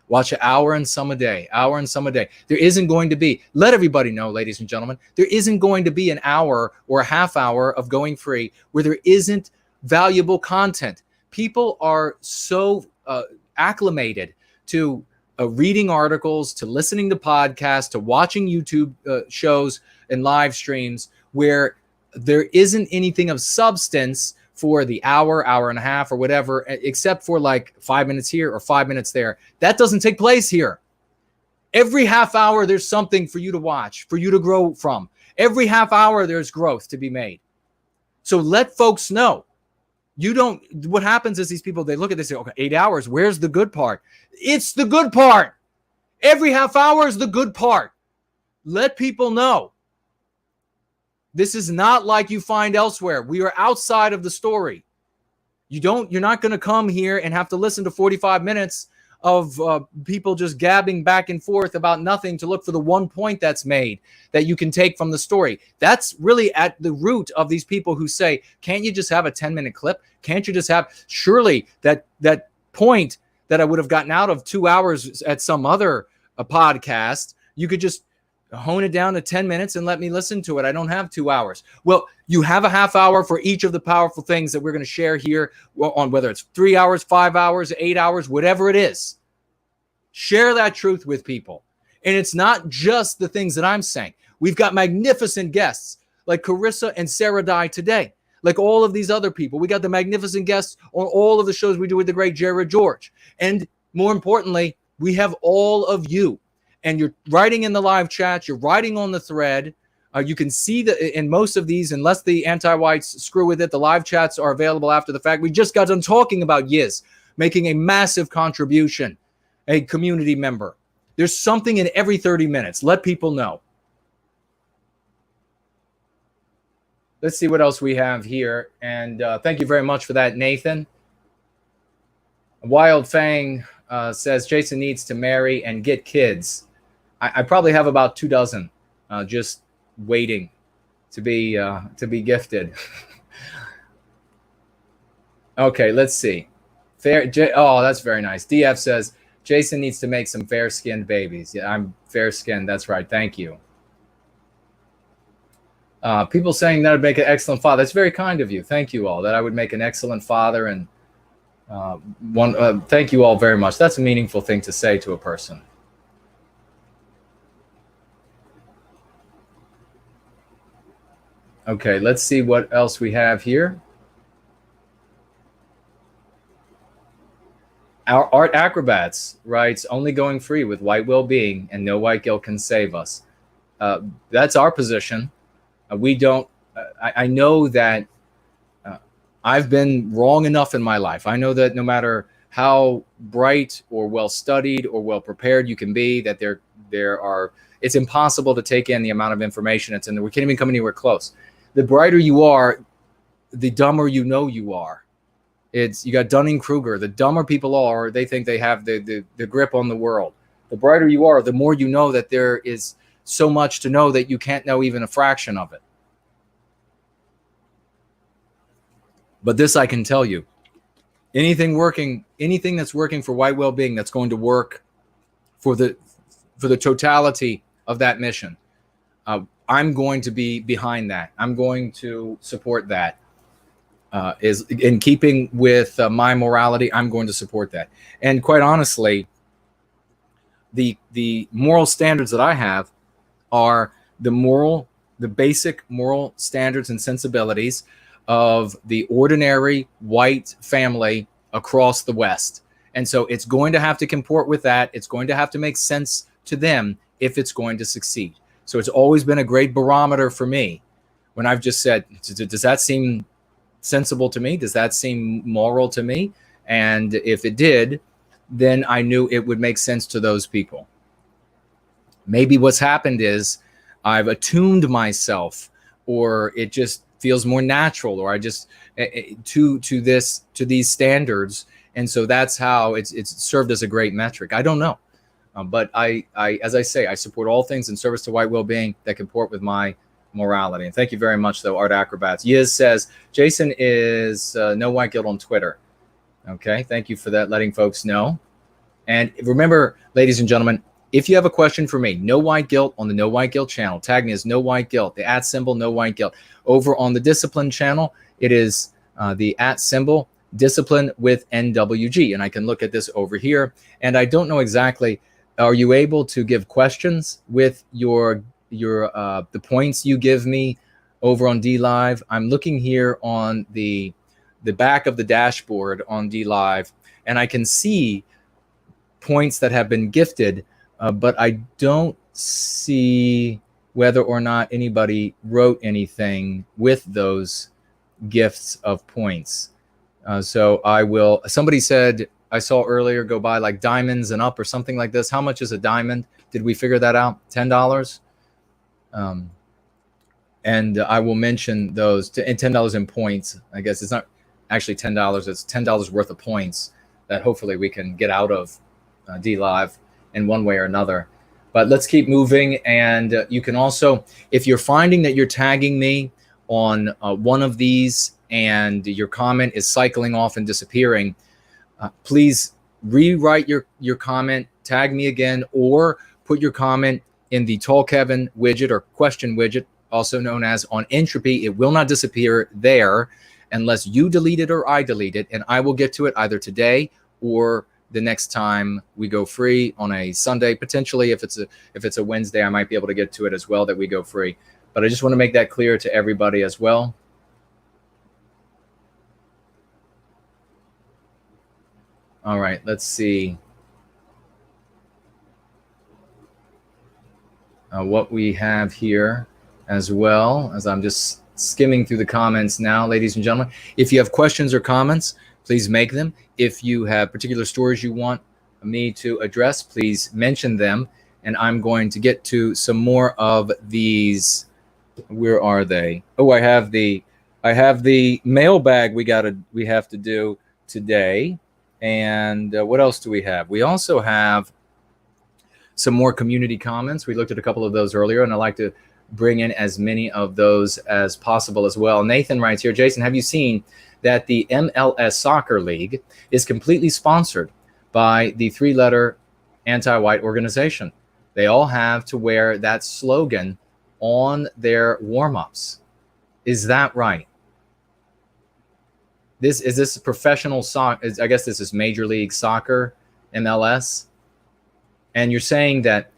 watch an hour and some a day. There isn't going to be, let everybody know, ladies and gentlemen, there isn't going to be an hour or a half hour of going free where there isn't valuable content. People are so acclimated to reading articles, to listening to podcasts, to watching YouTube shows and live streams where there isn't anything of substance for the hour and a half or whatever, except for like 5 minutes here or 5 minutes there. That doesn't take place here. Every half hour, there's something for you to watch, for you to grow from. Every half hour, there's growth to be made. So let folks know. What happens is these people, they look at this and say, okay, 8 hours, where's the good part? It's the good part. Every half hour is the good part. Let people know. This is not like you find elsewhere. We are outside of the story. You're not going to come here and have to listen to 45 minutes of people just gabbing back and forth about nothing to look for the one point that's made that you can take from the story. That's really at the root of these people who say, can't you just have a 10-minute clip? Can't you just have, surely that point that I would have gotten out of 2 hours at some other podcast, you could just hone it down to 10 minutes and let me listen to it. I don't have 2 hours. Well, you have a half hour for each of the powerful things that we're going to share here on, whether it's 3 hours, 5 hours, 8 hours, whatever it is. Share that truth with people. And it's not just the things that I'm saying. We've got magnificent guests like Karissa and Sarah Dye today, like all of these other people. We got the magnificent guests on all of the shows we do with the great Jared George. And more importantly, we have all of you. And you're writing in the live chat, you're writing on the thread. You can see that in most of these, unless the anti-whites screw with it, the live chats are available after the fact. We just got done talking about Yiz making a massive contribution, a community member. There's something in every 30 minutes. Let people know. Let's see what else we have here. And thank you very much for that, Nathan. Wild Fang says Jason needs to marry and get kids. I probably have about 2 dozen just waiting to be gifted. Okay, let's see. Oh, that's very nice. DF says Jason needs to make some fair-skinned babies. Yeah, I'm fair-skinned. That's right. Thank you. People saying that I'd make an excellent father. That's very kind of you. Thank you all. That I would make an excellent father. And thank you all very much. That's a meaningful thing to say to a person. Okay, let's see what else we have here. Our Art Acrobats writes, only going free with white well-being and no white guilt can save us. That's our position. We don't, I know that I've been wrong enough in my life. I know that no matter how bright or well-studied or well-prepared you can be, that it's impossible to take in the amount of information that's in there. We can't even come anywhere close. The brighter you are, the dumber you know you are. You got Dunning-Kruger. The dumber people are, they think they have the grip on the world. The brighter you are, the more you know that there is so much to know that you can't know even a fraction of it. But this I can tell you. Anything that's working for white well-being, that's going to work for the totality of that mission. I'm going to be behind that. I'm going to support that. Is in keeping with my morality. I'm going to support that. And quite honestly, the moral standards that I have are the basic moral standards and sensibilities of the ordinary white family across the West. And so it's going to have to comport with that. It's going to have to make sense to them if it's going to succeed. So it's always been a great barometer for me when I've just said, does that seem sensible to me? Does that seem moral to me? And if it did, then I knew it would make sense to those people. Maybe what's happened is I've attuned myself, or it just feels more natural, or I just to these standards, and so that's how it's served as a great metric. I don't know, but I as I say, I support all things in service to white well-being that comport with my morality. And thank you very much, though, Art Acrobats. Yiz says Jason is no white guilt on Twitter. Okay, thank you for that, letting folks know. And remember, ladies and gentlemen, if you have a question for me, No White Guilt on the No White Guilt channel. Tag me as No White Guilt, the @ symbol No White Guilt. Over on the Discipline channel, it is the @ symbol Discipline with NWG. And I can look at this over here. And I don't know exactly, are you able to give questions with the points you give me over on D Live? I'm looking here on the back of the dashboard on D Live, and I can see points that have been gifted, but I don't see whether or not anybody wrote anything with those gifts of points. So I will, somebody said, I saw earlier, go buy like diamonds and up or something like this. How much is a diamond? Did we figure that out? $10? And I will mention those and $10 in points. I guess it's not actually $10. It's $10 worth of points that hopefully we can get out of D Live in one way or another. But let's keep moving. And you can also, if you're finding that you're tagging me on one of these and your comment is cycling off and disappearing, please rewrite your comment, tag me again, or put your comment in the Tall Kevin widget or question widget, also known as on entropy. It will not disappear there unless you delete it or I delete it, and I will get to it either today or the next time we go free on a Sunday. Potentially, if it's a Wednesday, I might be able to get to it as well, that we go free. But I just want to make that clear to everybody as well. All right, let's see what we have here as well, as I'm just skimming through the comments now, ladies and gentlemen. If you have questions or comments, please make them. If you have particular stories you want me to address, please mention them. And I'm going to get to some more of these. Where are they? Oh, I have the mailbag we have to do today. And what else do we have? We also have some more community comments. We looked at a couple of those earlier, and I like to bring in as many of those as possible as well. Nathan writes here, Jason, have you seen that the MLS Soccer League is completely sponsored by the 3-letter anti-white organization? They all have to wear that slogan on their warm-ups. Is that right? Is this professional soccer? I guess this is Major League Soccer, MLS. And you're saying that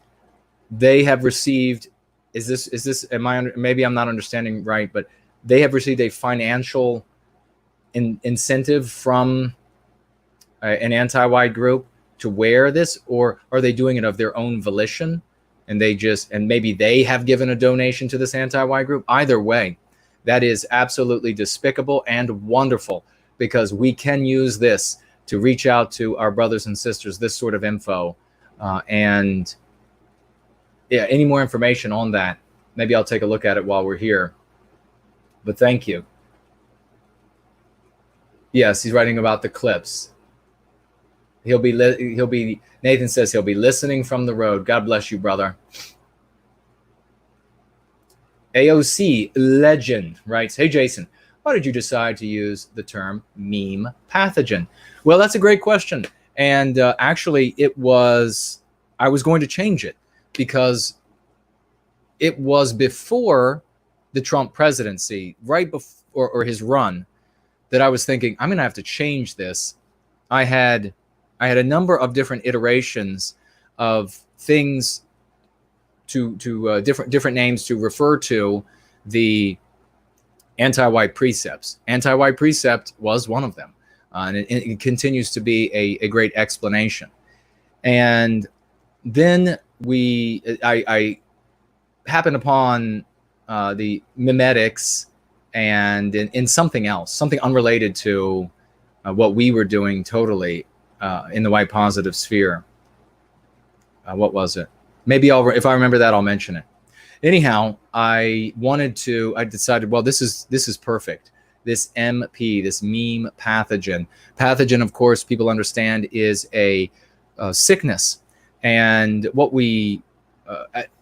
they have received, maybe I'm not understanding right, but they have received a financial incentive from an anti-white group to wear this, or are they doing it of their own volition? And maybe they have given a donation to this anti-white group? Either way, that is absolutely despicable and wonderful, because we can use this to reach out to our brothers and sisters, this sort of info. And yeah, any more information on that, maybe I'll take a look at it while we're here. But thank you. Yes, he's writing about the clips. Nathan says he'll be listening from the road. God bless you, brother. AOC Legend writes, hey, Jason, why did you decide to use the term meme pathogen? Well, that's a great question. And actually, I was going to change it because it was before the Trump presidency, right before or his run, that I was thinking, I'm going to have to change this. I had a number of different iterations of things to different names to refer to the anti-white precepts. Anti-white precept was one of them. And it continues to be a great explanation. And then I happened upon the memetics and in something else, something unrelated to what we were doing totally in the white positive sphere. What was it? Maybe if I remember that, I'll mention it. Anyhow, I decided, well, this is perfect. This MP, this meme pathogen. Pathogen, of course, people understand is a sickness. And what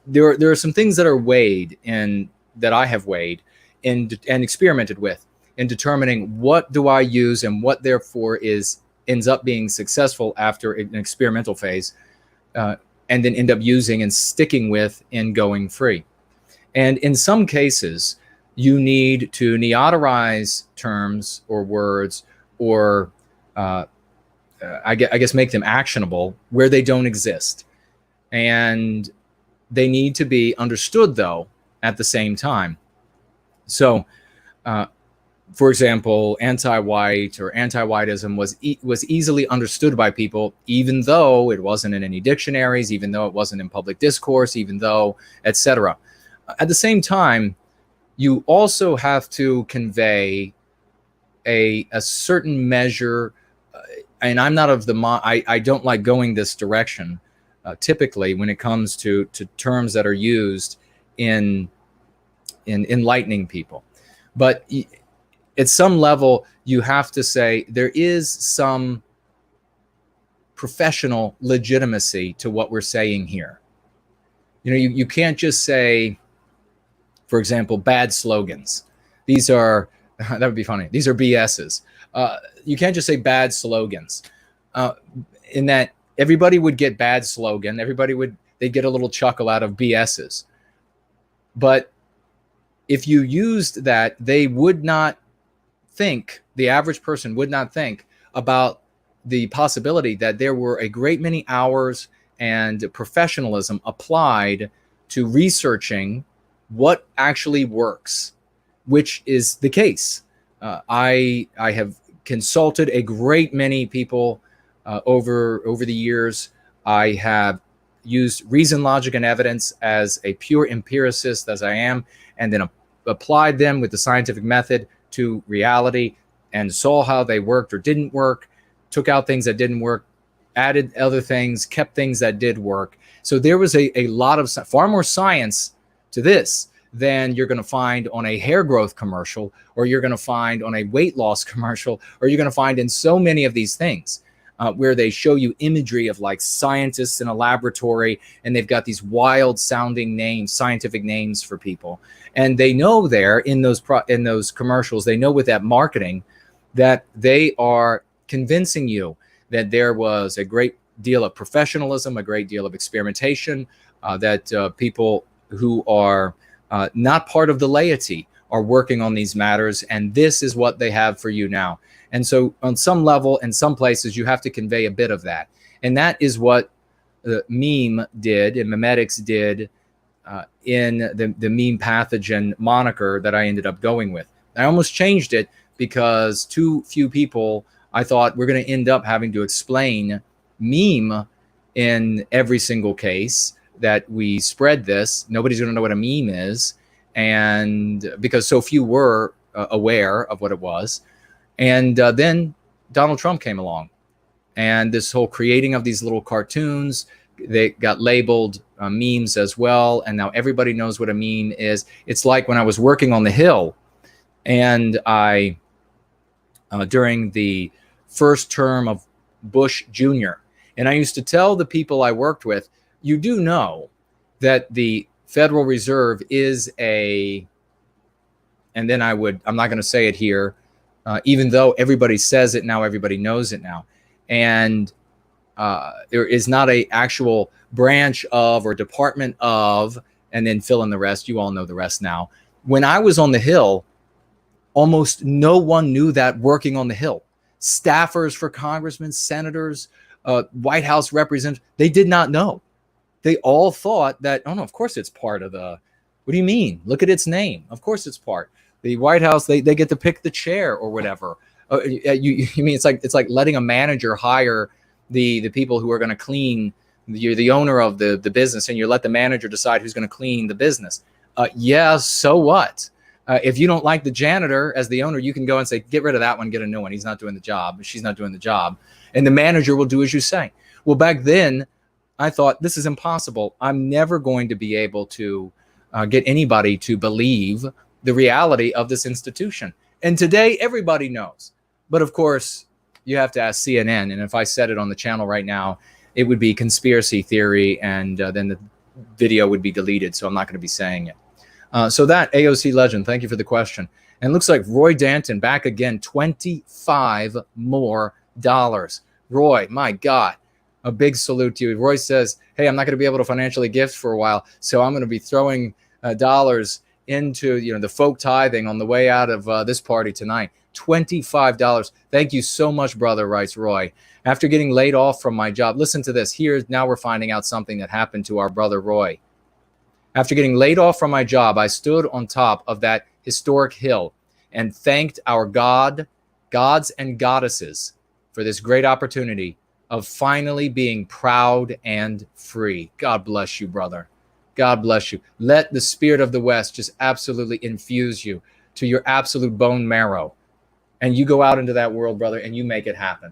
there are some things that are weighed that I have weighed and experimented with in determining what do I use and what therefore ends up being successful after an experimental phase, and then end up using and sticking with in going free. And in some cases, you need to neoterize terms or words, or I guess make them actionable where they don't exist. And they need to be understood, though, at the same time. So, for example, anti-white or anti-whiteism was easily understood by people, even though it wasn't in any dictionaries, even though it wasn't in public discourse, even though, etc. At the same time, you also have to convey a certain measure, and I'm not of the I don't like going this direction typically when it comes to terms that are used in enlightening people. But at some level, you have to say there is some professional legitimacy to what we're saying here. You know, you can't just say, for example, bad slogans. These are, that would be funny. These are BSs. You can't just say bad slogans. In that everybody would get bad slogan. Everybody would they'd get a little chuckle out of BS's. But if you used that, they would not think, the average person would not think about the possibility that there were a great many hours and professionalism applied to researching what actually works, which is the case. I have consulted a great many people over the years. I have used reason, logic, and evidence as a pure empiricist as I am, and then applied them with the scientific method to reality and saw how they worked or didn't work, took out things that didn't work, added other things, kept things that did work. So there was a lot of, far more science to this than you're going to find on a hair growth commercial, or you're going to find on a weight loss commercial, or you're going to find in so many of these things where they show you imagery of like scientists in a laboratory, and they've got these wild sounding names, scientific names for people. And they know there in those commercials, they know with that marketing that they are convincing you that there was a great deal of professionalism, a great deal of experimentation, that people who are not part of the laity are working on these matters, and this is what they have for you now. And so on some level, in some places, you have to convey a bit of that. And that is what meme did and memetics did in the meme pathogen moniker that I ended up going with. I almost changed it because too few people, I thought, we're going to end up having to explain meme in every single case that we spread this. Nobody's going to know what a meme is, and because so few were aware of what it was. And then Donald Trump came along, and this whole creating of these little cartoons, they got labeled memes as well, and now everybody knows what a meme is. It's like when I was working on the Hill, and I during the first term of Bush Jr., and I used to tell the people I worked with, you do know that the Federal Reserve is a, and then I'm not going to say it here, even though everybody says it now, everybody knows it now. And there is not a actual branch of or department of, and then fill in the rest. You all know the rest now. When I was on the Hill, almost no one knew that working on the Hill. Staffers for congressmen, senators, White House representatives, they did not know. They all thought that, oh no, of course it's part of the, what do you mean? Look at its name. Of course it's part. The White House, they get to pick the chair or whatever. You mean it's like letting a manager hire the people who are going to clean. You're the owner of the business, and you let the manager decide who's going to clean the business. Yeah, so what? If you don't like the janitor as the owner, you can go and say, get rid of that one, get a new one. He's not doing the job. She's not doing the job. And the manager will do as you say. Well, back then, I thought, this is impossible. I'm never going to be able to get anybody to believe the reality of this institution. And today, everybody knows. But of course, you have to ask CNN. And if I said it on the channel right now, it would be conspiracy theory, and then the video would be deleted. So I'm not going to be saying it. So that AOC Legend, thank you for the question. And it looks like Roy Danton back again, $25 more. Roy, my God, a big salute to you. Roy says, hey, I'm not going to be able to financially gift for a while, so I'm going to be throwing dollars into the folk tithing on the way out of this party tonight. $25. Thank you so much, brother, writes Roy. After getting laid off from my job, listen to this. Here, now we're finding out something that happened to our brother Roy. After getting laid off from my job, I stood on top of that historic hill and thanked our gods and goddesses for this great opportunity of finally being proud and free. God bless you, brother. God bless you. Let the spirit of the West just absolutely infuse you to your absolute bone marrow. And you go out into that world, brother, and you make it happen.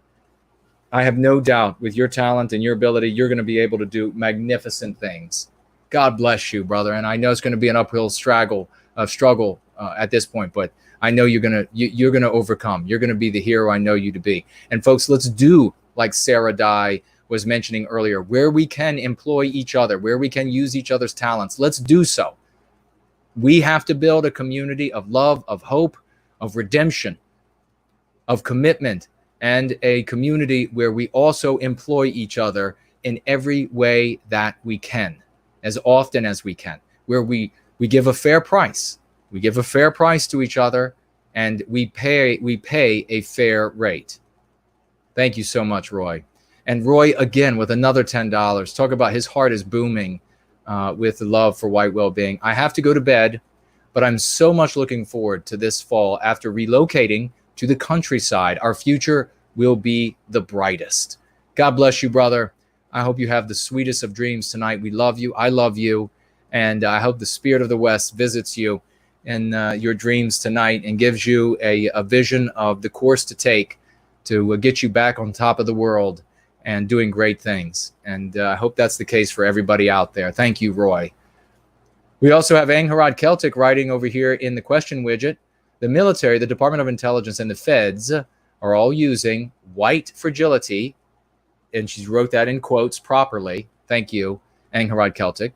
I have no doubt with your talent and your ability, you're going to be able to do magnificent things. God bless you, brother. And I know it's going to be an uphill struggle at this point, but I know you're going to overcome. You're going to be the hero I know you to be. And folks, let's do like Sarah Dye was mentioning earlier, where we can employ each other, where we can use each other's talents. Let's do so. We have to build a community of love, of hope, of redemption, of commitment, and a community where we also employ each other in every way that we can, as often as we can, where we give a fair price. We give a fair price to each other, and we pay a fair rate. Thank you so much, Roy. And Roy, again, with another $10. Talk about his heart is booming with love for White Wellbeing. I have to go to bed, but I'm so much looking forward to this fall. After relocating to the countryside, our future will be the brightest. God bless you, brother. I hope you have the sweetest of dreams tonight. We love you. I love you. And I hope the Spirit of the West visits you in your dreams tonight and gives you a vision of the course to take to get you back on top of the world and doing great things. And I hope that's the case for everybody out there. Thank you, Roy. We also have Angharad Celtic writing over here in the question widget. The military, the Department of Intelligence, and the feds are all using white fragility, and she wrote that in quotes properly. Thank you, Angharad Celtic.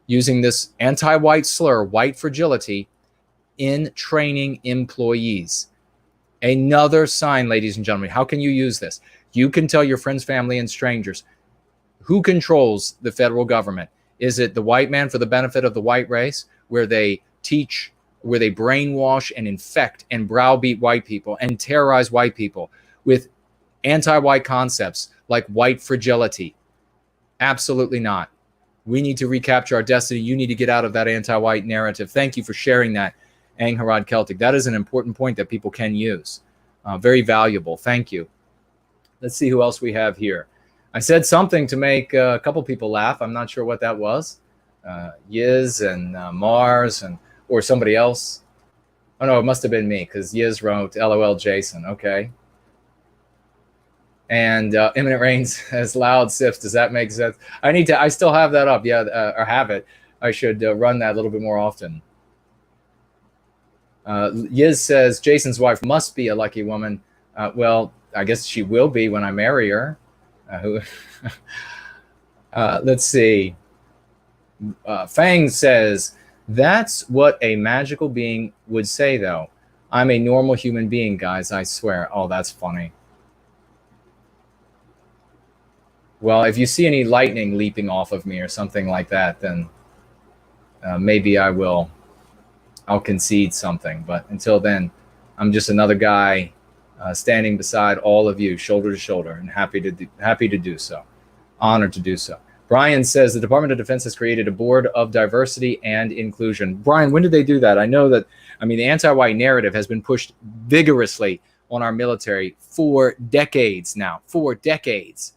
Using this anti-white slur, white fragility, in training employees. Another sign, ladies and gentlemen. How can you use this? You can tell your friends, family, and strangers. Who controls the federal government? Is it the white man for the benefit of the white race, where they teach, where they brainwash and infect and browbeat white people and terrorize white people with anti-white concepts like white fragility? Absolutely not. We need to recapture our destiny. You need to get out of that anti-white narrative. Thank you for sharing that, Angharad Celtic. That is an important point that people can use. Very valuable. Thank you. Let's see who else we have here. I said something to make a couple people laugh. I'm not sure what that was. Yiz and Mars or somebody else. Oh, no, it must have been me, because Yiz wrote LOL Jason. Okay. And Imminent Rains has loud sips. Does that make sense? I still have that up. Yeah, or have it. I should run that a little bit more often. Yiz says, Jason's wife must be a lucky woman. Well, I guess she will be when I marry her. Let's see. Fang says, that's what a magical being would say, though. I'm a normal human being, guys, I swear. Oh, that's funny. Well, if you see any lightning leaping off of me or something like that, then maybe I'll concede something. But until then, I'm just another guy standing beside all of you, shoulder to shoulder, and happy to do so. Honored to do so. Brian says the Department of Defense has created a board of diversity and inclusion. Brian, when did they do that? I know that, the anti-white narrative has been pushed vigorously on our military for decades now. 4 decades.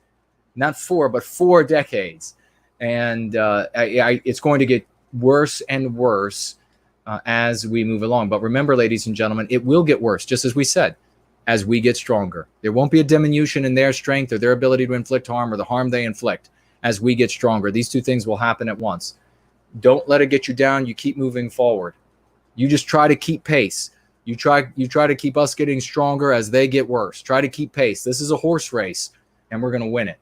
Not 4, but 4 decades. And it's going to get worse and worse as we move along. But remember, ladies and gentlemen, it will get worse, just as we said, as we get stronger. There won't be a diminution in their strength or their ability to inflict harm or the harm they inflict as we get stronger. These two things will happen at once. Don't let it get you down. You keep moving forward. You just try to keep pace. You try to keep us getting stronger as they get worse. Try to keep pace. This is a horse race, and we're going to win it.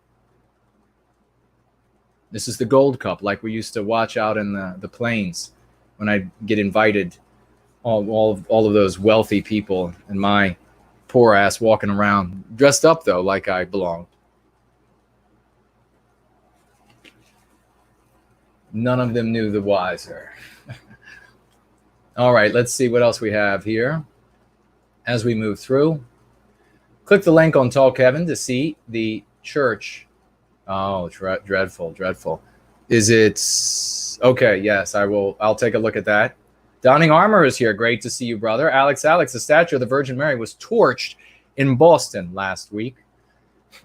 This is the Gold Cup, like we used to watch out in the plains when I get invited. All of those wealthy people and my poor ass walking around, dressed up, though, like I belonged. None of them knew the wiser. All right, let's see what else we have here as we move through. Click the link on Tall Kevin to see the church. Oh, dreadful, dreadful. Is it? Okay, yes, I will. I'll take a look at that. Donning Armor is here. Great to see you, brother. Alex, the statue of the Virgin Mary was torched in Boston last week.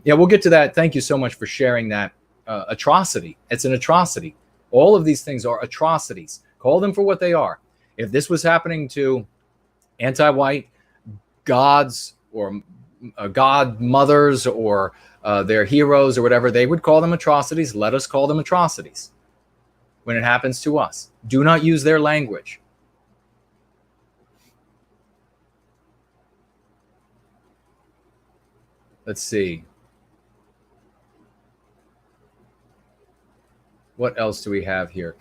Yeah, we'll get to that. Thank you so much for sharing that atrocity. It's an atrocity. All of these things are atrocities. Call them for what they are. If this was happening to anti-white gods or godmothers or their heroes or whatever, they would call them atrocities. Let us call them atrocities when it happens to us. Do not use their language. Let's see. What else do we have here?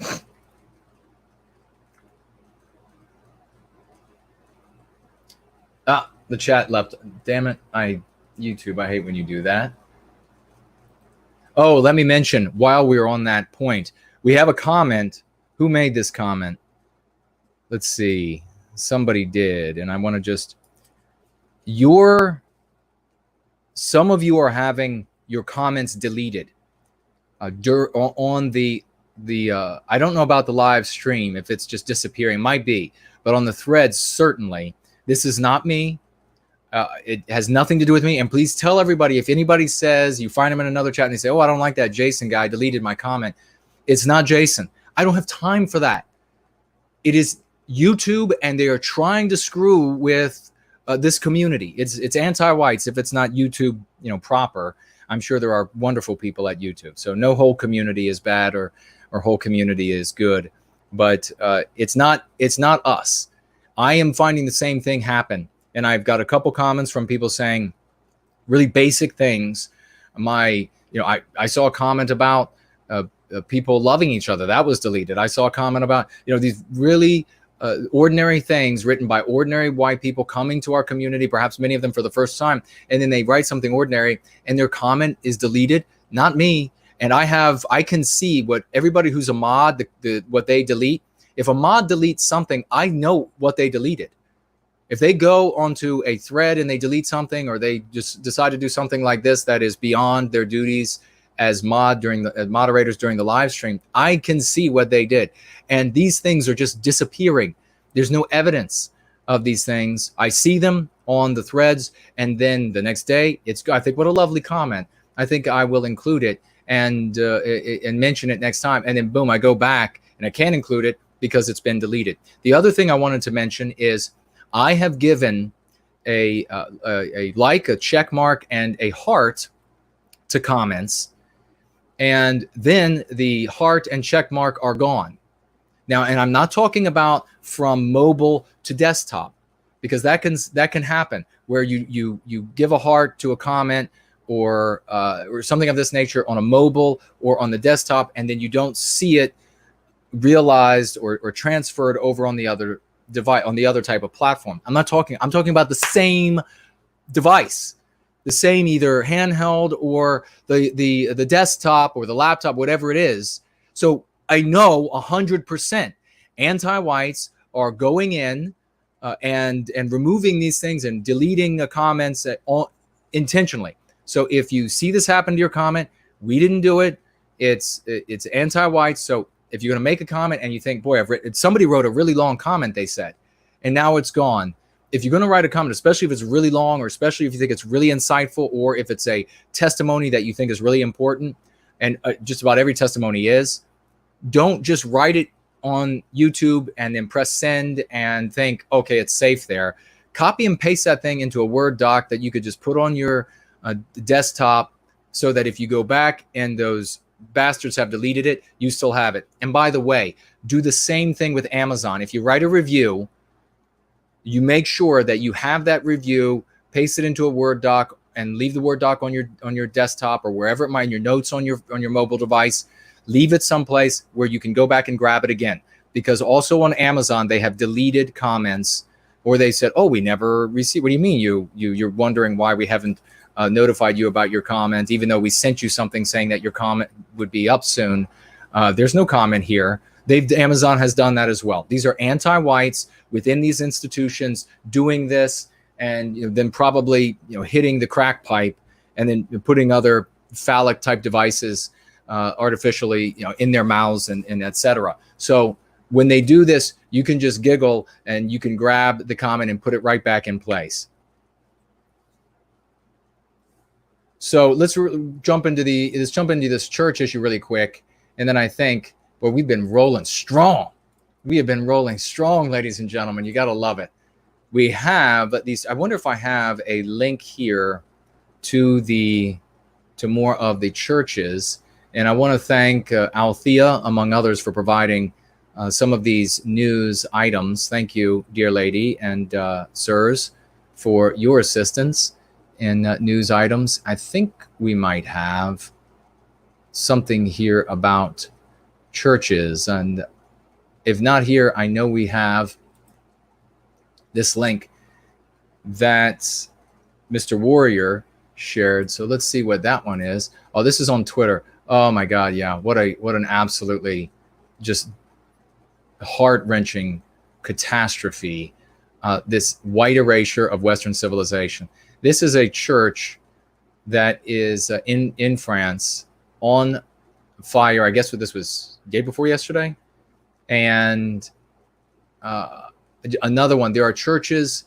The chat left. Damn it. YouTube, I hate when you do that. Oh, let me mention, while we're on that point, we have a comment. Who made this comment? Let's see. Somebody did. And I want to just, some of you are having your comments deleted on the I don't know about the live stream, if it's just disappearing, might be, but on the threads, certainly. This is not me. It has nothing to do with me. And please tell everybody, if anybody says, you find them in another chat and they say, oh, I don't like that Jason guy, deleted my comment. It's not Jason. I don't have time for that. It is YouTube, and they are trying to screw with this community. It's anti-whites if it's not YouTube, proper. I'm sure there are wonderful people at YouTube. So no whole community is bad or whole community is good. But it's not us. I am finding the same thing happen. And I've got a couple comments from people saying really basic things. I saw a comment about people loving each other. That was deleted. I saw a comment about, these really ordinary things written by ordinary white people coming to our community, perhaps many of them for the first time. And then they write something ordinary and their comment is deleted. Not me. And I can see what everybody who's a mod, what they delete. If a mod deletes something, I know what they deleted. If they go onto a thread and they delete something, or they just decide to do something like this that is beyond their duties as moderators during the live stream, I can see what they did. And these things are just disappearing. There's no evidence of these things. I see them on the threads, and then the next day, I think, what a lovely comment. I think I will include it and mention it next time. And then boom, I go back and I can't include it because it's been deleted. The other thing I wanted to mention is I have given a like, a check mark, and a heart to comments, and then the heart and check mark are gone. Now, and I'm not talking about from mobile to desktop, because that can happen where you give a heart to a comment or something of this nature on a mobile or on the desktop, and then you don't see it realized or transferred over on the other device, on the other type of platform. I'm talking about the same device, the same either handheld or the desktop or the laptop, whatever it is. So I know 100% anti-whites are going in and removing these things and deleting the comments intentionally. So if you see this happen to your comment, we didn't do it. It's anti-white. So if you're going to make a comment and you think, boy, somebody wrote a really long comment, they said, and now it's gone. If you're going to write a comment, especially if it's really long, or especially if you think it's really insightful, or if it's a testimony that you think is really important, and just about every testimony is, don't just write it on YouTube and then press send and think, okay, it's safe there. Copy and paste that thing into a Word doc that you could just put on your desktop, so that if you go back and those bastards have deleted it, you still have it. And by the way, do the same thing with Amazon. If you write a review, you make sure that you have that review, paste it into a Word doc, and leave the Word doc on your desktop or wherever it might, in your notes on your mobile device. Leave it someplace where you can go back and grab it again. Because also on Amazon, they have deleted comments, or they said, oh, we never received. What do you mean? You're wondering why we haven't notified you about your comment, even though we sent you something saying that your comment would be up soon. There's no comment here. Amazon has done that as well. These are anti-whites within these institutions doing this, and then probably hitting the crack pipe, and then putting other phallic type devices artificially in their mouths and etc. So when they do this, you can just giggle and you can grab the comment and put it right back in place. So let's jump into this church issue really quick, and then I think, well, we've been rolling strong. We have been rolling strong, ladies and gentlemen. You got to love it. We have these. I wonder if I have a link here to more of the churches, and I want to thank Althea, among others, for providing some of these news items. Thank you, dear lady and sirs, for your assistance in news items. I think we might have something here about churches, and if not here, I know we have this link that Mr. Warrior shared. So let's see what that one is. Oh, this is on Twitter. Oh my God, yeah. What an absolutely just heart-wrenching catastrophe. This white erasure of Western civilization. This is a church that is in France on fire. I guess what this was day before yesterday. And another one. There are churches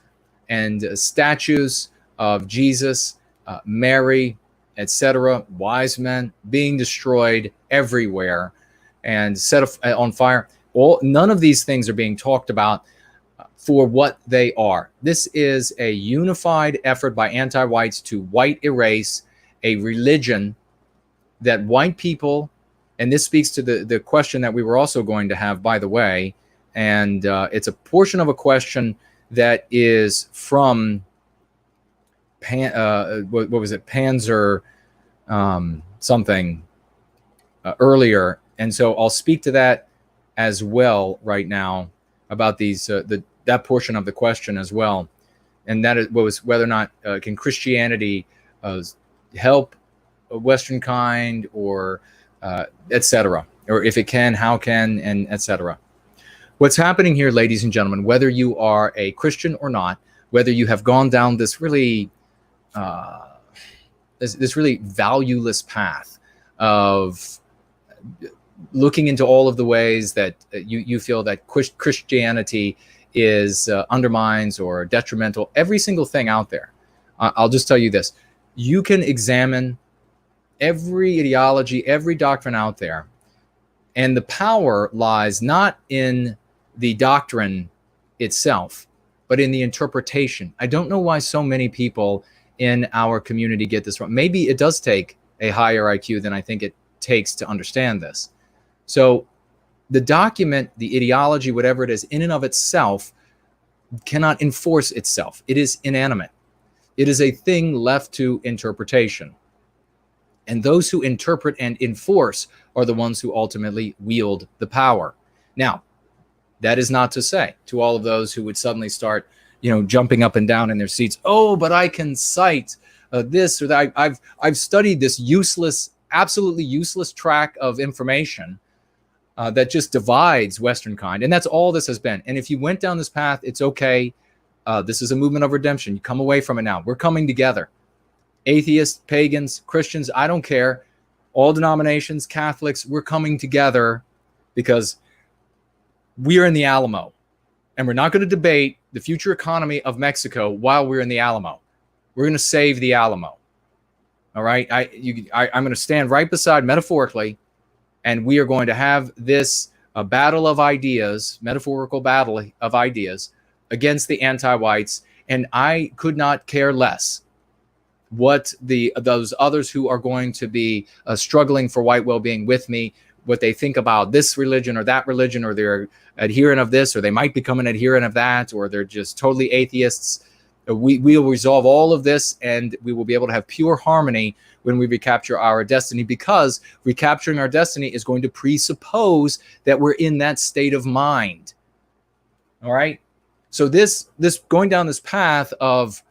and statues of Jesus, Mary, etc., wise men being destroyed everywhere and set on fire. None of these things are being talked about for what they are. This is a unified effort by anti-whites to white erase a religion that white people, and this speaks to the question that we were also going to have, by the way, and it's a portion of a question that is from what was it, Panzer something earlier, and so I'll speak to that as well right now about these that portion of the question as well, and that was whether or not can Christianity help Westernkind or etc., or if it can, how can, and etc. What's happening here, ladies and gentlemen, whether you are a Christian or not, whether you have gone down this really this really valueless path of looking into all of the ways that you feel that Christianity is undermines or detrimental, every single thing out there. I'll just tell you this. You can examine every ideology, every doctrine out there, and the power lies not in the doctrine itself, but in the interpretation. I don't know why so many people in our community get this wrong. Maybe it does take a higher IQ than I think it takes to understand this. So the document, the ideology, whatever it is, in and of itself, cannot enforce itself. It is inanimate. It is a thing left to interpretation. And those who interpret and enforce are the ones who ultimately wield the power. Now, that is not to say to all of those who would suddenly start, jumping up and down in their seats, oh, but I can cite this or that. I've studied this useless, absolutely useless track of information that just divides Westernkind. And that's all this has been. And if you went down this path, it's okay. This is a movement of redemption. You come away from it now. We're coming together. Atheists, pagans, Christians, I don't care. All denominations, Catholics, we're coming together because we are in the Alamo. And we're not going to debate the future economy of Mexico while we're in the Alamo. We're going to save the Alamo. All right? I'm going to stand right beside, metaphorically, and we are going to have this battle of ideas, metaphorical battle of ideas against the anti-whites. And I could not care less what those others who are going to be struggling for white well-being with me, what they think about this religion or that religion, or they're adherent of this, or they might become an adherent of that, or they're just totally atheists. We will resolve all of this, and we will be able to have pure harmony when we recapture our destiny, because recapturing our destiny is going to presuppose that we're in that state of mind. All right? So this going down this path of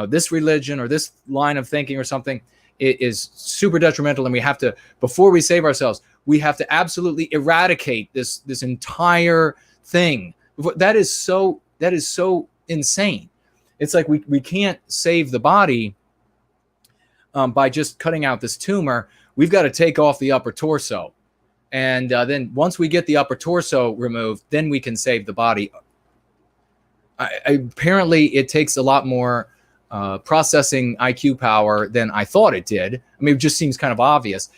this religion or this line of thinking or something, it is super detrimental, and we have to, before we save ourselves, we have to absolutely eradicate this entire thing. That is so insane. It's like we can't save the body by just cutting out this tumor. We've got to take off the upper torso, and then once we get the upper torso removed, then we can save the body. Apparently, it takes a lot more processing IQ power than I thought it did. I mean, it just seems kind of obvious.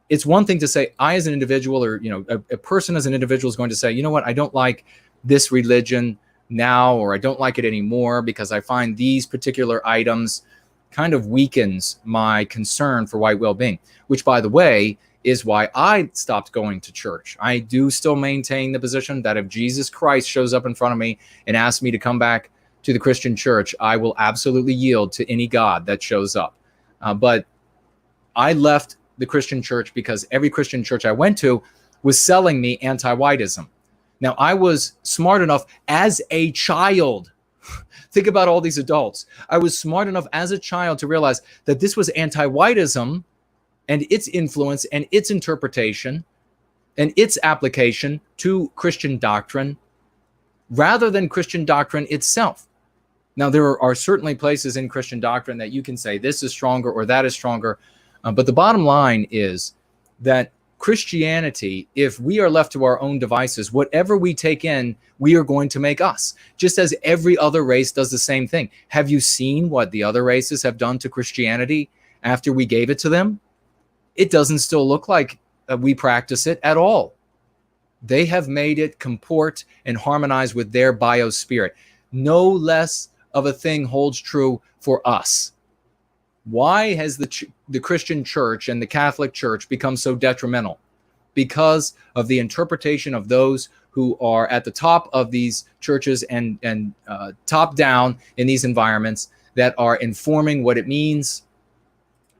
It's one thing to say, I as an individual, or a person as an individual is going to say, you know what, I don't like this religion now, or I don't like it anymore because I find these particular items kind of weakens my concern for white well-being, which, by the way, is why I stopped going to church. I do still maintain the position that if Jesus Christ shows up in front of me and asks me to come back to the Christian church, I will absolutely yield to any God that shows up. But I left the Christian church because every Christian church I went to was selling me anti-whiteism. Now, I was smart enough as a child Think about all these adults. I was smart enough as a child to realize that this was anti-whiteism and its influence and its interpretation and its application to Christian doctrine rather than Christian doctrine itself. Now, there are certainly places in Christian doctrine that you can say this is stronger or that is stronger. But the bottom line is that Christianity, if we are left to our own devices, whatever we take in, we are going to make us, just as every other race does the same thing. Have you seen what the other races have done to Christianity after we gave it to them? It doesn't still look like we practice it at all. They have made it comport and harmonize with their biospirit. No less of a thing holds true for us. Why has the Christian church and the Catholic church become so detrimental? Because of the interpretation of those who are at the top of these churches and top down in these environments that are informing what it means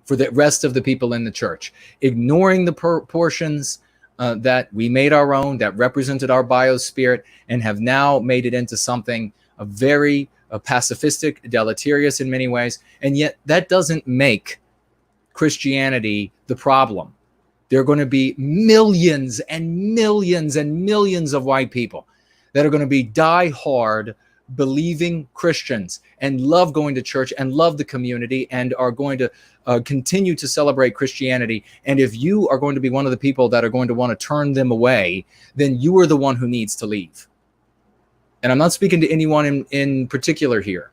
for the rest of the people in the church, ignoring the portions that we made our own, that represented our biospirit, and have now made it into something very pacifistic, deleterious in many ways. And yet that doesn't make Christianity the problem. There are going to be millions and millions and millions of white people that are going to be die-hard believing Christians and love going to church and love the community and are going to continue to celebrate Christianity. And if you are going to be one of the people that are going to want to turn them away, then you are the one who needs to leave. And I'm not speaking to anyone in particular here.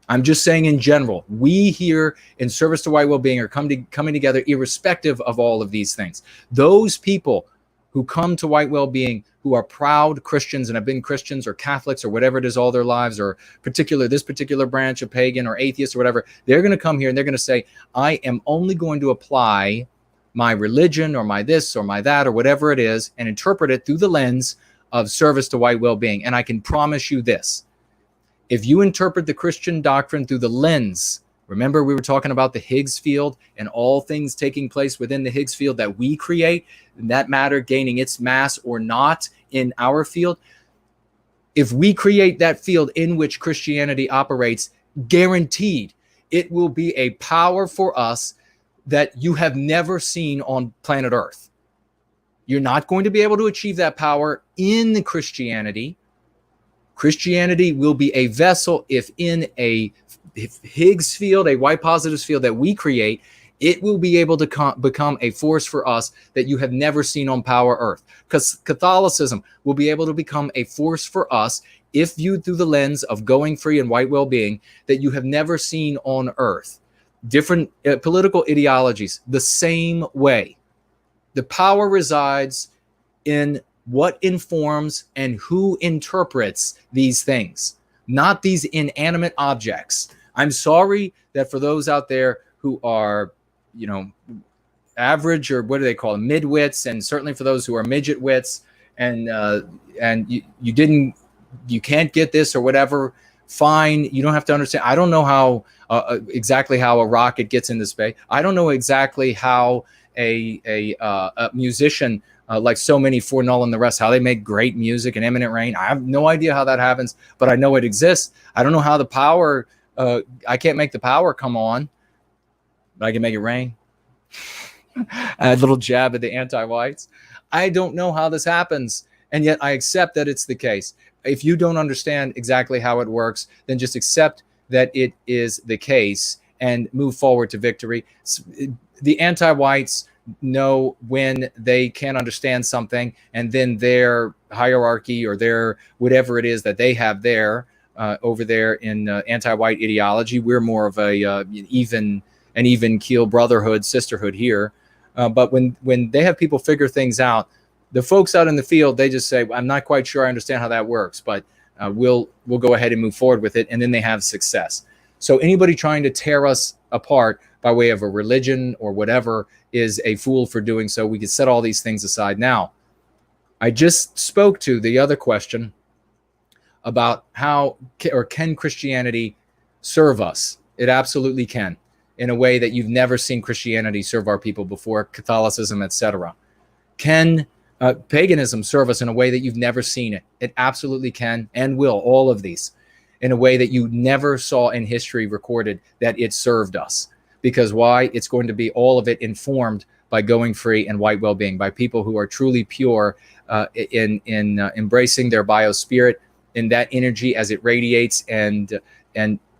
I'm just saying in general, we here in Service to White Wellbeing are coming together irrespective of all of these things. Those people who come to White Wellbeing who are proud Christians and have been Christians or Catholics or whatever it is all their lives, or this particular branch of pagan or atheist or whatever, they're going to come here and they're going to say, I am only going to apply my religion or my this or my that or whatever it is and interpret it through the lens of service to white well-being. And I can promise you this, if you interpret the Christian doctrine through the lens, remember we were talking about the Higgs field and all things taking place within the Higgs field that we create, and that matter gaining its mass or not in our field. If we create that field in which Christianity operates, guaranteed it will be a power for us that you have never seen on planet Earth. You're not going to be able to achieve that power in Christianity. Christianity will be a vessel if in a Higgs field, a white positives field that we create, it will be able to become a force for us that you have never seen on power Earth. Because Catholicism will be able to become a force for us if viewed through the lens of going free and white well-being that you have never seen on Earth. Different political ideologies, the same way. The power resides in what informs and who interprets these things, not these inanimate objects. I'm sorry that for those out there who are, average, or what do they call them, midwits, and certainly for those who are midget wits, and you can't get this or whatever, fine. You don't have to understand. I don't know how exactly how a rocket gets into space. I don't know exactly how a musician like so many For Null and the rest, how they make great music and Imminent Rain. I have no idea how that happens, but I know it exists. I don't know how the power, I can't make the power come on, but I can make it rain. A little jab at the anti-whites. I don't know how this happens, and yet I accept that it's the case. If you don't understand exactly how it works, then just accept that it is the case and move forward to victory. The anti-whites know when they can't understand something, and then their hierarchy or their whatever it is that they have there over there in anti-white ideology, we're more of an even keel brotherhood, sisterhood here. But when they have people figure things out, the folks out in the field, they just say, I'm not quite sure I understand how that works, but we'll go ahead and move forward with it, and then they have success. So anybody trying to tear us apart by way of a religion or whatever is a fool for doing so. We can set all these things aside. Now, I just spoke to the other question about how or can Christianity serve us? It absolutely can, in a way that you've never seen Christianity serve our people before, Catholicism, etc. Can paganism serve us in a way that you've never seen it? It absolutely can and will, all of these. in a way that you never saw in history recorded that it served us. Because why? It's going to be all of it informed by Going Free and White Wellbeing, by people who are truly pure in embracing their biospirit, in that energy as it radiates and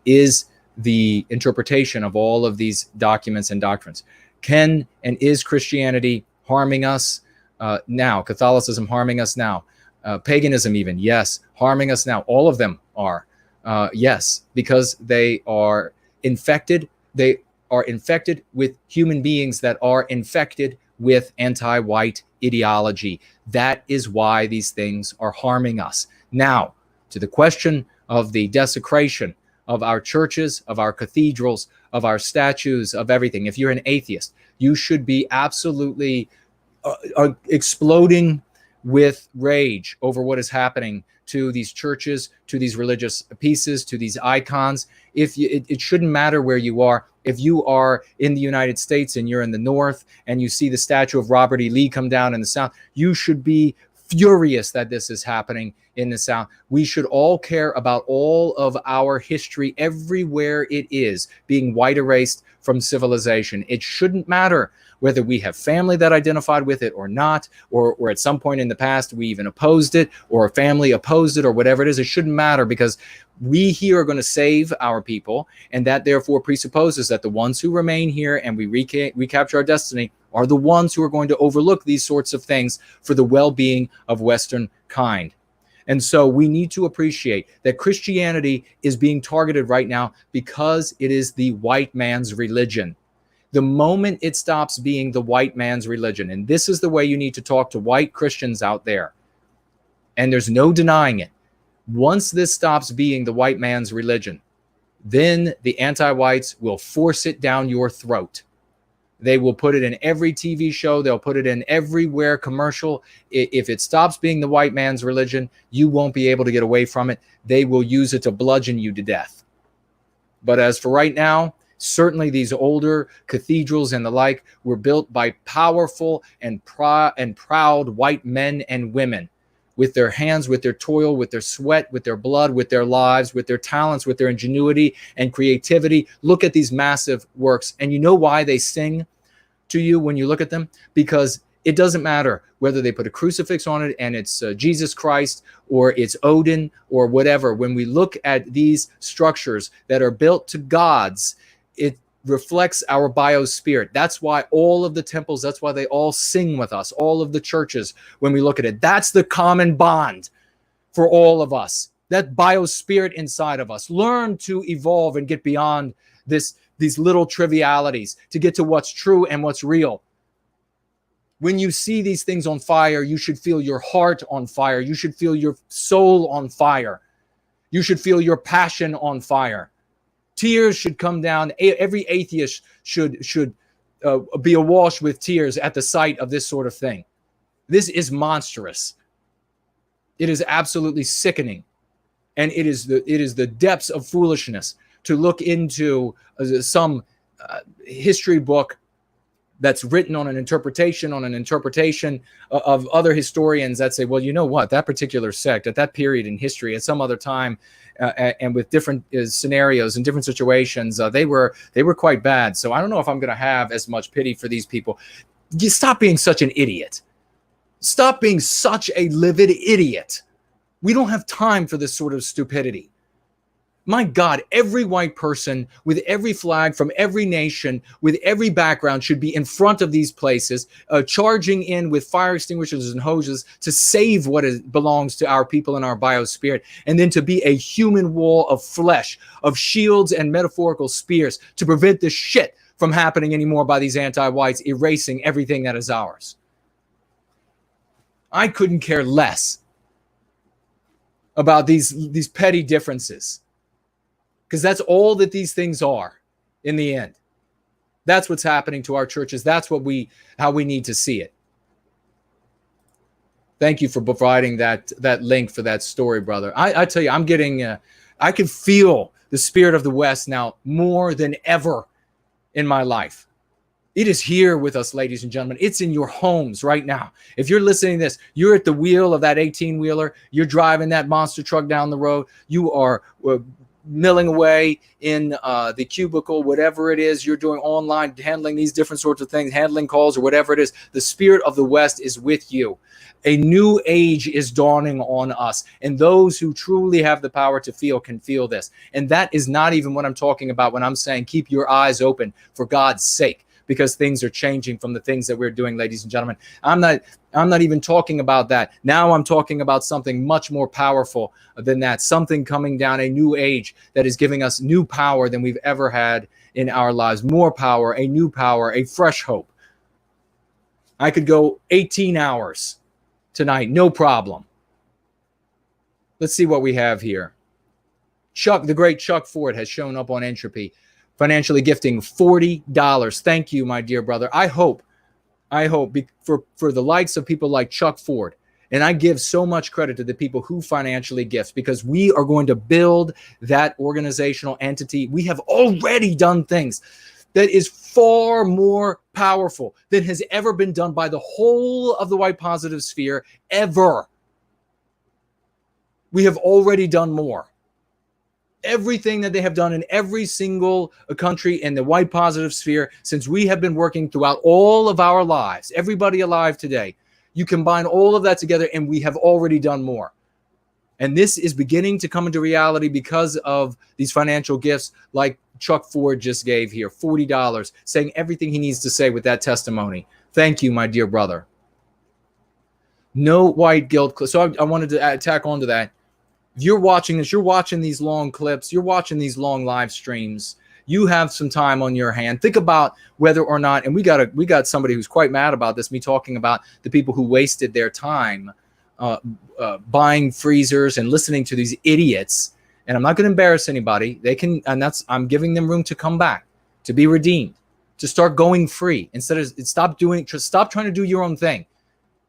is the interpretation of all of these documents and doctrines. Can and is Christianity harming us now? Catholicism harming us now? Paganism even, yes, harming us now. All of them are, yes, because they are infected. They are infected with human beings that are infected with anti-white ideology. That is why these things are harming us. Now, to the question of the desecration of our churches, of our cathedrals, of our statues, of everything. If you're an atheist, you should be absolutely exploding with rage over what is happening to these churches, to these religious pieces, to these icons. It shouldn't matter where you are. If you are in the United States and you're in the North and you see the statue of Robert E. Lee come down in the South, you should be furious that this is happening in the South. We should all care about all of our history everywhere it is being white erased from civilization. It shouldn't matter whether we have family that identified with it or not, or at some point in the past we even opposed it, or a family opposed it, or whatever it is. It shouldn't matter, because we here are going to save our people, and that therefore presupposes that the ones who remain here and we recapture our destiny are the ones who are going to overlook these sorts of things for the well-being of Westernkind. And so we need to appreciate that Christianity is being targeted right now because it is the white man's religion. The moment it stops being the white man's religion, and this is the way you need to talk to white Christians out there, and there's no denying it. Once this stops being the white man's religion, then the anti-whites will force it down your throat. They will put it in every TV show. They'll put it in everywhere commercial. If it stops being the white man's religion, you won't be able to get away from it. They will use it to bludgeon you to death. But as for right now, certainly these older cathedrals and the like were built by powerful and proud white men and women, with their hands, with their toil, with their sweat, with their blood, with their lives, with their talents, with their ingenuity and creativity. Look at these massive works. And you know why they sing to you when you look at them? Because it doesn't matter whether they put a crucifix on it and it's Jesus Christ, or it's Odin, or whatever. When we look at these structures that are built to gods, it reflects our biospirit. That's why all of the temples, that's why they all sing with us, all of the churches, when we look at it. That's the common bond for all of us, that biospirit inside of us. Learn to evolve and get beyond these little trivialities to get to what's true and what's real. When you see these things on fire, you should feel your heart on fire. You should feel your soul on fire. You should feel your passion on fire. Tears should come down. Every atheist should be awash with tears at the sight of this sort of thing. This is monstrous. It is absolutely sickening. And it is the depths of foolishness to look into some history book that's written on an interpretation of other historians that say, well, you know what, that particular sect at that period in history at some other time and with different scenarios and different situations, they were quite bad. So I don't know if I'm going to have as much pity for these people. You stop being such an idiot. Stop being such a livid idiot. We don't have time for this sort of stupidity. My God, every white person with every flag from every nation, with every background, should be in front of these places, charging in with fire extinguishers and hoses to save what belongs to our people and our biospirit, and then to be a human wall of flesh, of shields and metaphorical spears to prevent this shit from happening anymore by these anti-whites erasing everything that is ours. I couldn't care less about these petty differences. Because that's all that these things are in the end. That's what's happening to our churches. That's how we need to see it. Thank you for providing that link for that story, brother. I tell you, I'm getting, I can feel the spirit of the West now more than ever in my life. It is here with us, ladies and gentlemen. It's in your homes right now. If you're listening to this, you're at the wheel of that 18-wheeler. You're driving that monster truck down the road. You are milling away in the cubicle, whatever it is you're doing online, handling these different sorts of things, handling calls or whatever it is. The spirit of the West is with you. A new age is dawning on us, and those who truly have the power to feel can feel this. And that is not even what I'm talking about when I'm saying keep your eyes open for God's sake, because things are changing from the things that we're doing, ladies and gentlemen. I'm not even talking about that. Now I'm talking about something much more powerful than that, something coming down, a new age that is giving us new power than we've ever had in our lives. More power, a new power, a fresh hope. I could go 18 hours tonight, no problem. Let's see what we have here. Chuck, the great Chuck Ford, has shown up on Entropy, financially gifting $40. Thank you, my dear brother. I hope for the likes of people like Chuck Ford, and I give so much credit to the people who financially gift, because we are going to build that organizational entity. We have already done things that is far more powerful than has ever been done by the whole of the white positive sphere ever. We have already done more. Everything that they have done in every single country in the white positive sphere since we have been working throughout all of our lives, everybody alive today, you combine all of that together and we have already done more. And this is beginning to come into reality because of these financial gifts like Chuck Ford just gave here, $40, saying everything he needs to say with that testimony. Thank you, my dear brother. No white guilt. So I wanted to tack onto that. If you're watching this, you're watching these long clips, you're watching these long live streams, you have some time on your hand. Think about whether or not, and we got somebody who's quite mad about this, me talking about the people who wasted their time buying freezers and listening to these idiots. And I'm not going to embarrass anybody. They can, and I'm giving them room to come back, to be redeemed, to start going free instead of stop trying to do your own thing.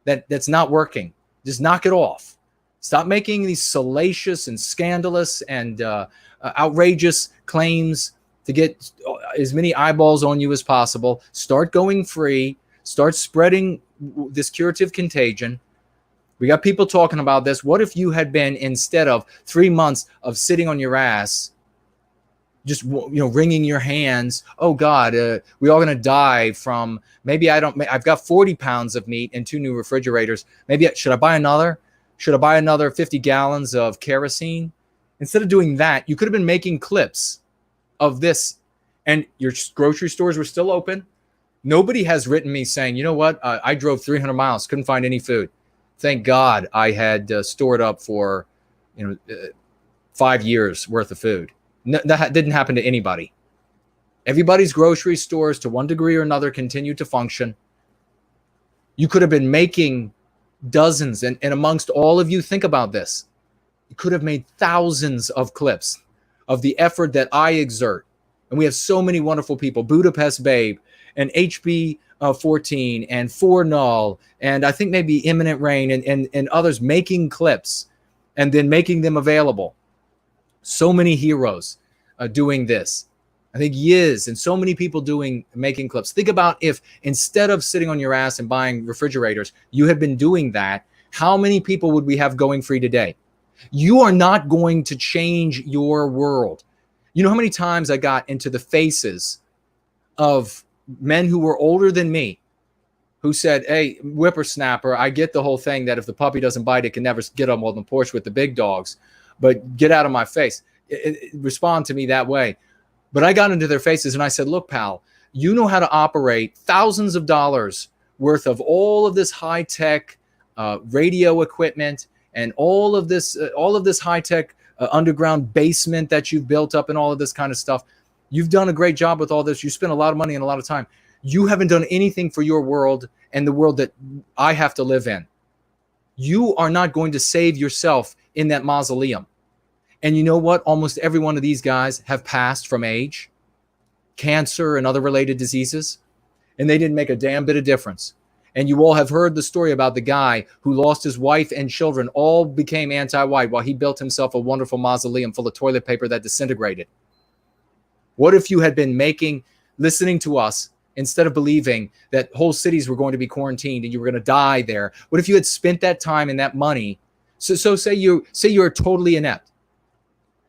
That's not working. Just knock it off. Stop making these salacious and scandalous and outrageous claims to get as many eyeballs on you as possible. Start going free. Start spreading this curative contagion. We got people talking about this. What if you had been, instead of 3 months of sitting on your ass, just wringing your hands, oh God, we all gonna die from, I've got 40 pounds of meat and 2 new refrigerators. Should I buy another? Should I buy another 50 gallons of kerosene? Instead of doing that, you could have been making clips of this, and your grocery stores were still open. Nobody has written me saying, you know what, I drove 300 miles, couldn't find any food. Thank God I had stored up for 5 years worth of food. No, that didn't happen to anybody. Everybody's grocery stores, to one degree or another, continue to function. You could have been making dozens, and amongst all of you, think about this. You could have made thousands of clips of the effort that I exert. And we have so many wonderful people, Budapest Babe and HB 14 and 4 Null, and I think maybe Imminent Rain and others making clips and then making them available. So many heroes doing this. I think Yiz and so many people making clips. Think about if instead of sitting on your ass and buying refrigerators, you had been doing that, how many people would we have going free today? You are not going to change your world. You know how many times I got into the faces of men who were older than me, who said, hey, whippersnapper, I get the whole thing that if the puppy doesn't bite, it can never get up on the porch with the big dogs, but get out of my face. Respond to me that way. But I got into their faces and I said, look, pal, you know how to operate thousands of dollars worth of all of this high-tech radio equipment and all of this high-tech underground basement that you've built up and all of this kind of stuff. You've done a great job with all this. You spent a lot of money and a lot of time. You haven't done anything for your world and the world that I have to live in. You are not going to save yourself in that mausoleum. And you know what? Almost every one of these guys have passed from age, cancer, and other related diseases, and they didn't make a damn bit of difference. And you all have heard the story about the guy who lost his wife and children, all became anti-white while he built himself a wonderful mausoleum full of toilet paper that disintegrated. What if you had been listening to us instead of believing that whole cities were going to be quarantined and you were going to die there? What if you had spent that time and that money? So say you're totally inept.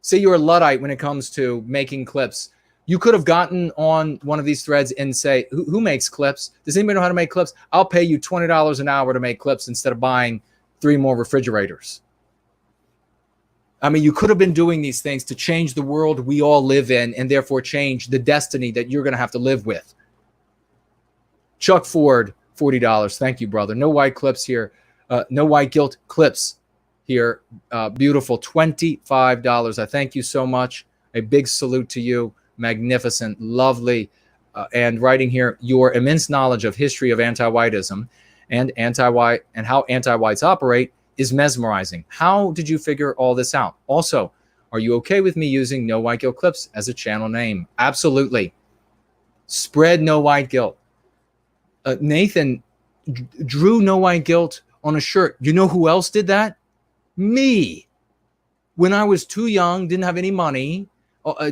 Say you're a Luddite when it comes to making clips. You could have gotten on one of these threads and say, who makes clips? Does anybody know how to make clips? I'll pay you $20 an hour to make clips instead of buying 3 more refrigerators. I mean, you could have been doing these things to change the world we all live in and therefore change the destiny that you're going to have to live with. Chuck Ford, $40. Thank you, brother. No white clips here. No white guilt clips here. Beautiful. $25. I thank you so much. A big salute to you. Magnificent, lovely, and writing here, your immense knowledge of history of anti-whiteism and anti-white and how anti-whites operate is mesmerizing. How did you figure all this out? Also, are you okay with me using No White Guilt Clips as a channel name? Absolutely. Spread No White Guilt. Nathan drew No White Guilt on a shirt. You know who else did that? Me. When I was too young, didn't have any money or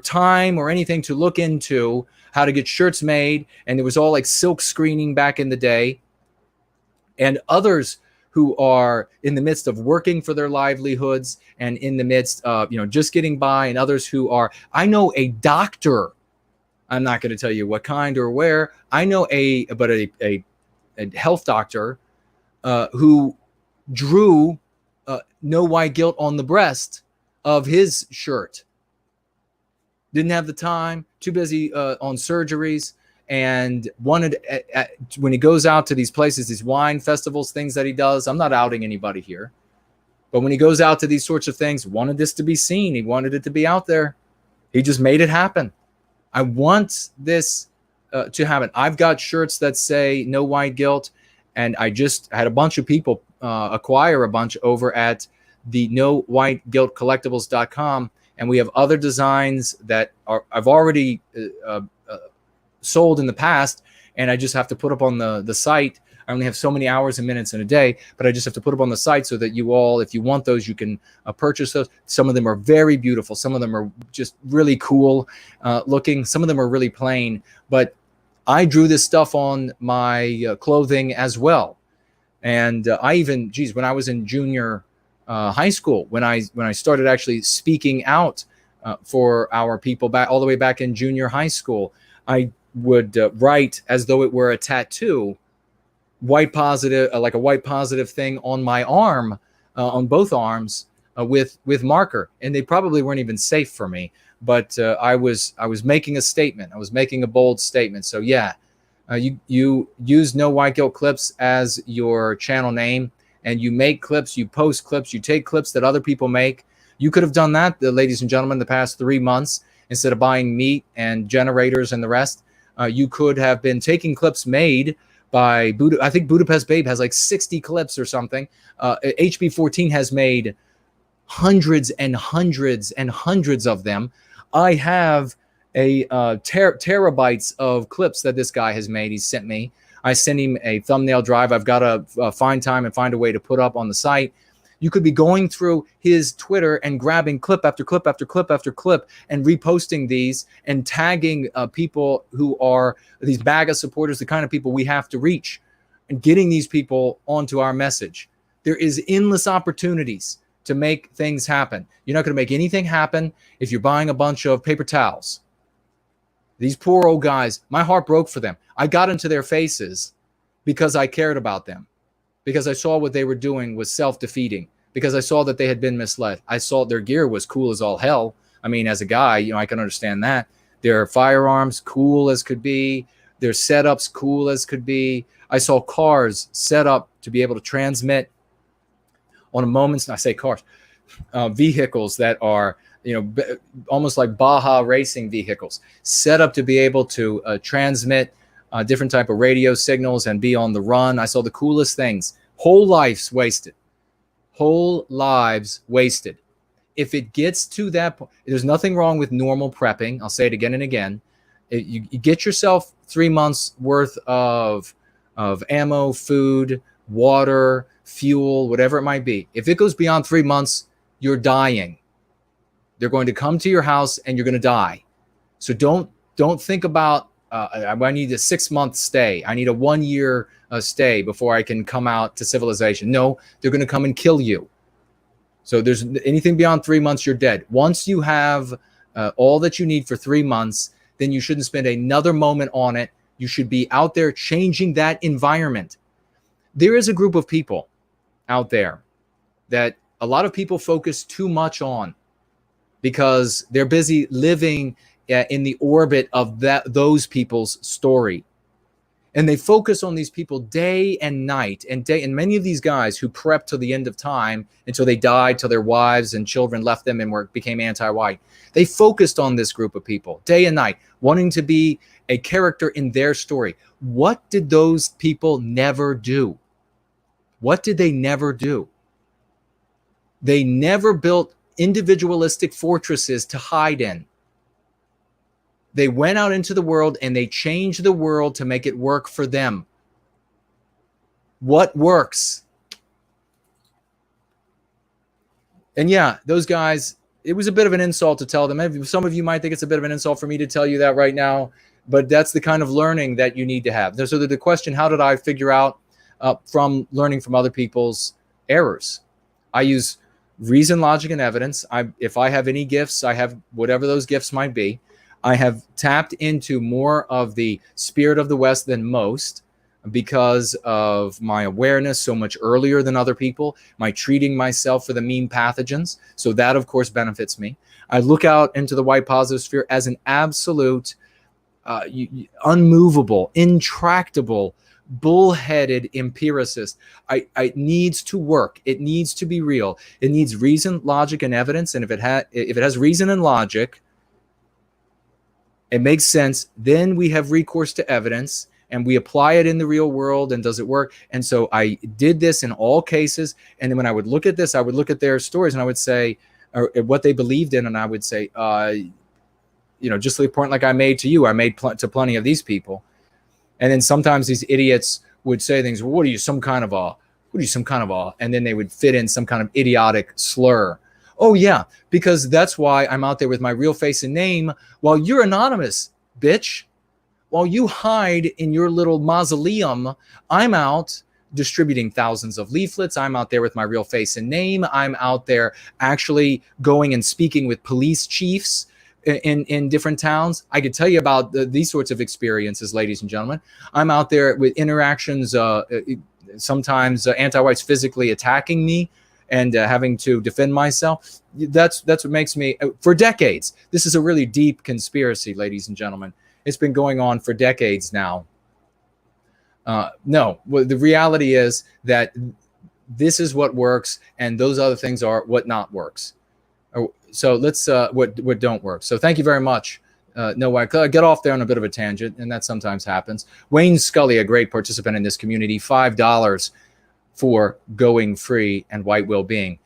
time or anything to look into how to get shirts made, and there was all like silk screening back in the day, and others who are in the midst of working for their livelihoods and in the midst of just getting by, and others who are, I know a doctor, I'm not going to tell you what kind or where, I know a health doctor who drew No White Guilt on the breast of his shirt. Didn't have the time, too busy on surgeries, and wanted, when he goes out to these places, these wine festivals, things that he does, I'm not outing anybody here, but when he goes out to these sorts of things, wanted this to be seen. He wanted it to be out there. He just made it happen. I want this to happen. I've got shirts that say No White Guilt, and I just had a bunch of people acquire a bunch over at the NoWhiteGuiltCollectibles.com. And we have other designs that I've already sold in the past, and I just have to put up on the site. I only have so many hours and minutes in a day, but I just have to put up on the site so that you all, if you want those, you can purchase those. Some of them are very beautiful. Some of them are just really cool looking. Some of them are really plain, but I drew this stuff on my clothing as well. And I even, when I was in junior high school, when I started actually speaking out for our people back all the way back in junior high school, I would write as though it were a tattoo, white positive, like a white positive thing on my arm, on both arms, with marker, and they probably weren't even safe for me. But I was making a statement. I was making a bold statement. So yeah, you use No White Guilt Clips as your channel name. And you make clips, you post clips, you take clips that other people make. You could have done that, ladies and gentlemen, the past 3 months. Instead of buying meat and generators and the rest, you could have been taking clips made by I think Budapest Babe has like 60 clips or something. HB14 has made hundreds and hundreds and hundreds of them. I have terabytes of clips that this guy has made. He sent me. I sent him a thumbnail drive. I've got to find time and find a way to put up on the site. You could be going through his Twitter and grabbing clip after clip after clip after clip and reposting these and tagging people who are these MAGA supporters, the kind of people we have to reach, and getting these people onto our message. There is endless opportunities to make things happen. You're not going to make anything happen if you're buying a bunch of paper towels. These poor old guys, my heart broke for them. I got into their faces because I cared about them, because I saw what they were doing was self-defeating, because I saw that they had been misled. I saw their gear was cool as all hell. I mean, as a guy, I can understand that. Their firearms, cool as could be. Their setups, cool as could be. I saw cars set up to be able to transmit on a moment's, I say cars, vehicles that are, almost like Baja racing vehicles, set up to be able to transmit different type of radio signals and be on the run. I saw the coolest things. Whole lives wasted. Whole lives wasted. If it gets to that point, there's nothing wrong with normal prepping. I'll say it again and again. You get yourself 3 months worth of ammo, food, water, fuel, whatever it might be. If it goes beyond 3 months, you're dying. They're going to come to your house and you're going to die. So don't Don't think about, I need a 6-month stay. I need a 1-year stay before I can come out to civilization. No, they're going to come and kill you. So there's anything beyond 3 months, you're dead. Once you have all that you need for 3 months, then you shouldn't spend another moment on it. You should be out there changing that environment. There is a group of people out there that a lot of people focus too much on because they're busy living in the orbit of those people's story. And they focus on these people day and night. And many of these guys who prepped till the end of time until they died, till their wives and children left them and became anti-white. They focused on this group of people day and night, wanting to be a character in their story. What did those people never do? What did they never do? They never built individualistic fortresses to hide in. They went out into the world and they changed the world to make it work for them. What works? And yeah, those guys, it was a bit of an insult to tell them. Some of you might think it's a bit of an insult for me to tell you that right now, but that's the kind of learning that you need to have. So the question, how did I figure out from learning from other people's errors? I use reason, logic, and evidence. If I have any gifts, I have whatever those gifts might be. I have tapped into more of the spirit of the West than most because of my awareness so much earlier than other people, my treating myself for the mean pathogens. So that, of course, benefits me. I look out into the white positive sphere as an absolute, unmovable, intractable, bullheaded empiricist. It needs to work. It needs to be real. It needs reason, logic, and evidence. And if it has reason and logic, it makes sense. Then we have recourse to evidence and we apply it in the real world. And does it work? And so I did this in all cases. And then when I would look at this, I would look at their stories and I would say, or what they believed in. And I would say, just the point like I made to you, I made to plenty of these people. And then sometimes these idiots would say things, well, what are you, some kind of a, and then they would fit in some kind of idiotic slur. Oh, yeah, because that's why I'm out there with my real face and name while you're anonymous, bitch. While you hide in your little mausoleum, I'm out distributing thousands of leaflets. I'm out there with my real face and name. I'm out there actually going and speaking with police chiefs in different towns. I could tell you about these sorts of experiences, ladies and gentlemen. I'm out there with interactions, sometimes anti-whites physically attacking me and having to defend myself. That's what makes me, for decades. This is a really deep conspiracy, ladies and gentlemen. It's been going on for decades now. No, well, the reality is that this is what works, and those other things are what not works. So let's what don't work. So thank you very much. No, I get off there on a bit of a tangent, and that sometimes happens. Wayne Scully, a great participant in this community, $5 for going free and white well-being.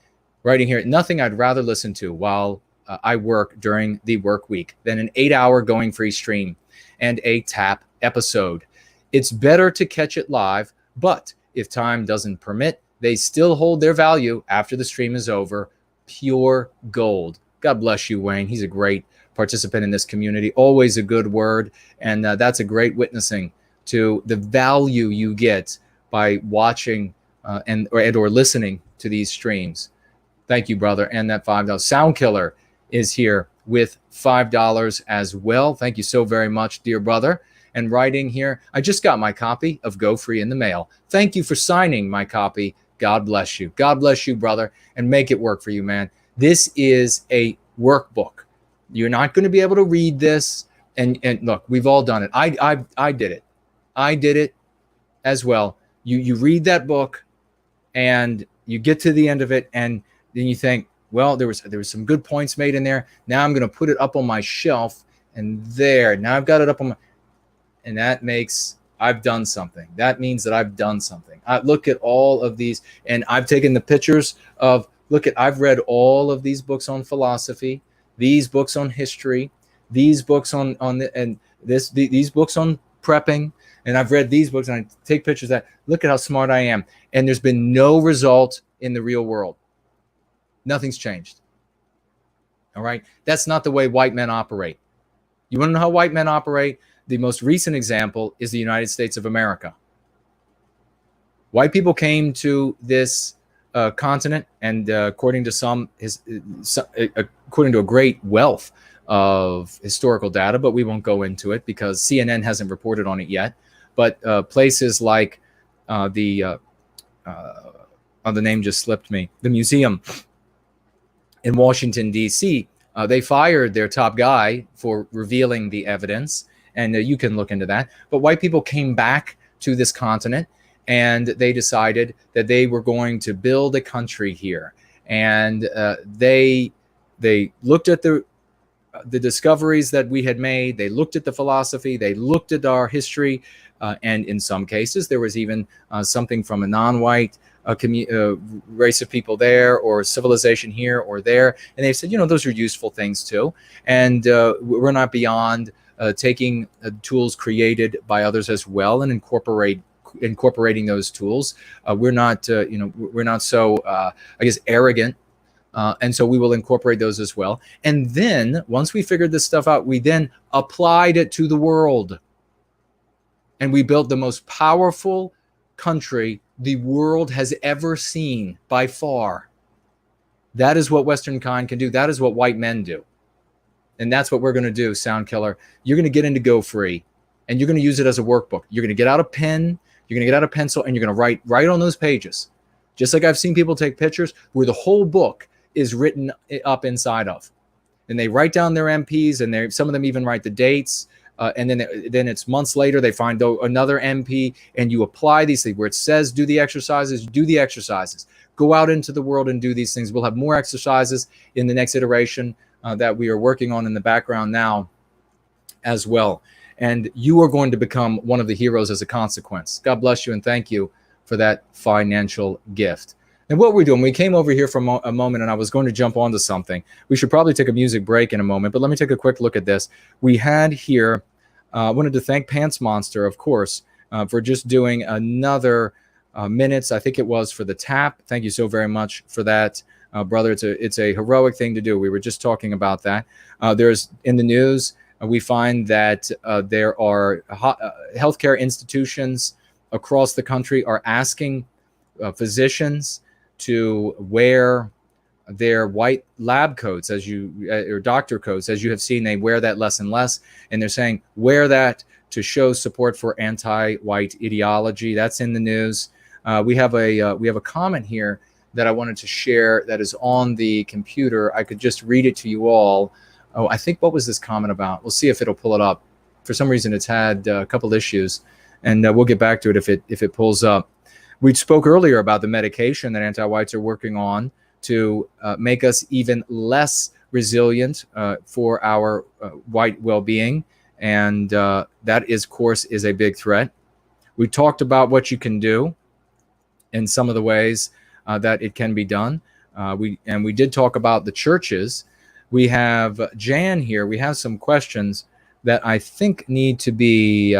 Writing here, nothing I'd rather listen to while I work during the work week than an 8-hour going free stream and a tap episode. It's better to catch it live, but if time doesn't permit, they still hold their value after the stream is over. Pure gold. God bless you, Wayne. He's a great participant in this community. Always a good word. And that's a great witnessing to the value you get by watching or listening to these streams. Thank you, brother. And that $5. Sound Killer is here with $5 as well. Thank you so very much, dear brother. And writing here, I just got my copy of Go Free in the mail. Thank you for signing my copy. God bless you. God bless you, brother, and make it work for you, man. This is a workbook. You're not going to be able to read this. And look, we've all done it. I did it. I did it as well. You read that book and you get to the end of it, and then you think, well, there was some good points made in there. Now I'm going to put it up on my shelf, and there. Now I've got it up on my, and that makes I've done something. That means that I've done something. I look at all of these, and I've taken the pictures of, I've read all of these books on philosophy, these books on history, these books these books on prepping, and I've read these books, and I take pictures of that. Look at how smart I am. And there's been no result in the real world. Nothing's changed. All right? That's not the way white men operate. You want to know how white men operate? The most recent example is the United States of America. White people came to this continent, and according to according to a great wealth of historical data, but we won't go into it because CNN hasn't reported on it yet. But places like the name just slipped me, the museum in Washington, D.C., they fired their top guy for revealing the evidence, and you can look into that. But white people came back to this continent, and they decided that they were going to build a country here. And they looked at the discoveries that we had made. They looked at the philosophy. They looked at our history. And in some cases, there was even something from a non-white race of people there, or civilization here or there. And they said, those are useful things too. And we're not beyond taking tools created by others as well and incorporating those tools. We're not so, I guess, arrogant. And so we will incorporate those as well. And then once we figured this stuff out, we then applied it to the world. And we built the most powerful country the world has ever seen by far. That is what Westernkind can do. That is what white men do. And that's what we're going to do, Sound Killer. You're going to get into Go Free, and you're going to use it as a workbook. You're going to get out a pen, you're going to get out a pencil, and you're going to write on those pages. Just like I've seen people take pictures where the whole book is written up inside of. And they write down their MPs, and some of them even write the dates. And then it's months later, they find another MP, and you apply these things where it says do the exercises, do the exercises. Go out into the world and do these things. We'll have more exercises in the next iteration that we are working on in the background now as well. And you are going to become one of the heroes as a consequence. God bless you, and thank you for that financial gift. And what we're doing, we came over here for a moment, and I was going to jump onto something. We should probably take a music break in a moment, but let me take a quick look at this. We had here, I wanted to thank Pants Monster, of course, for just doing another minutes. I think it was for the tap. Thank you so very much for that, brother. It's a heroic thing to do. We were just talking about that. There's in the news, we find that there are healthcare institutions across the country are asking physicians to wear their white lab coats, or doctor coats, as you have seen. They wear that less and less, and they're saying wear that to show support for anti-white ideology. That's in the news. We have a comment here that I wanted to share that is on the computer. I could just read it to you all. Oh, I think, what was this comment about? We'll see if it'll pull it up. For some reason, it's had a couple issues, and we'll get back to it if it pulls up. We spoke earlier about the medication that anti-whites are working on to make us even less resilient for our white well-being. And that, of course, is a big threat. We talked about what you can do and some of the ways that it can be done. We did talk about the churches. We have Jan here. We have some questions that I think need to be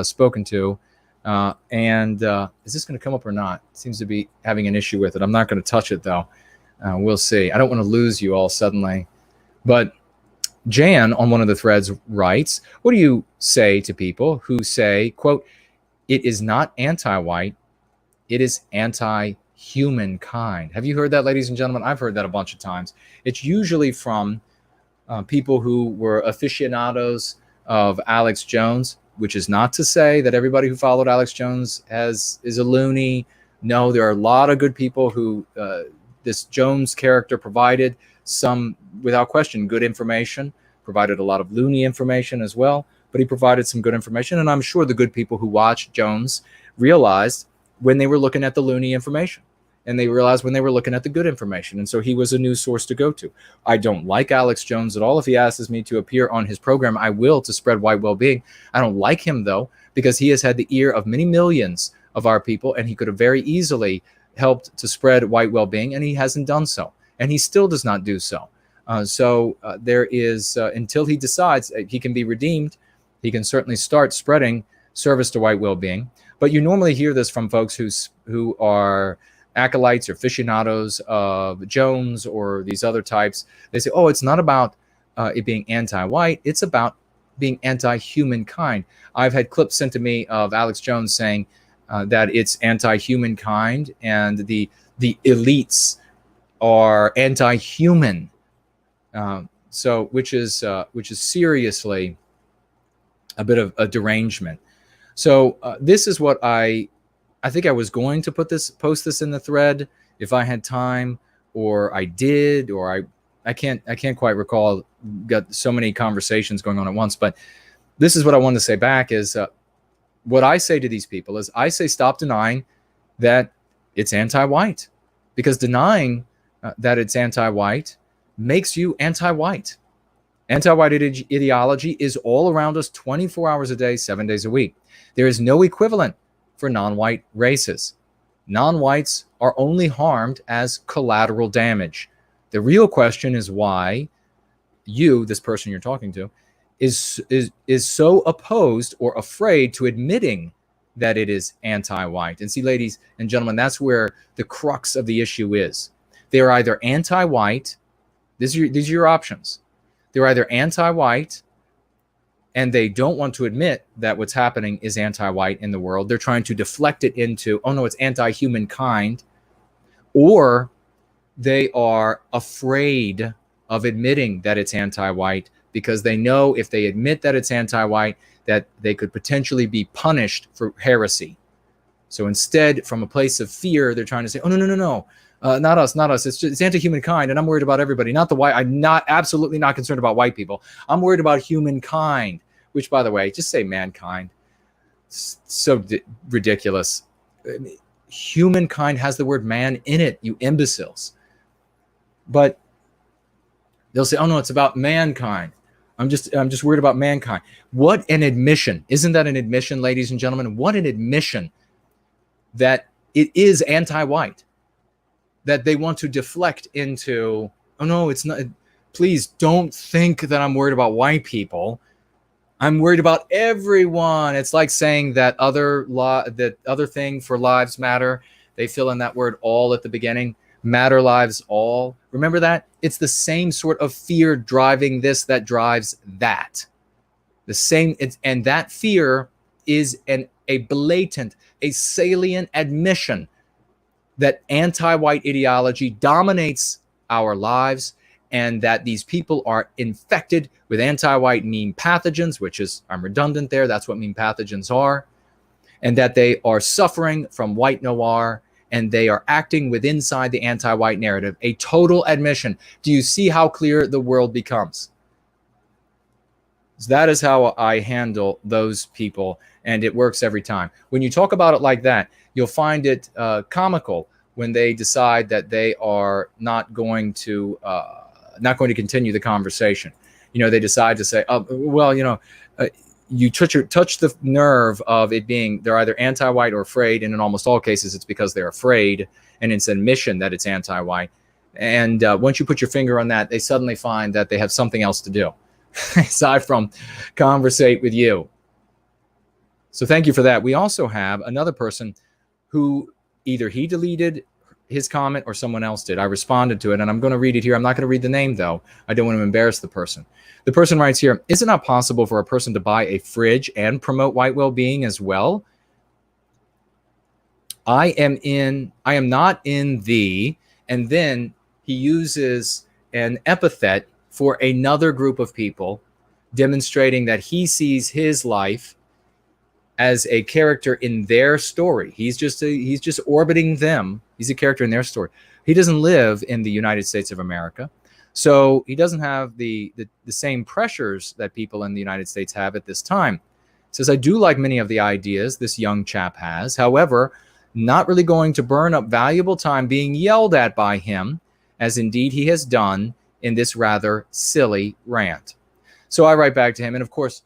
spoken to. Is this going to come up or not? It seems to be having an issue with it. I'm not going to touch it, though. We'll see. I don't want to lose you all suddenly. But Jan, on one of the threads, writes, what do you say to people who say, quote, it is not anti-white, it is anti-humankind? Have you heard that, ladies and gentlemen? I've heard that a bunch of times. It's usually from people who were aficionados of Alex Jones, which is not to say that everybody who followed Alex Jones is a loony. No, there are a lot of good people who this Jones character provided some, without question, good information, provided a lot of loony information as well, but he provided some good information. And I'm sure the good people who watched Jones realized when they were looking at the loony information, and they realized when they were looking at the good information. And so he was a news source to go to. I don't like Alex Jones at all. If he asks me to appear on his program, I will, to spread white well-being. I don't like him, though, because he has had the ear of many millions of our people, and he could have very easily helped to spread white well-being, and he hasn't done so. And he still does not do so. There is, until he decides he can be redeemed, he can certainly start spreading service to white well-being. But you normally hear this from folks who are acolytes or aficionados of Jones or these other types. They say, oh, it's not about it being anti-white. It's about being anti-humankind. I've had clips sent to me of Alex Jones saying that it's anti-humankind and the elites are anti-human. So which is seriously a bit of a derangement. So this is what I think I was going to post this in the thread if I had time, or I did, or I can't quite recall. Got so many conversations going on at once, but this is what I wanted to say back is what I say to these people is I say stop denying that it's anti-white, because denying that it's anti-white makes you anti-white. Anti-white ideology is all around us 24 hours a day, 7 days a week. There is no equivalent for non-white races. Non-whites are only harmed as collateral damage. The real question is why you, this person you're talking to, is so opposed or afraid to admitting that it is anti-white. And see, ladies and gentlemen, that's where the crux of the issue is. They're either anti-white, these are your options. They're either anti-white and they don't want to admit that what's happening is anti-white in the world. They're trying to deflect it into, oh no, it's anti-humankind. Or they are afraid of admitting that it's anti-white because they know if they admit that it's anti-white, that they could potentially be punished for heresy. So instead, from a place of fear, they're trying to say, oh, no. Not us. It's anti-humankind, and I'm worried about everybody, not the white. I'm absolutely not concerned about white people. I'm worried about humankind, which, by the way, just say mankind. So ridiculous. Humankind has the word man in it, you imbeciles. But they'll say, oh no, it's about mankind. I'm just worried about mankind. What an admission. Isn't that an admission, ladies and gentlemen? What an admission that it is anti-white. That they want to deflect into, oh no, it's not. Please don't think that I'm worried about white people. I'm worried about everyone. It's like saying that other thing for lives matter. They fill in that word all at the beginning. Matter lives all. Remember that? It's the same sort of fear driving this that drives that. The same, and that fear is a blatant, a salient admission that anti-white ideology dominates our lives, and that these people are infected with anti-white meme pathogens, which is, I'm redundant there, that's what meme pathogens are, and that they are suffering from white noir, and they are acting inside the anti-white narrative. A total admission. Do you see how clear the world becomes? So that is how I handle those people, and it works every time. When you talk about it like that, you'll find it comical when they decide that they are not going to continue the conversation. You know, they decide to say, oh, well, you know, you touch the nerve of it being they're either anti-white or afraid, and in almost all cases it's because they're afraid, and it's an admission that it's anti-white. And once you put your finger on that, they suddenly find that they have something else to do aside from conversate with you. So thank you for that. We also have another person who either he deleted his comment or someone else did. I responded to it, and I'm going to read it here. I'm not going to read the name, though. I don't want to embarrass the person. The person writes here, is it not possible for a person to buy a fridge and promote white well-being as well? I am not in the, and then he uses an epithet for another group of people, demonstrating that he sees his life as a character in their story. He's just orbiting them. He's a character in their story. He doesn't live in the United States of America, so he doesn't have the same pressures that people in the United States have at this time. He says, I do like many of the ideas this young chap has. However, not really going to burn up valuable time being yelled at by him, as indeed he has done in this rather silly rant. So I write back to him, and of course,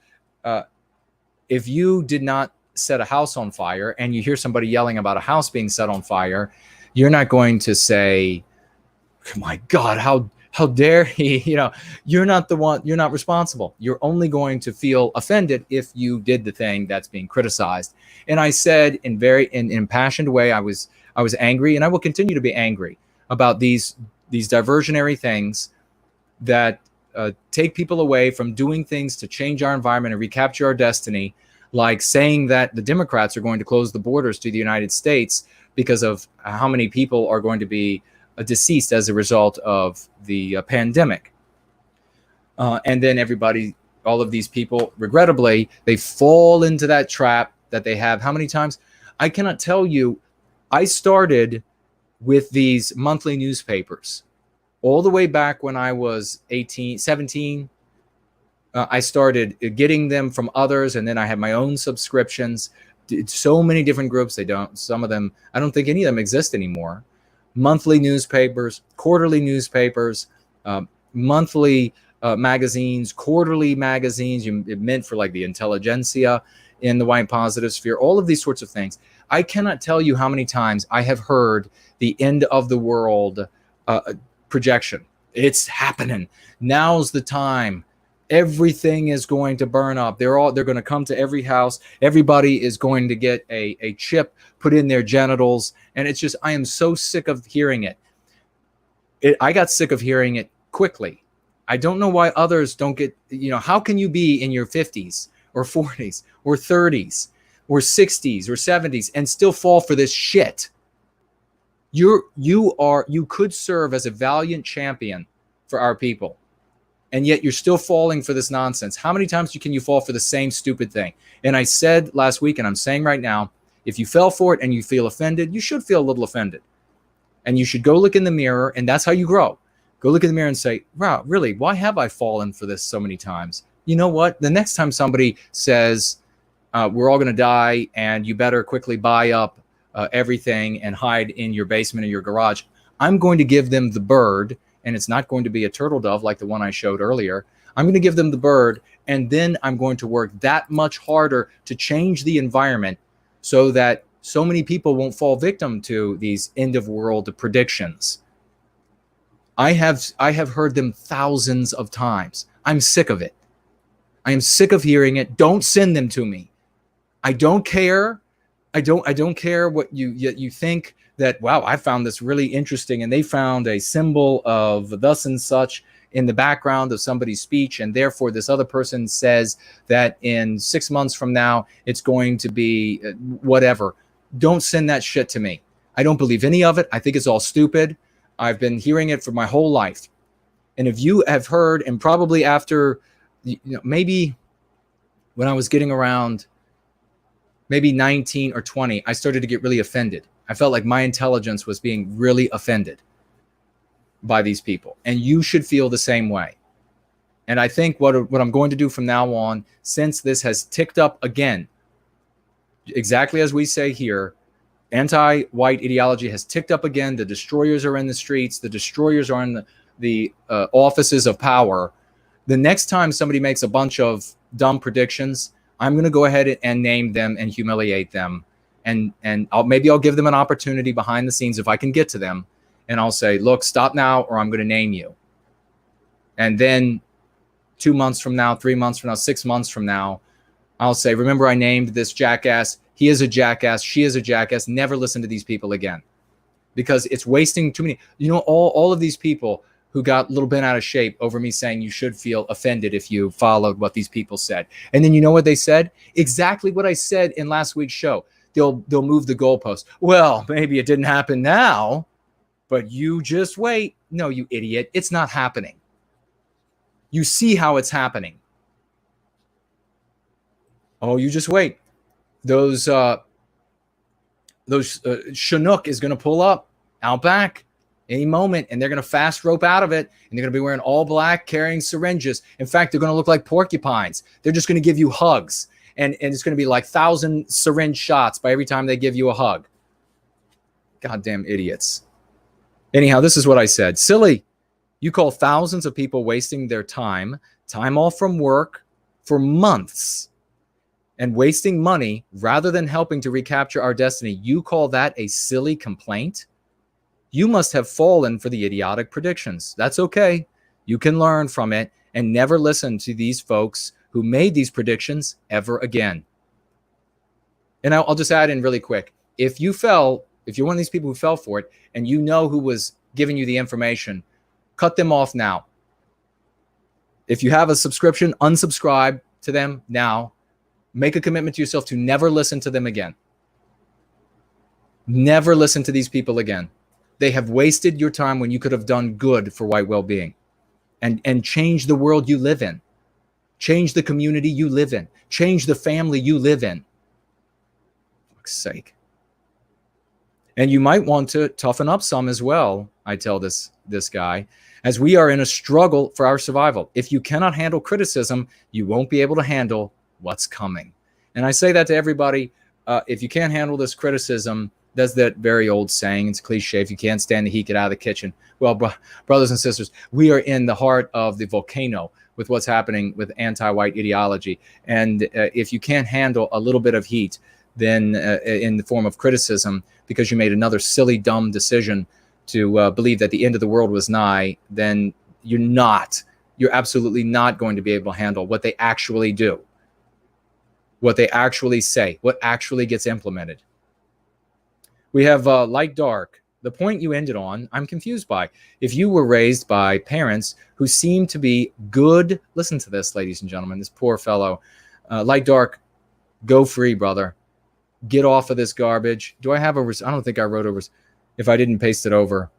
if you did not set a house on fire and you hear somebody yelling about a house being set on fire, you're not going to say, my God, how dare he? You know, you're not the one, you're not responsible. You're only going to feel offended if you did the thing that's being criticized. And I said in impassioned way, I was angry, and I will continue to be angry about these diversionary things that take people away from doing things to change our environment and recapture our destiny, like saying that the Democrats are going to close the borders to the United States because of how many people are going to be deceased as a result of the pandemic. And then everybody, all of these people, regrettably, they fall into that trap that they have. How many times? I cannot tell you. I started with these monthly newspapers all the way back when I was 17. I started getting them from others, and then I had my own subscriptions. So many different groups. Some of them, I don't think any of them exist anymore. Monthly newspapers, quarterly newspapers, monthly magazines, quarterly magazines. It meant for like the intelligentsia in the white positive sphere, all of these sorts of things. I cannot tell you how many times I have heard the end of the world projection. It's happening. Now's the time. Everything is going to burn up. They're going to come to every house. Everybody is going to get a chip put in their genitals. And it's just, I am so sick of hearing it. I got sick of hearing it quickly. I don't know why others don't get, how can you be in your 50s or 40s or 30s or 60s or 70s and still fall for this shit? You could serve as a valiant champion for our people, and yet you're still falling for this nonsense. How many times can you fall for the same stupid thing? And I said last week, and I'm saying right now, if you fell for it and you feel offended, you should feel a little offended. And you should go look in the mirror, and that's how you grow. Go look in the mirror and say, wow, really, why have I fallen for this so many times? You know what? The next time somebody says, we're all going to die, and you better quickly buy up everything and hide in your basement or your garage, I'm going to give them the bird, and it's not going to be a turtle dove like the one I showed earlier. I'm going to give them the bird, and then I'm going to work that much harder to change the environment so that so many people won't fall victim to these end of world predictions. I have heard them thousands of times. I'm sick of it. I am sick of hearing it. Don't send them to me. I don't care. I don't care what you think that, wow, I found this really interesting, and they found a symbol of thus and such in the background of somebody's speech, and therefore this other person says that in 6 months from now it's going to be whatever. Don't send that shit to me. I don't believe any of it. I think it's all stupid. I've been hearing it for my whole life. And if you have heard, and probably after, maybe when I was getting around maybe 19 or 20, I started to get really offended. I felt like my intelligence was being really offended by these people. And you should feel the same way. And I think what I'm going to do from now on, since this has ticked up again, exactly as we say here, anti-white ideology has ticked up again. The destroyers are in the streets. The destroyers are in the offices of power. The next time somebody makes a bunch of dumb predictions, I'm going to go ahead and name them and humiliate them. And maybe I'll give them an opportunity behind the scenes if I can get to them. And I'll say, look, stop now, or I'm going to name you. And then 2 months from now, 3 months from now, 6 months from now, I'll say, remember I named this jackass. He is a jackass. She is a jackass. Never listen to these people again, because it's wasting too many. All of these people who got a little bit out of shape over me saying you should feel offended if you followed what these people said. And then you know what they said? Exactly what I said in last week's show. They'll move the goalpost. Well, maybe it didn't happen now, but you just wait. No, you idiot. It's not happening. You see how it's happening. Oh, you just wait. Those Chinook is going to pull up out back any moment, and they're going to fast rope out of it, and they're going to be wearing all black, carrying syringes. In fact, they're going to look like porcupines. They're just going to give you hugs, and it's going to be like 1,000 syringe shots by every time they give you a hug. Goddamn idiots. Anyhow, this is what I said. Silly. You call thousands of people wasting their time off from work for months, and wasting money rather than helping to recapture our destiny. You call that a silly complaint? You must have fallen for the idiotic predictions. That's okay. You can learn from it and never listen to these folks who made these predictions ever again. And I'll just add in really quick. If you're one of these people who fell for it, and you know who was giving you the information, cut them off now. If you have a subscription, unsubscribe to them now. Make a commitment to yourself to never listen to them again. Never listen to these people again. They have wasted your time when you could have done good for white well-being and change the world you live in. Change the community you live in. Change the family you live in. For fuck's sake. And you might want to toughen up some as well, I tell this guy, as we are in a struggle for our survival. If you cannot handle criticism, you won't be able to handle what's coming. And I say that to everybody. If you can't handle this criticism, that's that very old saying. It's cliche. If you can't stand the heat, get out of the kitchen. Well, brothers and sisters, we are in the heart of the volcano with what's happening with anti-white ideology. And if you can't handle a little bit of heat, then in the form of criticism, because you made another silly, dumb decision to believe that the end of the world was nigh, then you're absolutely not going to be able to handle what they actually do, what they actually say, what actually gets implemented. We have light dark. The point you ended on, I'm confused by. If you were raised by parents who seem to be good, listen to this, ladies and gentlemen, this poor fellow, light dark, go free, brother. Get off of this garbage. Do I have a, I don't think I wrote over, if I didn't paste it over.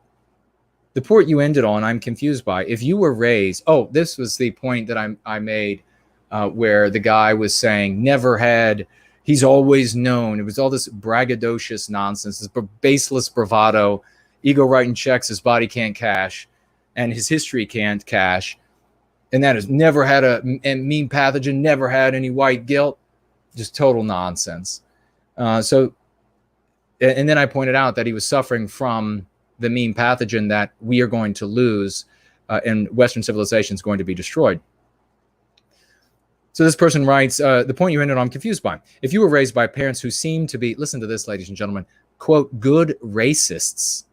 The point you ended on, I'm confused by. If you were raised, oh, this was the point that I made where the guy was saying, never had, he's always known. It was all this braggadocious nonsense, this baseless bravado, ego writing checks his body can't cash and his history can't cash. And that is never had a mean pathogen, never had any white guilt, just total nonsense. And then I pointed out that he was suffering from the mean pathogen that we are going to lose and Western civilization is going to be destroyed. So this person writes, the point you ended on, I'm confused by. If you were raised by parents who seem to be, listen to this, ladies and gentlemen, quote, good racists.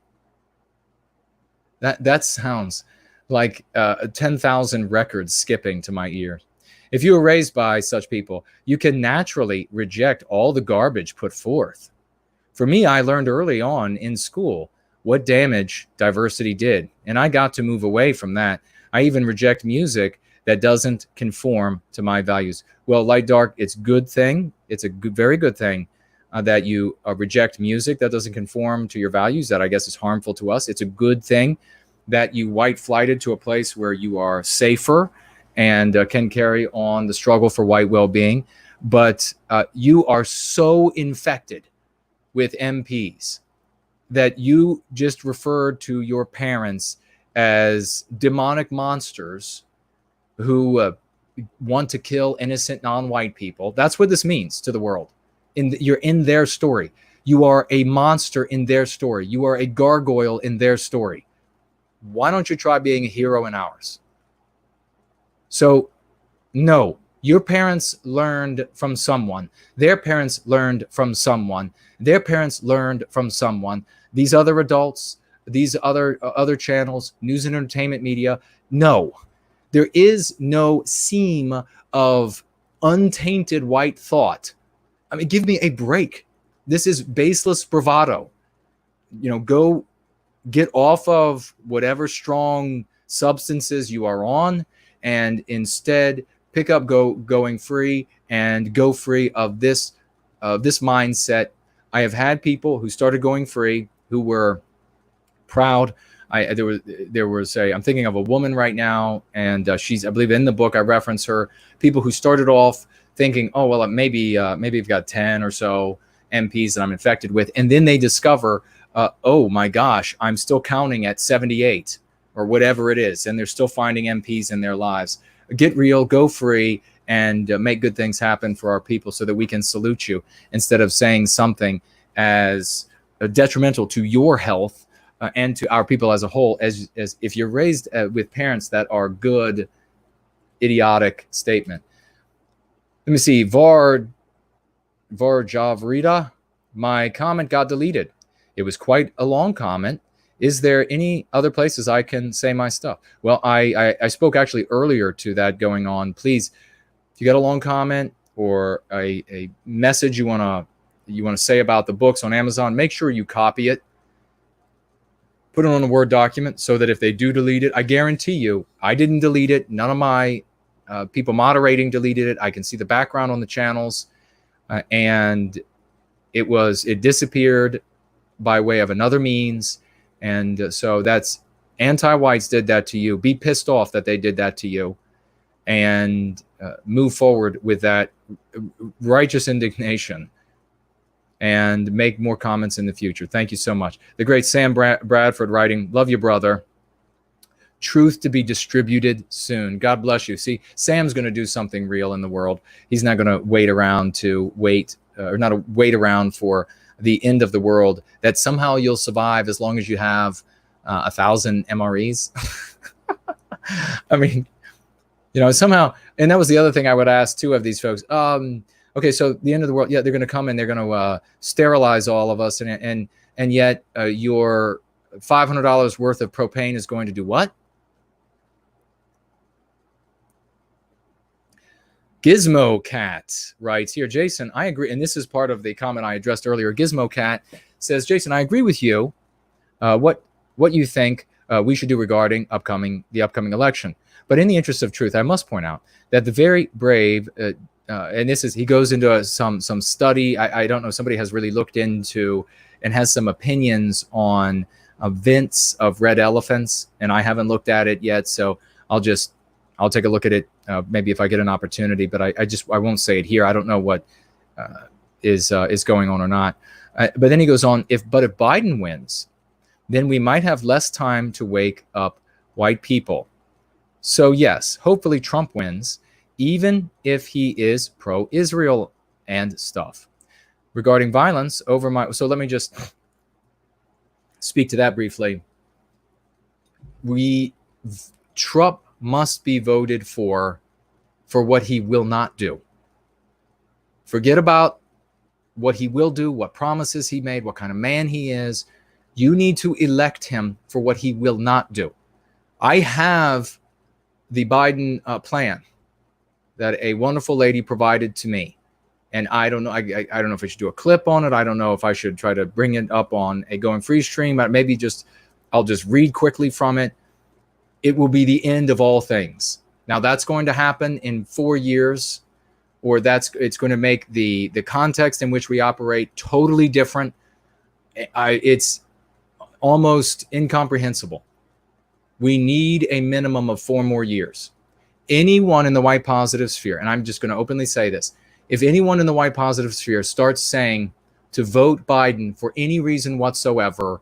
That sounds like 10,000 records skipping to my ears. If you were raised by such people, you can naturally reject all the garbage put forth. For me, I learned early on in school what damage diversity did, and I got to move away from that. I even reject music that doesn't conform to my values. Well, light dark, it's a good thing. It's a good, very good thing that you reject music that doesn't conform to your values, that I guess is harmful to us. It's a good thing that you white flighted to a place where you are safer and can carry on the struggle for white well-being. But you are so infected with MPs that you just referred to your parents as demonic monsters who want to kill innocent non-white people. That's what this means to the world. You're in their story. You are a monster in their story. You are a gargoyle in their story. Why don't you try being a hero in ours? So, no, your parents learned from someone. Their parents learned from someone. Their parents learned from someone. These other adults, these other channels, news and entertainment media, no. There is no seam of untainted white thought. I mean, give me a break. This is baseless bravado. You know, go get off of whatever strong substances you are on and instead pick up going free and go free of this mindset. I have had people who started going free who were proud. There was I'm thinking of a woman right now, and she's, I believe in the book I reference her. People who started off thinking, oh well, maybe I've got 10 or so MPs that I'm infected with, and then they discover, oh my gosh, I'm still counting at 78 or whatever it is, and they're still finding MPs in their lives. Get real, go free, and make good things happen for our people so that we can salute you instead of saying something as detrimental to your health and to our people as a whole, as if you're raised with parents that are good, idiotic statement. Let me see, Varjavrita, my comment got deleted. It was quite a long comment. Is there any other places I can say my stuff? Well, I spoke actually earlier to that going on. Please, if you got a long comment or a message you want to say about the books on Amazon, make sure you copy it. Put it on a Word document so that if they do delete it, I guarantee you, I didn't delete it. None of my people moderating deleted it. I can see the background on the channels, and it disappeared by way of another means. And so that's anti-whites did that to you. Be pissed off that they did that to you, and move forward with that righteous indignation and make more comments in the future. Thank you so much. The great Sam Bradford writing, love you, brother. Truth to be distributed soon. God bless you. See, Sam's going to do something real in the world. He's not going to wait around for the end of the world, that somehow you'll survive as long as you have 1,000 MREs. I mean, somehow, and that was the other thing I would ask too of these folks. Okay, so the end of the world, yeah, they're going to come and they're going to sterilize all of us, and yet your $500 worth of propane is going to do what? Gizmo Cat writes here, Jason, I agree, and this is part of the comment I addressed earlier. Gizmo Cat says, Jason, I agree with you. What you think we should do regarding the upcoming election. But in the interest of truth, I must point out that the very brave, and this is, he goes into some study. I don't know, somebody has really looked into and has some opinions on events of red elephants, and I haven't looked at it yet, so I'll take a look at it maybe if I get an opportunity, but I won't say it here. I don't know what is going on or not. But then he goes on, if Biden wins, then we might have less time to wake up white people. So yes, hopefully Trump wins, even if he is pro-Israel and stuff. Regarding violence so let me just speak to that briefly. Trump must be voted for what he will not do. Forget about what he will do, what promises he made, what kind of man he is. You need to elect him for what he will not do. I have the Biden plan that a wonderful lady provided to me, and I don't know. I don't know if I should do a clip on it. I don't know if I should try to bring it up on a Going Free stream. But maybe I'll just read quickly from it. It will be the end of all things. Now that's going to happen in 4 years, or it's going to make the context in which we operate totally different. It's almost incomprehensible. We need a minimum of 4 more years. Anyone in the white positive sphere, and I'm just going to openly say this, if anyone in the white positive sphere starts saying to vote Biden for any reason whatsoever,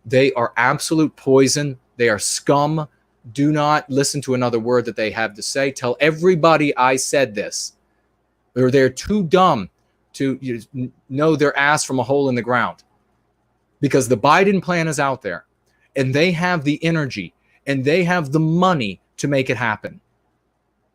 they are absolute poison. They are scum. Do not listen to another word that they have to say. Tell everybody I said this. Or they're too dumb to know their ass from a hole in the ground. Because the Biden plan is out there, and they have the energy, and they have the money to make it happen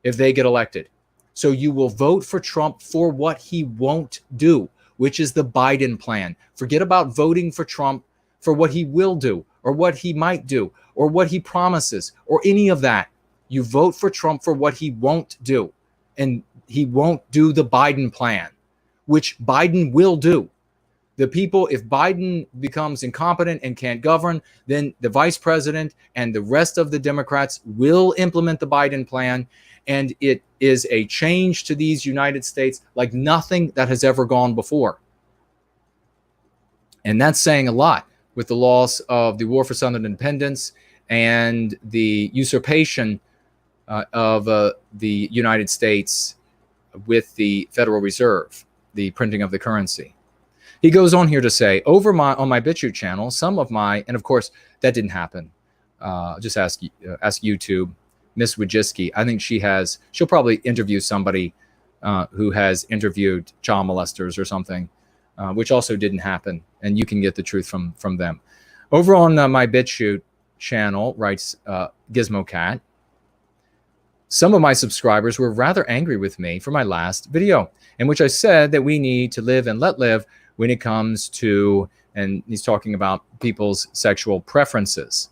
if they get elected. So you will vote for Trump for what he won't do, which is the Biden plan. Forget about voting for Trump for what he will do, or what he might do, or what he promises, or any of that. You vote for Trump for what he won't do. And he won't do the Biden plan, which Biden will do. The people, if Biden becomes incompetent and can't govern, then the vice president and the rest of the Democrats will implement the Biden plan. And it is a change to these United States like nothing that has ever gone before. And that's saying a lot with the loss of the War for Southern Independence and the usurpation of the United States with the Federal Reserve, the printing of the currency. He goes on here to say, on my BitChute channel, some of my, and of course that didn't happen. Just ask YouTube, Miss Wojcicki. I think she'll probably interview somebody who has interviewed child molesters or something, which also didn't happen. And you can get the truth from them. Over on my BitChute channel, writes Gizmo Cat, some of my subscribers were rather angry with me for my last video, in which I said that we need to live and let live when it comes to, and he's talking about people's sexual preferences,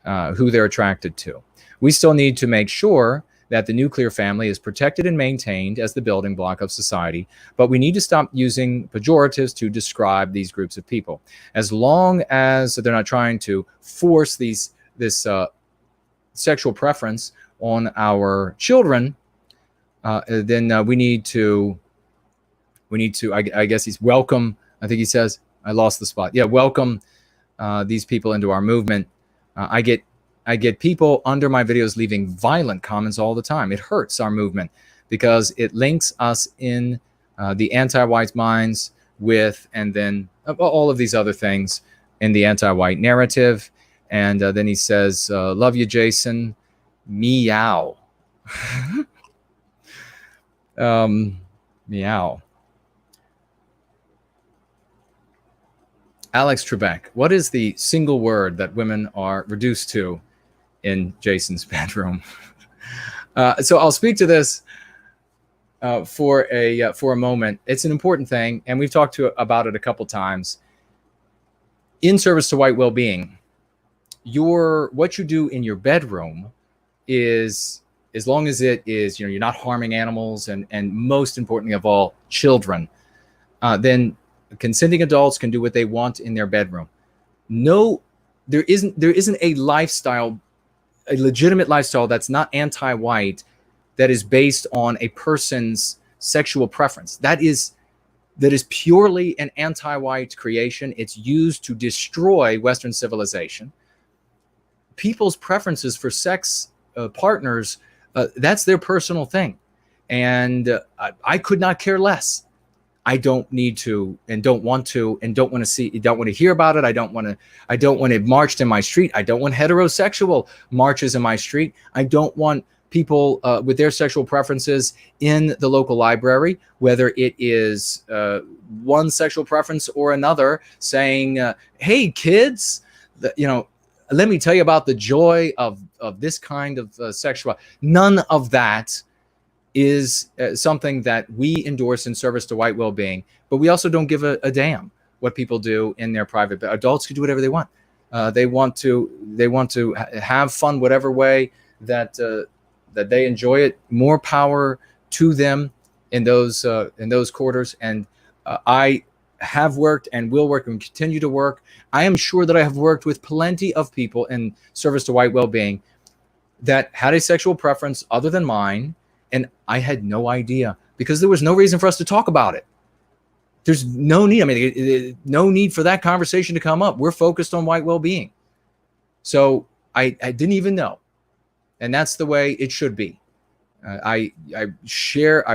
who they're attracted to. We still need to make sure that the nuclear family is protected and maintained as the building block of society, but we need to stop using pejoratives to describe these groups of people. As long as they're not trying to force this sexual preference on our children, then we need to, I guess he's welcome. I think he says, I lost the spot. Yeah, welcome these people into our movement. I get people under my videos leaving violent comments all the time. It hurts our movement because it links us in the anti-white minds with, and then all of these other things in the anti-white narrative. And then he says, love you, Jason. Meow. Meow. Alex Trebek, what is the single word that women are reduced to in Jason's bedroom? So I'll speak to this for a moment. It's an important thing, and we've talked about it a couple times. In service to white well-being, what you do in your bedroom is, as long as it is, you're not harming animals and most importantly of all, children, then consenting adults can do what they want in their bedroom. No, there isn't a lifestyle, a legitimate lifestyle that's not anti-white, that is based on a person's sexual preference. That is purely an anti-white creation. It's used to destroy Western civilization. People's preferences for sex partners, that's their personal thing. And I could not care less. I don't need to, and don't want to, and don't want to see, don't want to hear about it. I don't want it marched in my street. I don't want heterosexual marches in my street. I don't want people with their sexual preferences in the local library, whether it is one sexual preference or another, saying, hey kids, let me tell you about the joy of this kind of sexual. None of that is something that we endorse in service to white well-being, but we also don't give a damn what people do in their private. Adults can do whatever they want. They want to have fun whatever way that they enjoy it. More power to them in those quarters. And I have worked and will work and continue to work. I am sure that I have worked with plenty of people in service to white well-being that had a sexual preference other than mine, and I had no idea because there was no reason for us to talk about it. There's no need. I mean, no need for that conversation to come up. We're focused on white well-being. So I didn't even know. And that's the way it should be. I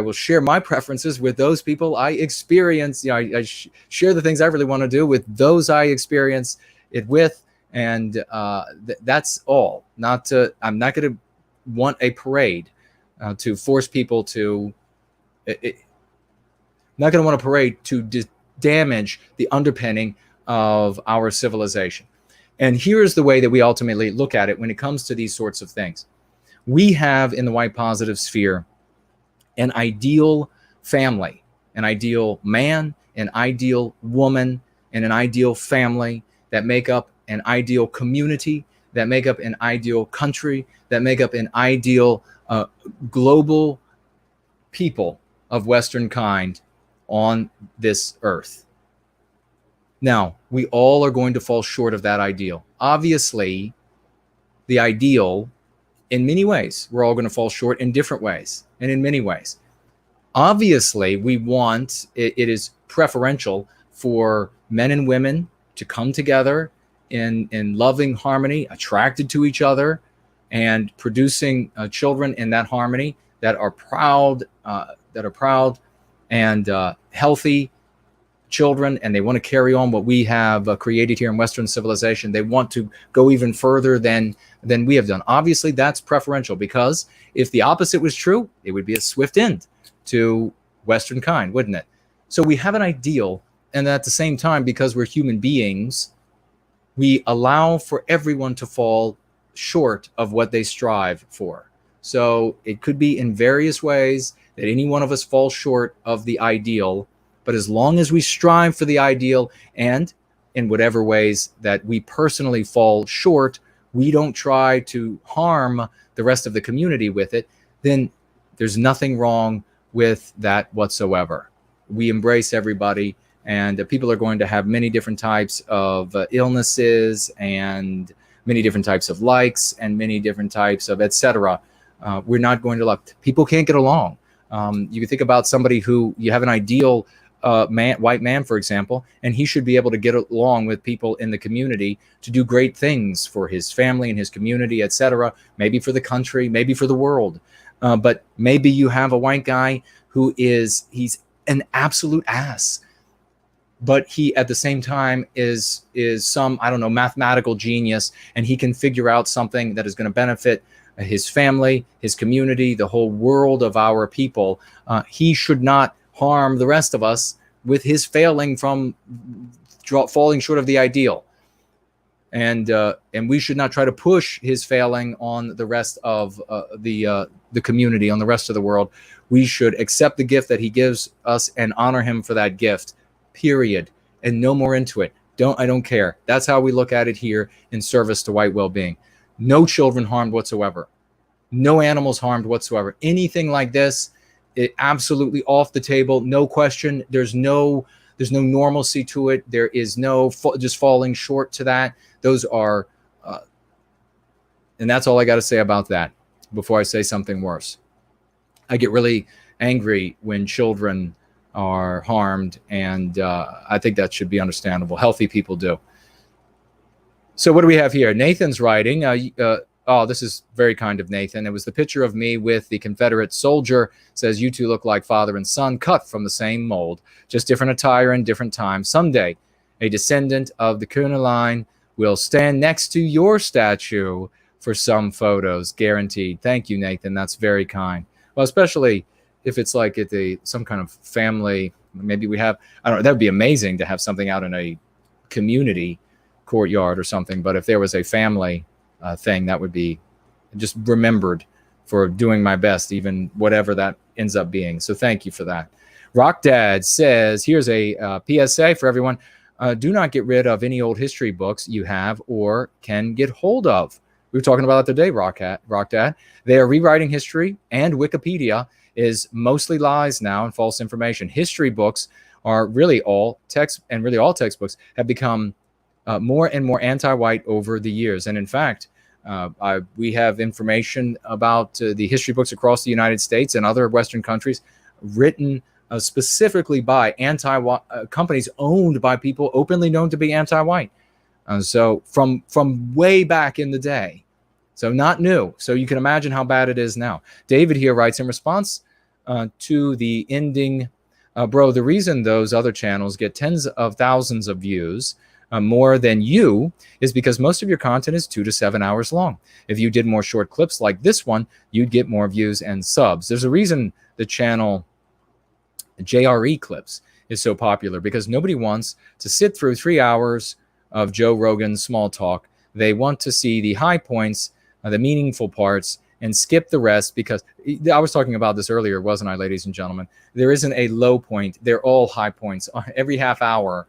will share my preferences with those people I experience. I share the things I really want to do with those I experience it with. And that's all. I'm not going to want a parade to force people to, not going to want a parade to damage the underpinning of our civilization. And here's the way that we ultimately look at it when it comes to these sorts of things. We have in the white positive sphere an ideal family, an ideal man, an ideal woman, and an ideal family that make up an ideal community, that make up an ideal country, that make up an ideal global people of Western kind on this earth. Now, we all are going to fall short of that ideal. Obviously, the ideal, in many ways, we're all going to fall short in different ways and in many ways. Obviously, we want, it is preferential for men and women to come together in loving harmony, attracted to each other, and producing children in that harmony that are proud and healthy children, and they want to carry on what we have created here in Western civilization. They want to go even further than we have done. Obviously, that's preferential, because if the opposite was true, it would be a swift end to Westernkind, wouldn't it? So we have an ideal, and at the same time, because we're human beings, we allow for everyone to fall short of what they strive for. So it could be in various ways that any one of us falls short of the ideal, but as long as we strive for the ideal, and in whatever ways that we personally fall short, we don't try to harm the rest of the community with it, then there's nothing wrong with that whatsoever. We embrace everybody, and people are going to have many different types of illnesses, and many different types of likes, and many different types of etc. We're not going to people can't get along. You can think about somebody who you have an ideal white man, for example, and he should be able to get along with people in the community to do great things for his family and his community, etc. Maybe for the country, maybe for the world. But maybe you have a white guy who he's an absolute ass, but he at the same time is some, I don't know, mathematical genius, and he can figure out something that is going to benefit his family, his community, the whole world of our people. He should not harm the rest of us with his failing from falling short of the ideal. And we should not try to push his failing on the rest of the community, on the rest of the world. We should accept the gift that he gives us and honor him for that gift, period, and no more into it. I don't care. That's how we look at it here in service to white well-being. No children harmed whatsoever. No animals harmed whatsoever. Anything like this, it absolutely off the table. No question. There's no normalcy to it. There is no just falling short to that. Those are, and that's all I got to say about that before I say something worse. I get really angry when children are harmed, and I think that should be understandable. Healthy people do. So what do we have here? Nathan's writing. Oh, this is very kind of Nathan. It was the picture of me with the Confederate soldier. Says, you two look like father and son, cut from the same mold, just different attire and different time. Someday, a descendant of the Köhne line will stand next to your statue for some photos, guaranteed. Thank you, Nathan. That's very kind. Well, especially if it's like at some kind of family, maybe we have, I don't know, that would be amazing to have something out in a community courtyard or something. But if there was a family thing, that would be just remembered for doing my best, even whatever that ends up being. So thank you for that. Rock Dad says, here's a PSA for everyone. Do not get rid of any old history books you have or can get hold of. We were talking about it today, Rock Dad. They are rewriting history, and Wikipedia is mostly lies now and false information. History books are really all text, and really all textbooks have become more and more anti-white over the years. And in fact, we have information about the history books across the United States and other Western countries written specifically by anti-white companies owned by people openly known to be anti-white. So from way back in the day. So not new. So you can imagine how bad it is now. David here writes in response to the ending, bro, the reason those other channels get tens of thousands of views more than you is because most of your content is 2 to 7 hours long. If you did more short clips like this one, you'd get more views and subs. There's a reason the channel JRE clips is so popular, because nobody wants to sit through 3 hours of Joe Rogan's small talk. They want to see the high points, the meaningful parts, and skip the rest, because I was talking about this earlier, wasn't I, ladies and gentlemen? There isn't a low point. They're all high points. Every half hour,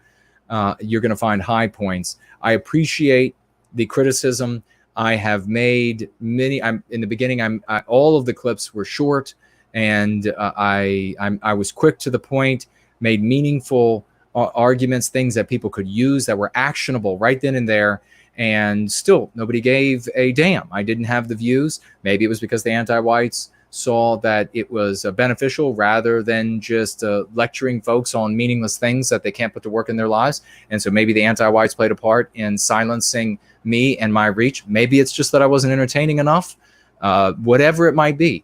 you're going to find high points. I appreciate the criticism. I have made many. In the beginning, all of the clips were short, and I was quick to the point, made meaningful arguments, things that people could use that were actionable right then and there. And still, nobody gave a damn. I didn't have the views. Maybe it was because the anti-whites saw that it was beneficial rather than just lecturing folks on meaningless things that they can't put to work in their lives. And so maybe the anti-whites played a part in silencing me and my reach. Maybe it's just that I wasn't entertaining enough. Whatever it might be.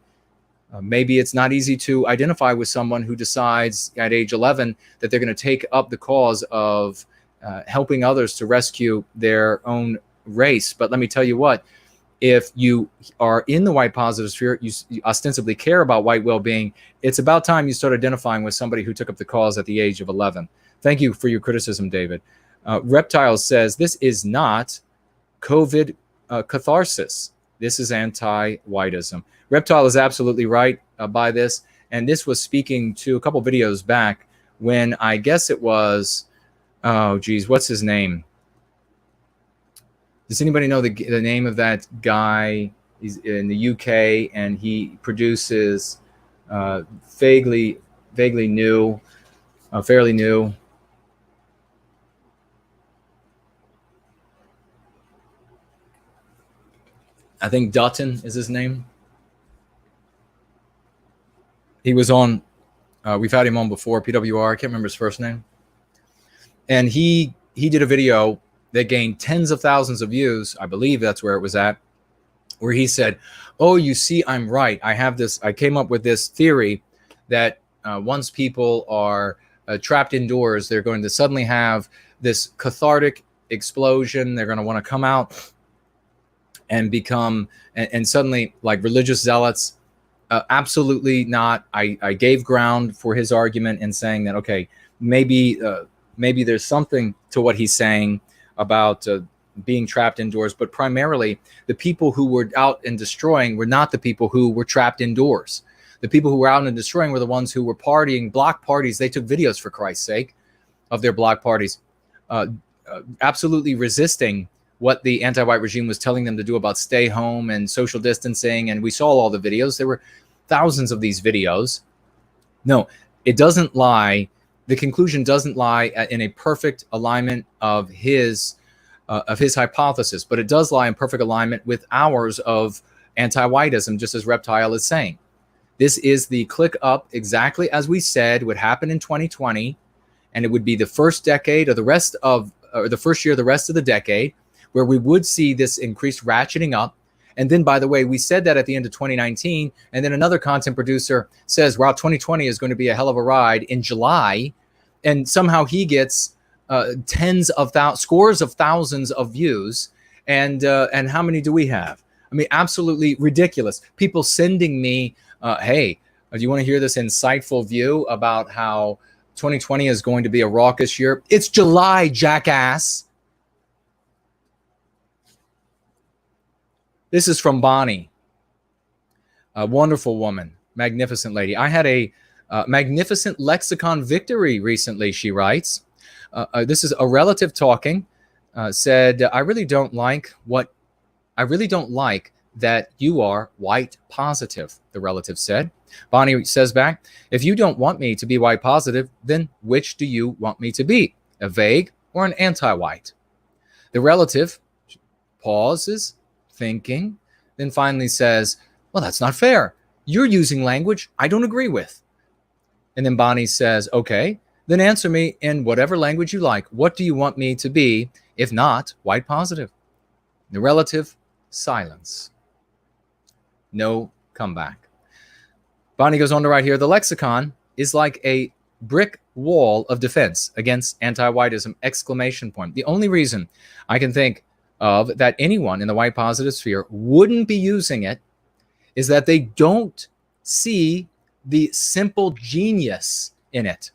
Maybe it's not easy to identify with someone who decides at age 11 that they're going to take up the cause of helping others to rescue their own race. But let me tell you what, if you are in the white positive sphere, you ostensibly care about white well-being, it's about time you start identifying with somebody who took up the cause at the age of 11. Thank you for your criticism, David. Reptile says, this is not COVID catharsis. This is anti-whiteism. Reptile is absolutely right by this. And this was speaking to a couple videos back when I guess it was, oh, geez, what's his name? Does anybody know the name of that guy? He's in the UK, and he produces fairly new. I think Dutton is his name. He was on, we've had him on before, PWR, I can't remember his first name. And he did a video that gained tens of thousands of views. I believe that's where it was at, where he said, oh, you see, I'm right. I came up with this theory that once people are trapped indoors, they're going to suddenly have this cathartic explosion. They're going to want to come out and become, and suddenly like religious zealots. Absolutely not. I gave ground for his argument in saying that, okay, maybe there's something to what he's saying about being trapped indoors, but primarily the people who were out and destroying were not the people who were trapped indoors. The people who were out and destroying were the ones who were partying, block parties. They took videos, for Christ's sake, of their block parties, absolutely resisting what the anti-white regime was telling them to do about stay home and social distancing. And we saw all the videos. There were thousands of these videos. No, it doesn't lie. The conclusion doesn't lie in a perfect alignment of his hypothesis, but it does lie in perfect alignment with ours of anti-whiteism, just as Reptile is saying. This is the click up, exactly as we said would happen in 2020, and it would be the first decade or the first year of the rest of the decade, where we would see this increased ratcheting up. And then, by the way, we said that at the end of 2019, and then another content producer says, wow, 2020 is going to be a hell of a ride in July, and somehow he gets scores of thousands of views, and how many do we have? I mean, absolutely ridiculous. People sending me, hey, do you want to hear this insightful view about how 2020 is going to be a raucous year? It's July, jackass. This is from Bonnie, a wonderful woman, magnificent lady. I had a magnificent lexicon victory recently, she writes. This is a relative talking, said, I really don't like that you are white positive, the relative said. Bonnie says back, if you don't want me to be white positive, then which do you want me to be, a vague or an anti-white? The relative pauses, thinking, then finally says, well, that's not fair. You're using language I don't agree with. And then Bonnie says, okay, then answer me in whatever language you like. What do you want me to be, if not white positive? The relative, silence. No comeback. Bonnie goes on to write here, the lexicon is like a brick wall of defense against anti-whiteism, exclamation point. The only reason I can think of that anyone in the white positive sphere wouldn't be using it is that they don't see the simple genius in it.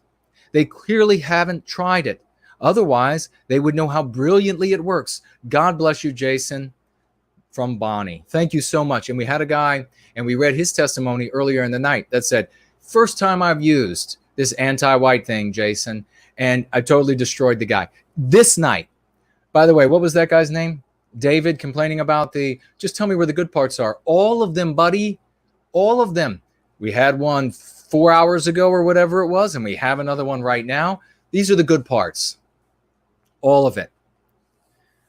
They clearly haven't tried it. Otherwise, they would know how brilliantly it works. God bless you, Jason, from Bonnie. Thank you so much. And we had a guy, and we read his testimony earlier in the night that said, first time I've used this anti-white thing, Jason, and I totally destroyed the guy. This night, by the way, what was that guy's name? David, complaining about just tell me where the good parts are. All of them, buddy. All of them. We had one 4 hours ago or whatever it was, and we have another one right now. These are the good parts. All of it.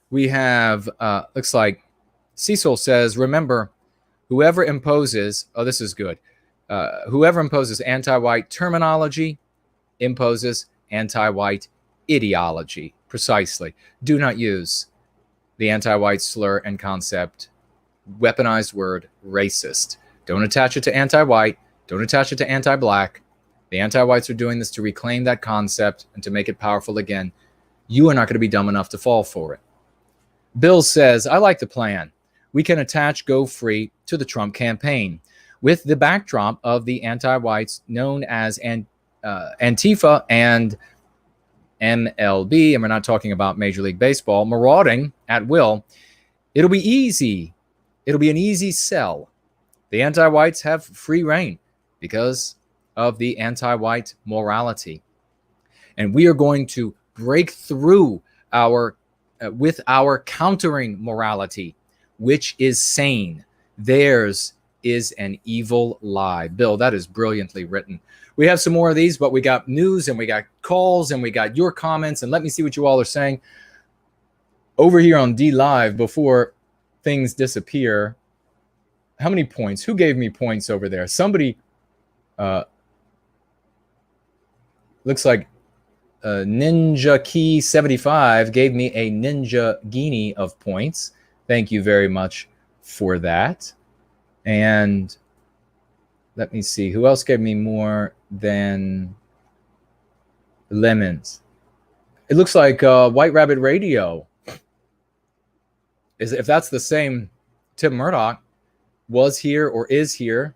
We have, looks like Cecil says, remember, whoever imposes, oh, this is good. Whoever imposes anti-white terminology imposes anti-white ideology. Precisely. Do not use the anti-white slur and concept, weaponized word, racist. Don't attach it to anti-white. Don't attach it to anti-black. The anti-whites are doing this to reclaim that concept and to make it powerful again. You are not going to be dumb enough to fall for it. Bill says, I like the plan. We can attach Go Free to the Trump campaign with the backdrop of the anti-whites known as Antifa and MLB, and we're not talking about Major League Baseball, marauding at will. It'll be easy. It'll be an easy sell. The anti-whites have free reign because of the anti-white morality. And we are going to break through with our countering morality, which is sane. Theirs is an evil lie. Bill, that is brilliantly written. We have some more of these, but we got news and we got calls and we got your comments. And let me see what you all are saying over here on D Live before things disappear. How many points? Who gave me points over there? Somebody Looks like Ninja Key 75 gave me a Ninja Guinea of points. Thank you very much for that. And let me see, who else gave me more than lemons? It looks like White Rabbit Radio. If that's the same Tim Murdoch, was here or is here.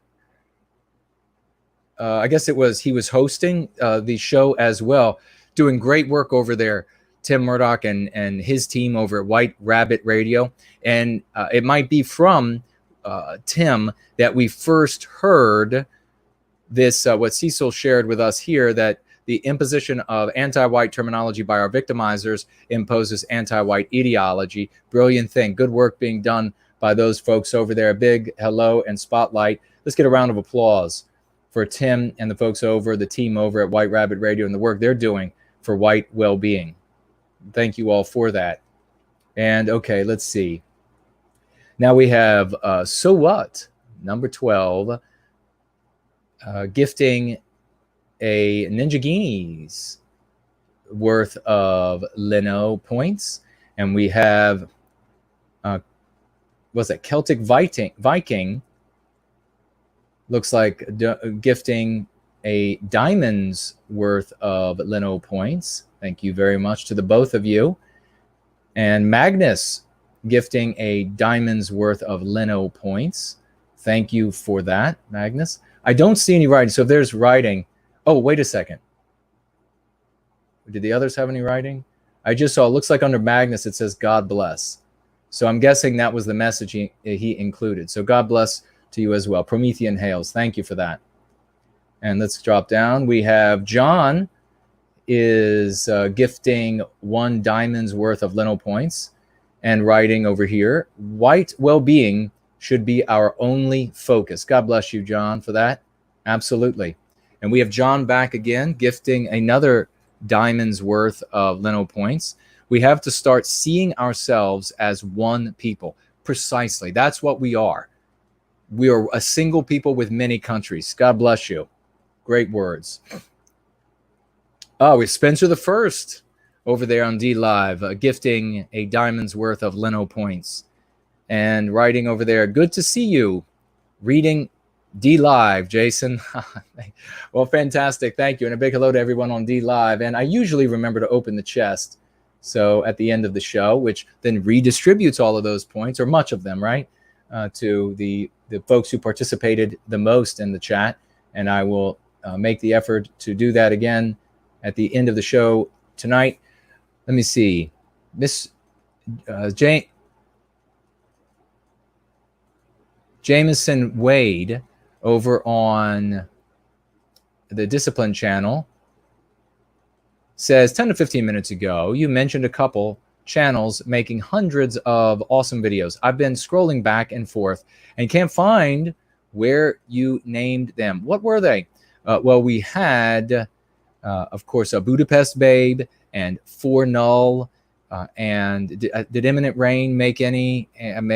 I guess he was hosting the show as well, doing great work over there, Tim Murdoch and his team over at White Rabbit Radio. And it might be from Tim that we first heard this, what Cecil shared with us here, that the imposition of anti-white terminology by our victimizers imposes anti-white ideology. Brilliant thing. Good work being done by those folks over there. A big hello and spotlight. Let's get a round of applause for Tim and the folks over, the team over at White Rabbit Radio and the work they're doing for white well-being. Thank you all for that. And okay, let's see. Now we have So What, number 12, gifting a Ninja Guineas worth of Lino points. And we have, what's that, Celtic Viking, looks like gifting a diamond's worth of Lino points. Thank you very much to the both of you. And Magnus gifting a diamond's worth of Lino points. Thank you for that, Magnus. I don't see any writing. So if there's writing, oh, wait a second. Did the others have any writing? I just saw, it looks like under Magnus, it says God bless. So I'm guessing that was the message he included. So God bless to you as well. Promethean Hails. Thank you for that. And let's drop down. We have John is gifting 1 diamond's worth of Lino points and writing over here, white well-being should be our only focus. God bless you, John, for that. Absolutely. And we have John back again, gifting another diamond's worth of Lino points. We have to start seeing ourselves as one people. Precisely. That's what we are. We are a single people with many countries. God bless you. Great words. Oh, we Spencer the First over there on D Live, gifting a diamond's worth of Lino points and writing over there, good to see you. Reading D Live, Jason. Well, fantastic. Thank you. And a big hello to everyone on D Live. And I usually remember to open the chest. So at the end of the show, which then redistributes all of those points, or much of them, right, to the folks who participated the most in the chat. And I will make the effort to do that again at the end of the show tonight. Let me see. Miss Jameson Wade over on the Discipline channel says 10 to 15 minutes ago, you mentioned a couple channels making hundreds of awesome videos. I've been scrolling back and forth and can't find where you named them. What were they? Well, we had, of course, a Budapest Babe and 4 Null. And did Imminent Rain make any?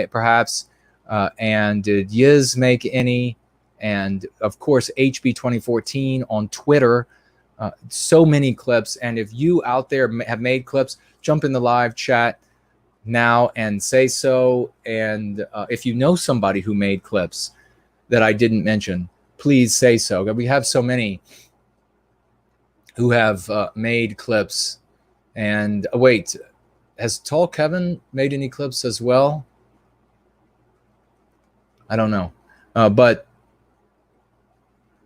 Perhaps. And did Yiz make any? And of course, HB 2014 on Twitter. So many clips. And if you out there have made clips, jump in the live chat now and say so. And if you know somebody who made clips that I didn't mention, please say so. We have so many who have made clips. And wait, has Tall Kevin made any clips as well? I don't know. But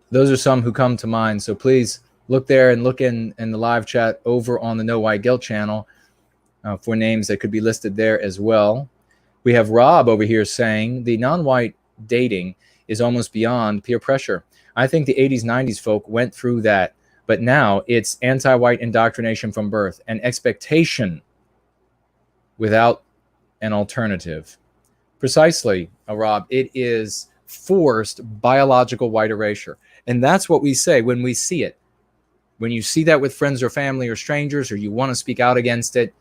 those are some who come to mind. So please look there and look in the live chat over on the No White Guilt channel for names that could be listed there as well. We have Rob over here saying the non-white dating is almost beyond peer pressure. I think the 80s, 90s folk went through that, but now it's anti-white indoctrination from birth, an expectation without an alternative. Precisely, Rob, it is forced biological white erasure. And that's what we say when we see it. When you see that with friends or family or strangers, or you want to speak out against it,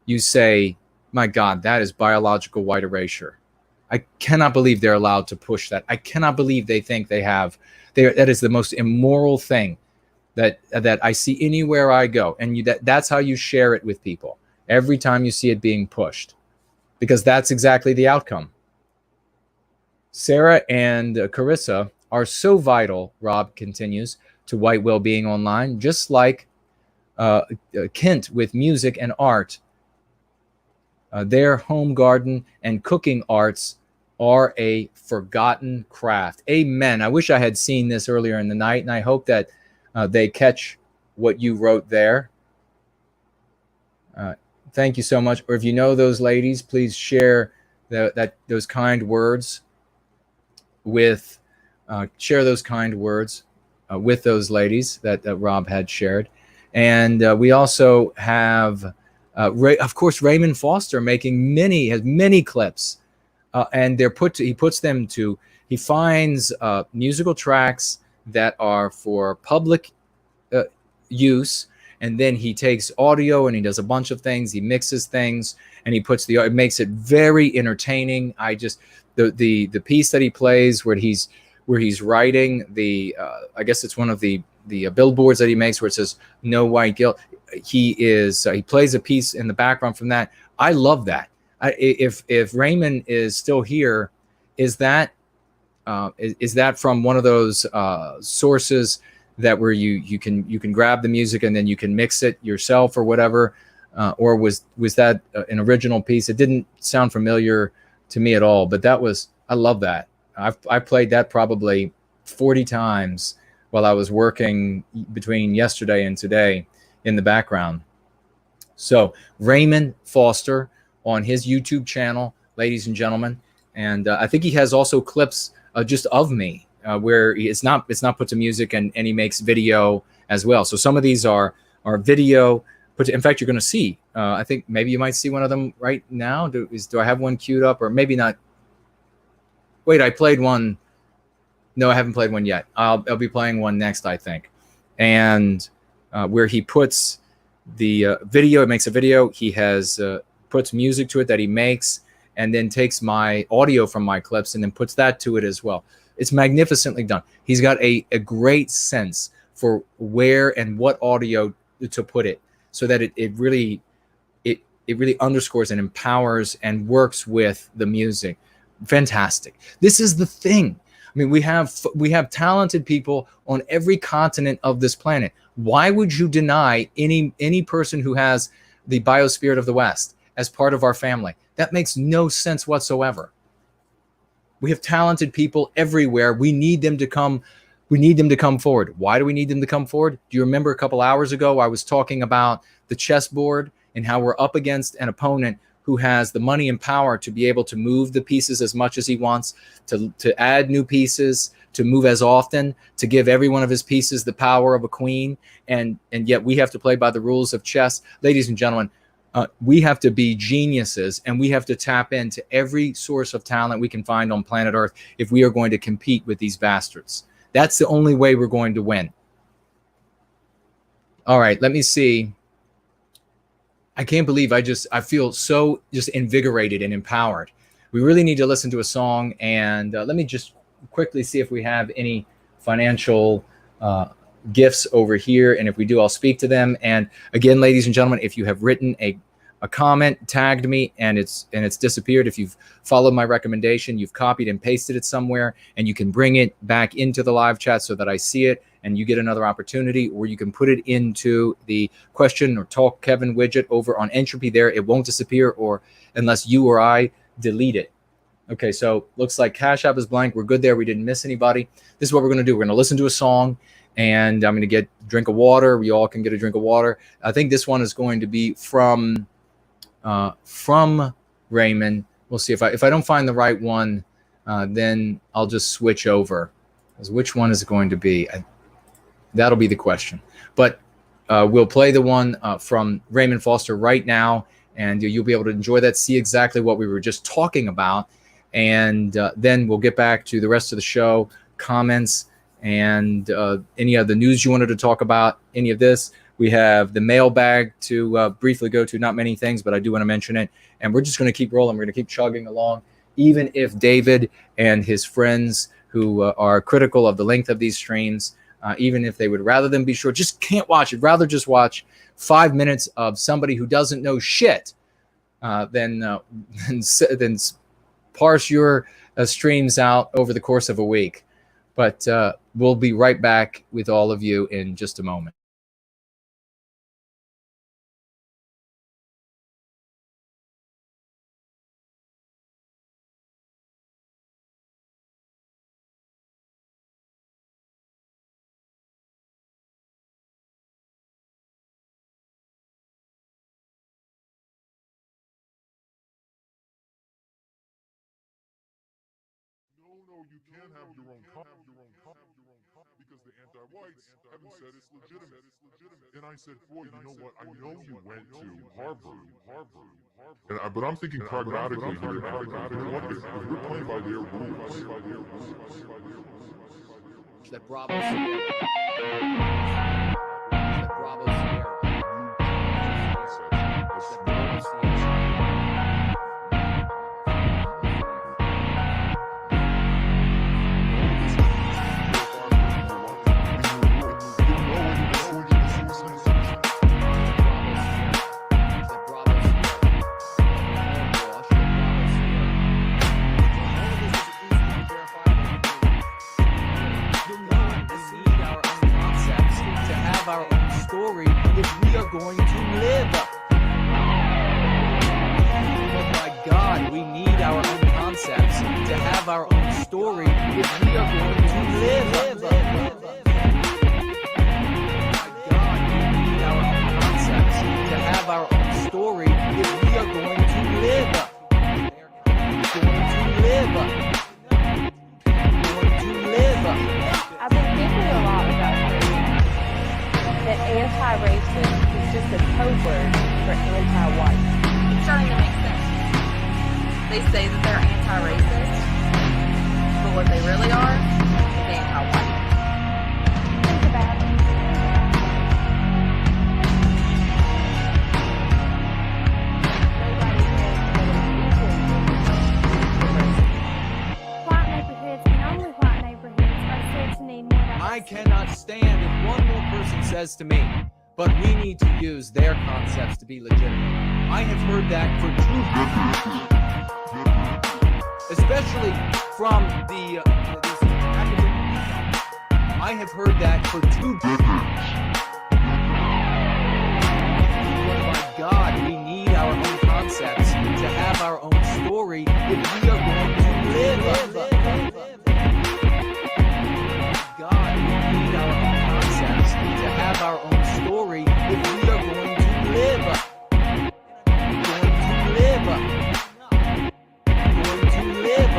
you say, my God, that is biological white erasure. I cannot believe they're allowed to push that. I cannot believe they think that is the most immoral thing that I see anywhere I go. And that's how you share it with people every time you see it being pushed, because that's exactly the outcome. Sarah and Karissa are so vital, Rob continues, to White Wellbeing Online, just like Kent with music and art. Their home garden and cooking arts are a forgotten craft. Amen. I wish I had seen this earlier in the night, and I hope that they catch what you wrote there. Thank you so much. Or if you know those ladies, please share those kind words with with those ladies that Rob had shared. And we also have, of course, Raymond Foster has many clips, and he finds musical tracks that are for public use, and then he takes audio and he does a bunch of things. He mixes things and it makes it very entertaining. The piece that he plays where he's writing I guess it's one of the billboards that he makes where it says "No White Guilt." He plays a piece in the background from that. I love that. If Raymond is still here, is that from one of those sources that where you can grab the music and then you can mix it yourself or whatever, or was that an original piece? It didn't sound familiar to me at all, but I love that. I played that probably 40 times while I was working between yesterday and today in the background. So Raymond Foster on his YouTube channel, ladies and gentlemen, and I think he has also clips just of me where it's not put to music, and he makes video as well. So some of these are video. In fact, you're going to see. I think maybe you might see one of them right now. Do I have one queued up, or maybe not? Wait, I played one. No, I haven't played one yet. I'll be playing one next, I think. And where he puts the video, it makes a video. He puts music to it that he makes, and then takes my audio from my clips and then puts that to it as well. It's magnificently done. He's got a great sense for where and what audio to put it, so that it really underscores and empowers and works with the music. Fantastic. This is the thing. I mean, we have talented people on every continent of this planet. Why would you deny any person who has the biospirit of the West as part of our family? That makes no sense whatsoever. We have talented people everywhere. We need them to come. We need them to come forward. Why do we need them to come forward? Do you remember a couple hours ago I was talking about the chessboard and how we're up against an opponent who has the money and power to be able to move the pieces as much as he wants, to add new pieces, to move as often, to give every one of his pieces the power of a queen, and yet we have to play by the rules of chess. Ladies and gentlemen, we have to be geniuses, and we have to tap into every source of talent we can find on planet Earth if we are going to compete with these bastards. That's the only way we're going to win. All right, let me see. I can't believe I feel so just invigorated and empowered. We really need to listen to a song, and let me just quickly see if we have any financial gifts over here, and if we do, I'll speak to them. And again, ladies and gentlemen, if you have written a comment, tagged me, and it's disappeared, if you've followed my recommendation, you've copied and pasted it somewhere, and you can bring it back into the live chat so that I see it and you get another opportunity, or you can put it into the question or talk Kevin widget over on Entropy there. It won't disappear, or unless you or I delete it. Okay, so looks like Cash App is blank. We're good there. We didn't miss anybody. This is what we're going to do. We're going to listen to a song, and I'm going to get a drink of water. We all can get a drink of water. I think this one is going to be from Raymond. We'll see if I don't find the right one, then I'll just switch over. Which one is it going to be? That'll be the question. But we'll play the one from Raymond Foster right now, and you'll be able to enjoy that, see exactly what we were just talking about, and then we'll get back to the rest of the show, comments, and any of the news you wanted to talk about, any of this. We have the mailbag to briefly go to, not many things, but I do want to mention it. And we're just going to keep rolling. We're going to keep chugging along. even if David and his friends who are critical of the length of these streams, even if they would rather them be short, just can't watch it. Rather just watch 5 minutes of somebody who doesn't know shit than parse your streams out over the course of a week. But we'll be right back with all of you in just a moment. No, you can have your own because the anti-whites haven't said it's legitimate. And I said, boy, you know what? I know you went to Harvard. But I'm thinking pragmatically here. If we're playing by their rules, That Bravo Sierra. That Bravo Sierra. Our own story if we are going to live. Oh my God, we need our own concepts to have our own story if we are going to live. Oh my God, we need our own concepts to have our own story if we are going to live. Going to live. I've been thinking a lot about that anti-racist is just a code word for anti-white. It's starting to make sense. They say that they're anti-racist, but what they really are is anti-white. Think about it. White neighborhoods and only white neighborhoods are said to need more diversity. I cannot stand if one more person says to me, but we need to use their concepts to be legitimate. I have heard that for 2 decades, especially from the academic. I have heard that for 2 decades. Oh my God, we need our own concepts to have our own story if we are going to live. God, we need our own concepts to have our own story if we are going to live. Going to live. Going to live.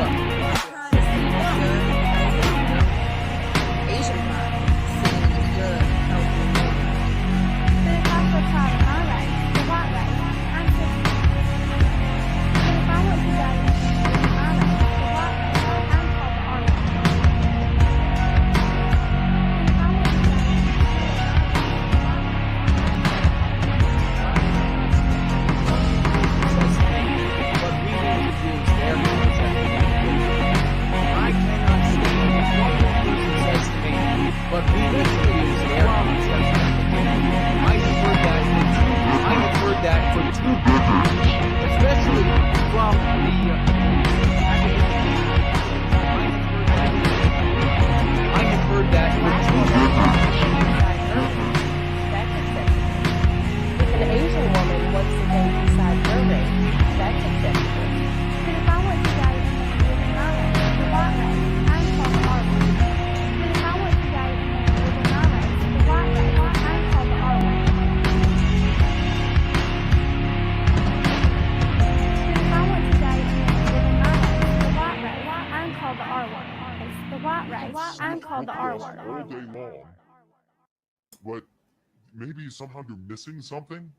Asian pride, seeing the good, healthy living. But if I were taught my race, the white race, I'm just. But if I want to die in my race, the white race, I'm called the Aryan. And if I want to die But we need to use their concept. I cannot stand what one more person says to me, but we need to use their concept. I have heard that for 2 decades, especially from the I have heard that for 2 decades. If an Asian woman wants to go decide her race, that's acceptable. But if I want to die in my race, the white race, I'm called the Aryan. But if I want to die in my race, the white race, I'm called the Aryan. But if I want to die in my race, the white race, I'm called the R-word. The white race, I'm called the R-word. all day long. But maybe somehow you're missing something.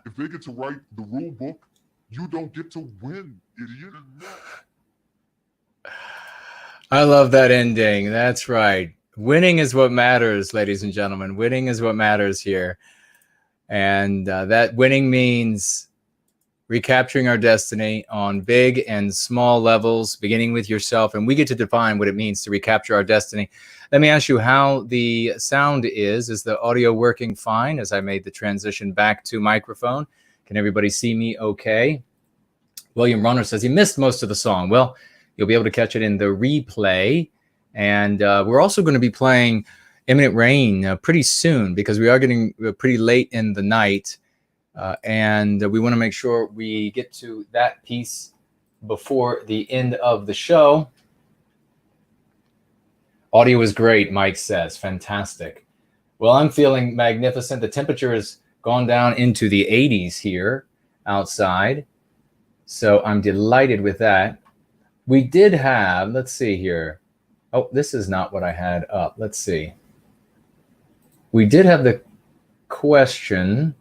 If they get to write the rule book, you don't get to win, idiot. I love that ending. That's right. Winning is what matters, ladies and gentlemen. Winning is what matters here. And that winning means recapturing our destiny on big and small levels, beginning with yourself. And we get to define what it means to recapture our destiny. Let me ask you how the sound is. Is the audio working fine as I made the transition back to microphone? Can everybody see me okay? William Runner says he missed most of the song. Well, you'll be able to catch it in the replay. And we're also going to be playing Imminent Rain pretty soon because we are getting pretty late in the night. And we want to make sure we get to that piece before the end of the show. Audio is great, Mike says. Fantastic. Well, I'm feeling magnificent. The temperature has gone down into the 80s here outside. So I'm delighted with that. We did have, let's see here. Oh, this is not what I had up. Let's see. We did have the question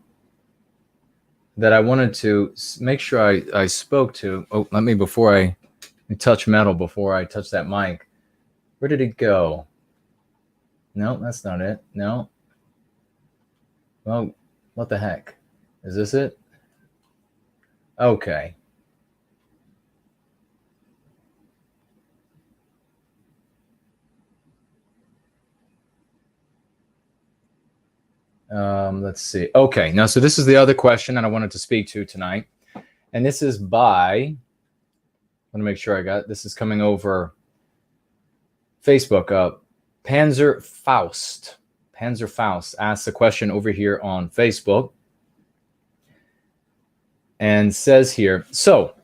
that I wanted to make sure I spoke to. Oh, let me, before I touch metal, before I touch that mic. Where did it go? No, that's not it. No. Well, what the heck? Is this it? Okay. Let's see. Okay, now, so this is the other question that I wanted to speak to tonight. And this is by, I want to make sure I got, this is coming over Facebook. Panzer Faust asks a question over here on Facebook and says here, so,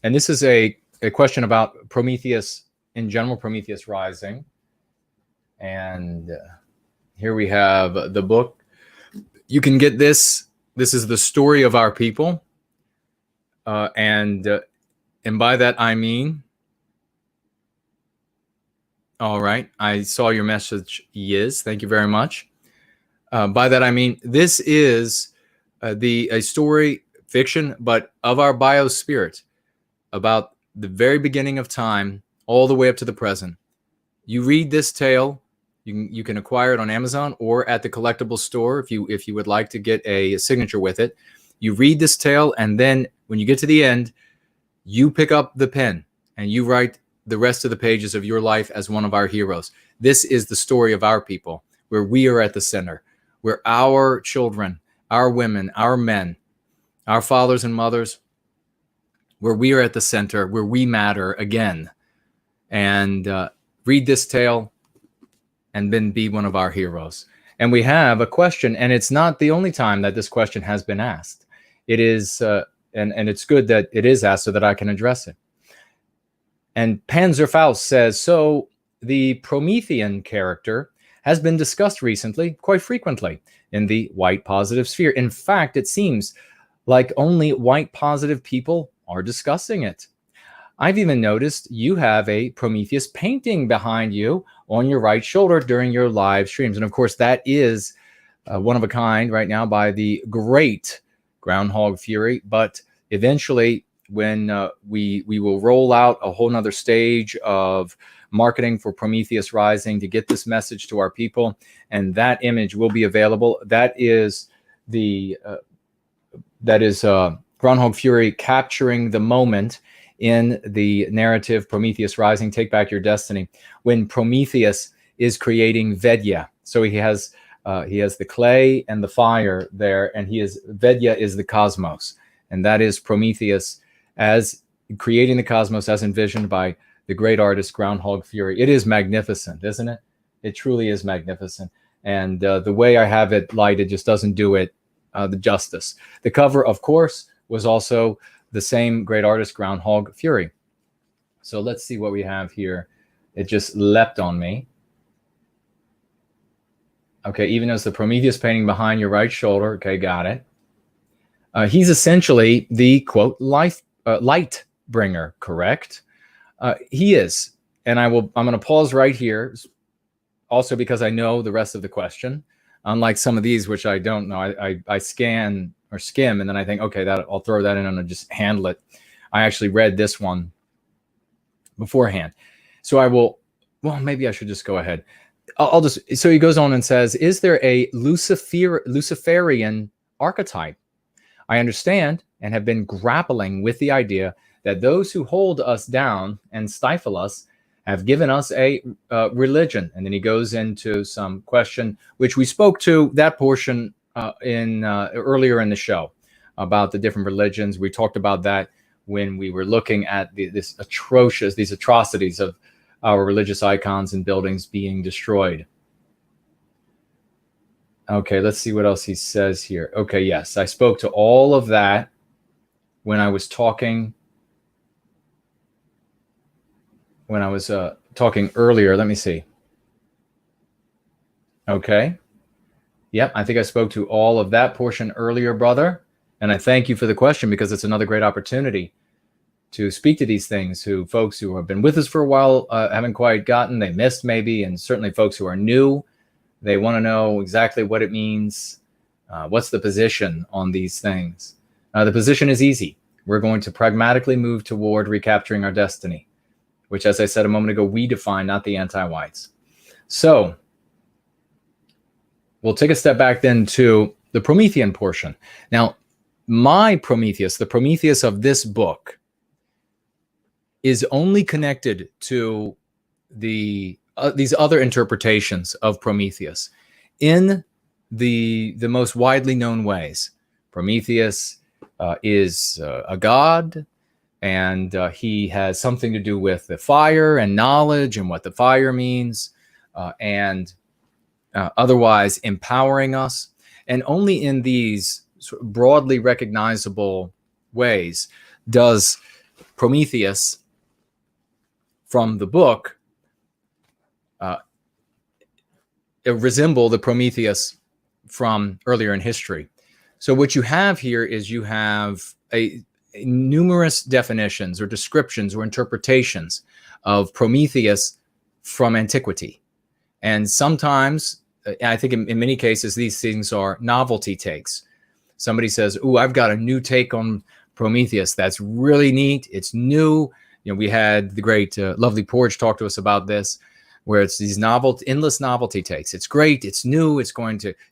and this is a question about Prometheus in general, Prometheus rising. And here we have the book. You can get this. This is the story of our people. And by that, I mean, all right, I saw your message, yes, thank you very much. By that, I mean, this is a story, fiction, but of our biospirit, about the very beginning of time, all the way up to the present. You read this tale, you can acquire it on Amazon or at the collectible store if you would like to get a signature with it. You read this tale, and then when you get to the end, you pick up the pen and you write the rest of the pages of your life as one of our heroes. This is the story of our people, where we are at the center, where our children, our women, our men, our fathers and mothers, where we are at the center, where we matter again. And read this tale and then be one of our heroes. And we have a question, and it's not the only time that this question has been asked. It is, and it's good that it is asked so that I can address it. And Panzer Faust says, so the Promethean character has been discussed recently, quite frequently, in the white positive sphere. In fact, it seems like only white positive people are discussing it. I've even noticed you have a Prometheus painting behind you on your right shoulder during your live streams. And of course, that is one of a kind right now by the great Groundhog Fury. But eventually, when we will roll out a whole nother stage of marketing for Prometheus Rising to get this message to our people, and that image will be available. That is Groundhog Fury capturing the moment in the narrative Prometheus Rising, Take Back Your Destiny, when Prometheus is creating Vedya. So he has the clay and the fire there, and Vedya is the cosmos, and that is Prometheus as creating the cosmos as envisioned by the great artist Groundhog Fury. It is magnificent, isn't it? It truly is magnificent. And the way I have it lighted just doesn't do it the justice. The cover, of course, was also the same great artist, Groundhog Fury. So let's see what we have here. It just leapt on me. Okay, even as the Prometheus painting behind your right shoulder. Okay, got it. He's essentially the, quote, light bringer, correct? He is. And I'm going to pause right here, also because I know the rest of the question. Unlike some of these, which I don't know, I scan or skim, and then I think, okay, I'll throw that in and I'll just handle it. I actually read this one beforehand. So I will, well, maybe I should just go ahead. So he goes on and says, is there a Luciferian archetype? I understand and have been grappling with the idea that those who hold us down and stifle us have given us a religion. And then he goes into some question, which we spoke to that portion earlier in the show about the different religions. We talked about that when we were looking at these atrocities of our religious icons and buildings being destroyed. Okay, let's see what else he says here. Okay, yes, I spoke to all of that when I was talking earlier. Let me see. Okay. Yep, I think I spoke to all of that portion earlier, brother. And I thank you for the question, because it's another great opportunity to speak to these things folks who have been with us for a while haven't quite gotten, they missed maybe, and certainly folks who are new, they want to know exactly what it means. What's the position on these things? The position is easy. We're going to pragmatically move toward recapturing our destiny, which, as I said a moment ago, we define, not the anti-whites. So we'll take a step back then to the Promethean portion. Now, my Prometheus, the Prometheus of this book, is only connected to these other interpretations of Prometheus in the most widely known ways. Prometheus is a god, and he has something to do with the fire and knowledge and what the fire means, and otherwise empowering us. And only in these sort of broadly recognizable ways does Prometheus from the book resemble the Prometheus from earlier in history. So what you have here is you have numerous definitions or descriptions or interpretations of Prometheus from antiquity. And sometimes, I think in many cases, these things are novelty takes. Somebody says, "Ooh, I've got a new take on Prometheus. That's really neat. It's new." You know, we had the great, lovely Porge talk to us about this, where it's these endless novelty takes. It's great. It's new.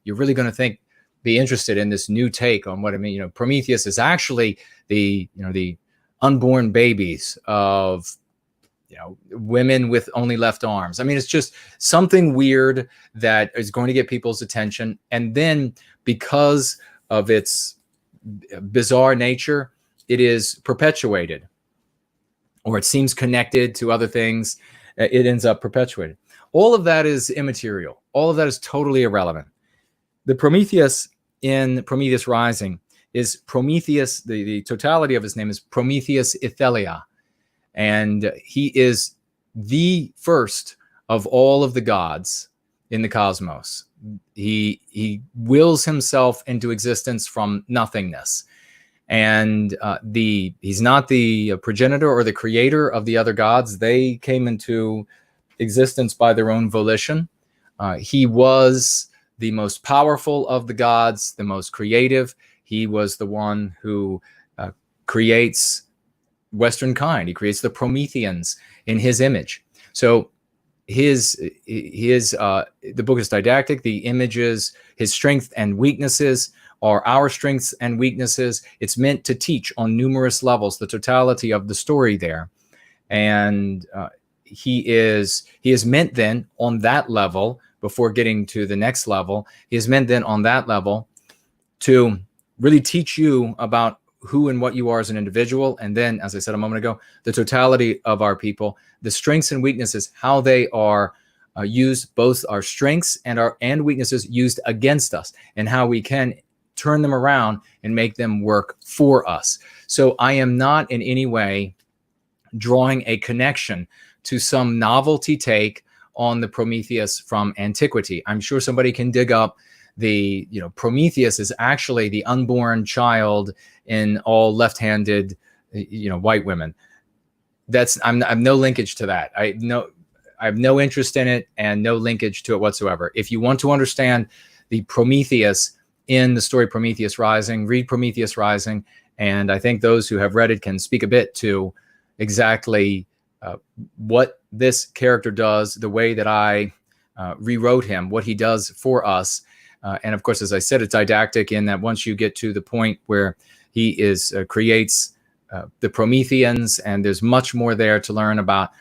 You're really going to be interested in this new take on what I mean. You know, Prometheus is actually the unborn babies of, women with only left arms. I mean, it's just something weird that is going to get people's attention. And then because of its bizarre nature, it is perpetuated, or it seems connected to other things. It ends up perpetuated. All of that is immaterial. All of that is totally irrelevant. The Prometheus in Prometheus Rising is Prometheus, the totality of his name is Prometheus Ithelia. And he is the first of all of the gods in the cosmos. He wills himself into existence from nothingness. And he's not the progenitor or the creator of the other gods. They came into existence by their own volition. He was the most powerful of the gods, the most creative. He was the one who creates Westernkind. He creates the Prometheans in his image. So the book is didactic. The images, his strengths and weaknesses are our strengths and weaknesses. It's meant to teach on numerous levels the totality of the story there. And he is meant then on that level, before getting to the next level, he is meant then on that level to really teach you about who and what you are as an individual. And then, as I said a moment ago, the totality of our people, the strengths and weaknesses, how they are used, both our strengths and weaknesses used against us, and how we can turn them around and make them work for us. So I am not in any way drawing a connection to some novelty take on the Prometheus from antiquity. I'm sure somebody can dig up Prometheus is actually the unborn child in all left-handed, white women. I have no linkage to that. I have no interest in it and no linkage to it whatsoever. If you want to understand the Prometheus in the story Prometheus Rising, read Prometheus Rising. And I think those who have read it can speak a bit to exactly what this character does, the way that I rewrote him, what he does for us. And of course, as I said, it's didactic in that once you get to the point where He creates the Prometheans, and there's much more there to learn about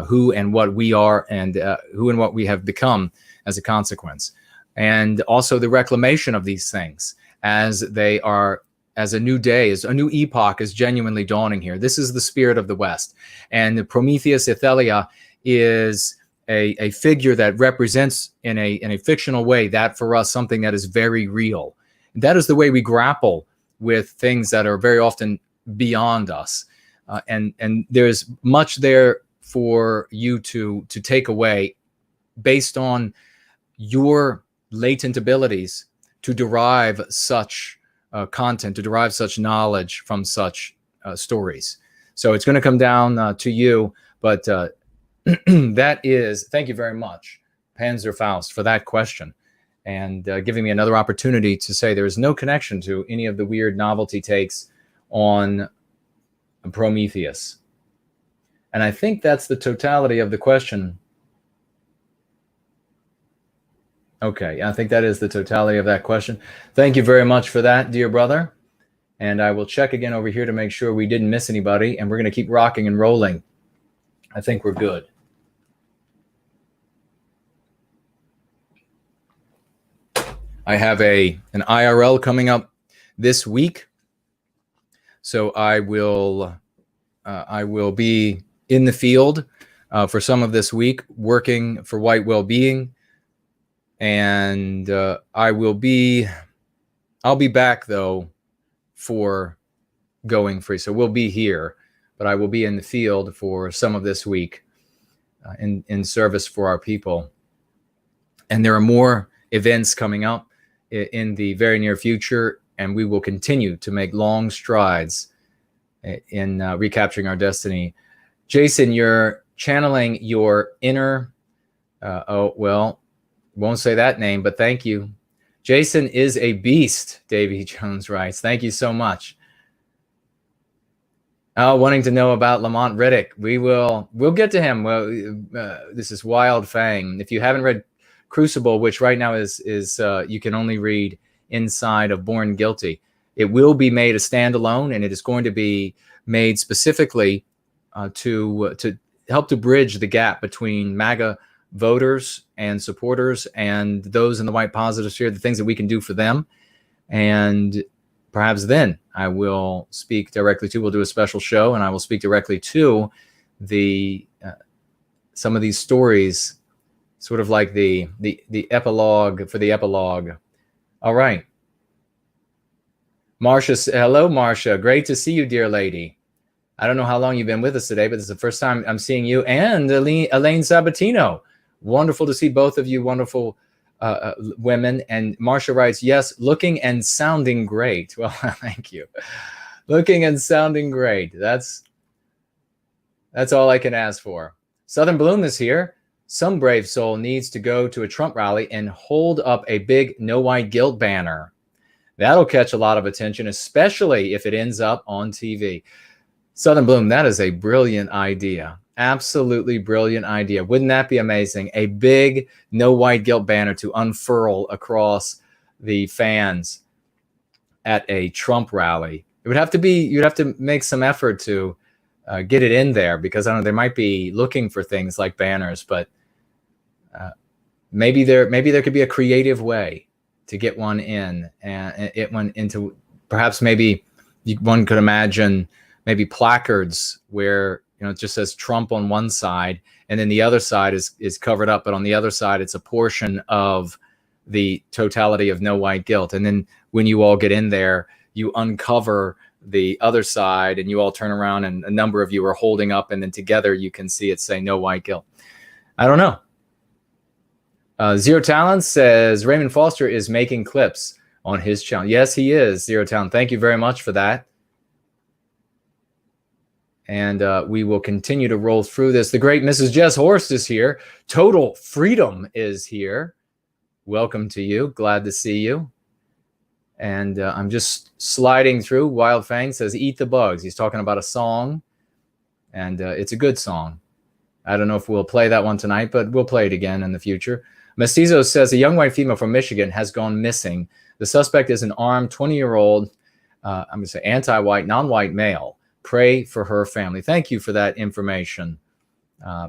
who and what we are, and who and what we have become as a consequence. And also the reclamation of these things as a new day, as a new epoch is genuinely dawning here. This is the spirit of the West. And the Prometheus Athelia is a figure that represents in a fictional way that for us something that is very real. That is the way we grapple with things that are very often beyond us. And there's much there for you to take away based on your latent abilities to derive such content, to derive such knowledge from such stories. So it's going to come down to you, but that is, thank you very much, Panzer Faust, for that question, and giving me another opportunity to say there is no connection to any of the weird novelty takes on Prometheus. And I think that's the totality of the question. Okay, I think that is the totality of that question. Thank you very much for that, dear brother. And I will check again over here to make sure we didn't miss anybody, and we're going to keep rocking and rolling. I think we're good. I have an IRL coming up this week, so I will be in the field for some of this week working for White Wellbeing, and I'll be back though for going free. So we'll be here, but I will be in the field for some of this week in service for our people. And there are more events coming up in the very near future, and we will continue to make long strides in recapturing our destiny. Jason, you're channeling your inner, won't say that name, but thank you. Jason is a beast, Davy Jones writes. Thank you so much. Wanting to know about Lamont Riddick. We'll get to him. Well, this is Wild Fang. If you haven't read Crucible, which right now is you can only read inside of Born Guilty, it will be made a standalone, and it is going to be made specifically to help to bridge the gap between MAGA voters and supporters and those in the white positive sphere, the things that we can do for them. And perhaps then I will speak directly to, we'll do a special show, and I will speak directly to the some of these stories, sort of like the epilogue for the epilogue. All right. Marcia, hello, Marcia. Great to see you, dear lady. I don't know how long you've been with us today, but this is the first time I'm seeing you. And Elaine Sabatino. Wonderful to see both of you, wonderful women. And Marcia writes, yes, looking and sounding great. Well, thank you. Looking and sounding great. That's all I can ask for. Southern Bloom is here. Some brave soul needs to go to a Trump rally and hold up a big no white guilt banner. That'll catch a lot of attention, especially if it ends up on TV. Southern Bloom, that is a brilliant idea. Absolutely brilliant idea. Wouldn't that be amazing? A big no white guilt banner to unfurl across the fans at a Trump rally. It would have to be, you'd have to make some effort to get it in there, because I don't know, they might be looking for things like banners, but maybe there could be a creative way to get one in, and it went into, perhaps maybe one could imagine maybe placards where, you know, it just says Trump on one side, and then the other side is covered up, but on the other side it's a portion of the totality of no white guilt. And then when you all get in there, you uncover the other side and you all turn around, and a number of you are holding up, and then together you can see it say no white guilt. I don't know. Zero Talent says Raymond Foster is making clips on his channel. Yes, he is, Zero Talent. Thank you very much for that. And we will continue to roll through this. The great Mrs. Jess Horst is here. Total Freedom is here. Welcome to you. Glad to see you. And I'm just sliding through. Wild Fang says, eat the bugs. He's talking about a song, and it's a good song. I don't know if we'll play that one tonight, but we'll play it again in the future. Mestizo says, a young white female from Michigan has gone missing. The suspect is an armed 20-year-old I'm going to say anti-white, non-white male. Pray for her family. Thank you for that information,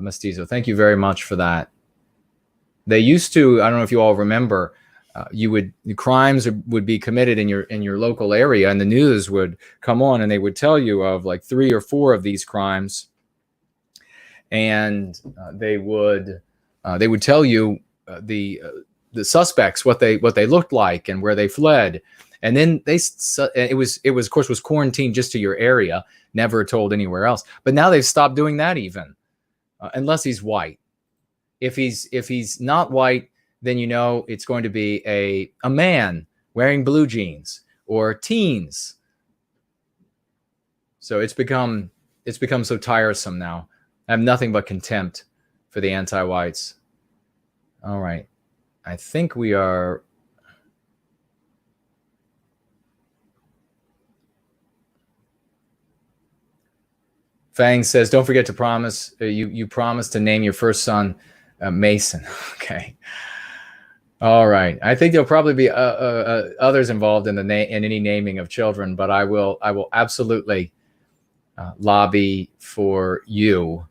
Mestizo. Thank you very much for that. They used to, I don't know if you all remember, the crimes would be committed in your local area, and the news would come on and they would tell you of like 3 or 4 of these crimes, and they would tell you the suspects, what they looked like and where they fled. And then it was of course was quarantined just to your area, never told anywhere else. But now they've stopped doing that even, unless he's white. If he's not white, then you know it's going to be a man wearing blue jeans or teens. So it's become so tiresome now. I have nothing but contempt for the anti-whites. All right, I think we are. Fang says, don't forget to promise, you promised to name your first son Mason. Okay. All right. I think there'll probably be others involved in in any naming of children, but I will absolutely lobby for you,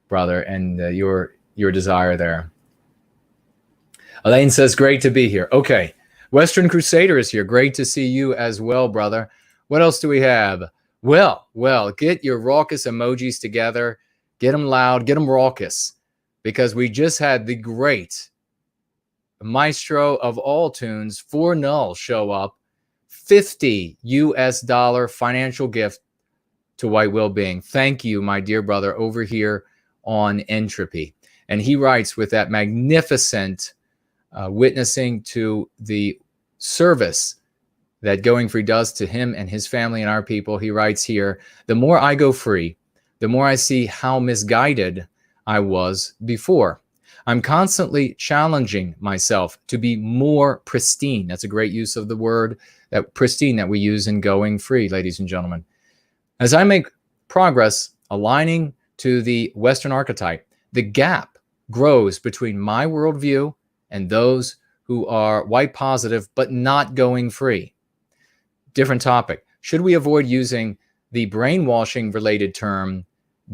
brother, and your desire there. Elaine says, great to be here. Okay. Western Crusader is here. Great to see you as well, brother. What else do we have? Well, get your raucous emojis together. Get them loud. Get them raucous. Because we just had the great maestro of all tunes, 4 Null, show up. $50 US financial gift to White Wellbeing. Thank you, my dear brother, over here on Entropy. And he writes with that magnificent witnessing to the service that Going Free does to him and his family and our people. He writes here, the more I go free, the more I see how misguided I was before. I'm constantly challenging myself to be more pristine. That's a great use of the word, that pristine that we use in Going Free, ladies and gentlemen. As I make progress aligning to the Western archetype, the gap grows between my worldview and those who are white positive but not going free. Different topic. Should we avoid using the brainwashing related term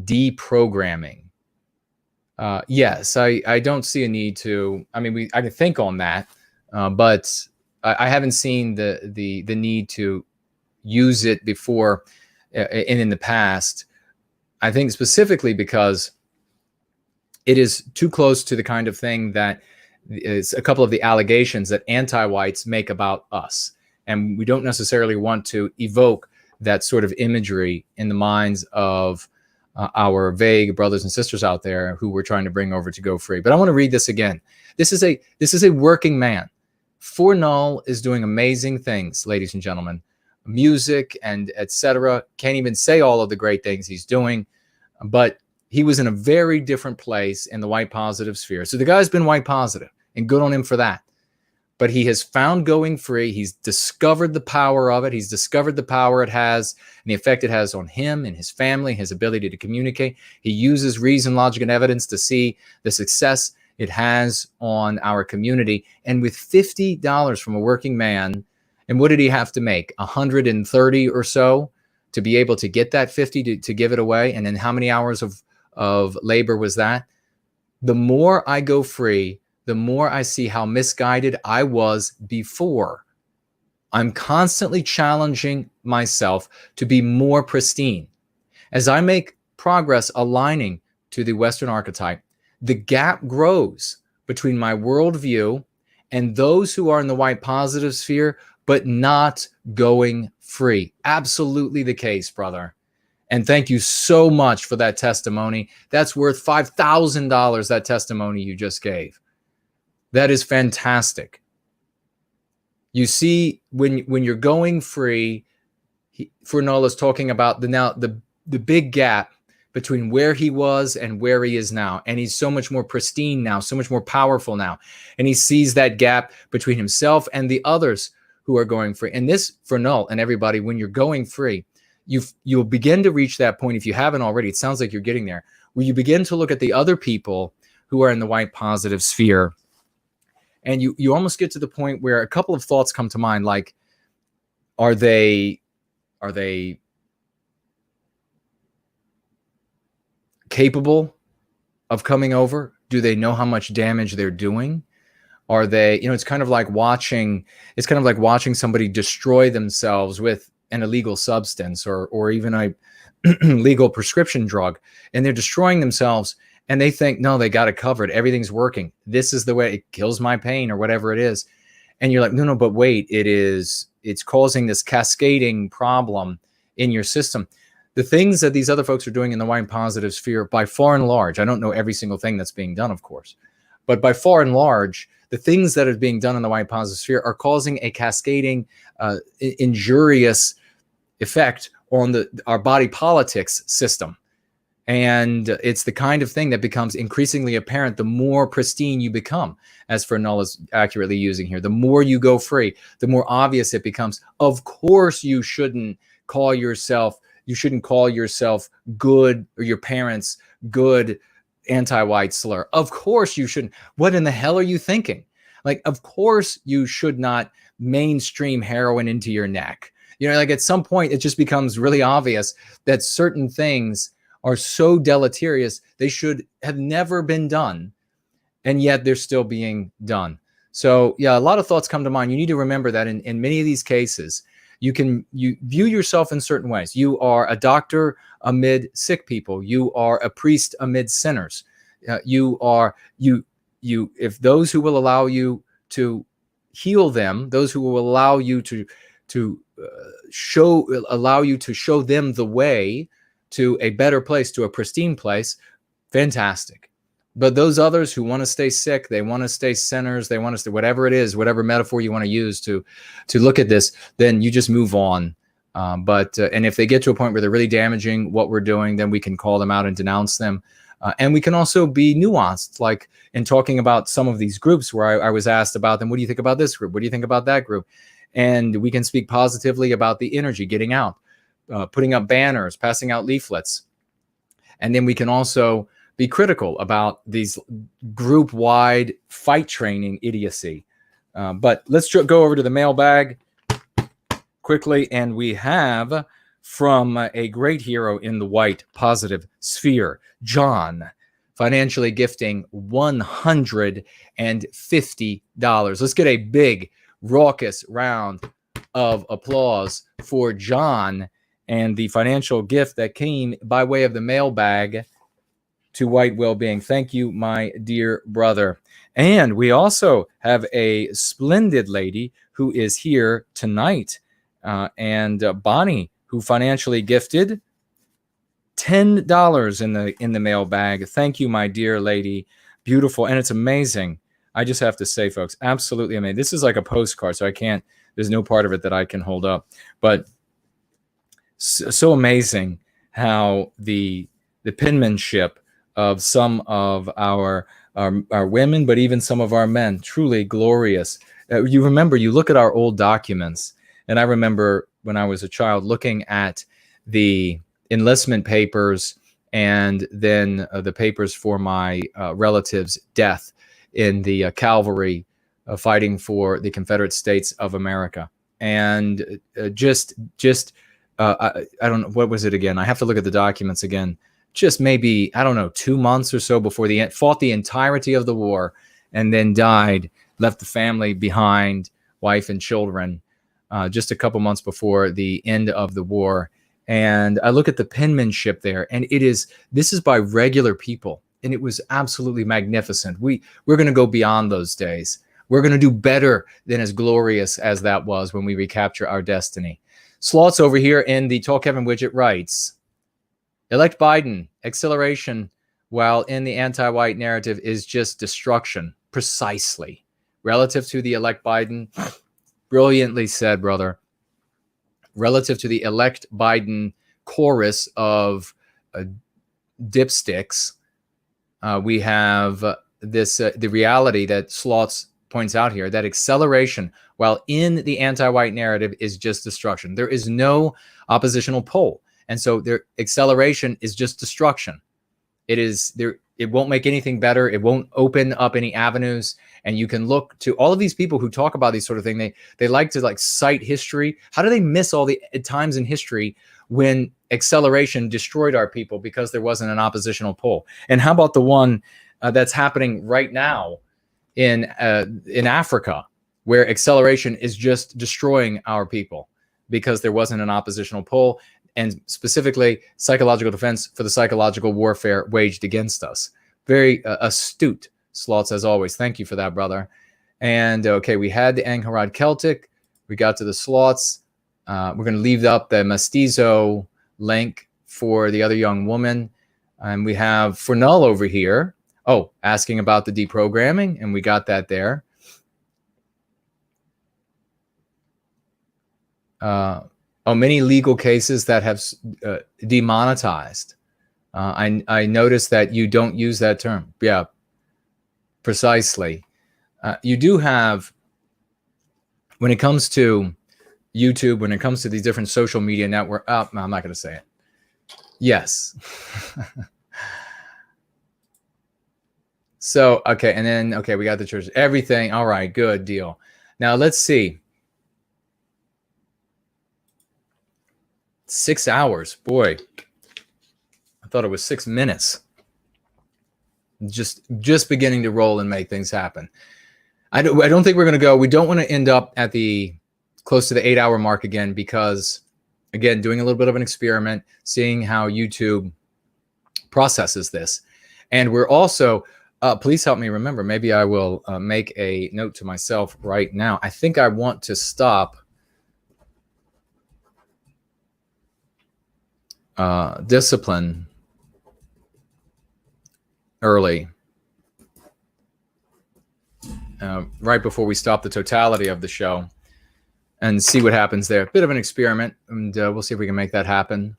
deprogramming? Yes, I don't see a need to. I mean, I can think on that, but I haven't seen the need to use it before in the past. I think specifically because it is too close to the kind of thing that is a couple of the allegations that anti-whites make about us. And we don't necessarily want to evoke that sort of imagery in the minds of our vague brothers and sisters out there who we're trying to bring over to Go Free. But I want to read this again. This is a working man. 4 Null is doing amazing things, ladies and gentlemen. Music and etc. Can't even say all of the great things he's doing, but he was in a very different place in the white positive sphere. So the guy's been white positive, and good on him for that. But he has found Going Free. He's discovered the power of it. He's discovered the power it has and the effect it has on him and his family, his ability to communicate. He uses reason, logic, and evidence to see the success it has on our community. And with $50 from a working man, and what did he have to make? 130 or so to be able to get that 50 to give it away? And then how many hours of labor was that? The more I go free, the more I see how misguided I was before. I'm constantly challenging myself to be more pristine. As I make progress aligning to the Western archetype, the gap grows between my worldview and those who are in the white positive sphere, but not going free. Absolutely the case, brother. And thank you so much for that testimony. That's worth $5,000, that testimony you just gave. That is fantastic. You see, when you're going free, Fernald is talking about the big gap between where he was and where he is now. And he's so much more pristine now, so much more powerful now. And he sees that gap between himself and the others who are going free. And this, Fernald and everybody, when you're going free, you'll begin to reach that point, if you haven't already, it sounds like you're getting there, where you begin to look at the other people who are in the white positive sphere. And you almost get to the point where a couple of thoughts come to mind, like, are they Are they capable of coming over? Do they know how much damage they're doing? Are they, it's kind of like watching somebody destroy themselves with an illegal substance or even a legal prescription drug, and they're destroying themselves and they think, no, they got it covered. Everything's working. This is the way it kills my pain or whatever it is. And you're like, no, but wait, it's causing this cascading problem in your system. The things that these other folks are doing in the white positive sphere, by far and large, I don't know every single thing that's being done, of course, but by far and large, the things that are being done in the white positive sphere are causing a cascading, injurious effect on our body politics system. And it's the kind of thing that becomes increasingly apparent the more pristine you become, as Fernell is accurately using here. The more you go free, the more obvious it becomes. Of course, you shouldn't call yourself good, or your parents good anti-white slur. Of course you shouldn't. What in the hell are you thinking? Like, of course you should not mainstream heroin into your neck. Like at some point it just becomes really obvious that certain things are so deleterious they should have never been done, and yet they're still being done. So yeah, a lot of thoughts come to mind. You need to remember that in many of these cases, you view yourself in certain ways. You are a doctor amid sick people. You are a priest amid sinners. If those who will allow you to heal them, those who will allow you to show them the way to a better place, to a pristine place, fantastic. But those others who want to stay sick, they want to stay sinners, they want to stay whatever it is, whatever metaphor you want to use to look at this, then you just move on. And if they get to a point where they're really damaging what we're doing, then we can call them out and denounce them. And we can also be nuanced, like in talking about some of these groups where I was asked about them. What do you think about this group? What do you think about that group? And we can speak positively about the energy getting out, putting up banners, passing out leaflets. And then we can also be critical about these group-wide fight training idiocy. But let's go over to the mailbag quickly. And we have from a great hero in the white positive sphere, John, financially gifting $150. Let's get a big, raucous round of applause for John and the financial gift that came by way of the mailbag to White Wellbeing. Thank you, my dear brother. And we also have a splendid lady who is here tonight, and Bonnie, who financially gifted $10 in the mailbag. Thank you, my dear lady. Beautiful, and it's amazing. I just have to say, folks, absolutely amazing. This is like a postcard, so there's no part of it that I can hold up. But so amazing how the penmanship of some of our women, but even some of our men, truly glorious. You remember, you look at our old documents, and I remember when I was a child looking at the enlistment papers and then the papers for my relative's death in the cavalry fighting for the Confederate States of America. And I don't know, what was it again? I have to look at the documents again. Just maybe, 2 months or so before the end, fought the entirety of the war and then died, left the family behind, wife and children, just a couple months before the end of the war. And I look at the penmanship there, and this is by regular people, and it was absolutely magnificent. We're going to go beyond those days. We're going to do better than as glorious as that was when we recapture our destiny. Slots over here in the Tall Kevin widget writes, elect Biden, acceleration, while in the anti-white narrative is just destruction. Precisely. Relative to the elect Biden, brilliantly said, brother. Relative to the elect Biden chorus of dipsticks, we have the reality that Slots points out here, that acceleration, while in the anti-white narrative, is just destruction. There is no oppositional pole. And so their acceleration is just destruction. It is there. it won't make anything better. It won't open up any avenues. And you can look to all of these people who talk about these sort of things. They like to like cite history. How do they miss all the times in history when acceleration destroyed our people because there wasn't an oppositional pull? And how about the one that's happening right now in Africa, where acceleration is just destroying our people because there wasn't an oppositional pull, and specifically psychological defense for the psychological warfare waged against us. Very astute, Slots, as always. Thank you for that, brother. And okay, we had the Angharad Celtic. We got to the Slots. We're going to leave up the Mestizo link for the other young woman. And we have Fornull over here. Oh, asking about the deprogramming, and we got that there. Many legal cases that have demonetized. I noticed that you don't use that term. Yeah, precisely. You do have, when it comes to YouTube, when it comes to these different social media networks, no, I'm not going to say it. Yes. So, okay, and then, okay, we got the church, everything. All right, good deal. Now, let's see. 6 hours, boy. I thought it was 6 minutes. Just beginning to roll and make things happen. I don't think we're going to go. We don't want to end up at the close to the 8-hour mark again, because, again, doing a little bit of an experiment, seeing how YouTube processes this. And we're also, please help me remember, maybe I will make a note to myself right now. I think I want to stop discipline early, right before we stop the totality of the show, and see what happens there. Bit of an experiment, and we'll see if we can make that happen.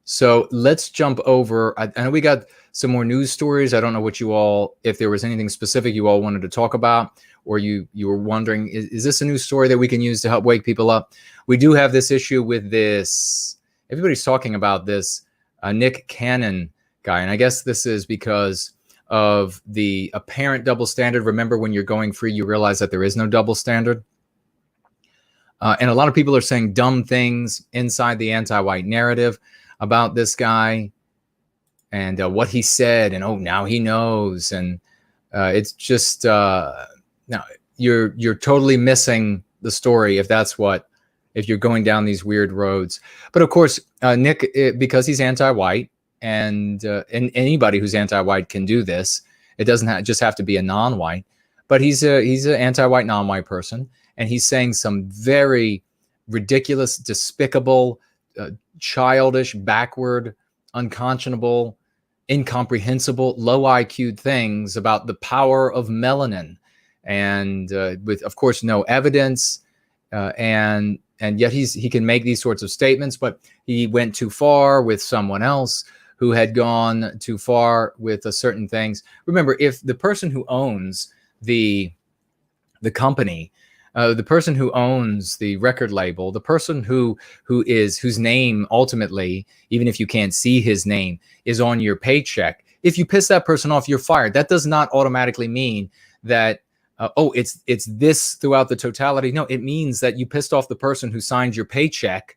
So let's jump over. I know we got some more news stories. I don't know what you all, if there was anything specific you all wanted to talk about, or you were wondering, is this a news story that we can use to help wake people up? We do have this issue with this. Everybody's talking about this Nick Cannon guy, and I guess this is because of the apparent double standard. Remember, when you're going free, you realize that there is no double standard. And a lot of people are saying dumb things inside the anti-white narrative about this guy and what he said, and oh, now he knows. And it's just, now you're totally missing the story if you're going down these weird roads. But of course, Nick, because he's anti-white, and anybody who's anti-white can do this. It doesn't just have to be a non-white, but he's an anti-white, non-white person, and he's saying some very ridiculous, despicable, childish, backward, unconscionable, incomprehensible, low IQ things about the power of melanin, and with, of course, no evidence, and yet he can make these sorts of statements. But he went too far with someone else who had gone too far with certain things. Remember, if the person who owns the company, the person who owns the record label, the person whose name ultimately, even if you can't see his name, is on your paycheck, if you piss that person off, you're fired. That does not automatically mean that it's this throughout the totality. No, it means that you pissed off the person who signed your paycheck.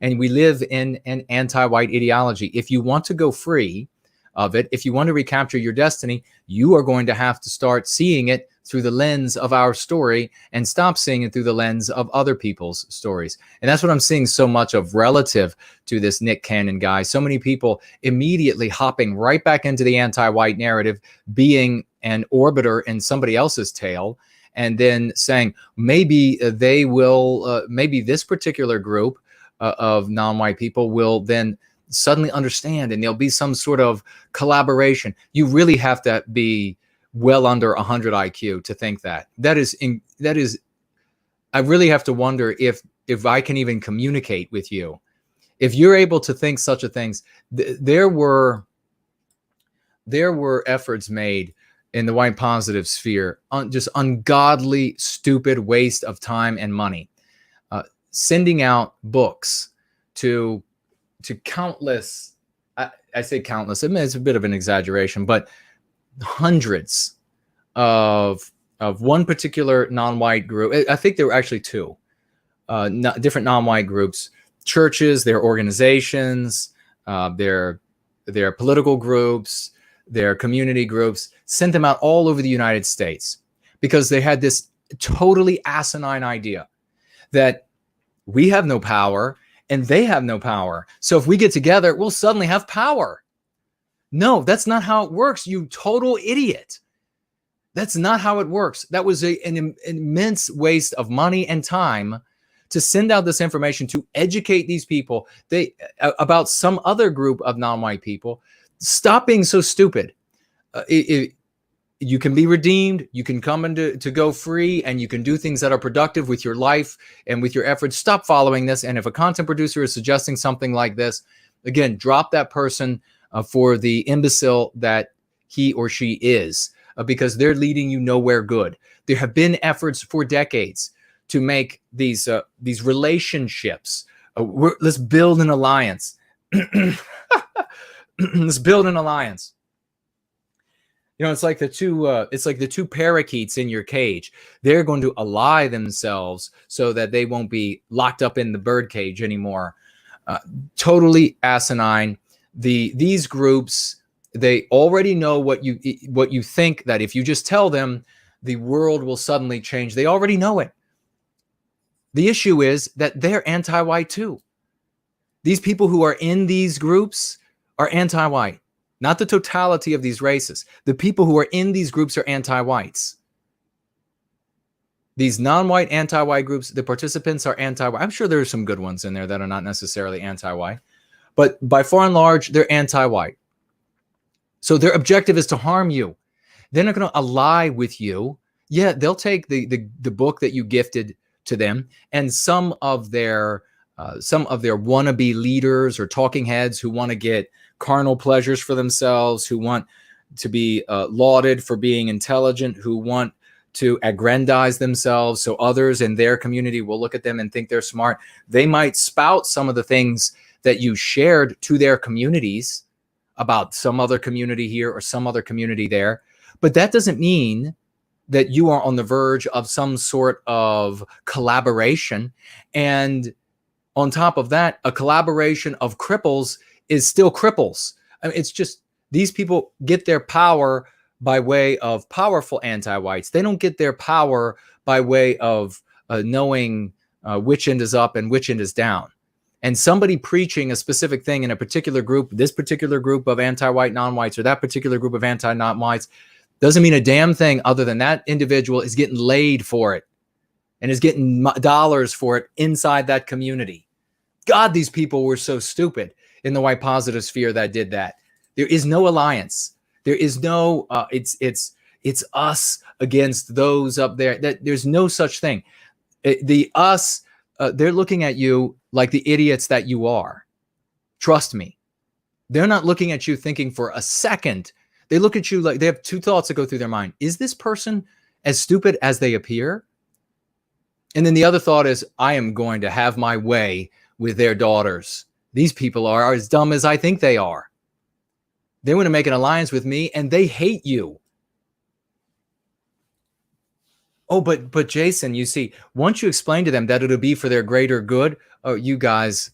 And we live in an anti-white ideology. If you want to go free of it, if you want to recapture your destiny, you are going to have to start seeing it through the lens of our story and stop seeing it through the lens of other people's stories. And that's what I'm seeing so much of relative to this Nick Cannon guy. So many people immediately hopping right back into the anti-white narrative, being an orbiter in somebody else's tail, and then saying, maybe they will, maybe this particular group of non-white people will then suddenly understand, and there'll be some sort of collaboration. You really have to be well under 100 IQ to think that. That is, I really have to wonder if I can even communicate with you. If you're able to think such a things, there were efforts made in the white positive sphere on just ungodly, stupid waste of time and money. Sending out books to countless, I say countless. I mean, it's a bit of an exaggeration, but hundreds of one particular non-white group. I think there were actually two different non-white groups, churches, their organizations, their political groups, their community groups, sent them out all over the United States because they had this totally asinine idea that we have no power and they have no power. So if we get together, we'll suddenly have power. No, that's not how it works, you total idiot. That's not how it works. That was an immense waste of money and time to send out this information to educate these people about some other group of non-white people. Stop being so stupid. You can be redeemed. You can come into to go free, and you can do things that are productive with your life and with your efforts. Stop following this. And if a content producer is suggesting something like this, again, drop that person for the imbecile that he or she is, because they're leading you nowhere good. There have been efforts for decades to make these relationships. Let's build an alliance. Let's build an alliance. You know, it's like the two parakeets in your cage. They're going to ally themselves so that they won't be locked up in the bird cage anymore. Totally asinine. These groups, they already know what you think, that if you just tell them, the world will suddenly change. They already know it. The issue is that they're anti-white too. These people who are in these groups are anti-white. Not the totality of these races. The people who are in these groups are anti-whites. These non-white anti-white groups, the participants are anti-white. I'm sure there are some good ones in there that are not necessarily anti-white, but by far and large, they're anti-white. So their objective is to harm you. They're not going to ally with you. Yeah, they'll take the book that you gifted to them, and some of their wannabe leaders or talking heads who want to get carnal pleasures for themselves, who want to be lauded for being intelligent, who want to aggrandize themselves so others in their community will look at them and think they're smart. They might spout some of the things that you shared to their communities about some other community here or some other community there. But that doesn't mean that you are on the verge of some sort of collaboration. And on top of that, a collaboration of cripples is still cripples. I mean, it's just these people get their power by way of powerful anti-whites. They don't get their power by way of knowing which end is up and which end is down. And somebody preaching a specific thing in a particular group, this particular group of anti-white non-whites or that particular group of anti-non-whites, doesn't mean a damn thing other than that individual is getting laid for it and is getting dollars for it inside that community. God, these people were so stupid in the white positive sphere that did that. There is no alliance. There is no, it's us against those up there. There's no such thing. They're looking at you like the idiots that you are. Trust me. They're not looking at you thinking for a second. They look at you like they have two thoughts that go through their mind. Is this person as stupid as they appear? And then the other thought is, I am going to have my way with their daughters. These people are as dumb as I think they are. They want to make an alliance with me and they hate you. Oh, but Jason, you see, once you explain to them that it'll be for their greater good, oh, you guys,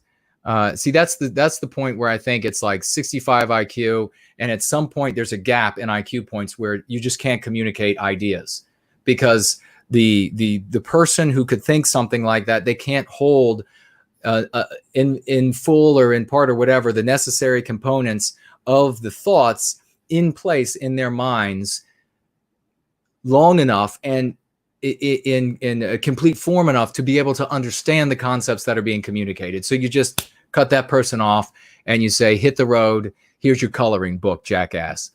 see, that's the point where I think it's like 65 IQ. And at some point there's a gap in IQ points where you just can't communicate ideas, because the person who could think something like that, they can't hold in full or in part or whatever, the necessary components of the thoughts in place in their minds long enough and in a complete form enough to be able to understand the concepts that are being communicated. So you just cut that person off and you say, hit the road. Here's your coloring book, jackass.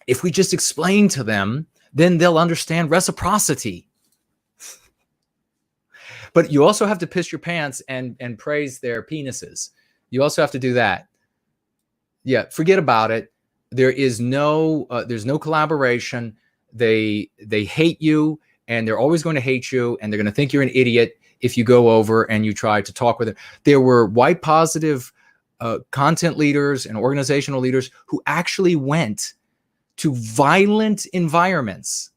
If we just explain to them, then they'll understand reciprocity. But you also have to piss your pants and praise their penises. You also have to do that. Yeah, forget about it. There is there's no collaboration. They hate you, and they're always going to hate you, and they're going to think you're an idiot if you go over and you try to talk with them. There were white positive content leaders and organizational leaders who actually went to violent environments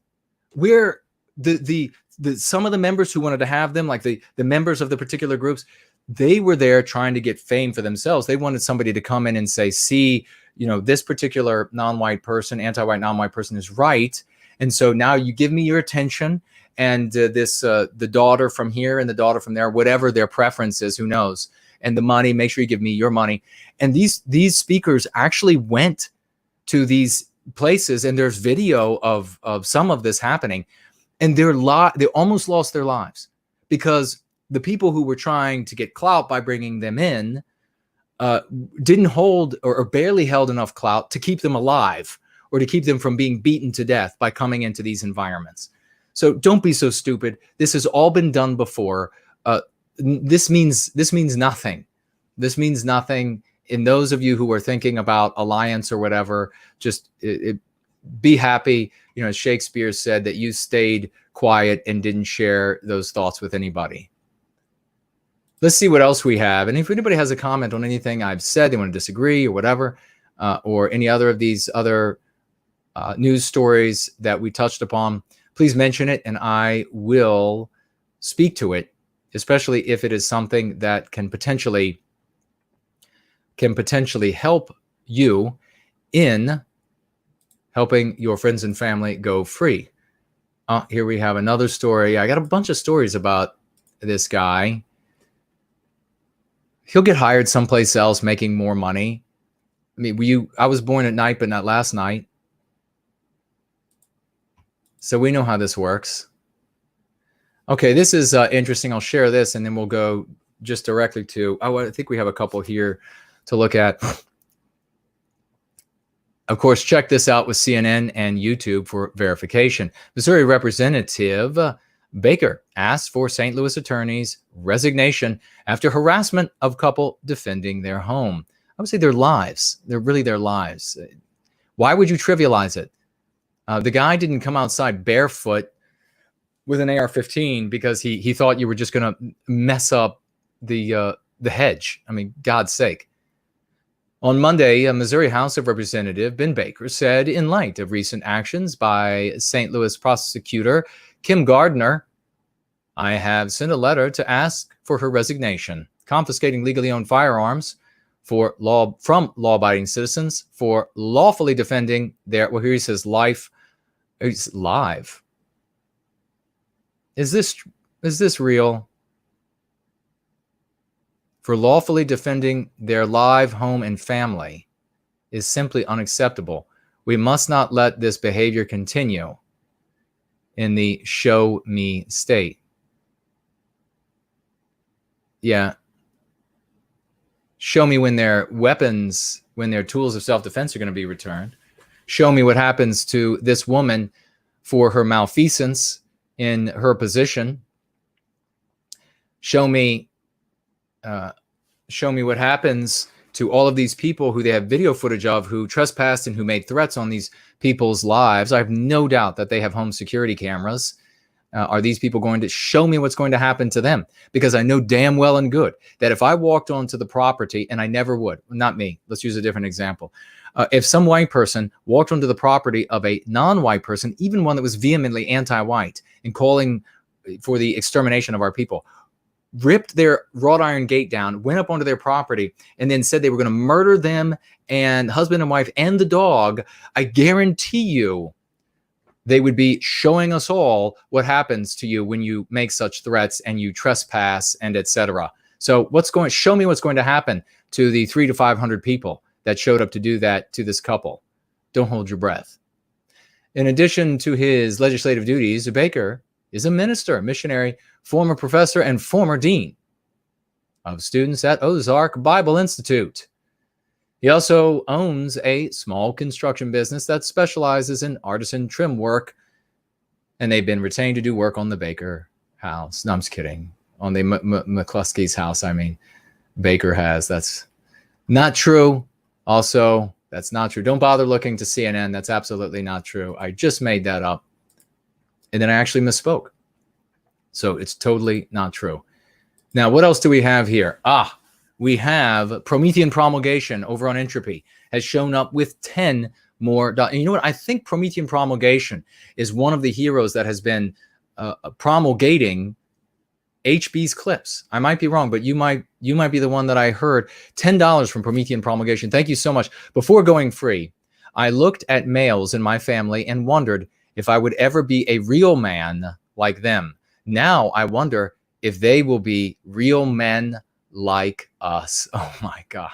where the some of the members who wanted to have them, like the members of the particular groups, they were there trying to get fame for themselves. They wanted somebody to come in and say, see, this particular non-white person, anti-white non-white person is right. And so now you give me your attention, and the daughter from here and the daughter from there, whatever their preference is, who knows, and the money, make sure you give me your money. And these speakers actually went to these places, and there's video of some of this happening, and they almost lost their lives because the people who were trying to get clout by bringing them in didn't hold or barely held enough clout to keep them alive or to keep them from being beaten to death by coming into these environments. So don't be so stupid. This has all been done before. This means nothing. This means nothing. In those of you who are thinking about alliance or whatever, just be happy. As Shakespeare said, that you stayed quiet and didn't share those thoughts with anybody. Let's see what else we have. And if anybody has a comment on anything I've said, they want to disagree or whatever, or any other of these other news stories that we touched upon, please mention it and I will speak to it, especially if it is something that can potentially help you in helping your friends and family go free. Here we have another story. I got a bunch of stories about this guy. He'll get hired someplace else making more money. I mean, I was born at night, but not last night. So we know how this works. Okay, this is interesting. I'll share this and then we'll go just directly to, I think we have a couple here to look at. Of course, check this out with CNN and YouTube for verification. Missouri Representative Baker asked for St. Louis attorney's resignation after harassment of couple defending their home. I would say their lives. They're really their lives. Why would you trivialize it? The guy didn't come outside barefoot with an AR-15 because he thought you were just going to mess up the hedge. I mean, God's sake. On Monday, a Missouri House of Representative Ben Baker said, in light of recent actions by St. Louis prosecutor Kim Gardner, I have sent a letter to ask for her resignation, confiscating legally owned firearms from law-abiding citizens for lawfully defending their, well, here he says life. It's live. Is this real? For lawfully defending their live home and family is simply unacceptable. We must not let this behavior continue in the show me state. Yeah. Show me when their weapons, when their tools of self-defense are going to be returned. Show me what happens to this woman for her malfeasance in her position. Show me what happens to all of these people who they have video footage of who trespassed and who made threats on these people's lives. I have no doubt that they have home security cameras. Are these people going to show me what's going to happen to them? Because I know damn well and good that if I walked onto the property, and I never would, not me, let's use a different example. If some white person walked onto the property of a non-white person, even one that was vehemently anti-white and calling for the extermination of our people, ripped their wrought iron gate down, went up onto their property, and then said they were going to murder them and husband and wife and the dog, I guarantee you they would be showing us all what happens to you when you make such threats and you trespass and etc. So show me what's going to happen to the 300 to 500 people that showed up to do that to this couple. Don't hold your breath. In addition to his legislative duties, Baker is a minister, missionary, former professor, and former dean of students at Ozark Bible Institute. He also owns a small construction business that specializes in artisan trim work, and they've been retained to do work on the Baker house. No, I'm just kidding. On the McCluskey's house, I mean, Baker has. That's not true. Also, that's not true. Don't bother looking to CNN. That's absolutely not true. I just made that up. And then I actually misspoke. So it's totally not true. Now, what else do we have here? we have Promethean promulgation over on Entropy has shown up with 10 more. And you know what? I think Promethean promulgation is one of the heroes that has been promulgating HB's clips. I might be wrong, but you might be the one that I heard. $10 from Promethean promulgation. Thank you so much. Before going free, I looked at males in my family and wondered if I would ever be a real man like them. Now I wonder if they will be real men like us. Oh my God.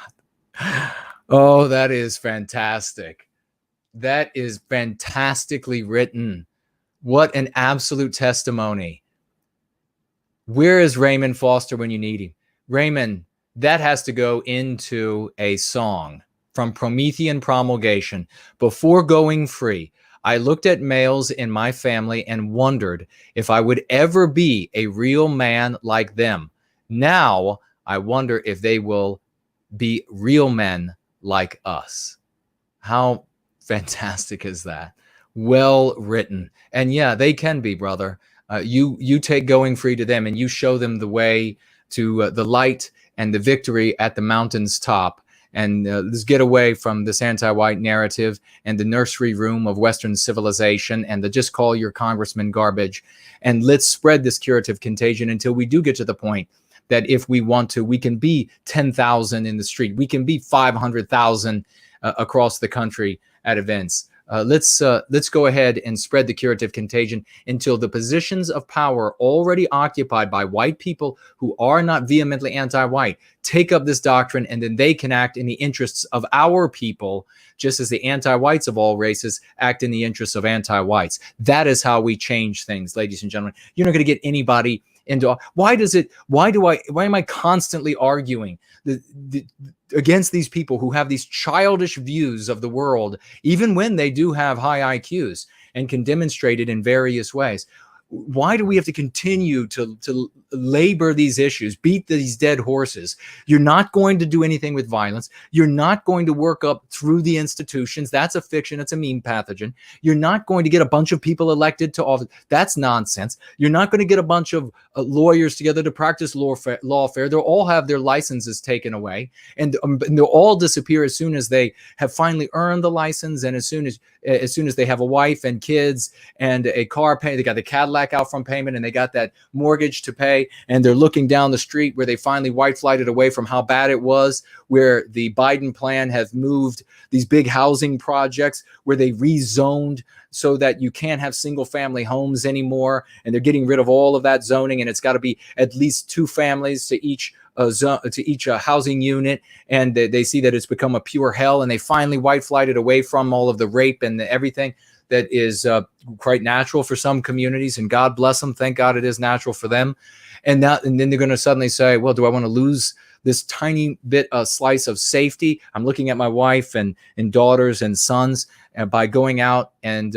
Oh, that is fantastic. That is fantastically written. What an absolute testimony. Where is Raymond Foster when you need him? Raymond, that has to go into a song from Promethean promulgation. Before going free, I looked at males in my family and wondered if I would ever be a real man like them. Now I wonder if they will be real men like us. How fantastic is that? Well written. And yeah, they can be, brother. You take going free to them and you show them the way to the light and the victory at the mountain's top. And let's get away from this anti-white narrative and the nursery room of Western civilization and the just call your congressman garbage. And let's spread this curative contagion until we do get to the point that if we want to, we can be 10,000 in the street. We can be 500,000 across the country at events. Let's go ahead and spread the curative contagion until the positions of power already occupied by white people who are not vehemently anti-white take up this doctrine, and then they can act in the interests of our people, just as the anti-whites of all races act in the interests of anti-whites. That is how we change things, ladies and gentlemen. You're not going to get anybody into. Why am I constantly arguing against these people who have these childish views of the world, even when they do have high IQs and can demonstrate it in various ways? Why do we have to continue to labor these issues, beat these dead horses? You're not going to do anything with violence. You're not going to work up through the institutions. That's a fiction. It's a meme pathogen. You're not going to get a bunch of people elected to office. That's nonsense. You're not going to get a bunch of lawyers together to practice lawfare. They'll all have their licenses taken away, and they'll all disappear as soon as they have finally earned the license, and as soon as they have a wife and kids and a car pay. They got the Cadillac out from payment and they got that mortgage to pay, and they're looking down the street where they finally white flighted away from how bad it was, where the Biden plan has moved these big housing projects where they rezoned so that you can't have single family homes anymore, and they're getting rid of all of that zoning, and it's got to be at least 2 families to each housing unit, and they see that it's become a pure hell, and they finally white flighted away from all of the rape and everything that is quite natural for some communities, and God bless them. Thank God it is natural for them. And then they're going to suddenly say, well, do I want to lose this tiny bit slice of safety? I'm looking at my wife and daughters and sons, and by going out and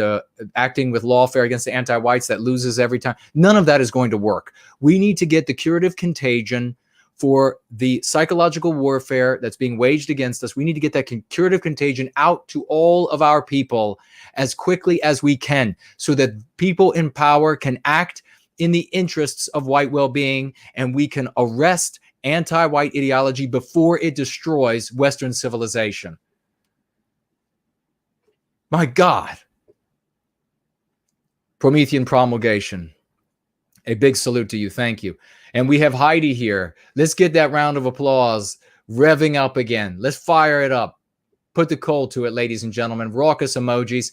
acting with lawfare against the anti-whites that loses every time. None of that is going to work. We need to get the curative contagion for the psychological warfare that's being waged against us. We need to get that curative contagion out to all of our people as quickly as we can, so that people in power can act in the interests of white well-being, and we can arrest anti-white ideology before it destroys Western civilization. My God. Promethean promulgation. A big salute to you. Thank you. And we have Heidi here. Let's get that round of applause revving up again. Let's fire it up. Put the coal to it, ladies and gentlemen. Raucous emojis.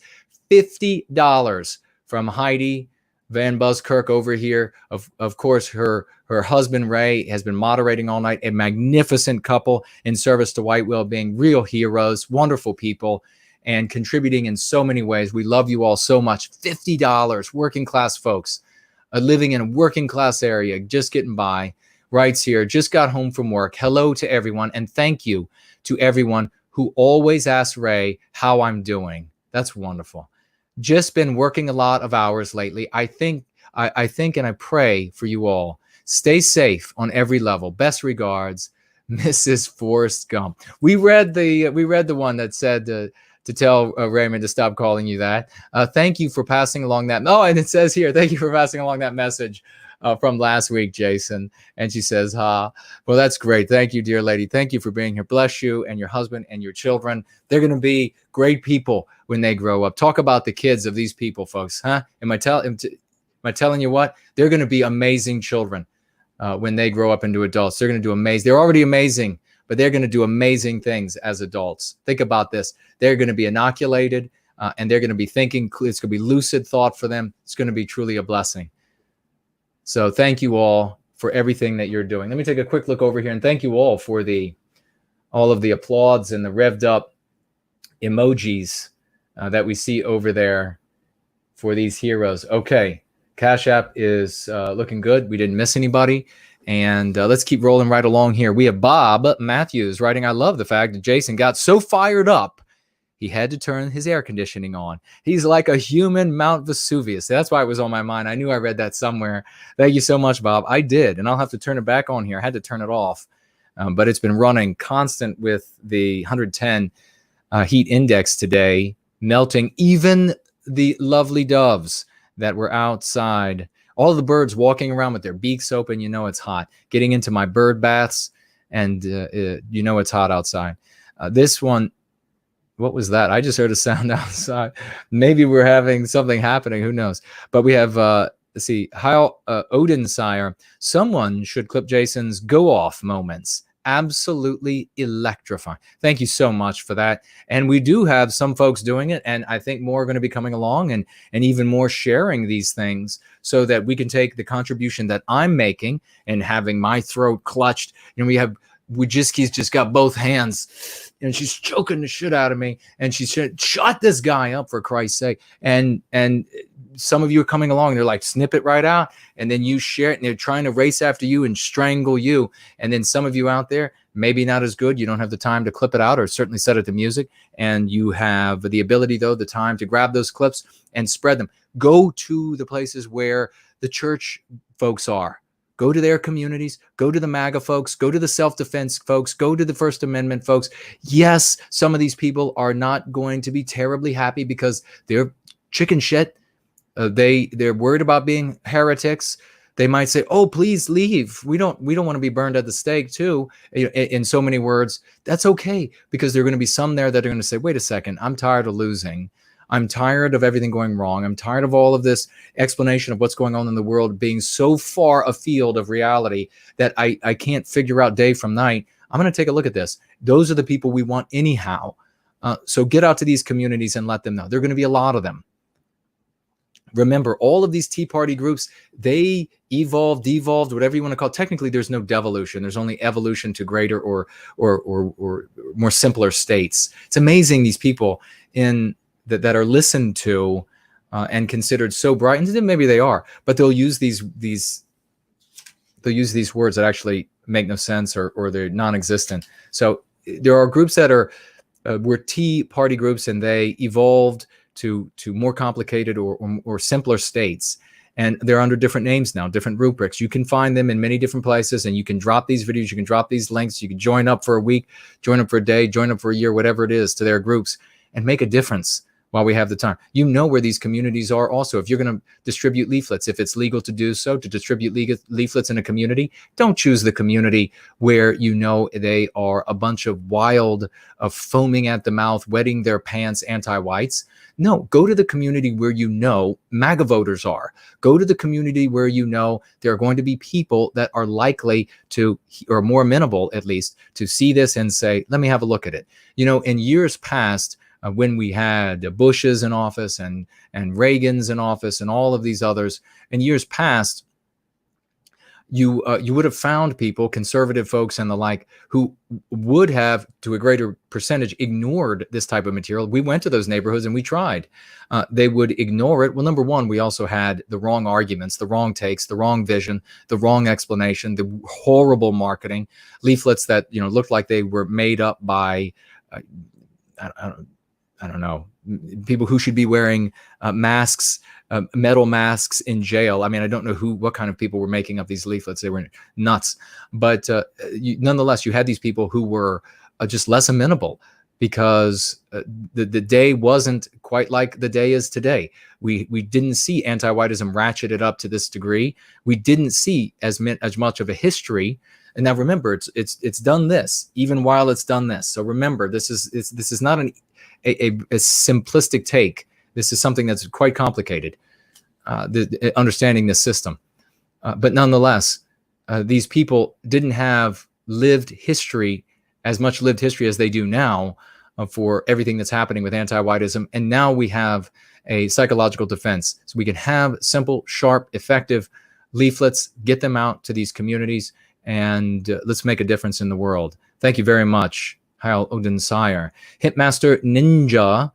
$50 from Heidi Van Buskirk over here. Of course, her husband, Ray, has been moderating all night. A magnificent couple in service to white well-being. Real heroes. Wonderful people. And contributing in so many ways. We love you all so much. $50. Working class folks. Living in a working class area, just getting by, writes here, just got home from work. Hello to everyone, and thank you to everyone who always asks Ray how I'm doing. That's wonderful. Just been working a lot of hours lately. I think and I pray for you all. Stay safe on every level. Best regards, Mrs. Forrest Gump. We read the one that said to tell Raymond to stop calling you that. Thank you for passing along that. Oh, and it says here, thank you for passing along that message from last week, Jason. And she says, well, that's great. Thank you, dear lady. Thank you for being here. Bless you and your husband and your children. They're going to be great people when they grow up. Talk about the kids of these people, folks. Huh? Am I telling you what? They're going to be amazing children when they grow up into adults. They're going to do amazing. They're already amazing, but they're going to do amazing things as adults. Think about this. They're going to be inoculated, and they're going to be thinking. It's going to be lucid thought for them. It's going to be truly a blessing. So thank you all for everything that you're doing. Let me take a quick look over here, and thank you all for all of the applauds and the revved up emojis that we see over there for these heroes. Okay, Cash App is looking good. We didn't miss anybody. And let's keep rolling right along here. We have Bob Matthews writing, I love the fact that Jason got so fired up, he had to turn his air conditioning on. He's like a human Mount Vesuvius. That's why it was on my mind. I knew I read that somewhere. Thank you so much, Bob. I did, and I'll have to turn it back on here. I had to turn it off, but it's been running constant with the 110 heat index today, melting even the lovely doves that were outside. All the birds walking around with their beaks open, you know it's hot. Getting into my bird baths, and you know it's hot outside. This one, what was that? I just heard a sound outside. Maybe we're having something happening. Who knows? But we have, let's see, Heil Odensire. Someone should clip Jason's go-off moments. Absolutely electrifying. Thank you so much for that. And we do have some folks doing it, and I think more are going to be coming along and even more sharing these things so that we can take the contribution that I'm making and having my throat clutched. You know, we have Wojcicki's just got both hands and she's choking the shit out of me, and she shut this guy up, for Christ's sake. And some of you are coming along, they're like, snip it right out, and then you share it, and they're trying to race after you and strangle you. And then some of you out there, maybe not as good, you don't have the time to clip it out or certainly set it to music, and you have the ability, though, the time to grab those clips and spread them. Go to the places where the church folks are. Go to their communities, go to the MAGA folks, go to the self-defense folks, go to the First Amendment folks. Yes, some of these people are not going to be terribly happy because they're chicken shit. They're worried about being heretics. They might say, "Oh, please leave. We don't want to be burned at the stake too." In so many words, that's okay, because there are going to be some there that are going to say, "Wait a second, I'm tired of losing. I'm tired of everything going wrong. I'm tired of all of this explanation of what's going on in the world being so far afield of reality that I can't figure out day from night. I'm going to take a look at this." Those are the people we want anyhow. So get out to these communities and let them know. There are going to be a lot of them. Remember, all of these Tea Party groups, they evolved, devolved, whatever you want to call it. Technically, there's no devolution. There's only evolution to greater or more simpler states. It's amazing, these people that are listened to and considered so bright, and maybe they are, but they'll use these words that actually make no sense or they're non-existent. So there are groups that were Tea Party groups, and they evolved to more complicated or simpler states, and they're under different names now, different rubrics. You can find them in many different places, and you can drop these videos, you can drop these links, you can join up for a week, join up for a day, join up for a year, whatever it is, to their groups, and make a difference while we have the time. You know where these communities are also. If you're going to distribute leaflets, if it's legal to do so, to distribute leaflets in a community, don't choose the community where you know they are a bunch of wild, foaming at the mouth, wetting their pants anti-whites. No, go to the community where you know MAGA voters are. Go to the community where you know there are going to be people that are likely to, or more amenable at least, to see this and say, let me have a look at it. You know, in years past, when we had Bushes in office and Reagan's in office and all of these others, in years past, you would have found people, conservative folks and the like, who would have, to a greater percentage, ignored this type of material. We went to those neighborhoods and we tried. They would ignore it. Well, number one, we also had the wrong arguments, the wrong takes, the wrong vision, the wrong explanation, the horrible marketing, leaflets that looked like they were made up by I don't know, people who should be wearing masks, metal masks in jail. I mean, I don't know what kind of people were making up these leaflets. They were nuts. But nonetheless, you had these people who were just less amenable because the day wasn't quite like the day is today. We didn't see anti-whiteism ratcheted up to this degree. We didn't see as much of a history. And now remember, it's done this even while it's done this. So remember, this is not a simplistic take. This is something that's quite complicated. Understanding this system, but nonetheless, these people didn't have as much lived history as they do now for everything that's happening with anti-whiteism. And now we have a psychological defense. So we can have simple, sharp, effective leaflets, get them out to these communities, and let's make a difference in the world. Thank you very much, Heil Odin Sire. Hitmaster Ninja,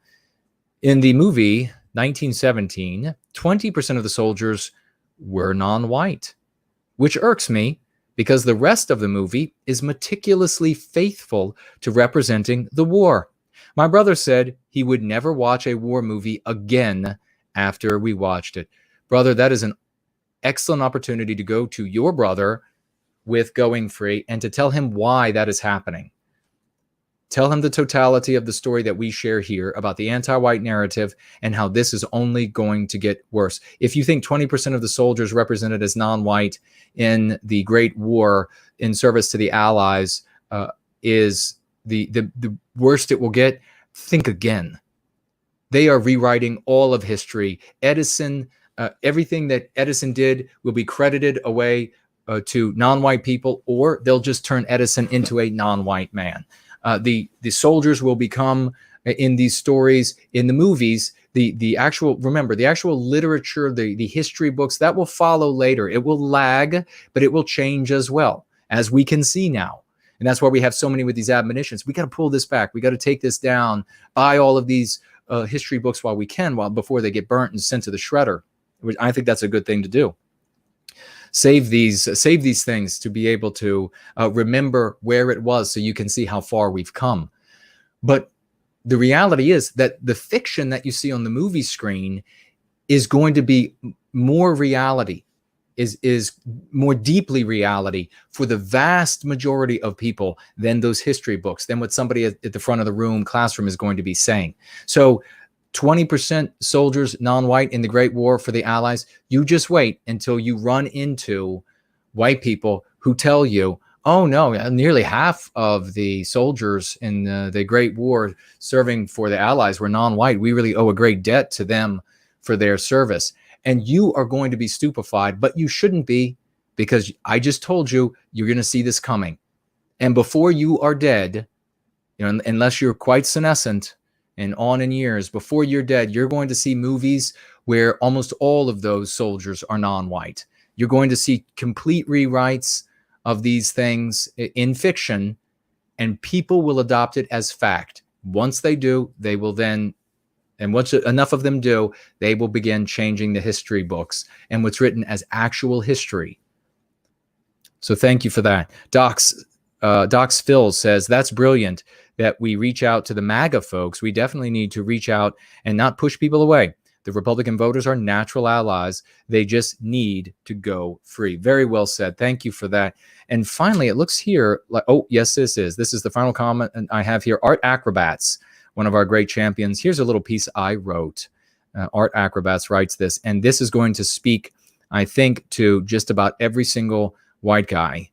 in the movie 1917, 20% of the soldiers were non-white, which irks me because the rest of the movie is meticulously faithful to representing the war. My brother said he would never watch a war movie again after we watched it. Brother, that is an excellent opportunity to go to your brother with Going Free and to tell him why that is happening. Tell him the totality of the story that we share here about the anti-white narrative and how this is only going to get worse. If you think 20% of the soldiers represented as non-white in the Great War in service to the Allies is the worst it will get, think again. They are rewriting all of history. Edison, everything that Edison did will be credited away to non-white people, or they'll just turn Edison into a non-white man. The soldiers will become, in these stories, in the movies, the actual literature, the history books, that will follow later. It will lag, but it will change as well, as we can see now. And that's why we have so many with these admonitions. We got to pull this back. We got to take this down, buy all of these history books while we can, before they get burnt and sent to the shredder. I think that's a good thing to do. Save these things to be able to remember where it was, so you can see how far we've come. But the reality is that the fiction that you see on the movie screen is going to be more reality, is more deeply reality for the vast majority of people than those history books, than what somebody at the front of the classroom is going to be saying. So 20% soldiers non-white in the Great War for the Allies. You just wait until you run into white people who tell you, oh no, nearly half of the soldiers in the Great War serving for the Allies were non-white. We really owe a great debt to them for their service. And you are going to be stupefied, but you shouldn't be, because I just told you, you're going to see this coming. And before you are dead, unless you're quite senescent and on in years, before you're dead, you're going to see movies where almost all of those soldiers are non-white. You're going to see complete rewrites of these things in fiction, and people will adopt it as fact. Once they do, they will then, and once enough of them do, they will begin changing the history books and what's written as actual history. So thank you for that. Docs Phil says, that's brilliant that we reach out to the MAGA folks. We definitely need to reach out and not push people away. The Republican voters are natural allies. They just need to go free. Very well said. Thank you for that. And finally, it looks here like, oh, yes, this is the final comment I have here. Art Acrobats, one of our great champions. Here's a little piece I wrote. Art Acrobats writes this, and this is going to speak, I think, to just about every single white guy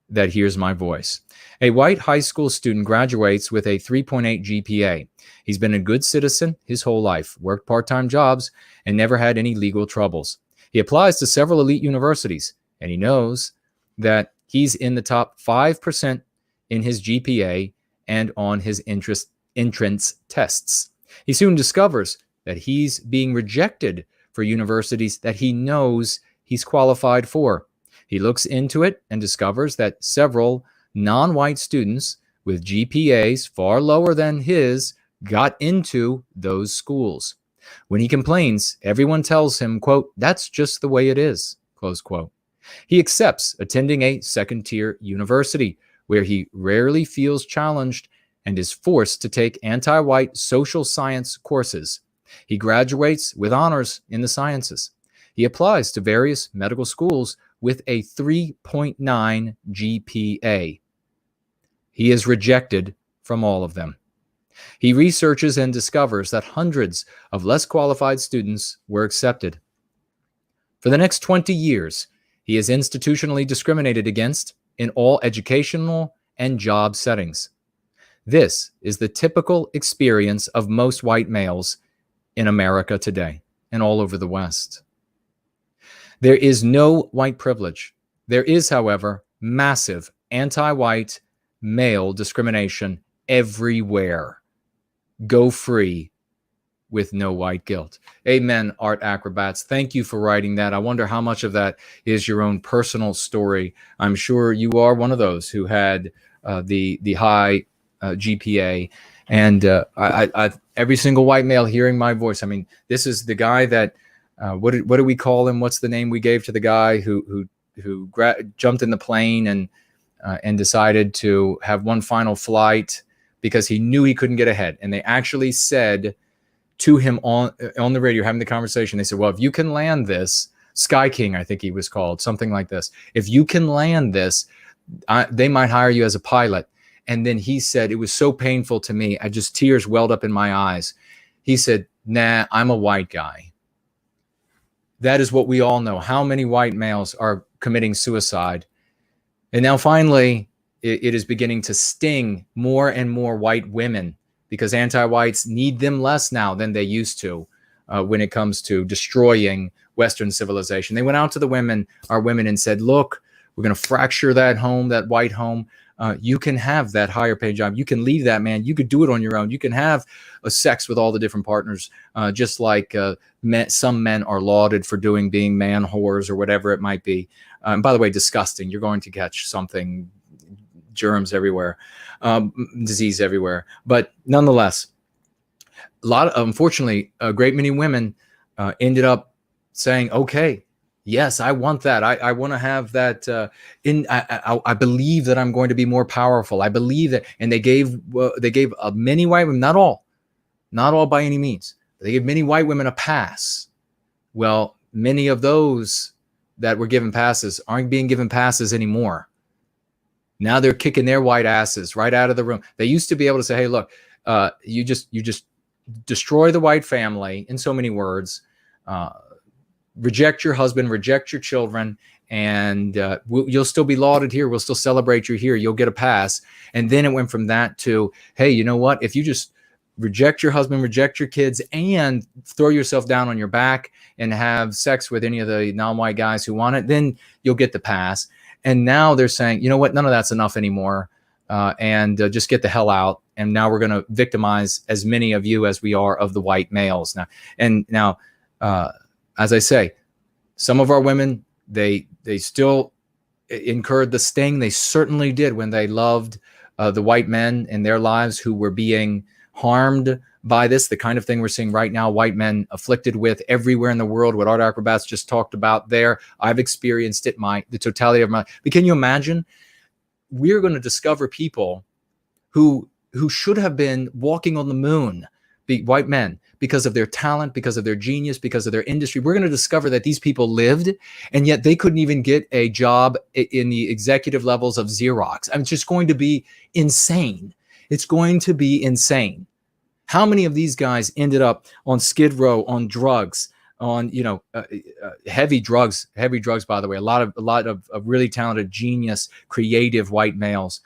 that hears my voice. A white high school student graduates with a 3.8 GPA. He's been a good citizen his whole life, worked part-time jobs, and never had any legal troubles. He applies to several elite universities, and he knows that he's in the top 5% in his GPA and on his entrance tests. He soon discovers that he's being rejected for universities that he knows he's qualified for. He looks into it and discovers that several non-white students with GPAs far lower than his got into those schools. When he complains, everyone tells him, quote, that's just the way it is, close quote. He accepts attending a second-tier university where he rarely feels challenged and is forced to take anti-white social science courses. He graduates with honors in the sciences. He applies to various medical schools with a 3.9 GPA. He is rejected from all of them. He researches and discovers that hundreds of less qualified students were accepted. For the next 20 years, he is institutionally discriminated against in all educational and job settings. This is the typical experience of most white males in America today and all over the West. There is no white privilege. There is, however, massive anti-white male discrimination everywhere. Go free with no white guilt. Amen, Art Acrobats. Thank you for writing that. I wonder how much of that is your own personal story. I'm sure you are one of those who had the high GPA. And I every single white male hearing my voice, I mean, this is the guy that, what do we call him? What's the name we gave to the guy who jumped in the plane and decided to have one final flight because he knew he couldn't get ahead? And they actually said to him on the radio, having the conversation, they said, well, if you can land this, Sky King, I think he was called, something like this. If you can land this, they might hire you as a pilot. And then he said, it was so painful to me. Tears welled up in my eyes. He said, nah, I'm a white guy. That is what we all know. How many white males are committing suicide? And now finally, it is beginning to sting more and more white women because anti-whites need them less now than they used to when it comes to destroying Western civilization. They went out to our women and said, look, we're going to fracture that home, that white home. You can have that higher paid job. You can leave that man. You could do it on your own. You can have a sex with all the different partners, just like some men are lauded for being man whores or whatever it might be. And by the way, disgusting. You're going to catch something, germs everywhere, disease everywhere. But nonetheless, unfortunately, a great many women ended up saying, okay, yes, I want that. I want to have that. I believe that I'm going to be more powerful. I believe that. And they gave many white women, not all by any means. They gave many white women a pass. Well, many of those that were given passes aren't being given passes anymore. Now they're kicking their white asses right out of the room. They used to be able to say, hey, look, you just destroy the white family, in so many words, reject your husband, reject your children, and you'll still be lauded here. We'll still celebrate you here. You'll get a pass. And then it went from that to, hey, you know what? If you just reject your husband, reject your kids, and throw yourself down on your back and have sex with any of the non-white guys who want it, then you'll get the pass. And now they're saying, you know what? None of that's enough anymore. And just get the hell out. And now we're going to victimize as many of you as we are of the white males. Now, as I say, some of our women, they still incurred the sting. They certainly did when they loved the white men in their lives who were being harmed by this, the kind of thing we're seeing right now, white men afflicted with everywhere in the world, what Art Acrobats just talked about there. I've experienced it, the totality of my, but can you imagine? We're going to discover people who should have been walking on the moon, white men, because of their talent, because of their genius, because of their industry. We're going to discover that these people lived, and yet they couldn't even get a job in the executive levels of Xerox. I mean, it's just going to be insane. It's going to be insane. How many of these guys ended up on Skid Row, on drugs, on heavy drugs? By the way, a lot of really talented, genius, creative white males,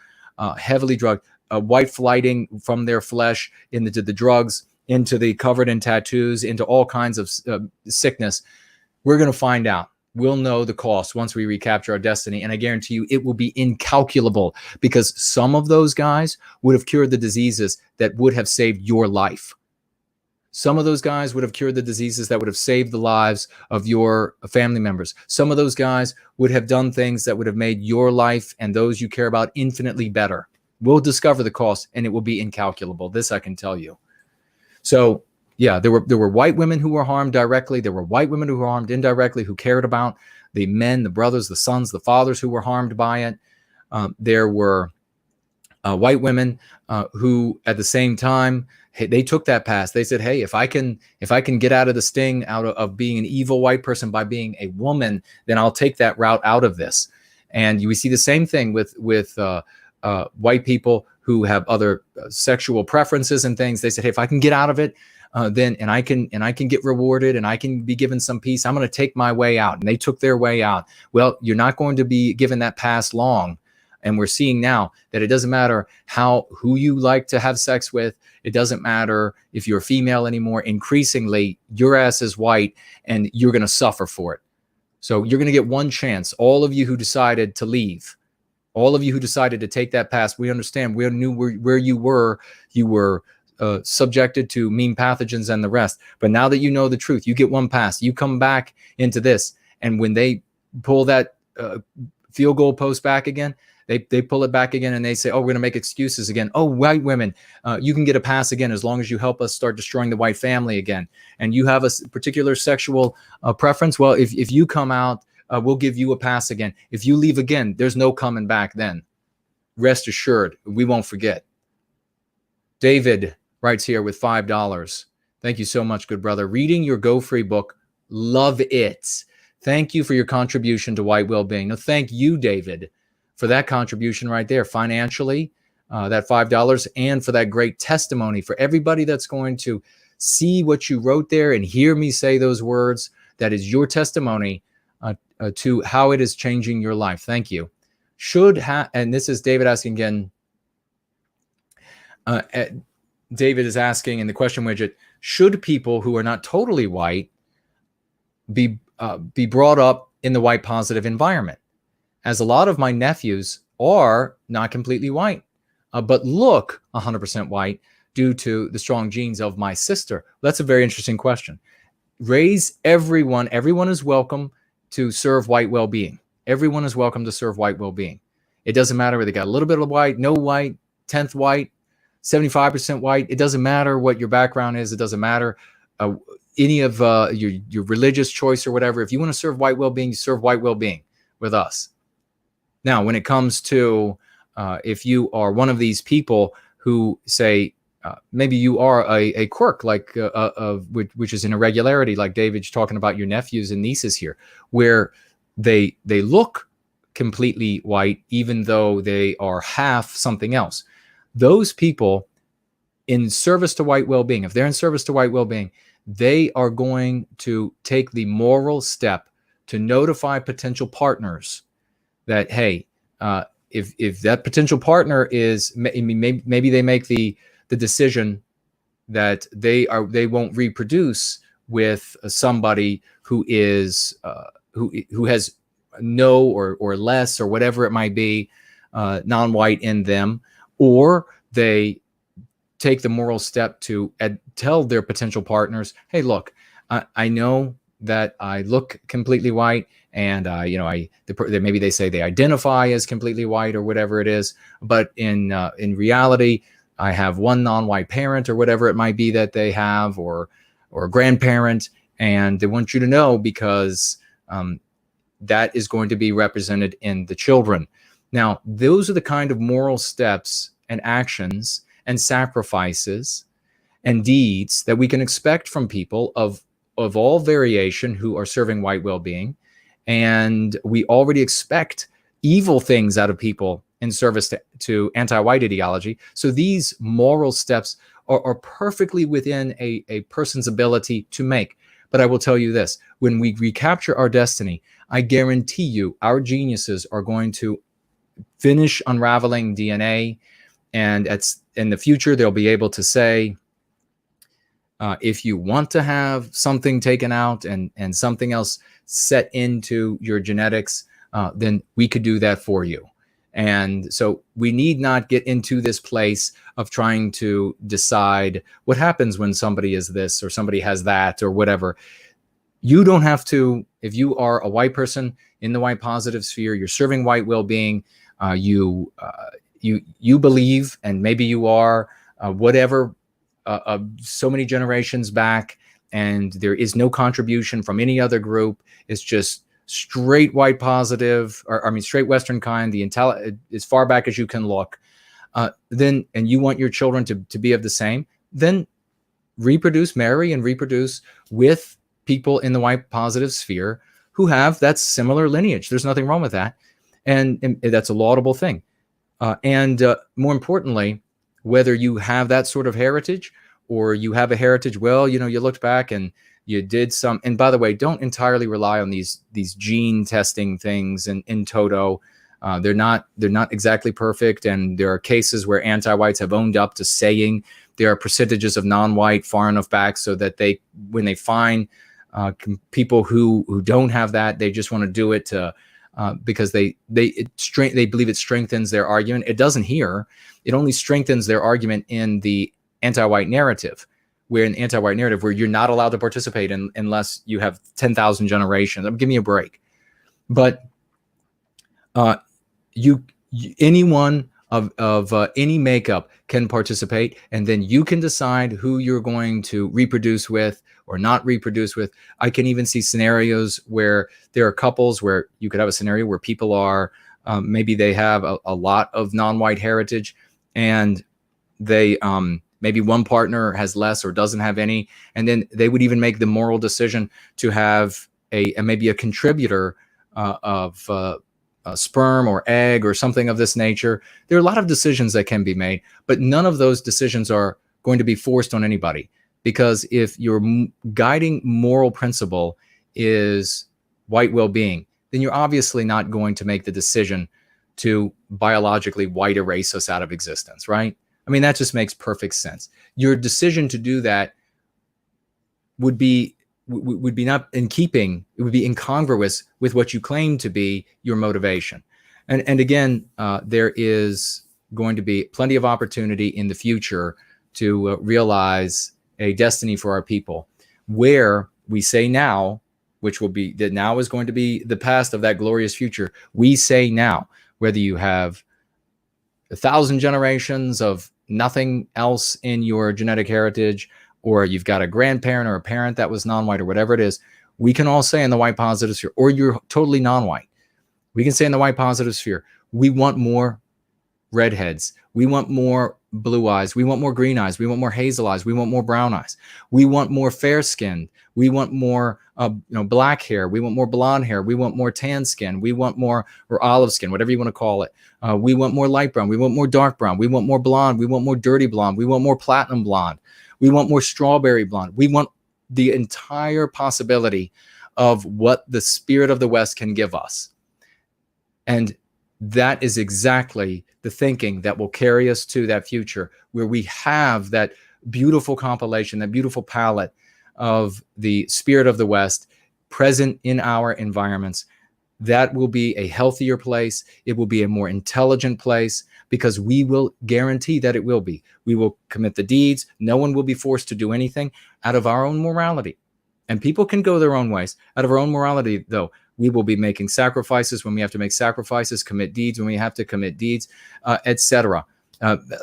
heavily drugged, white flighting from their flesh into the drugs, into the covered in tattoos, into all kinds of sickness. We're going to find out. We'll know the cost once we recapture our destiny. And I guarantee you it will be incalculable, because some of those guys would have cured the diseases that would have saved your life. Some of those guys would have cured the diseases that would have saved the lives of your family members. Some of those guys would have done things that would have made your life and those you care about infinitely better. We'll discover the cost, and it will be incalculable. This I can tell you. So, yeah, there were white women who were harmed directly. There were white women who were harmed indirectly, who cared about the men, the brothers, the sons, the fathers who were harmed by it. There were white women who, at the same time, they took that path. They said, "Hey, if I can get out of the sting, out of being an evil white person by being a woman, then I'll take that route out of this." And we see the same thing with white people who have other sexual preferences and things. They said, hey, if I can get out of it, then I can get rewarded and I can be given some peace. I'm going to take my way out. And they took their way out. Well, you're not going to be given that pass long. And we're seeing now that it doesn't matter who you like to have sex with. It doesn't matter if you're female anymore. Increasingly, your ass is white and you're going to suffer for it. So you're going to get one chance. All of you who decided to leave, all of you who decided to take that pass, we understand. We knew where you were. You were subjected to mean pathogens and the rest. But now that you know the truth, you get one pass. You come back into this. And when they pull that field goal post back again, they pull it back again and they say, oh, we're going to make excuses again. Oh, white women, you can get a pass again as long as you help us start destroying the white family again. And you have a particular sexual preference. Well, if you come out, we'll give you a pass again. If you leave again, there's no coming back then. Rest assured, we won't forget. David writes here with $5. Thank you so much, good brother. Reading your Go Free book. Love it. Thank you for your contribution to White Wellbeing. No, thank you, David, for that contribution right there, financially, that $5, and for that great testimony for everybody that's going to see what you wrote there and hear me say those words. That is your testimony to how it is changing your life. Thank you. And this is David asking again. David is asking in the question widget, should people who are not totally white be brought up in the white positive environment? As a lot of my nephews are not completely white, but look 100% white due to the strong genes of my sister. That's a very interesting question. Raise everyone. Everyone is welcome to serve White Wellbeing. Everyone is welcome to serve White Wellbeing. It doesn't matter whether they got a little bit of white, no white, 10th white, 75% white. It doesn't matter what your background is. It doesn't matter any of your religious choice or whatever. If you want to serve White Wellbeing, you serve White Wellbeing with us. Now, when it comes to if you are one of these people who say maybe you are a quirk, like which is an irregularity, like David's talking about your nephews and nieces here, where they look completely white even though they are half something else. Those people in service to White Wellbeing, if they're in service to White Wellbeing, they are going to take the moral step to notify potential partners that, hey, if that potential partner is, maybe they make the decision that they won't reproduce with somebody who is who has no or less or whatever it might be non-white in them, or they take the moral step to tell their potential partners, hey, look, I know that I look completely white, and maybe they say they identify as completely white or whatever it is, but in reality, I have one non-white parent or whatever it might be that they have, or a grandparent, and they want you to know because that is going to be represented in the children. Now, those are the kind of moral steps and actions and sacrifices and deeds that we can expect from people of all variation who are serving White Wellbeing. And we already expect evil things out of people in service to anti-white ideology. So these moral steps are perfectly within a person's ability to make. But I will tell you this, when we recapture our destiny, I guarantee you our geniuses are going to finish unraveling DNA. And in the future, they'll be able to say, if you want to have something taken out and something else set into your genetics, then we could do that for you. And so we need not get into this place of trying to decide what happens when somebody is this or somebody has that or whatever. You don't have to, if you are a white person in the white positive sphere, you're serving White Wellbeing, you believe, and maybe you are whatever, so many generations back, and there is no contribution from any other group. It's just straight white positive, straight Westernkind, as far back as you can look. And you want your children to be of the same, then marry and reproduce with people in the white positive sphere who have that similar lineage. There's nothing wrong with that. And that's a laudable thing. And more importantly, whether you have that sort of heritage or you have a heritage, well, you know, you looked back and you did some. And by the way, don't entirely rely on these gene testing things in toto. They're not exactly perfect, and there are cases where anti-whites have owned up to saying there are percentages of non-white far enough back so that when they find people who don't have that, they just want to do it to because they believe it strengthens their argument. It doesn't here. It only strengthens their argument in the anti-white narrative, where you're not allowed to participate unless you have 10,000 generations. Give me a break. But anyone of any makeup can participate, and then you can decide who you're going to reproduce with or not reproduce with. I can even see scenarios where there are couples where you could have a scenario where people are maybe they have a lot of non-white heritage, and they maybe one partner has less or doesn't have any, and then they would even make the moral decision to have maybe a contributor of a sperm or egg or something of this nature. There are a lot of decisions that can be made, but none of those decisions are going to be forced on anybody. Because if your guiding moral principle is white well-being, then you're obviously not going to make the decision to biologically white erase us out of existence, right? I mean, that just makes perfect sense. Your decision to do that would be not in keeping, it would be incongruous with what you claim to be your motivation. And again, there is going to be plenty of opportunity in the future to realize a destiny for our people, where we say now, which will be that now is going to be the past of that glorious future. We say now, whether you have 1,000 generations of nothing else in your genetic heritage, or you've got a grandparent or a parent that was non-white or whatever it is, we can all say in the white positive sphere, or you're totally non-white, we can say in the white positive sphere, we want more redheads. We want more blue eyes. We want more green eyes. We want more hazel eyes. We want more brown eyes. We want more fair skin. We want more black hair. We want more blonde hair. We want more tan skin. We want more, or olive skin, whatever you want to call it. We want more light brown. We want more dark brown. We want more blonde. We want more dirty blonde. We want more platinum blonde. We want more strawberry blonde. We want the entire possibility of what the spirit of the West can give us. And that is exactly the thinking that will carry us to that future, where we have that beautiful compilation, that beautiful palette of the spirit of the West present in our environments. That will be a healthier place. It will be a more intelligent place, because we will guarantee that it will be. We will commit the deeds. No one will be forced to do anything out of our own morality. And people can go their own ways. Out of our own morality, though, we will be making sacrifices when we have to make sacrifices, commit deeds when we have to commit deeds, etc.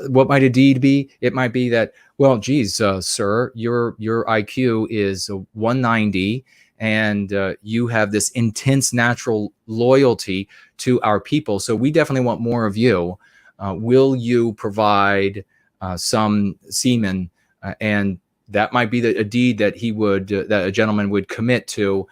What might a deed be? It might be that, well, geez, sir, your IQ is 190, and you have this intense natural loyalty to our people, so we definitely want more of you. Will you provide some semen? And that might be a deed that that a gentleman would commit to,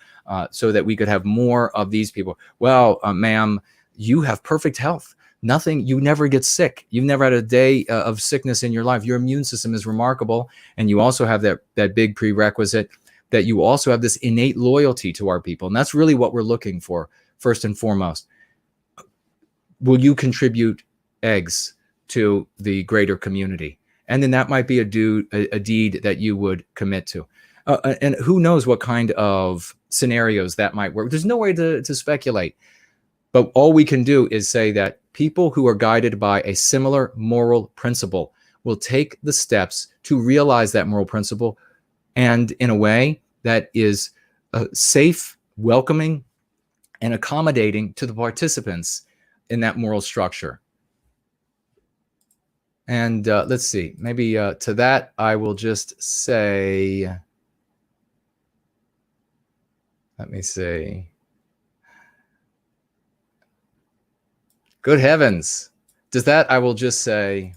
so that we could have more of these people. Well, ma'am, you have perfect health. You never get sick. You've never had a day of sickness in your life. Your immune system is remarkable. And you also have that big prerequisite that you also have this innate loyalty to our people. And that's really what we're looking for, first and foremost. Will you contribute eggs to the greater community? And then that might be a deed that you would commit to. And who knows what kind of scenarios that might work. There's no way to speculate. But all we can do is say that people who are guided by a similar moral principle will take the steps to realize that moral principle, and in a way that is safe, welcoming, and accommodating to the participants in that moral structure. And let's see, maybe to that I will just say, let me see. Good heavens. I will just say,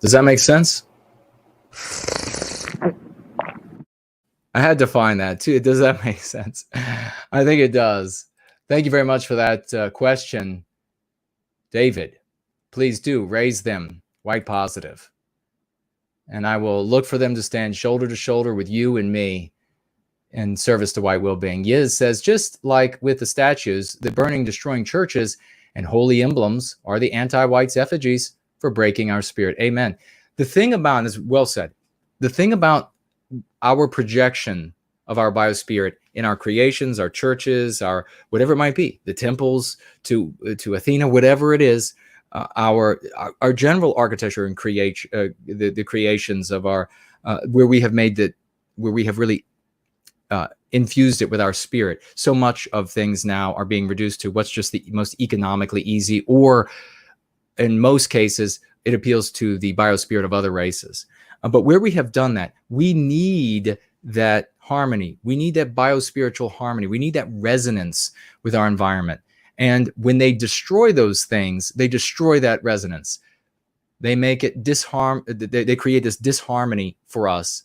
does that make sense? I had to find that too. Does that make sense? I think it does. Thank you very much for that question, David. please do raise them white positive. And I will look for them to stand shoulder to shoulder with you and me in service to white well-being. Yiz says, just like with the statues, the burning, destroying churches and holy emblems are the anti-whites effigies for breaking our spirit. Amen. The thing about, is well said, the thing about our projection of our biospirit in our creations, our churches, our whatever it might be, the temples to Athena, whatever it is, our general architecture and the creations of our where we have really infused it with our spirit. So much of things now are being reduced to what's just the most economically easy, or in most cases, it appeals to the biospirit of other races. But where we have done that, we need that harmony. We need that biospiritual harmony. We need that resonance with our environment. And when they destroy those things, they destroy that resonance. They make it they create this disharmony for us,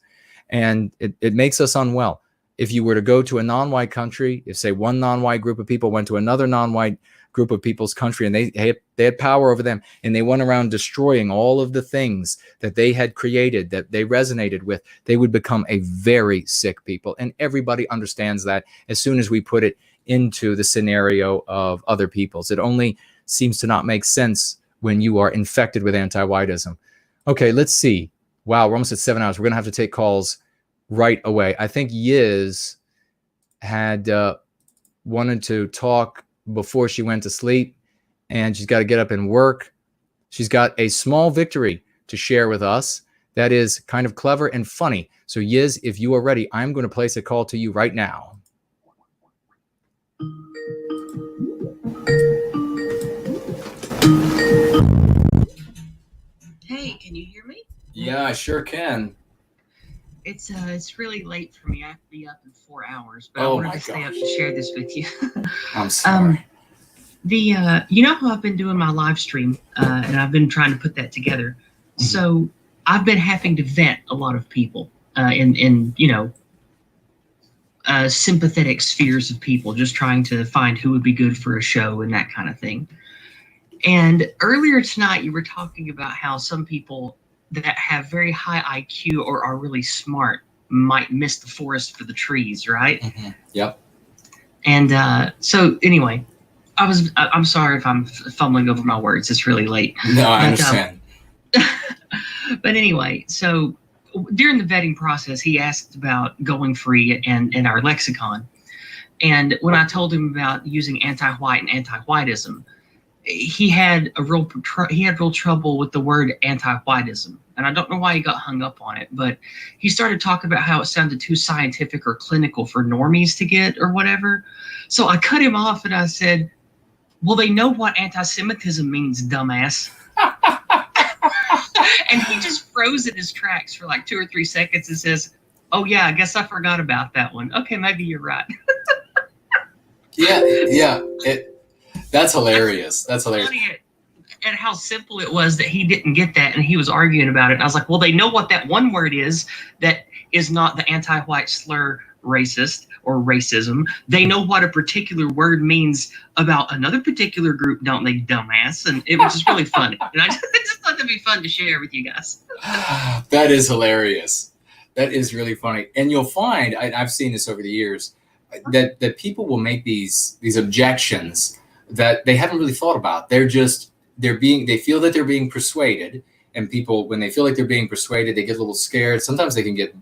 and it makes us unwell. If you were to go to a non-white country, if say one non-white group of people went to another non-white group of people's country and they had power over them, and they went around destroying all of the things that they had created, that they resonated with, they would become a very sick people. And everybody understands that as soon as we put it into the scenario of other people's. It only seems to not make sense when you are infected with anti-whiteism. Okay, let's see. Wow, we're almost at 7 hours. We're going to have to take calls right away. I think Yiz had wanted to talk before she went to sleep, and she's got to get up and work. She's got a small victory to share with us that is kind of clever and funny. So Yiz, if you are ready, I'm going to place a call to you right now. Hey, can you hear me? Yeah, I sure can. It's really late for me. I have to be up in 4 hours, but I Oh wanted my to stay up gosh. to share this with you. I'm sorry. You know how I've been doing my live stream, and I've been trying to put that together. Mm-hmm. So I've been having to vet a lot of people in sympathetic spheres of people, just trying to find who would be good for a show and that kind of thing. And earlier tonight, you were talking about how some people that have very high IQ or are really smart might miss the forest for the trees, right? Mm-hmm. Yep. And so anyway, I'm sorry if I'm fumbling over my words. It's really late. No, I understand. But anyway, so during the vetting process, he asked about going free and our lexicon. And when I told him about using anti-white and anti-whiteism, he had real trouble with the word anti-whiteism. And I don't know why he got hung up on it, but he started talking about how it sounded too scientific or clinical for normies to get or whatever. So I cut him off and I said, well, they know what anti-Semitism means, dumbass. And he just froze in his tracks for like 2 or 3 seconds and says, oh yeah, I guess I forgot about that one. Okay, maybe you're right. Yeah. That's hilarious. That's hilarious. And how simple it was that he didn't get that, and he was arguing about it. And I was like, well, they know what that one word is that is not the anti-white slur racist or racism. They know what a particular word means about another particular group, don't they, dumbass? And it was just really funny. And I just thought that'd be fun to share with you guys. That is hilarious. That is really funny. And you'll find, I've seen this over the years, that people will make these objections that they haven't really thought about. They feel that they're being persuaded, and people, when they feel like they're being persuaded, they get a little scared. Sometimes they can get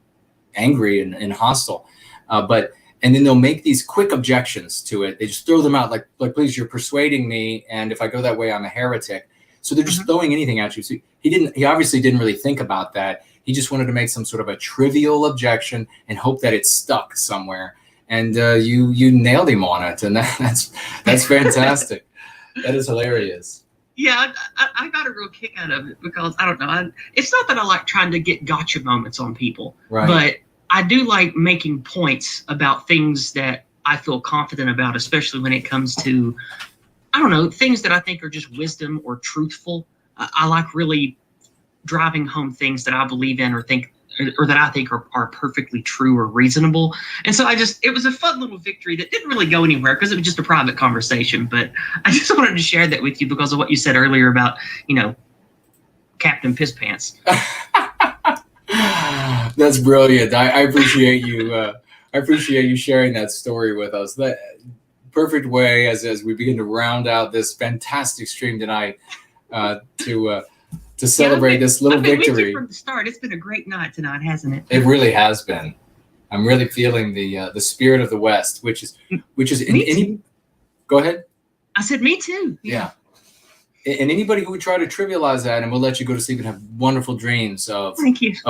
angry and hostile. And then they'll make these quick objections to it. They just throw them out like, please, you're persuading me, and if I go that way, I'm a heretic. So they're just throwing anything at you. So he obviously didn't really think about that. He just wanted to make some sort of a trivial objection and hope that it stuck somewhere. And you nailed him on it, and that's fantastic. That is hilarious. Yeah, I got a real kick out of it because, I don't know, it's not that I like trying to get gotcha moments on people, right, but I do like making points about things that I feel confident about, especially when it comes to, I don't know, things that I think are just wisdom or truthful. I like really driving home things that I believe in or think or that I think are perfectly true or reasonable. And so it was a fun little victory that didn't really go anywhere because it was just a private conversation. But I just wanted to share that with you because of what you said earlier about, Captain Piss Pants. That's brilliant. I appreciate you. I appreciate you sharing that story with us. That perfect way as we begin to round out this fantastic stream tonight to celebrate this little victory. From the start, it's been a great night tonight, hasn't it? It really has been. I'm really feeling the spirit of the West, which is Go ahead. I said, me too. Yeah. And anybody who would try to trivialize that, and we'll let you go to sleep and have wonderful dreams of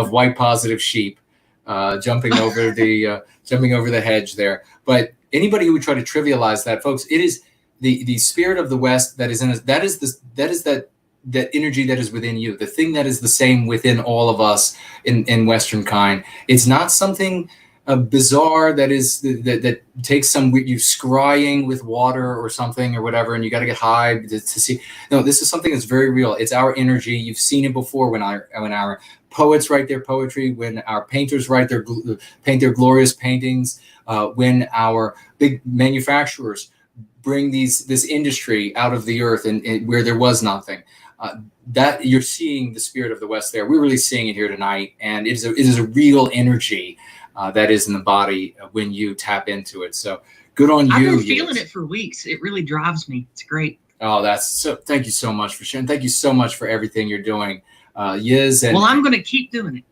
white positive sheep jumping over the hedge there. But anybody who would try to trivialize that, folks, it is the spirit of the West that is in us. That is that energy that is within you, the thing that is the same within all of us in Westernkind. It's not something bizarre that takes you scrying with water or something or whatever, and you got to get high to see. No, this is something that's very real. It's our energy. You've seen it before when our poets write their poetry, when our painters paint their glorious paintings, when our big manufacturers bring this industry out of the earth and where there was nothing. That you're seeing the spirit of the West there. We're really seeing it here tonight, and it is a real energy that is in the body when you tap into it. So good on you. I've been feeling it for weeks. It really drives me. It's great. Oh, thank you so much for sharing. Thank you so much for everything you're doing, Yiz. Well, I'm going to keep doing it.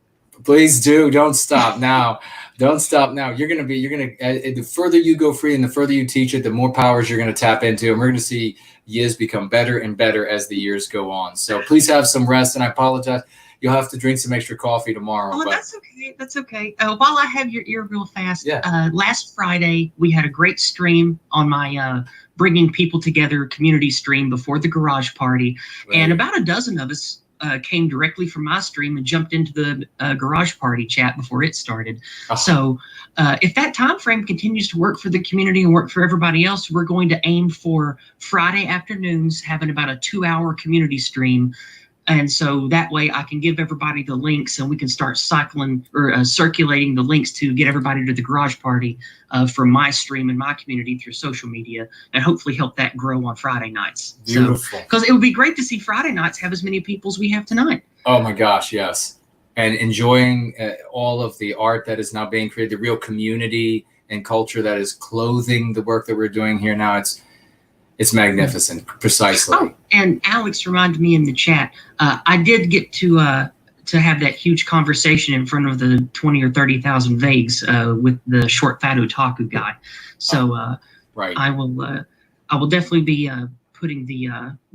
Please do. Don't stop now. Don't stop now. The further you go free and the further you teach it, the more powers you're going to tap into. And we're going to see Yiz become better and better as the years go on. So please have some rest. And I apologize. You'll have to drink some extra coffee tomorrow. Oh, that's okay. That's okay. While I have your ear real fast, last Friday, we had a great stream on my Bringing People Together community stream before the garage party. Right. And about a dozen of us came directly from my stream and jumped into the garage party chat before it started. Oh. So if that time frame continues to work for the community and work for everybody else, we're going to aim for Friday afternoons, having about a 2-hour community stream. And so that way I can give everybody the links and we can start cycling or circulating the links to get everybody to the garage party from my stream and my community through social media, and hopefully help that grow on Friday nights. Beautiful. Because it would be great to see Friday nights have as many people as we have tonight. Oh my gosh, yes. And enjoying all of the art that is now being created, the real community and culture that is clothing the work that we're doing here now. It's magnificent, precisely. Oh, and Alex reminded me in the chat, I did get to have that huge conversation in front of the 20 or 30,000 vagues with the short fat otaku guy. So right. I will definitely be putting the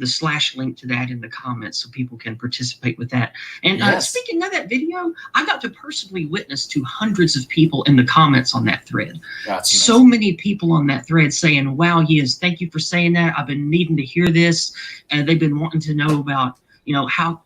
slash link to that in the comments so people can participate with that. And yes. Speaking of that video, I got to personally witness to hundreds of people in the comments on that thread. That's so many people on that thread saying, wow, Yiz, thank you for saying that. I've been needing to hear this. And they've been wanting to know about,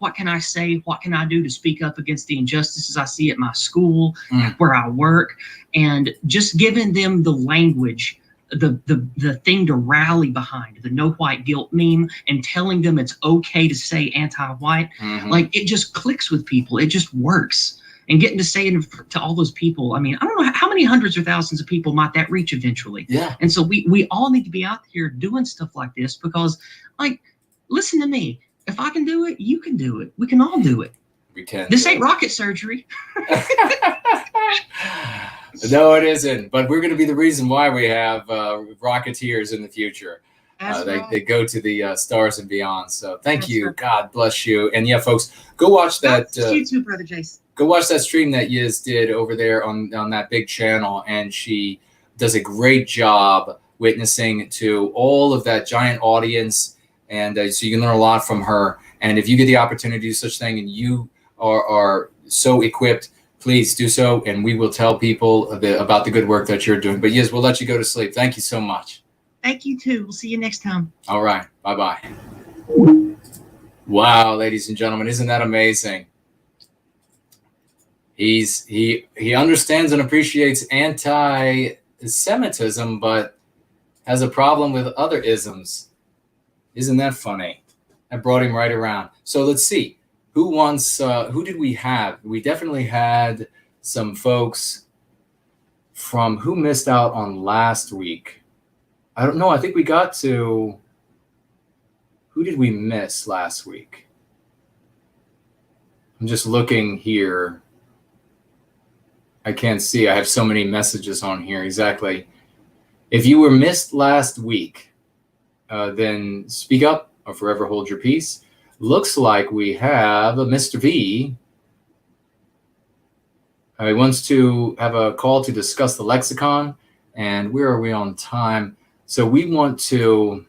what can I say? What can I do to speak up against the injustices I see at my school, where I work? And just giving them the language, the thing to rally behind, the no white guilt meme, and telling them it's okay to say anti-white. Like, it just clicks with people. It just works. And getting to say it to all those people, I mean, I don't know how many hundreds or thousands of people might that reach eventually. Yeah. And so we all need to be out here doing stuff like this because, like, listen to me. If I can do it, you can do it. We can all do it. We can. This ain't rocket surgery. No, it isn't. But we're going to be the reason why we have Rocketeers in the future. They go to the stars and beyond. So thank you. Right. God bless you. And yeah, folks, go watch that. You too, Brother Jason. Go watch that stream that Yiz did over there on that big channel. And she does a great job witnessing to all of that giant audience. And so you can learn a lot from her. And if you get the opportunity to do such thing and you are so equipped, please do so, and we will tell people about the good work that you're doing. But yes, we'll let you go to sleep. Thank you so much. Thank you too. We'll see you next time. All right. Bye-bye. Wow, ladies and gentlemen, isn't that amazing? He understands and appreciates anti-Semitism, but has a problem with other isms. Isn't that funny? I brought him right around. So let's see. who did we have? We definitely had some folks from who missed out on last week. I don't know. I think we got to, who did we miss last week? I'm just looking here. I can't see. I have so many messages on here. Exactly. If you were missed last week, then speak up or forever hold your peace. Looks like we have a Mr. V. He wants to have a call to discuss the lexicon. And where are we on time? So we want to,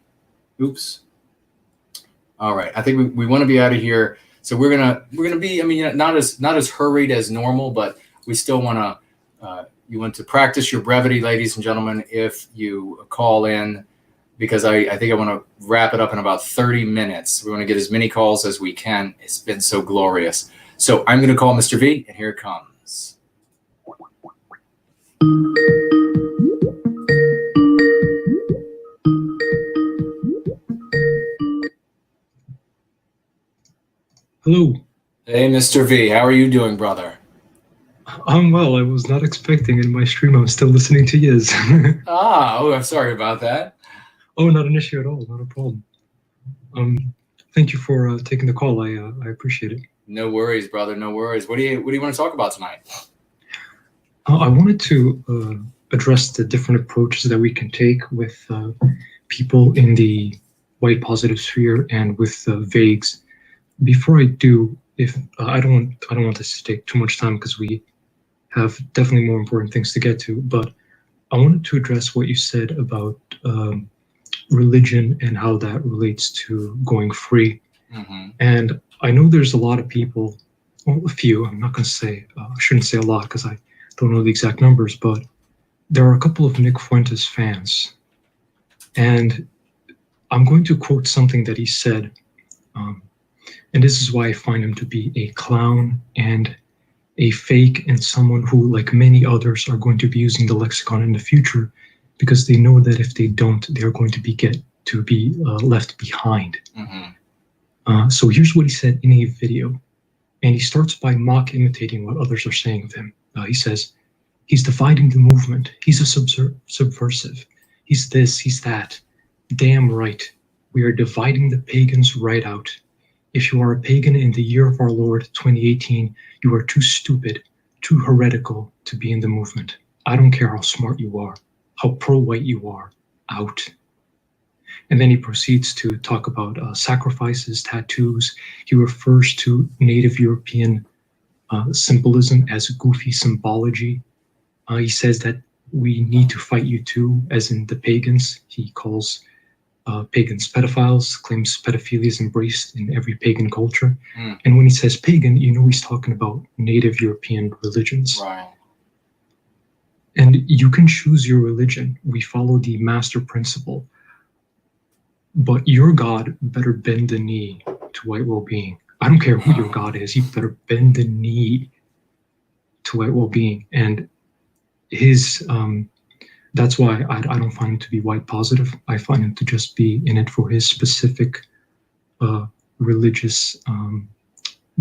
oops. All right. I think we want to be out of here. So we're gonna be, I mean, not as hurried as normal, but we still want to, you want to practice your brevity, ladies and gentlemen, if you call in, because I think I want to wrap it up in about 30 minutes. We want to get as many calls as we can. It's been so glorious. So I'm going to call Mr. V, and here it comes. Hello. Hey, Mr. V, how are you doing, brother? I'm well. I was not expecting in my stream. I'm still listening to Yiz. I'm sorry about that. Oh, not an issue at all. Not a problem. Thank you for taking the call. I appreciate it. No worries, brother. No worries. What do you want to talk about tonight? I wanted to address the different approaches that we can take with people in the white positive sphere and with vagues. Before I do, if I don't want this to take too much time because we have definitely more important things to get to, but I wanted to address what you said about religion and how that relates to going free. Mm-hmm. And I know there's a lot of people, well, a few, I'm not going to say, I shouldn't say a lot because I don't know the exact numbers, but there are a couple of Nick Fuentes fans. And I'm going to quote something that he said, and this is why I find him to be a clown and a fake and someone who, like many others, are going to be using the lexicon in the future because they know that if they don't, they're going to be left behind. Mm-hmm. So here's what he said in a video, and he starts by mock imitating what others are saying of him. He says, he's dividing the movement. He's a subversive. He's this, he's that. Damn right. We are dividing the pagans right out. If you are a pagan in the year of our Lord, 2018, you are too stupid, too heretical to be in the movement. I don't care how smart you are, how pro-white you are, out. And then he proceeds to talk about sacrifices, tattoos. He refers to Native European symbolism as goofy symbology. He says that we need to fight you too, as in the pagans. He calls pagans pedophiles, claims pedophilia is embraced in every pagan culture. Mm. And when he says pagan, you know he's talking about Native European religions. Right. And you can choose your religion. We follow the master principle. But your God better bend the knee to white well-being. I don't care who your God is. He better bend the knee to white well-being. And his... that's why I don't find him to be white positive. I find him to just be in it for his specific religious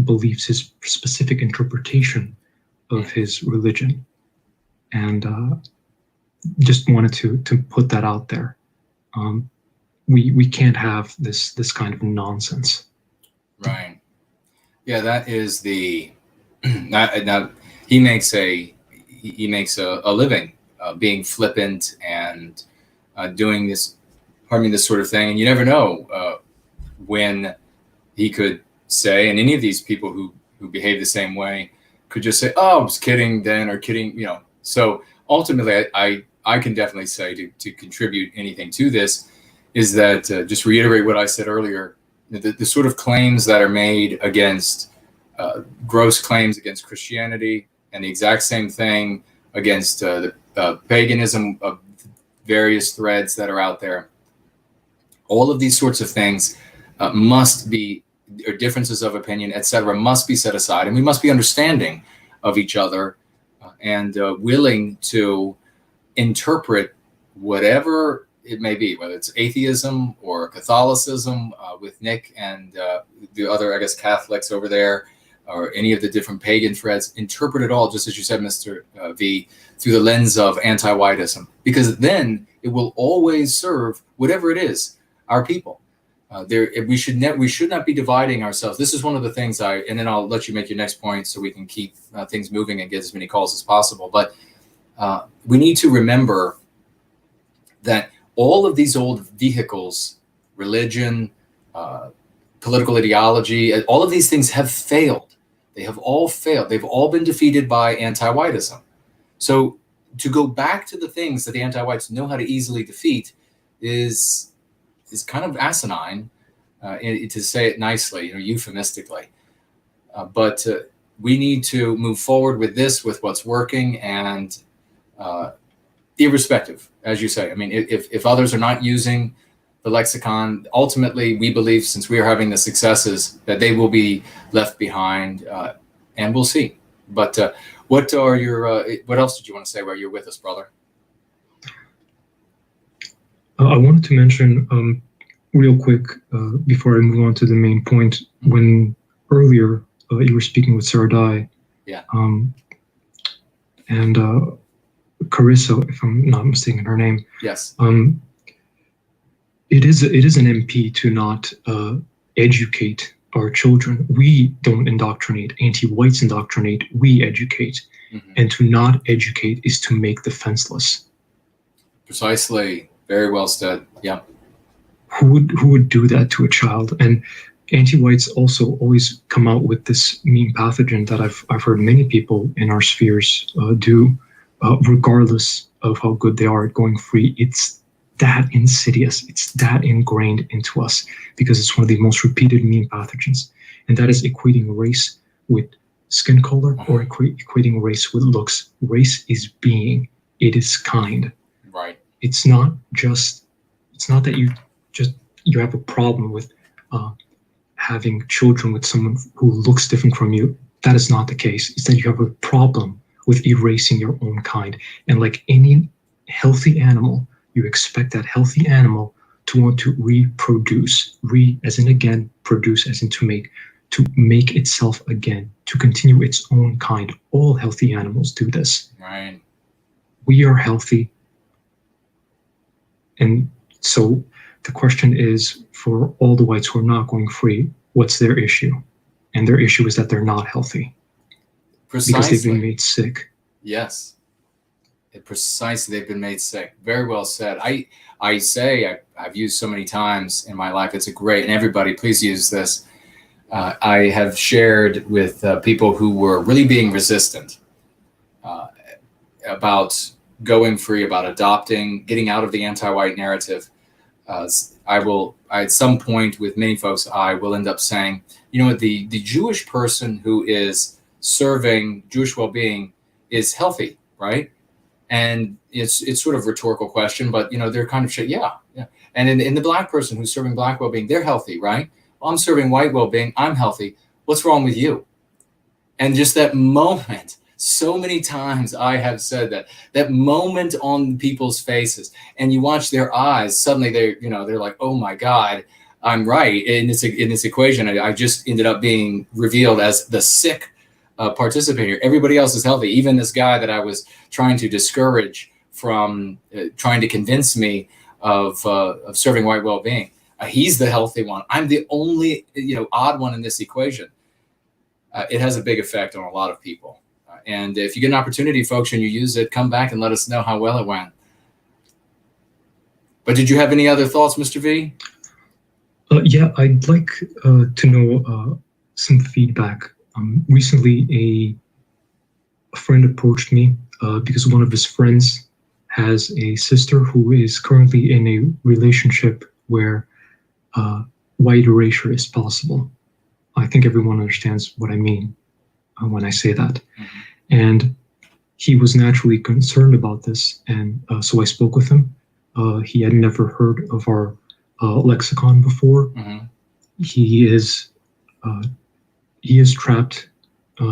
beliefs, his specific interpretation of his religion. And just wanted to put that out there. We can't have this kind of nonsense. Right. Yeah, that is the now he makes a living being flippant and doing this sort of thing, and you never know when he could say, and any of these people who behave the same way could just say, "Oh, I was kidding then," or "kidding," you know. So ultimately, I can definitely say to contribute anything to this is that just reiterate what I said earlier. The sort of claims that are made against gross claims against Christianity, and the exact same thing against the paganism of various threads that are out there. All of these sorts of things must be, or differences of opinion, etc., must be set aside, and we must be understanding of each other and willing to interpret whatever it may be, whether it's atheism or Catholicism with Nick and the other, I guess, Catholics over there, or any of the different pagan threads, interpret it all, just as you said, Mr. V, through the lens of anti-whiteism, because then it will always serve whatever it is, our people. We should not be dividing ourselves. This is one of the things and then I'll let you make your next point so we can keep things moving and get as many calls as possible. But we need to remember that all of these old vehicles, religion, political ideology, all of these things have failed. They have all failed. They've all been defeated by anti-whiteism. So to go back to the things that the anti-whites know how to easily defeat is kind of asinine, to say it nicely, euphemistically. But we need to move forward with this, with what's working, and irrespective, as you say. I mean, if others are not using the lexicon, ultimately, we believe, since we are having the successes, that they will be left behind, and we'll see. But what else did you want to say while you're with us, brother? I wanted to mention real quick before I move on to the main point. When earlier you were speaking with Sarah Dye, yeah, and Karissa, if I'm not mistaken her name. Yes. It is an MP to not educate our children. We don't indoctrinate. Anti-whites indoctrinate. We educate. Mm-hmm. And to not educate is to make defenseless. Precisely. Very well said. Yeah. Who would do that to a child? And anti-whites also always come out with this meme pathogen that I've heard many people in our spheres do, regardless of how good they are at going free. It's that insidious. It's that ingrained into us because it's one of the most repeated meme pathogens. And that is equating race with skin color or equating race with looks. Race is being. It is kind. Right. It's not that you have a problem with having children with someone who looks different from you. That is not the case. It's that you have a problem with erasing your own kind. And like any healthy animal, you expect that healthy animal to want to reproduce, as in again, produce as in to make itself again, to continue its own kind. All healthy animals do this. Right. We are healthy. And so the question is, for all the whites who are not going free, what's their issue? And their issue is that they're not healthy. Precisely. Because they've been made sick. Yes. Precisely, they've been made sick. Very well said. I've used so many times in my life. It's a great, and everybody, please use this. I have shared with people who were really being resistant about going free, about adopting, getting out of the anti-white narrative. At some point with many folks, I will end up saying, the Jewish person who is serving Jewish well-being is healthy, right? And it's sort of a rhetorical question, but they're kind of yeah. And in the black person who's serving black well-being, they're healthy, right? Well, I'm serving white well-being, I'm healthy. What's wrong with you? And just that moment, so many times I have said that moment on people's faces, and you watch their eyes, suddenly they're like, oh my God, I'm right. In this equation, I just ended up being revealed as the sick participator. Everybody else is healthy. Even this guy that I was trying to discourage from trying to convince me of serving white well-being, he's the healthy one. I'm the only odd one in this equation. It has a big effect on a lot of people. And if you get an opportunity, folks, and you use it, come back and let us know how well it went. But did you have any other thoughts, Mr. V? Yeah, I'd like to know some feedback. Recently, a friend approached me because one of his friends has a sister who is currently in a relationship where white erasure is possible. I think everyone understands what I mean when I say that. Mm-hmm. And he was naturally concerned about this, and so I spoke with him. He had never heard of our lexicon before. Mm-hmm. He is trapped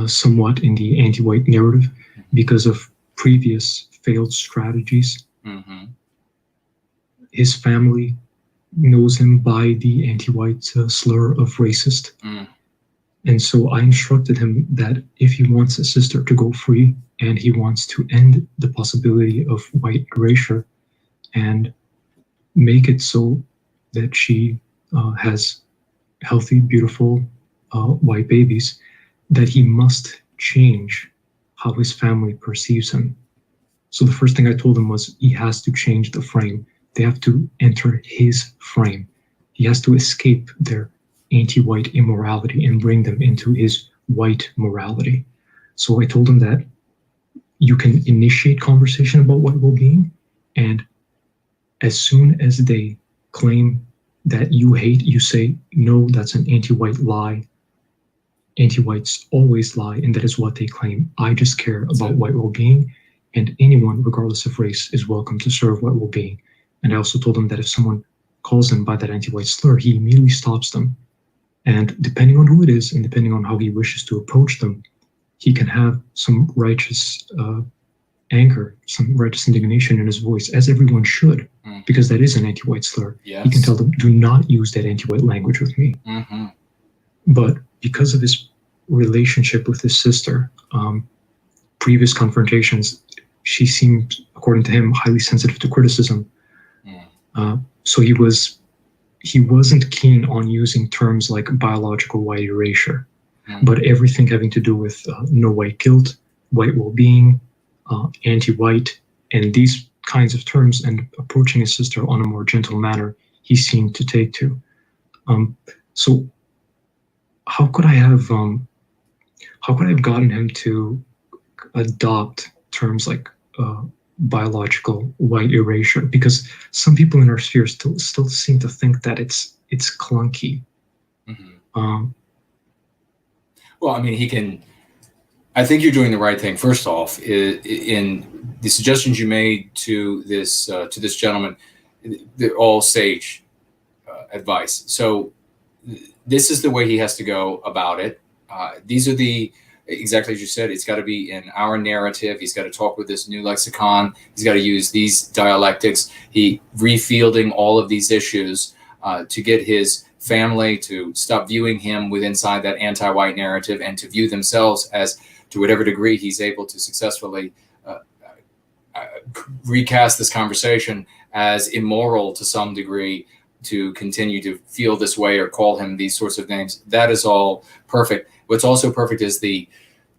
somewhat in the anti-white narrative because of previous failed strategies. Mm-hmm. his family knows him by the anti-white slur of racist. And so I instructed him that if he wants his sister to go free and he wants to end the possibility of white erasure and make it so that she has healthy, beautiful white babies, that he must change how his family perceives him. So the first thing I told him was he has to change the frame. They have to enter his frame. He has to escape their anti-white immorality and bring them into his white morality. So I told him that you can initiate conversation about white well-being, and as soon as they claim that you hate, you say, no, that's an anti-white lie. Anti-whites always lie, and that is what they claim. I just care about white well-being, and anyone, regardless of race, is welcome to serve white well-being. And I also told him that if someone calls him by that anti-white slur, he immediately stops them. And depending on who it is, and depending on how he wishes to approach them, he can have some righteous anger, some righteous indignation in his voice, as everyone should, because that is an anti-white slur. Yes. He can tell them, do not use that anti-white language with me. But because of his relationship with his sister, previous confrontations, she seemed, according to him, highly sensitive to criticism. So he wasn't keen on using terms like biological white erasure, but everything having to do with no white guilt, white well-being, anti-white, and these kinds of terms, and approaching his sister on a more gentle manner, he seemed to take to. So how could I have gotten him to adopt terms like biological white erasure? Because some people in our sphere still seem to think that it's clunky. Well, I mean, he can. I think you're doing the right thing. First off, in the suggestions you made to this gentleman, they're all sage advice. So this is the way he has to go about it. These are exactly as you said, it's got to be in our narrative. He's got to talk with this new lexicon. He's got to use these dialectics. He refielding all of these issues to get his family to stop viewing him with inside that anti-white narrative and to view themselves as, to whatever degree he's able to successfully recast this conversation as immoral to some degree, to continue to feel this way or call him these sorts of names. That is all perfect. What's also perfect is the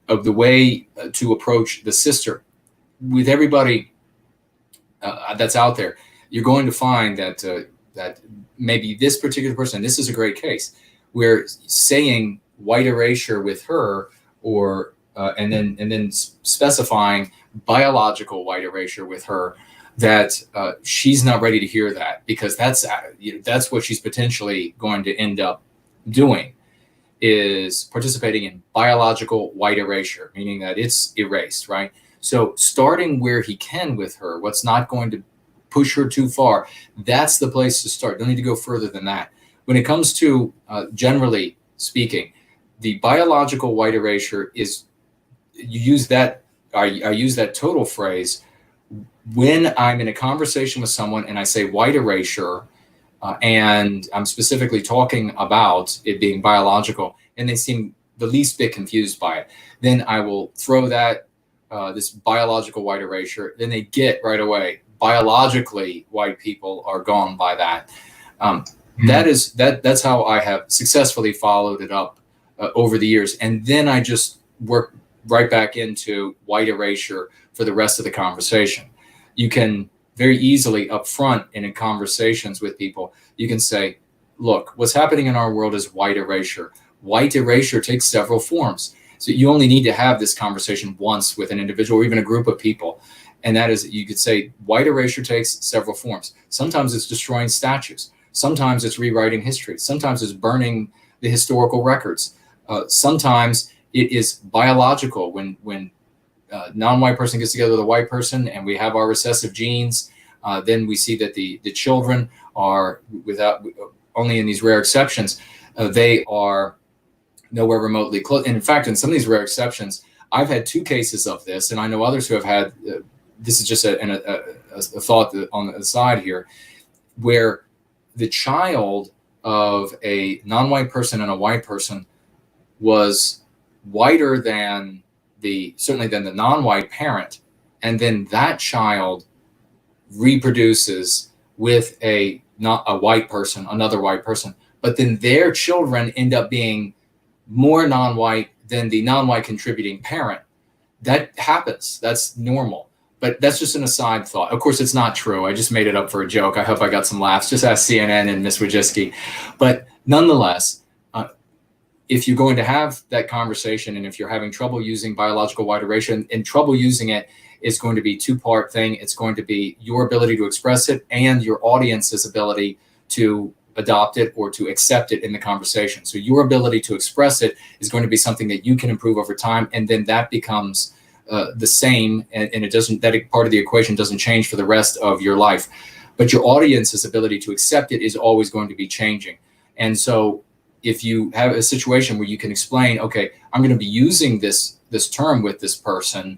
way to approach the sister. With everybody that's out there, you're going to find that maybe this particular person, this is a great case, where saying white erasure with her, or and then specifying biological white erasure with her, that she's not ready to hear that, because that's what she's potentially going to end up doing, is participating in biological white erasure, meaning that it's erased, right? So starting where he can with her, what's not going to push her too far, that's the place to start. Don't need to go further than that. When it comes to, generally speaking, the biological white erasure is, you use that, I use that total phrase when I'm in a conversation with someone and I say white erasure, and I'm specifically talking about it being biological, and they seem the least bit confused by it, then I will throw that, this biological white erasure, then they get right away, biologically white people are gone by that. That's how I have successfully followed it up over the years. And then I just work right back into white erasure for the rest of the conversation. You can very easily up front in conversations with people, you can say, look, what's happening in our world is white erasure. White erasure takes several forms. So you only need to have this conversation once with an individual or even a group of people. And that is, you could say white erasure takes several forms. Sometimes it's destroying statues. Sometimes it's rewriting history. Sometimes it's burning the historical records. Sometimes it is biological, when non-white person gets together with a white person and we have our recessive genes, then we see that the children are, without, only in these rare exceptions, they are nowhere remotely close. And in fact, in some of these rare exceptions, I've had 2 cases of this, and I know others who have had, this is just a thought on the side here. where the child of a non-white person and a white person was whiter than certainly than the non-white parent, and then that child reproduces with not a white person, another white person, but then their children end up being more non-white than the non-white contributing parent. That happens. That's normal. But that's just an aside thought. Of course, it's not true. I just made it up for a joke. I hope I got some laughs. Just ask CNN and Ms. Wojcicki. But nonetheless, if you're going to have that conversation, and if you're having trouble using biological white erasure, and trouble using it is going to be two-part thing. It's going to be your ability to express it and your audience's ability to adopt it or to accept it in the conversation. So your ability to express it is going to be something that you can improve over time, and then that becomes the same, and it doesn't, that part of the equation doesn't change for the rest of your life. But your audience's ability to accept it is always going to be changing. And so if you have a situation where you can explain, okay, I'm going to be using this term with this person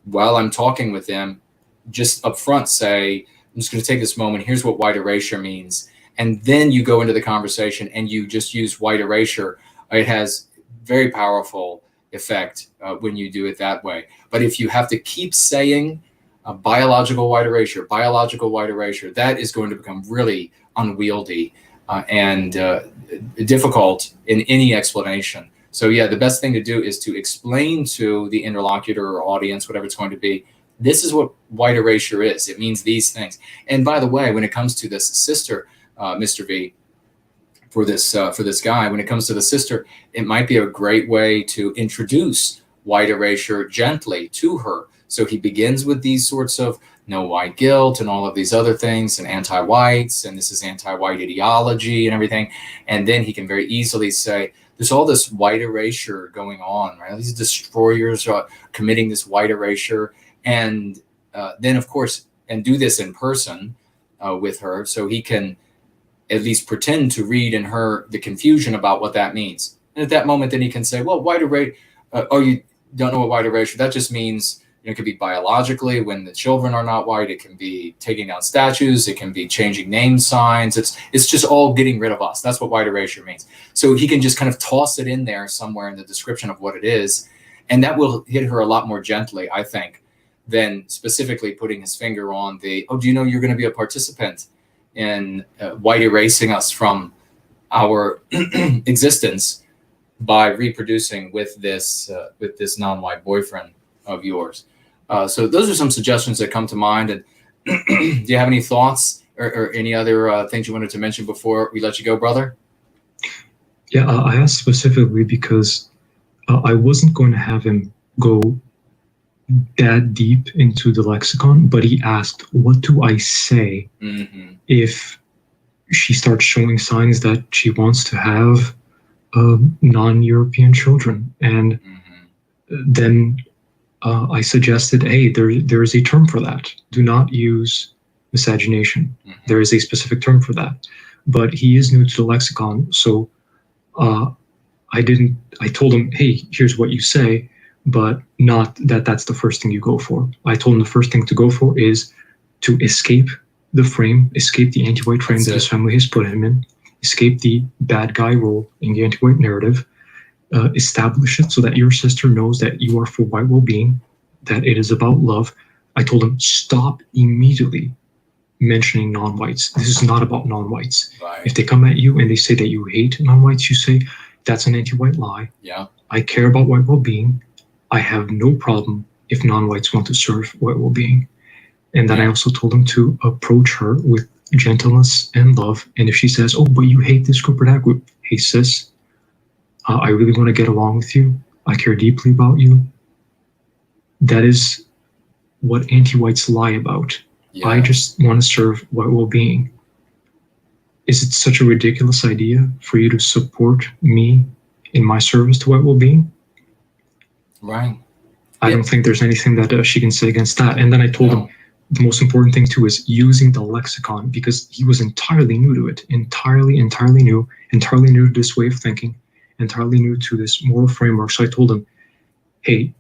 while I'm talking with them, just up front say, I'm just going to take this moment, here's what white erasure means. And then you go into the conversation and you just use white erasure. It has very powerful effect when you do it that way. But if you have to keep saying biological white erasure, that is going to become really unwieldy and difficult in any explanation. So yeah, the best thing to do is to explain to the interlocutor or audience, whatever it's going to be, this is what white erasure is. It means these things. And by the way, when it comes to this sister, Mr. V, for this guy, when it comes to the sister, it might be a great way to introduce white erasure gently to her. So he begins with these sorts of no white guilt and all of these other things and anti-whites, and this is anti-white ideology and everything. And then he can very easily say, there's all this white erasure going on, right? These destroyers are committing this white erasure. And then, of course, and do this in person with her, so he can at least pretend to read in her the confusion about what that means. And at that moment, then he can say, well, white erasure, oh, you don't know what white erasure, that just means, it could be biologically when the children are not white. It can be taking down statues. It can be changing name signs. It's just all getting rid of us. That's what white erasure means. So he can just kind of toss it in there somewhere in the description of what it is. And that will hit her a lot more gently, I think, than specifically putting his finger on the, oh, do you know you're going to be a participant in white erasing us from our existence by reproducing with this non-white boyfriend of yours. So those are some suggestions that come to mind. And do you have any thoughts or any other things you wanted to mention before we let you go, brother? Yeah, I asked specifically because I wasn't going to have him go that deep into the lexicon, but he asked, what do I say if she starts showing signs that she wants to have non-European children? And then I suggested, hey, there is a term for that. Do not use miscegenation. There is a specific term for that. But he is new to the lexicon, so I told him, hey, here's what you say, but not that that's the first thing you go for. I told him the first thing to go for is to escape the frame, escape the anti-white frame that his family has put him in, escape the bad guy role in the anti-white narrative, establish it so that your sister knows that you are for white well-being, that it is about love. I told him, stop immediately mentioning non-whites. This is not about non-whites. Right. If they come at you and they say that you hate non-whites, you say, that's an anti-white lie. Yeah. I care about white well-being. I have no problem if non-whites want to serve white well-being. And then I also told him to approach her with gentleness and love. And if she says, oh, but you hate this group or that group, hey, sis, I really want to get along with you. I care deeply about you. That is what anti-whites lie about. Yeah. I just want to serve white well-being. Is it such a ridiculous idea for you to support me in my service to white well-being? Right. I don't think there's anything that she can say against that. And then I told him the most important thing too is using the lexicon, because he was entirely new to it, entirely new to this way of thinking, entirely new to this moral framework. So I told him, hey,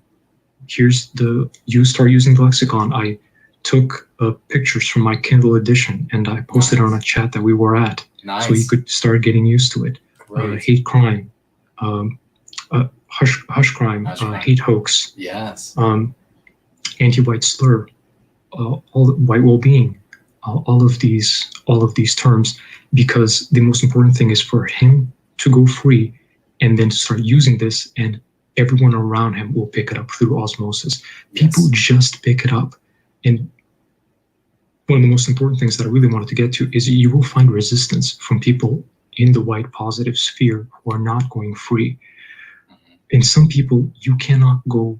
you start using the lexicon. I took pictures from my Kindle edition, and I posted it on a chat that we were at, so you could start getting used to it. Hate crime, hush crime, hate hoax, yes, anti-white slur, all white well-being, all of these terms, because the most important thing is for him to go free and then to start using this, and everyone around him will pick it up through osmosis. People just pick it up. And one of the most important things that I really wanted to get to is you will find resistance from people in the white positive sphere who are not going free. And some people, you cannot go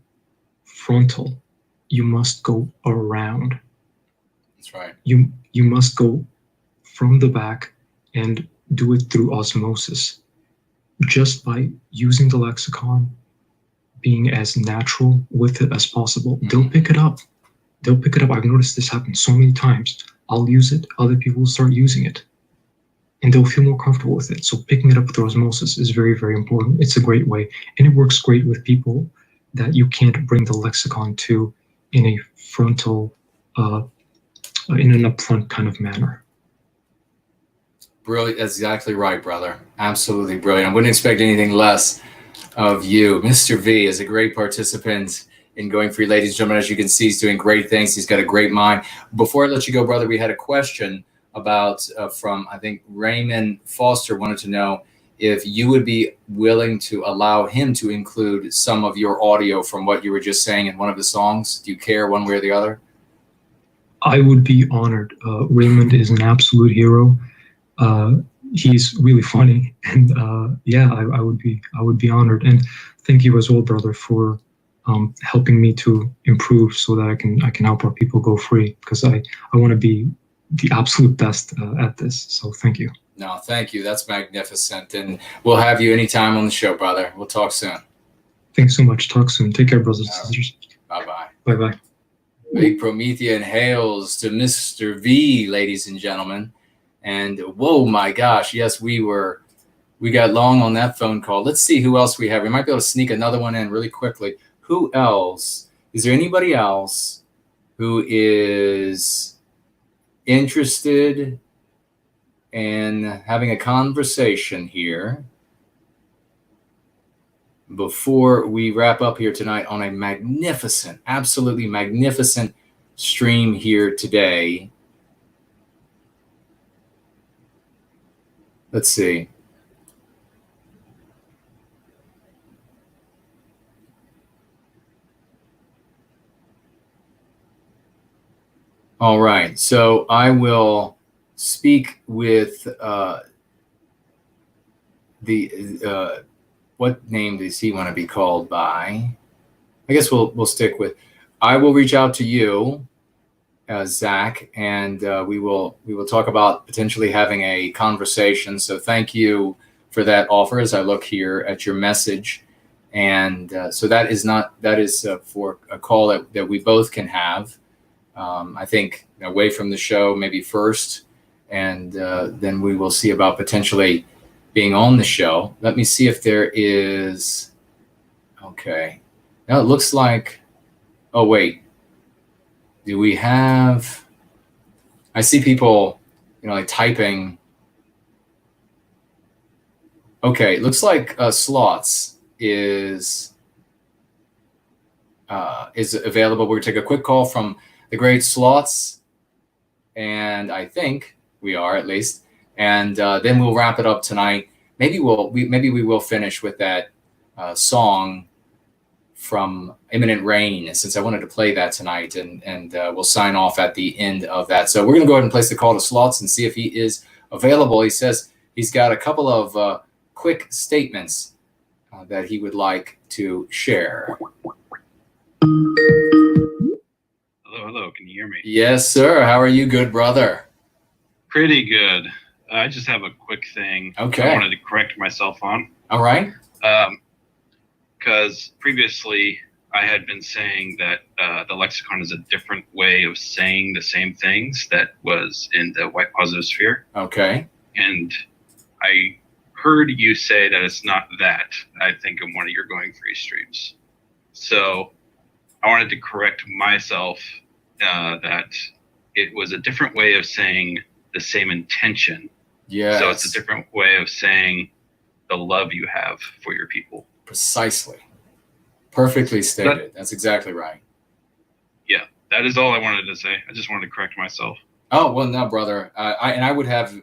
frontal. You must go around. That's right. You must go from the back and do it through osmosis. Just by using the lexicon, being as natural with it as possible, they'll pick it up. They'll pick it up. I've noticed this happen so many times. I'll use it, other people will start using it, and they'll feel more comfortable with it. So picking it up through osmosis is very, very important. It's a great way, and it works great with people that you can't bring the lexicon to in a frontal, in an upfront kind of manner. Brilliant. That's exactly right, brother. Absolutely brilliant. I wouldn't expect anything less of you. Mr. V is a great participant in Going Free. Ladies and gentlemen, as you can see, he's doing great things. He's got a great mind. Before I let you go, brother, we had a question about from, I think, Raymond Foster wanted to know if you would be willing to allow him to include some of your audio from what you were just saying in one of the songs. Do you care one way or the other? I would be honored. Raymond is an absolute hero. He's really funny, and I would be honored. And thank you as well, brother, for helping me to improve so that I can help our people go free, because I want to be the absolute best at this. So thank you. No, thank you. That's magnificent. And we'll have you anytime on the show, brother. We'll talk soon. Thanks so much. Talk soon. Take care, brothers and sisters. Bye-bye. Bye-bye. Big Promethean hails to Mr. V, ladies and gentlemen. And whoa, my gosh. Yes, we got long on that phone call. Let's see who else we have. We might be able to sneak another one in really quickly. Who else? Is there anybody else who is interested in having a conversation here before we wrap up here tonight on a magnificent, absolutely magnificent stream here today? Let's see. All right, so I will speak with what name does he want to be called by? I guess we'll stick with. I will reach out to you, Zach, and we will talk about potentially having a conversation. So thank you for that offer. As I look here at your message, and so that is for a call that we both can have. I think away from the show maybe first, and then we will see about potentially being on the show. Let me see if there is. Okay. Now it looks like. Oh wait. Do we have? I see people, like typing. Okay, it looks like Slots is available. We're gonna take a quick call from the great Slots, and I think we are, at least, and then we'll wrap it up tonight. Maybe we will finish with that song from Imminent Rain, since I wanted to play that tonight, and we'll sign off at the end of that. So we're going to go ahead and place the call to Slots and see if he is available. He says he's got a couple of quick statements that he would like to share. Hello, can you hear me? Yes, sir. How are you, good brother? Pretty good. I just have a quick thing Okay. I wanted to correct myself on. All right. Because previously I had been saying that the lexicon is a different way of saying the same things that was in the white positive sphere. Okay. And I heard you say that it's not that, I think, in one of your Going Free streams. So I wanted to correct myself that it was a different way of saying the same intention. Yeah. So it's a different way of saying the love you have for your people. Precisely. Perfectly stated. That's exactly right. Yeah, that is all I wanted to say. I just wanted to correct myself. Oh, well, no, brother. I would have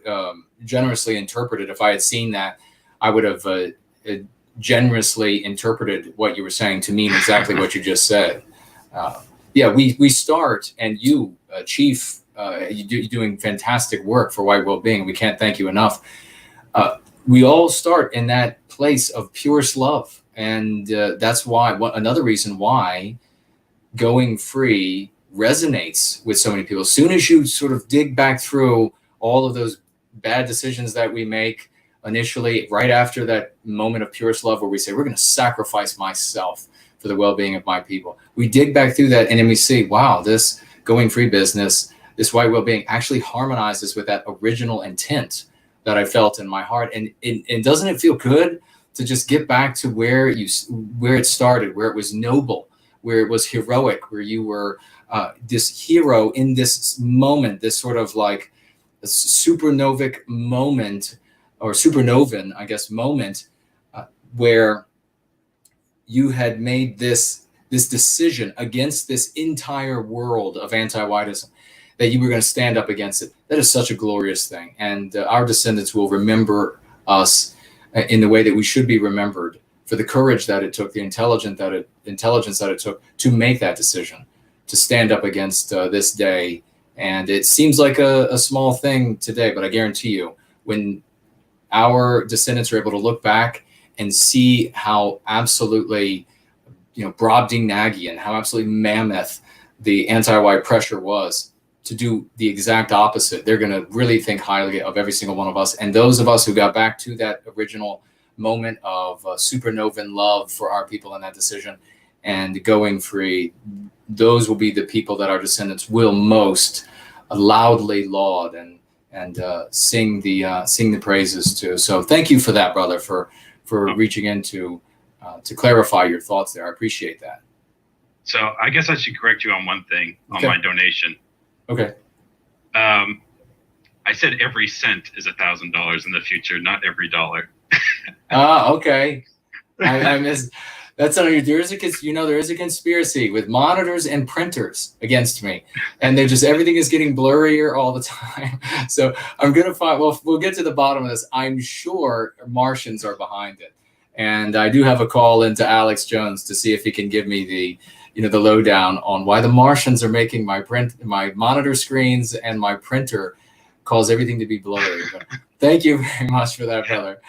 generously interpreted, if I had seen that, I would have generously interpreted what you were saying to mean exactly what you just said. Yeah, we start, and you, Chief, you're doing fantastic work for White Wellbeing. We can't thank you enough. We all start in that place of purest love. And that's why, another reason why going free resonates with so many people. As soon as you sort of dig back through all of those bad decisions that we make initially, right after that moment of purest love where we say, we're going to sacrifice myself for the well-being of my people. We dig back through that, and then we see, wow, this going free business, this White Wellbeing actually harmonizes with that original intent that I felt in my heart. And doesn't it feel good to just get back to where it started, where it was noble, where it was heroic, where you were this hero in this moment, this sort of like a supernovic moment, or supernovan, I guess, moment, where you had made this decision against this entire world of anti-whiteism, that you were going to stand up against it. That is such a glorious thing. And our descendants will remember us in the way that we should be remembered, for the courage that it took, the intelligence that it took to make that decision, to stand up against this day. And it seems like a small thing today, but I guarantee you, when our descendants are able to look back and see how absolutely, Brobdingnagian, how absolutely mammoth the anti-white pressure was to do the exact opposite, they're going to really think highly of every single one of us. And those of us who got back to that original moment of supernovan love for our people in that decision and going free, those will be the people that our descendants will most loudly laud and sing the praises to. So thank you for that, brother, for reaching in to clarify your thoughts there. I appreciate that. So I guess I should correct you on one thing on my donation. Okay. I said every cent is $1,000 in the future, not every dollar. Okay. I missed. That's on you. There is a conspiracy with monitors and printers against me, and everything is getting blurrier all the time. So I'm gonna find. Well, we'll get to the bottom of this. I'm sure Martians are behind it, and I do have a call into Alex Jones to see if he can give me the lowdown on why the Martians are making my monitor screens and my printer cause everything to be blurry. But thank you very much for that, brother.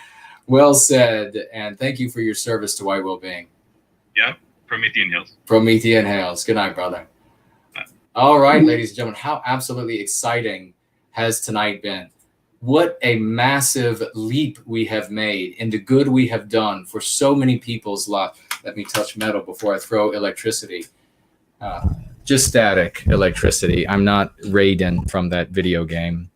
Well said, and thank you for your service to White Wellbeing. Yep, Promethean Hills. Promethean Hills. Good night, brother. All right, ladies and gentlemen, how absolutely exciting has tonight been? What a massive leap we have made in the good we have done for so many people's lives. Let me touch metal before I throw electricity. Just static electricity. I'm not Raiden from that video game.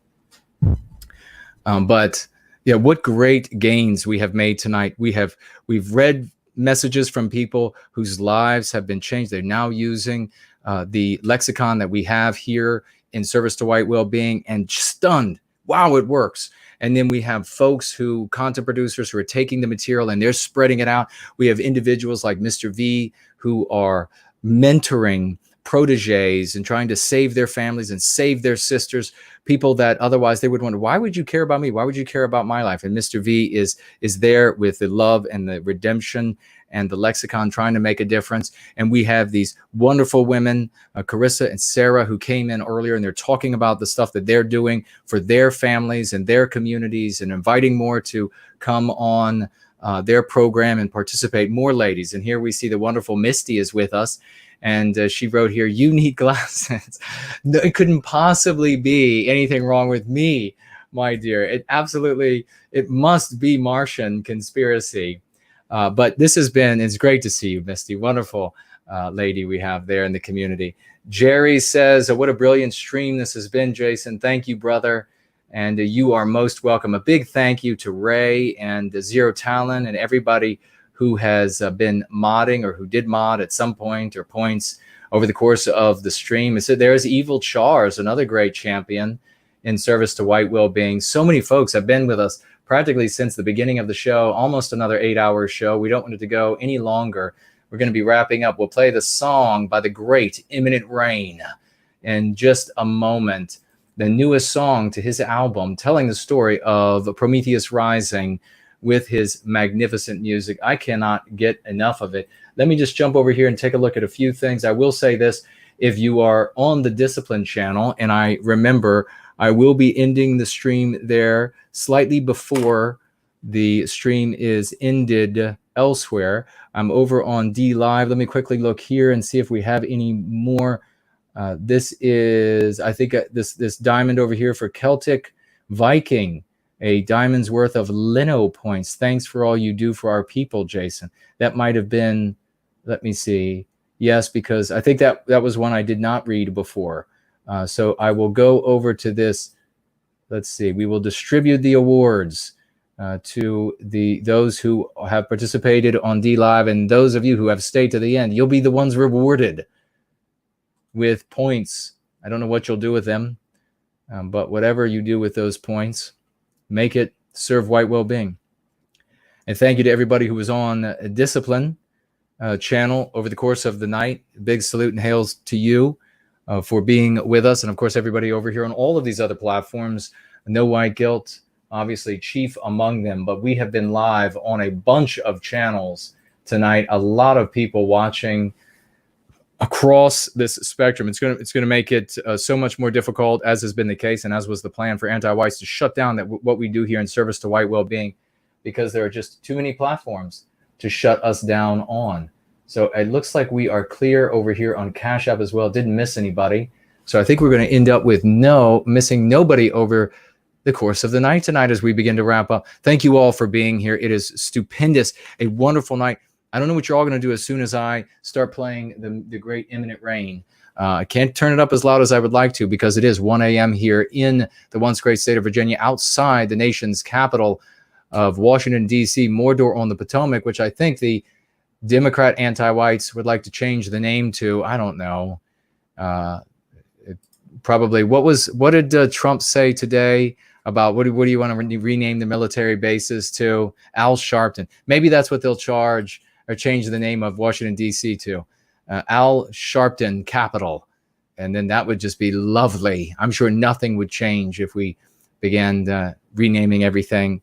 But yeah, what great gains we have made tonight. We've read messages from people whose lives have been changed. They're now using the lexicon that we have here in Service to White Wellbeing, and stunned. Wow, it works. And then we have folks content producers who are taking the material and they're spreading it out. We have individuals like Mr. V who are mentoring proteges and trying to save their families and save their sisters, people that otherwise they would wonder, why would you care about me? Why would you care about my life? And Mr. V is there with the love and the redemption and the lexicon, trying to make a difference. And we have these wonderful women, Karissa and Sarah, who came in earlier, and they're talking about the stuff that they're doing for their families and their communities, and inviting more to come on their program and participate, more ladies. And here we see the wonderful Misty is with us. And she wrote here, you need glasses. No, it couldn't possibly be anything wrong with me, my dear. It must be Martian conspiracy. But this it's great to see you, Misty. Wonderful lady we have there in the community. Jerry says, what a brilliant stream this has been, Jason. Thank you, brother. And you are most welcome. A big thank you to Ray and Zero Talon and everybody who has been modding or who did mod at some point or points over the course of the stream. It said there's Evil Chars, another great champion in service to white well-being. So many folks have been with us practically since the beginning of the show, almost another 8-hour show. We don't want it to go any longer. We're going to be wrapping up. We'll play the song by the great Imminent Rain in just a moment, the newest song to his album, telling the story of Prometheus Rising with his magnificent music. I cannot get enough of it. Let me just jump over here and take a look at a few things. I will say this, if you are on the Discipline channel, and I remember I will be ending the stream there slightly before the stream is ended elsewhere. I'm over on D Live. Let me quickly look here and see if we have any more. This is, I think, this diamond over here for Celtic Viking, a diamond's worth of Lino points. Thanks for all you do for our people, Jason. That might have been, let me see. Yes, because I think that was one I did not read before. So I will go over to this. Let's see. We will distribute the awards to those who have participated on D Live, and those of you who have stayed to the end. You'll be the ones rewarded with points. I don't know what you'll do with them, but whatever you do with those points, make it serve white well-being. And thank you to everybody who was on Discipline channel over the course of the night. Big salute and hails to you for being with us. And of course, everybody over here on all of these other platforms. No White Guilt, obviously chief among them, but we have been live on a bunch of channels tonight. A lot of people watching across this spectrum. It's going to make it so much more difficult, as has been the case, and as was the plan for anti-whites, to shut down what we do here in service to white well-being, because there are just too many platforms to shut us down on. So it looks like we are clear over here on Cash App as well. Didn't miss anybody. So I think we're going to end up with missing nobody over the course of the night tonight as we begin to wrap up. Thank you all for being here. It is stupendous, a wonderful night. I don't know what you're all going to do as soon as I start playing the great Imminent Rain. I can't turn it up as loud as I would like to, because it is 1 a.m. here in the once great state of Virginia, outside the nation's capital of Washington, D.C., Mordor on the Potomac, which I think the Democrat anti-whites would like to change the name to. I don't know. Probably. What did Trump say today about what do you want to rename the military bases to? Al Sharpton. Maybe that's what they'll charge or change the name of Washington, D.C. to. Al Sharpton Capital. And then that would just be lovely. I'm sure nothing would change if we began renaming everything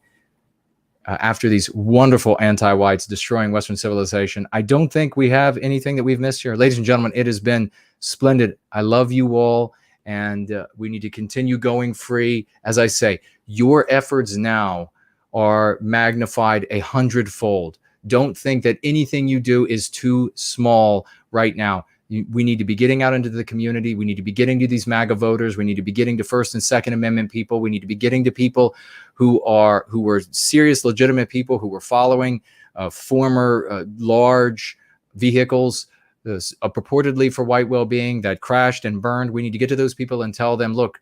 after these wonderful anti-whites destroying Western civilization. I don't think we have anything that we've missed here. Ladies and gentlemen, it has been splendid. I love you all, and we need to continue going free. As I say, your efforts now are magnified 100-fold. Don't think that anything you do is too small right now. We need to be getting out into the community. We need to be getting to these MAGA voters. We need to be getting to First and Second Amendment people. We need to be getting to people who were serious, legitimate people who were following former large vehicles purportedly for white well-being that crashed and burned. We need to get to those people and tell them, look,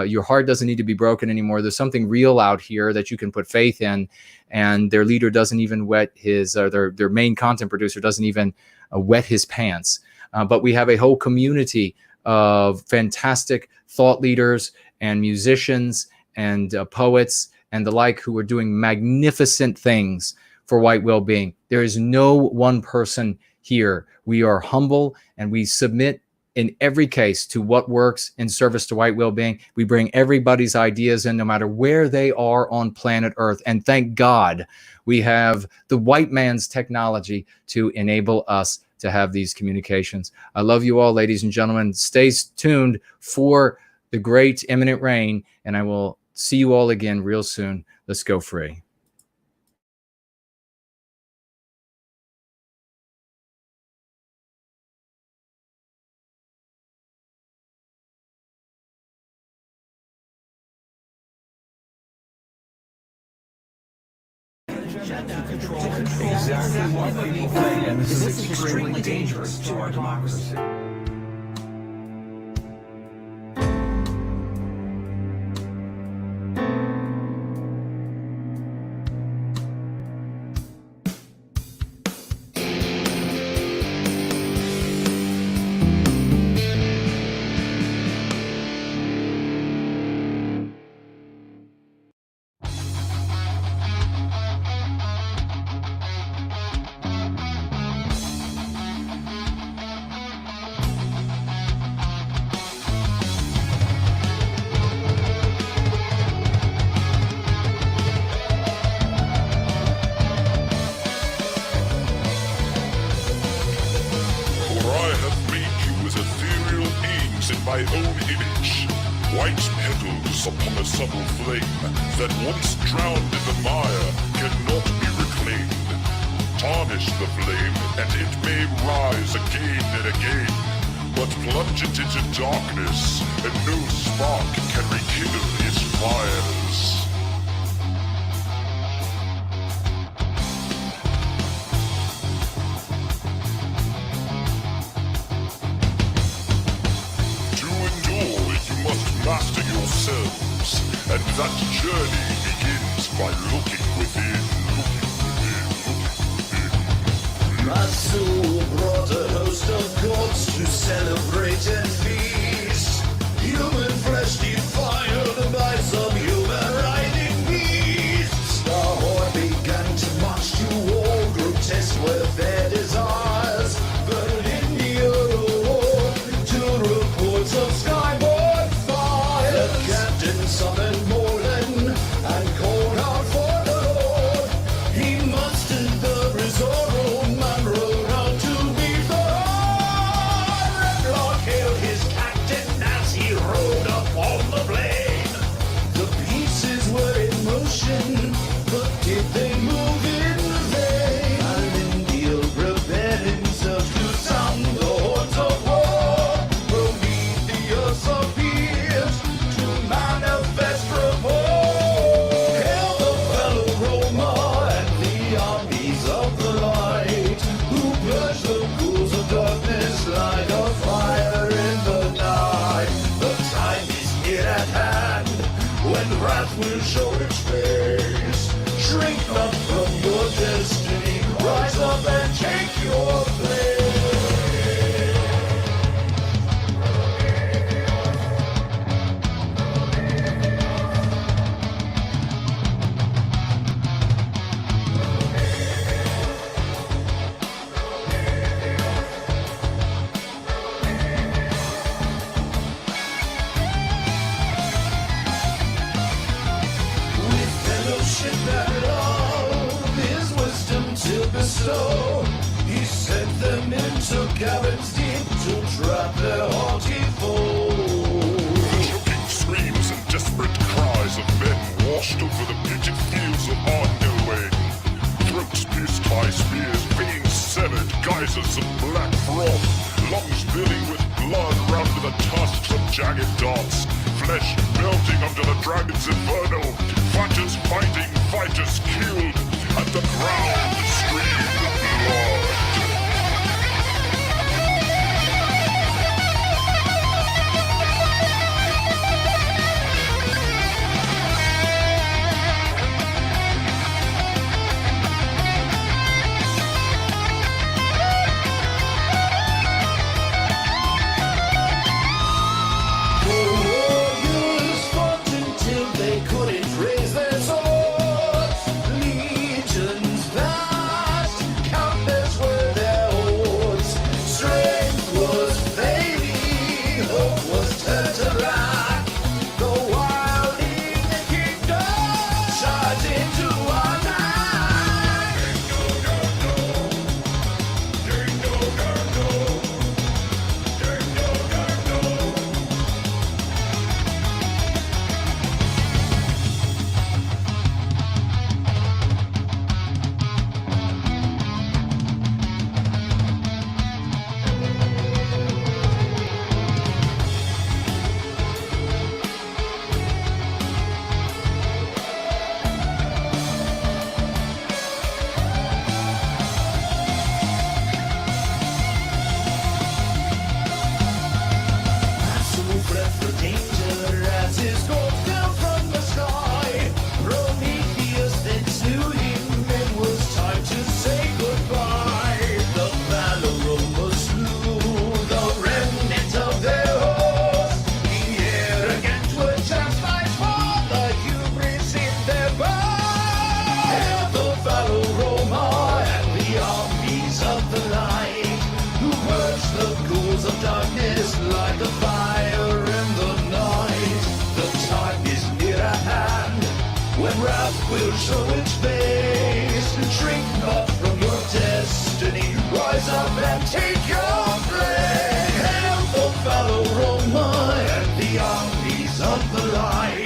your heart doesn't need to be broken anymore. There's something real out here that you can put faith in. And their leader doesn't even wet his, their main content producer doesn't even wet his pants. But we have a whole community of fantastic thought leaders and musicians and poets and the like who are doing magnificent things for white well-being. There is no one person here. We are humble and we submit in every case to what works in service to white well-being. We bring everybody's ideas in, no matter where they are on planet Earth. And thank God we have the white man's technology to enable us to have these communications. I love you all, ladies and gentlemen. Stay tuned for the great Imminent Rain, and I will see you all again real soon. Let's go free. Exactly what people think, and this is extremely dangerous to our democracy. my own image. White petals upon a subtle flame that once drowned in the mire cannot be reclaimed. Tarnish the flame, and it may rise again and again, but plunge it into darkness, and no spark can rekindle its fires. Master yourselves, and that journey begins by looking within. My soul brought a host of gods to celebrate and feast. Human flesh defiled by some human riding beasts. The horde began to march to all, grotesque were their desires. But in the other war, to reports of skyborne summoned Morland and called out for the Lord. He mustered the resort and rode out to be the Red Lord hailed his captain as he rode up on the plain. The pieces were in motion, but did they move in vain? Alindiel prepared himself to sound the horns of war. Prometheus appeared to manifest report. Hail the fellow Roma and the armies of the light, who purge the ghouls of darkness like a fire in the night. The time is near at hand when wrath will show its face. Shrink not from your destiny, rise up and take your place. So he sent them into caverns deep to trap their haughty foes. Choking screams and desperate cries of men washed over the pitched fields of Archetype. Throats pierced by spears, veins severed, geysers of black froth, lungs filling with blood round to the tusks of jagged darts, flesh melting under the dragon's inferno, fighters fighting, fighters killed, and the ground streamed blood. wrath will show its face. Shrink not from your destiny. Rise up and take your place. Hail the fellow Roman. the armies of the light.